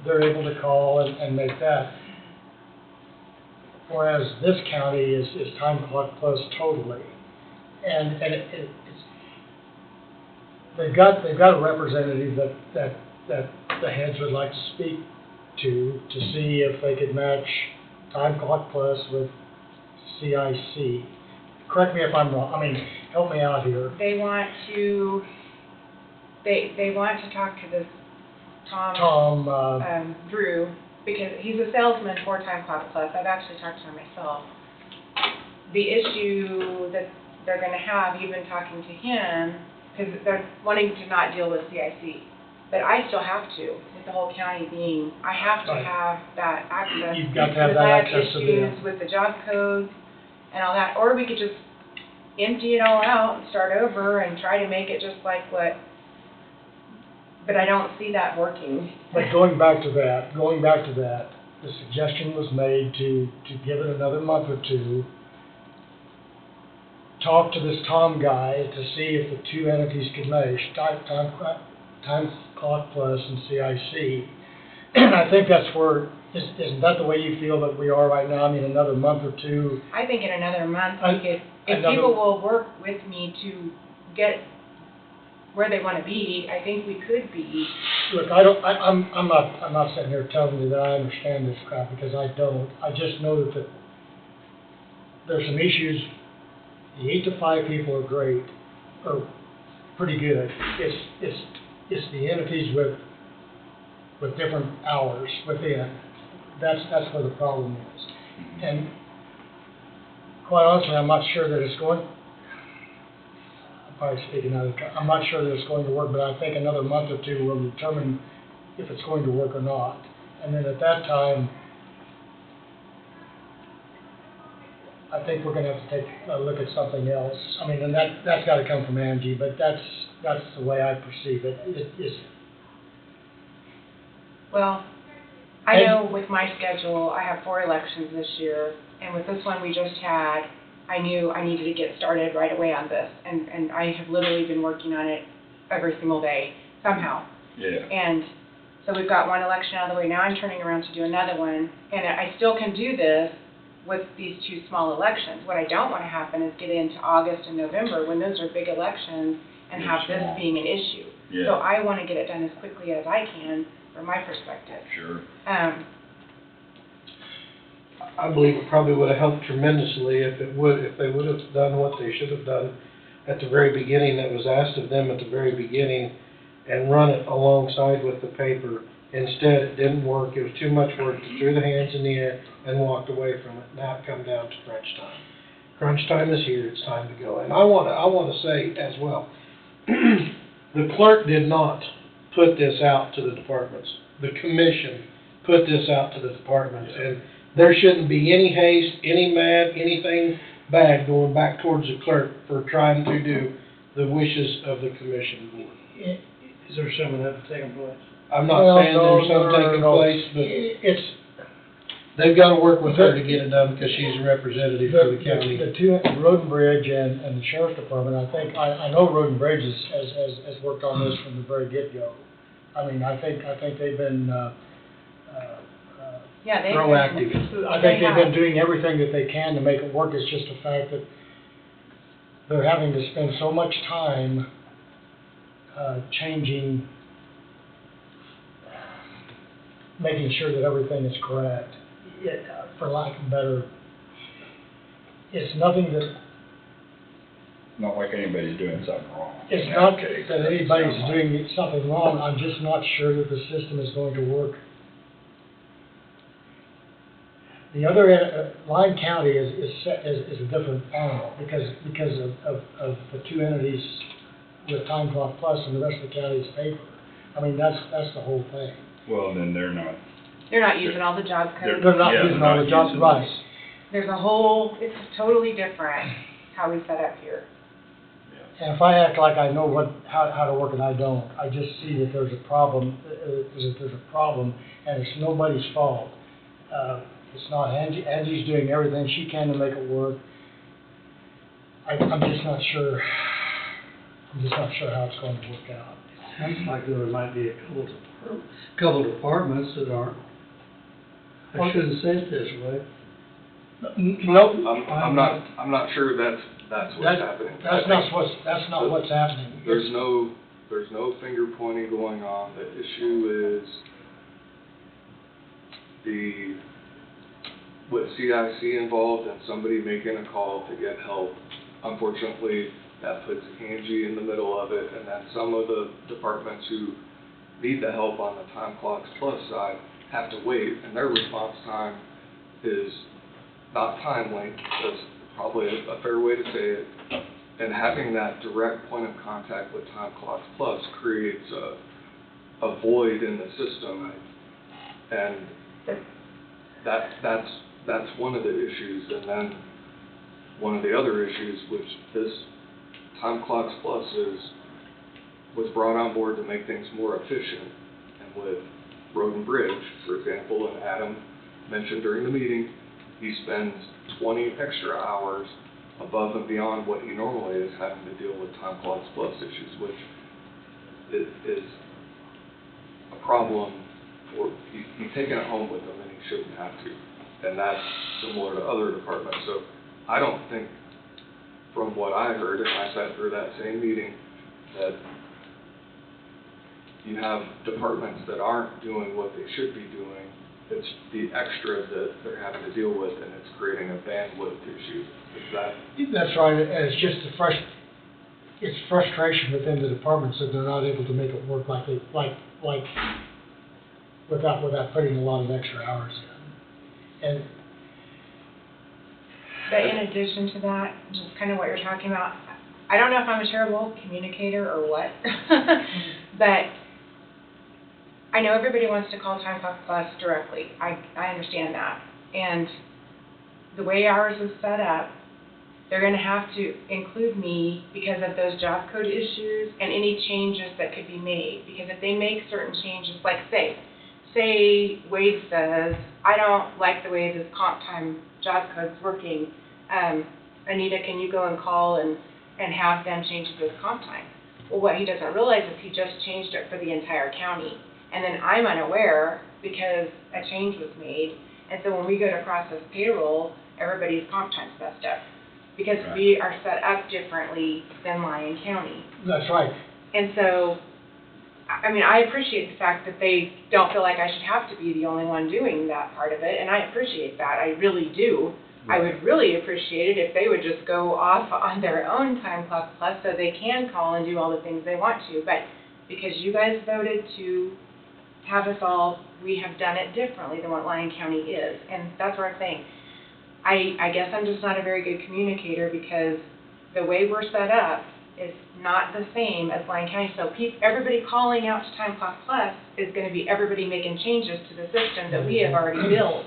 they're able to call and make that. Whereas this county is Time Clock Plus totally. And it's, they've got a representative that the heads would like to speak to see if they could match Time Clock Plus with CIC. Correct me if I'm wrong. I mean, help me out here. They want to. They want to talk to this Tom Drew, because he's a salesman for Time Clock Plus. I've actually talked to him myself. The issue that they're going to have, even talking to him, because they're wanting to not deal with CIC. But I still have to, with the whole county being, I have to have that access. You've got to have that access to the... Because I have issues with the job codes and all that. Or we could just empty it all out and start over and try to make it just like what... But I don't see that working. But going back to that, the suggestion was made to give it another month or two, talk to this Tom guy to see if the two entities could mesh, Time Clock Plus and CIC. And I think that's where, isn't that the way you feel that we are right now? I mean, another month or two? I think in another month, if people will work with me to get where they want to be, I think we could be. Look, I'm not sitting here telling you that I understand this crap, because I don't. I just know that there's some issues. The 8 to 5 people are great, or pretty good. It's the entities with different hours within. That's where the problem is. And quite honestly, I'm not sure that it's going. I'm probably speaking out of turn. I'm not sure that it's going to work, but I think another month or two will determine if it's going to work or not. And then at that time, I think we're going to have to take a look at something else. I mean, and that's got to come from Angie, but that's the way I perceive it. It is. Well, I know with my schedule, I have 4 elections this year, and with this one we just had, I knew I needed to get started right away on this, and I have literally been working on it every single day, somehow. Yeah. And So we've got one election out of the way, now I'm turning around to do another one, and I still can do this with these two small elections. What I don't want to happen is get into August and November, when those are big elections, and have this being an issue. Yeah. So I want to get it done as quickly as I can, from my perspective. Sure. I believe it probably would have helped tremendously if they would have done what they should have done at the very beginning, that was asked of them at the very beginning, and run it alongside with the paper. Instead, it didn't work. It was too much work. They threw their hands in the air and walked away from it. Now it come down to crunch time. Crunch time is here. It's time to go. And I want to say as well, the clerk did not put this out to the departments. The commission put this out to the departments, and there shouldn't be any haste, anything bad going back towards the clerk for trying to do the wishes of the commission board. Is there some of that taking place? I'm not saying there's some taking place, but they've got to work with her to get it done because she's a representative for the county. The two, Road and Bridge and the Sheriff's Department, I know Road and Bridge has worked on this from the very get-go. I mean, I think they've been, proactive. I think they've been doing everything that they can to make it work. It's just the fact that they're having to spend so much time changing, making sure that everything is correct. For lack of better, it's nothing that. Not like anybody's doing something wrong. It's not that anybody's doing something wrong. I'm just not sure that the system is going to work. The other Lyon County is a different animal because of the two entities with Time Clock Plus and the rest of the county is paper. I mean, that's the whole thing. Well, then they're not. They're not using all the job codes. They're not using all the jobs, right. There's a whole, it's totally different how we set up here. And if I act like I know how to work and I don't, I just see that there's a problem, and it's nobody's fault. It's not Angie. Angie's doing everything she can to make it work. I'm just not sure how it's going to work out. Sounds like there might be a couple departments that aren't. I shouldn't say it this way. Nope. I'm not sure that's what's happening. That's not what's happening. There's no finger pointing going on. The issue is with CIC involved and somebody making a call to get help. Unfortunately, that puts Angie in the middle of it, and then some of the departments who need the help on the Time Clocks Plus side have to wait, and their response time is not timely. That's probably a fair way to say it. And having that direct point of contact with Time Clocks Plus creates a void in the system, and that's one of the issues. And then one of the other issues, which this Time Clocks Plus was brought on board to make things more efficient, and with Road and Bridge, for example, and Adam mentioned during the meeting, he spends 20 extra hours above and beyond what he normally is having to deal with Time Clocks Plus issues, which is a problem for, he's taking it home with him and he shouldn't have to. And that's similar to other departments. So I don't think, from what I heard, and I sat through that same meeting, that you have departments that aren't doing what they should be doing. It's the extra that they're having to deal with, and it's creating a bandwidth issue. That's right, and it's just it's frustration within the departments that they're not able to make it work like without putting a lot of extra hours in. And but in addition to that, just kind of what you're talking about, I don't know if I'm a terrible communicator or what, but I know everybody wants to call Time Clock Plus directly. I understand that. And the way ours is set up, they're going to have to include me because of those job code issues and any changes that could be made. Because if they make certain changes, like say Wade says, I don't like the way this comp time job code's working. Anita, can you go and call and have them change this comp time? Well, what he doesn't realize is he just changed it for the entire county. and then I'm unaware because a change was made. And so when we go to process payroll, everybody's comp time's messed up because we are set up differently than Lyon County. That's right. And so, I mean, I appreciate the fact that they don't feel like I should have to be the only one doing that part of it, and I appreciate that. I really do. I would really appreciate it if they would just go off on their own time clock plus so they can call and do all the things they want to. But because you guys voted to have us all, we have done it differently than what Lyon County is. And that's what I'm saying. I guess I'm just not a very good communicator because the way we're set up is not the same as Lyon County. So everybody calling out to Time Clock Plus is going to be everybody making changes to the system that we have already built.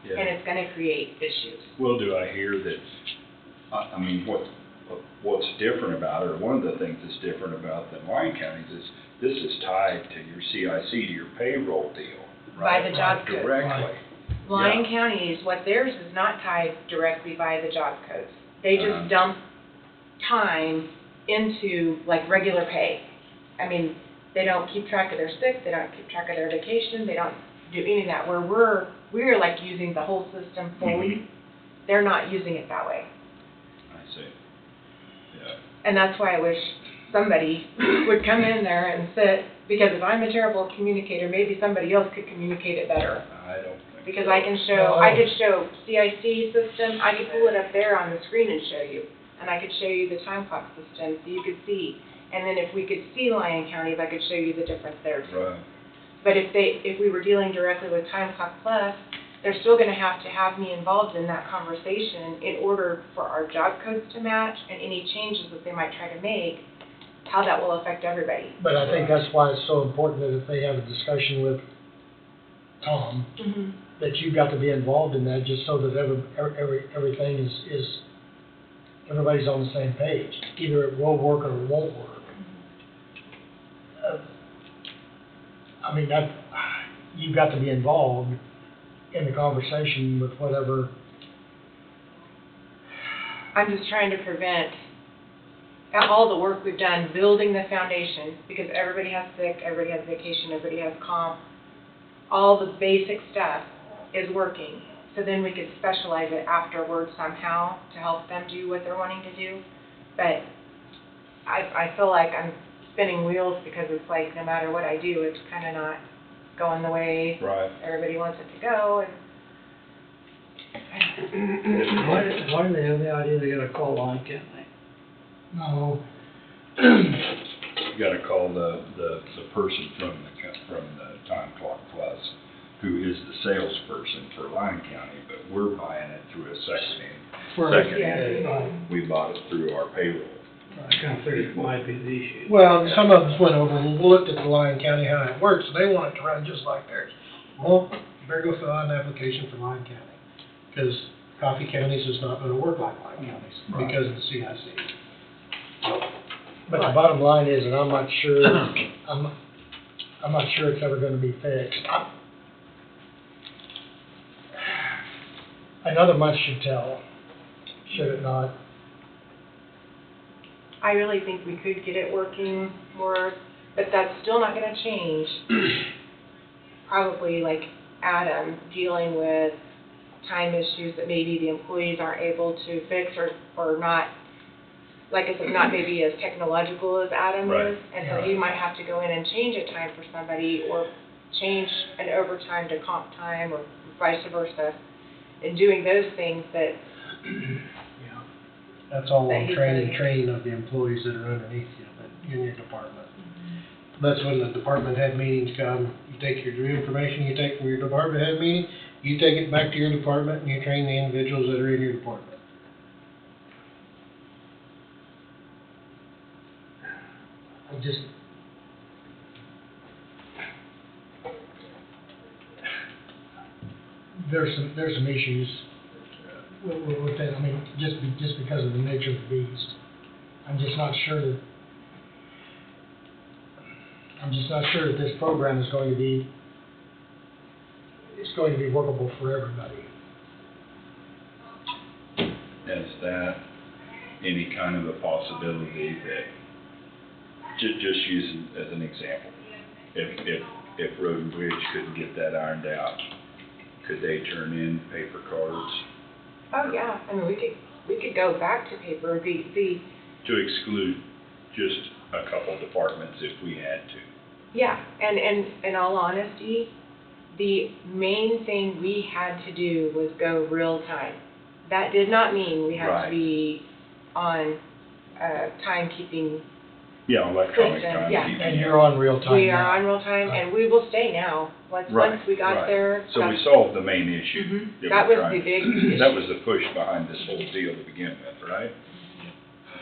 Yeah. And it's going to create issues. Well, do I hear that, I mean, what's different about it, or one of the things that's different about the Lyon counties is this is tied to your CIC, to your payroll deal. By the job code. Directly. Lyon County's, what theirs is not tied directly by the job codes. They just dump time into like regular pay. I mean, they don't keep track of their sick, they don't keep track of their vacation, they don't do any of that. Where we're like using the whole system fully, they're not using it that way. I see. Yeah. And that's why I wish somebody would come in there and sit, because if I'm a terrible communicator, maybe somebody else could communicate it better. I don't think Because so. I can show, I could show CIC system, I could pull it up there on the screen and show you. And I could show you the time clock system so you could see. And then if we could see Lyon counties, I could show you the difference there too. Right. But if we were dealing directly with Time Clock Plus, they're still going to have me involved in that conversation in order for our job codes to match and any changes that they might try to make, how that will affect everybody. But I think that's why it's so important that if they have a discussion with Tom, that you've got to be involved in that, just so that everything is everybody's on the same page. Either it will work or it won't work. I mean, that you've got to be involved in the conversation with whatever. I'm just trying to prevent all the work we've done building the foundation, because everybody has sick, everybody has vacation, everybody has comp. All the basic stuff is working. So then we could specialize it afterwards somehow to help them do what they're wanting to do. But I feel like I'm spinning wheels because it's like no matter what I do, it's kind of not going the way everybody wants it to go. And Why do they have the idea they're gonna call Lyon County? No. You gotta call the person from the Time Clock Plus, who is the salesperson for Lyon County, but we're buying it through a second hand. We bought it through our payroll. I kind of figured it might be the issue. Well, some of us went over and looked at the Lyon County, how it works, and they want it to run just like theirs. Well, you better go fill out an application for Lyon County, because Coffee County's is not gonna work like Lyon County's, because of the CIC. But the bottom line is, and I'm not sure, I'm not sure it's ever gonna be fixed. Another month should tell, should it not? I really think we could get it working more, but that's still not going to change. Probably like Adam dealing with time issues that maybe the employees aren't able to fix or not, like I said, not maybe as technological as Adam is. And so he might have to go in and change a time for somebody or change an overtime to comp time or vice versa. And doing those things that That's all on training of the employees that are underneath you, in your department. That's when the department head meetings come, you take your information you take from your department head meeting, you take it back to your department and you train the individuals that are in your department. I just, there's some issues with that. I mean, just because of the nature of the beast, I'm just not sure that this program is going to be workable for everybody. Is that any kind of a possibility that, just using as an example, if if Road and Bridge couldn't get that ironed out, could they turn in paper cards Oh, yeah, I mean, we could go back to paper, to exclude just a couple departments if we had to? yeah, and in all honesty, the main thing we had to do was go real time. That did not mean we had to Right. be on, timekeeping. Yeah, electronic System, yeah. timekeeping. And you're on real time We are now. on real time, and we will stay now, once we got Right. there. So we that's- solved the main issue. Mhm. that That we're was trying- the big issue. That was the push behind this whole deal to begin with, right?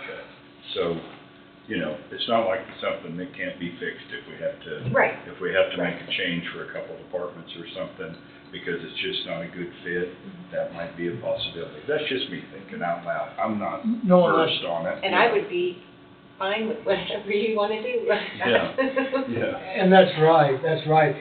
Okay. So, you know, it's not like something that can't be fixed if we have to. Right. If we have to make a change for a couple departments or something, because it's just not a good fit, that might be a possibility. That's just me thinking out loud. I'm not No, versed on it. And I would be fine with whatever you want to do. Yeah. And that's right, that's right.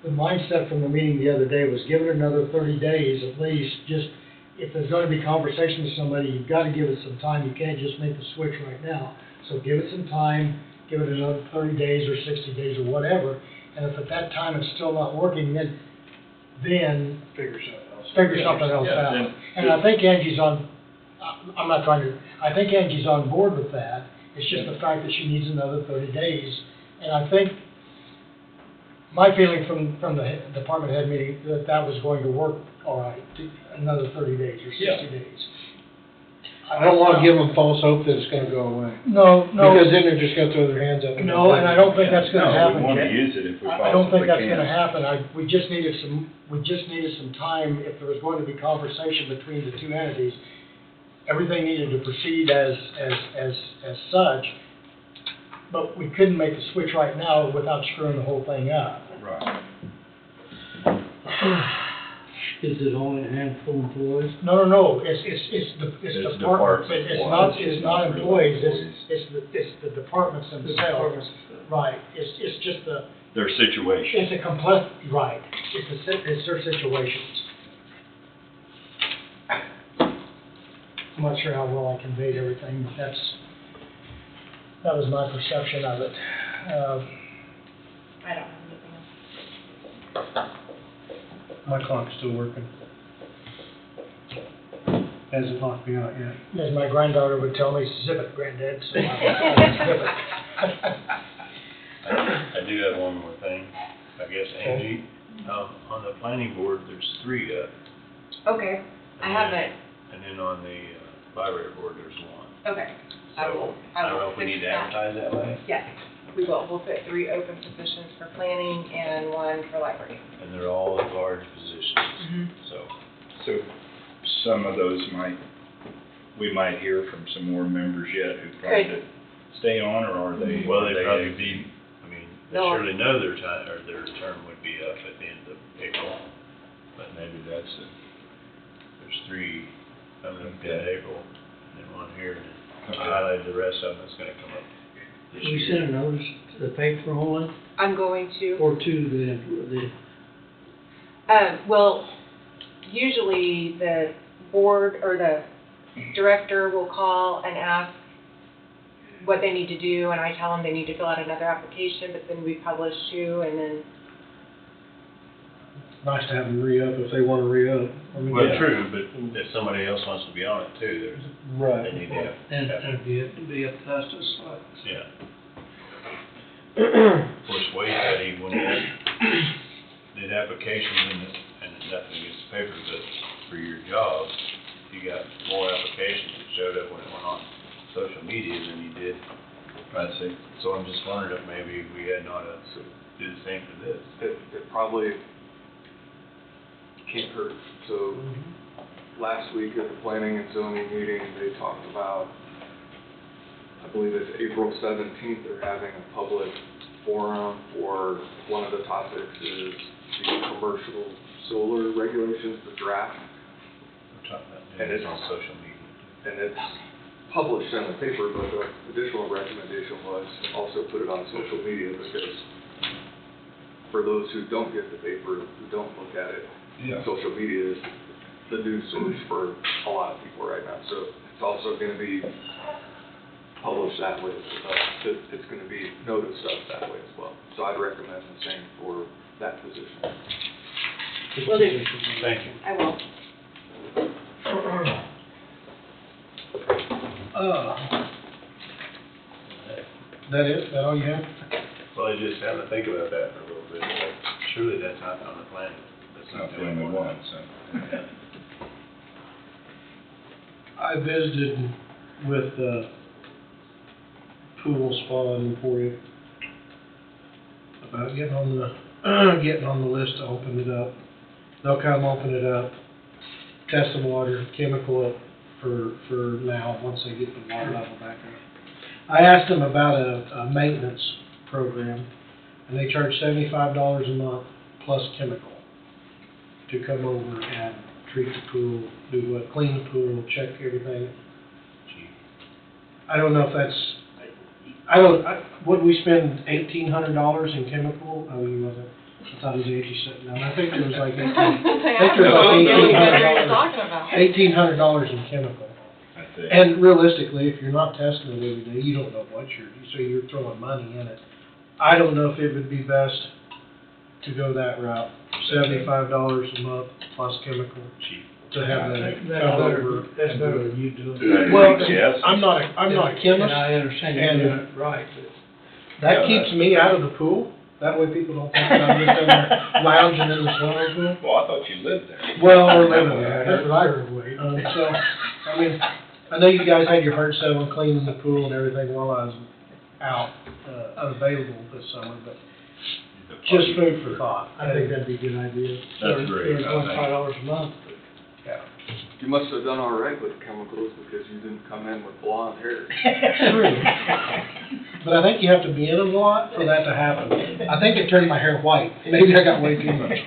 The mindset from the meeting the other day was give it another 30 days at least, just, if there's gonna be conversation with somebody, you've gotta give it some time, you can't just make the switch right now. So give it some time, give it another 30 days or 60 days or whatever, and if at that time it's still not working, then Figure something else. figure something else Yeah, out. then- And I think Angie's on, I think Angie's on board with that. It's just the fact that she needs another 30 days. And I think, my feeling from the department head meeting, that was going to work all right, another 30 days or 60 Yeah. days. I don't wanna give them false hope that it's gonna go away. No, Because then they're just gonna throw their hands up. and No, and I don't think that's gonna No, happen. we want to Ken. use it if we I don't think possibly that's can. gonna happen. We just needed some time, if there was going to be conversation between the two entities. Everything needed to proceed as such, but we couldn't make the switch right now without screwing the whole thing up. Right. Is it only a handful of employees? No, it's departments, departments. it's not employees, it's the departments themselves. Right, it's just Their situation. it's a complex, right, it's their situations. I'm not sure how well I conveyed everything, but that was my perception of it. I don't have anything else. My clock's still working. Hasn't knocked me out yet. As my granddaughter would tell me, zip it, granddad, so I zip it. I do have one more thing, I guess, Angie, on the planning board, there's 3 up. Okay, I haven't, And then on the library board, there's 1. okay. So, I don't know if we fix need to that. advertise that way, Yes, we will. We'll put 3 open positions for planning and 1 for library. and they're all at large positions, so. So some of those we might hear from some more members yet who plan to stay on, or are they? Well, are they'd probably be, I mean, they No. surely know their time, or their term would be up at the end of April, but maybe there's 3 coming up in April, and then 1 here, and then I highlighted the rest of them that's gonna come up this Can you year. send a notice to the paper only, I'm going to. or to the Well, usually the board or the director will call and ask what they need to do, and I tell them they need to fill out another application, but then we publish too, and then, Nice to have them re-up if they wanna re-up. I mean, Well, yeah. true, but if somebody else wants to be on it too, Right. they need to have. and be up to us to select. Yeah. Of course, Wade said he when he did applications and nothing against the paper, but for your job, you got more applications that showed up when it went on social media than you did. I see. So I'm just wondering if maybe we had not to do the same for this. It probably can't hurt. So last week at the planning and zoning meeting, they talked about, I believe it's April 17th, they're having a public forum for, one of the topics is the commercial solar regulations, the draft. We're talking about And doing this it's- on social media. And it's published in the paper, but the additional recommendation was also put it on social media, because for those who don't get the paper, who don't look at it, Yeah. social media is the news source for a lot of people right now. So it's also gonna be published that way, it's gonna be noticed of that way as well. So I'd recommend the same for that position. Will do. Thank you. I will. That it? That all you have? Well, I just had to think about that for a little bit, but surely that's not on the plan. That's Not the only one, so. I visited with Pool Spa in Emporia about getting on the list to open it up. They'll come open it up, test the water, chemical it for now, once they get the water level back up. I asked them about a maintenance program, and they charge $75 a month plus chemical to come over and treat the pool, do what, clean the pool, check everything. I don't know if that's, would we spend $1,800 in chemical? I mean, was it, I thought it was 87, no, I think it was like $1,800 in chemical. And realistically, if you're not testing it every day, you don't know what so you're throwing money in it. I don't know if it would be best to go that route, $75 a month plus chemical, to have that come over. That's better than you doing it. Well, I'm not a chemist. And I understand you're doing it right, but. That keeps me out of the pool. That way people don't think that I'm just in there lounging in the swimming pool. Well, I thought you lived there. Well, we're living there, that's what I heard. So, I mean, I know you guys had your heart set on cleaning the pool and everything while I was out, unavailable this summer, but just food for thought. I think that'd be a good idea. That's great, I think. $25 a month. Yeah. You must have done all right with chemicals because you didn't come in with blonde hair. True. But I think you have to be in them a lot for that to happen. I think it turned my hair white. Maybe I got way too much.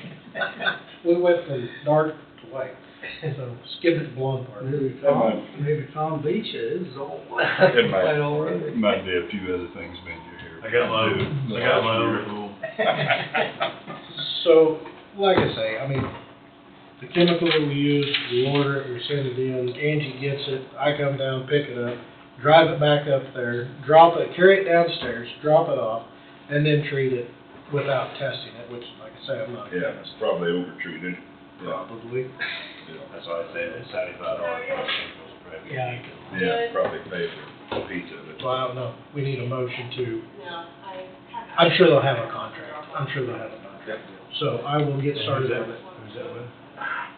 We went from dark to white, so skip the blonde part. Maybe Palm Beach is all white. It might, White already. might be a few other things made your hair. I got my own pool. So, like I say, I mean, the chemical that we use, we order it, we send it in, Angie gets it, I come down, pick it up, drive it back up there, drop it, carry it downstairs, drop it off, and then treat it without testing it, which, like I say, I'm not a Yeah, chemist. it's probably overtreated. Probably. That's why I say that $75 plus chemicals probably. Yeah, probably pay for a piece of it. Well, I don't know, we need a motion to, No, I'm sure they'll have a contract, I'm sure they'll have a contract. So I will get started on it. Who's that with?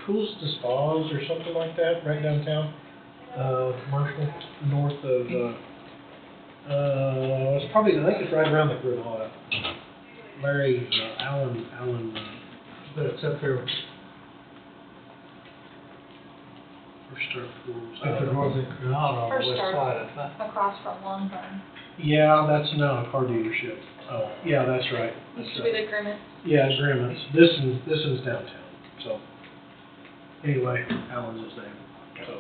Pools to Spas or something like that, right downtown, commercial, north of, it's probably, I think it's right around the Grinnell. Larry, Allen, But it's up there, First Start Pools. up in Northern Granada on the First west Start. side, I think. across from Long Run. Yeah, that's now a car dealership. Oh, yeah, that's right. Used to be the Grimmett. Yeah, agreements. This is downtown, so. Anyway, Allen's his name, so.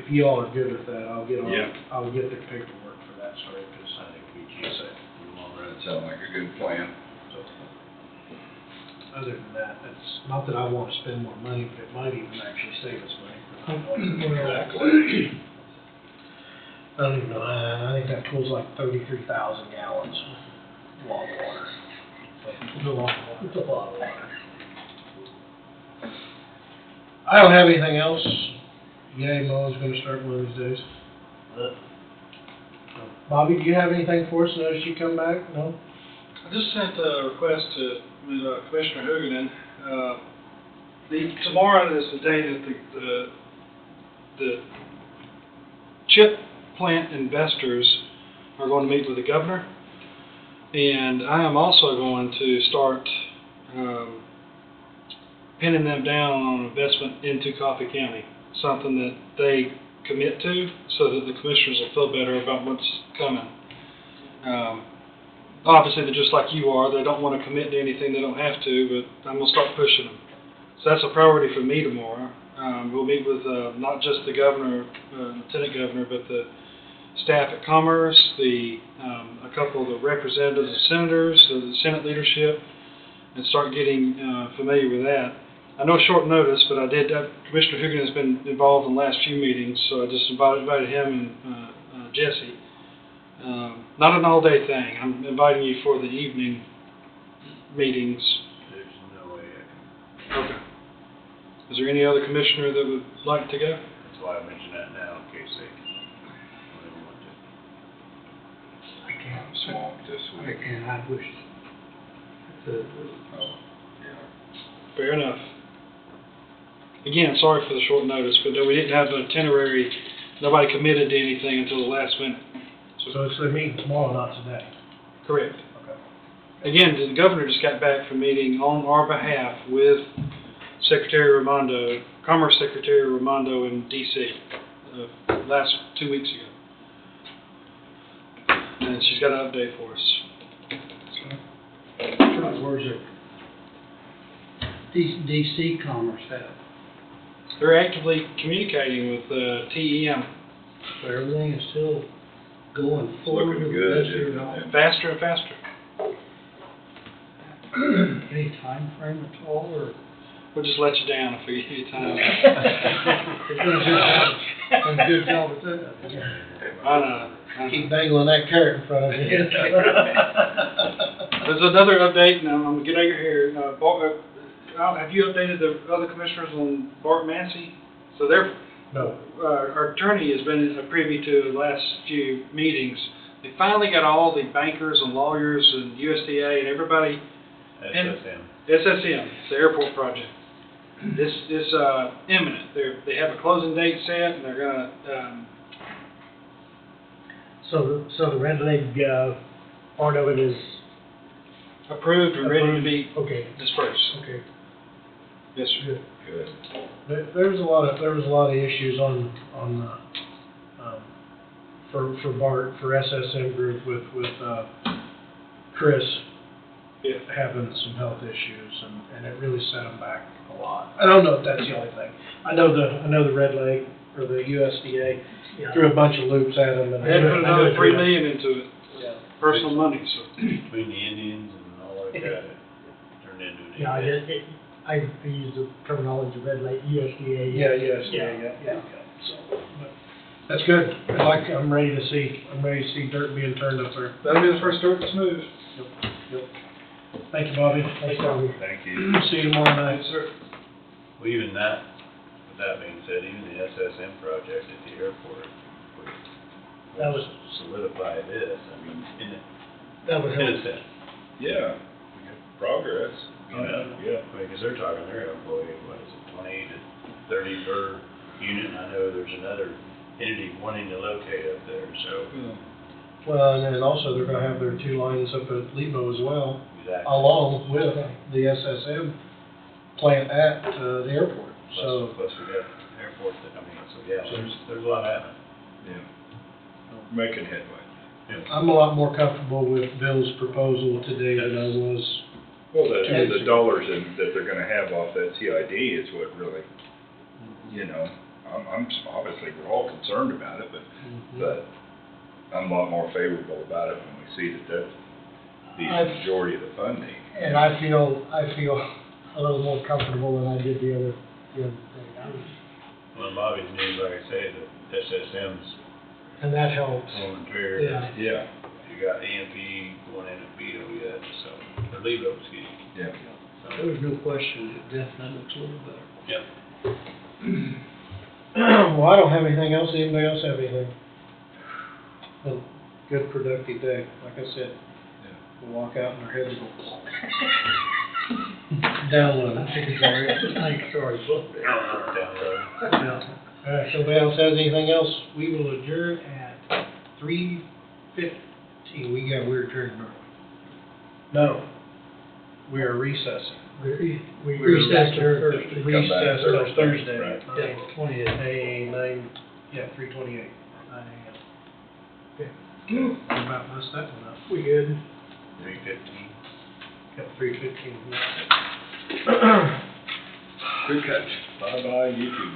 If you all are good with that, I'll get Yeah. I'll get the paperwork for that, sorry, because I think we can say, we won't run That sounds like a good plan. so. Other than that, it's, not that I want to spend more money, but it might even actually save us money. Exactly. I don't even know, I think that pool's like 33,000 gallons of water. It's a lot of water. It's a lot of water. I don't have anything else. Yay, Mo's gonna start one of these days. Bobby, do you have anything for us? Notice you come back? No? I just sent a request to Commissioner Huguenin. Tomorrow is the day that the chip plant investors are going to meet with the governor. And I am also going to start pinning them down on investment into Coffee County, something that they commit to so that the commissioners will feel better about what's coming. Obviously, they're just like you are. They don't want to commit to anything they don't have to, but I'm going to start pushing them. So that's a priority for me tomorrow. We'll meet with not just the governor, lieutenant governor, but the staff at Commerce, a couple of the representatives and senators, the Senate leadership, and start getting familiar with that. I know short notice, but I did. Commissioner Huguenin has been involved in the last few meetings, so I just invited him and Jesse Not an all-day thing. I'm inviting you for the evening meetings. There's no way I can, Okay. Is there any other commissioner that would like to go? that's why I mentioned that now, in case they don't want to. I can't. Swamped this I week. can't, I wish. Fair enough. Again, sorry for the short notice, but we didn't have an itinerary. Nobody committed to anything until the last minute. So it's the meeting tomorrow, not today. Correct. Okay. Again, the governor just got back from meeting on our behalf with Secretary Raimondo, Commerce Secretary Raimondo in D.C. Last 2 weeks ago. And she's got an update for us. Where's it? DC Commerce at? They're actively communicating with TEM. So everything is still going forward. Looking good, as you're isn't not- it? Faster and faster. Any time frame at all, or? We'll just let you down if we give you time. You're doing a good job. Doing a good job with that. I know. Keep dangling that carrot in front of you. There's another update, and I'm gonna get out your hair. Have you updated the other commissioners on Bart Massey? So they're, No. our attorney has been privy to the last few meetings. They finally got all the bankers and lawyers and USDA and everybody. SSM. SSM, it's the airport project. This is imminent. They have a closing date set, and they're gonna, So the Red Leg, part of it is. approved and ready to be Okay, dispersed. okay. Yes, sir. Good. There was a lot of issues on for Bart, for SSM Group with Chris Yeah. having some health issues, and it really set them back a lot. I don't know if that's the only thing. I know the Red Lake, or the USDA, threw a bunch of loops at them. They had to put another $3 million into it, personal money, so. Between the Indians and all like that, it turned into an. Yeah, I use the terminology Red Lake, USDA. Yeah, yeah. So, but that's good. I'm ready to see dirt being turned up there. That'll be the first dirt that's moved. Yep. Thank you, Bobby. Thanks, Bobby. Thank you. See you tomorrow night. Yes, sir. Well, even that, with that being said, even the SSM project at the airport That would was- solidify this, I mean, That would in a help. sense. Yeah, progress. You know, Yeah. because they're talking their employee, what is it, 20 to 30 per unit, and I know there's another entity wanting to locate up there, so. Well, and then also they're gonna have their 2 lines up at Lebo as well, Exactly. along with the SSM plant at the airport. So, Plus we got airport, I mean, so yeah, there's a lot happening. Yeah. Making headway. I'm a lot more comfortable with Bill's proposal today than I was. Well, the dollars that they're gonna have off that CID is what really, I'm obviously, we're all concerned about it, but I'm a lot more favorable about it when we see that that's the majority of the funding. And I feel a little more comfortable than I did the other thing. Well, Bobby's news, like I say, the SSM's And that helps. going very. Yeah. Yeah. You got AMP going in at Vito yet, so, or Lebo, excuse me. Yeah. So, There was no question, it definitely looks a little better. Yep. Well, I don't have anything else. Anybody else have anything? Well, good productive day, like I said. We'll walk out and our heads will down low. Sorry, book. Download. All right, if nobody else has anything else, we will adjourn at 3:15. We're adjourned now. No, we are recessing. We We're recessed till recessed Thursday. till Thursday. Right. Yeah, 20th. 3:28. 9 a.m. Okay. We about messed that one up. We good? 3:15. Got 3:15. Good catch. Bye-bye, YouTube.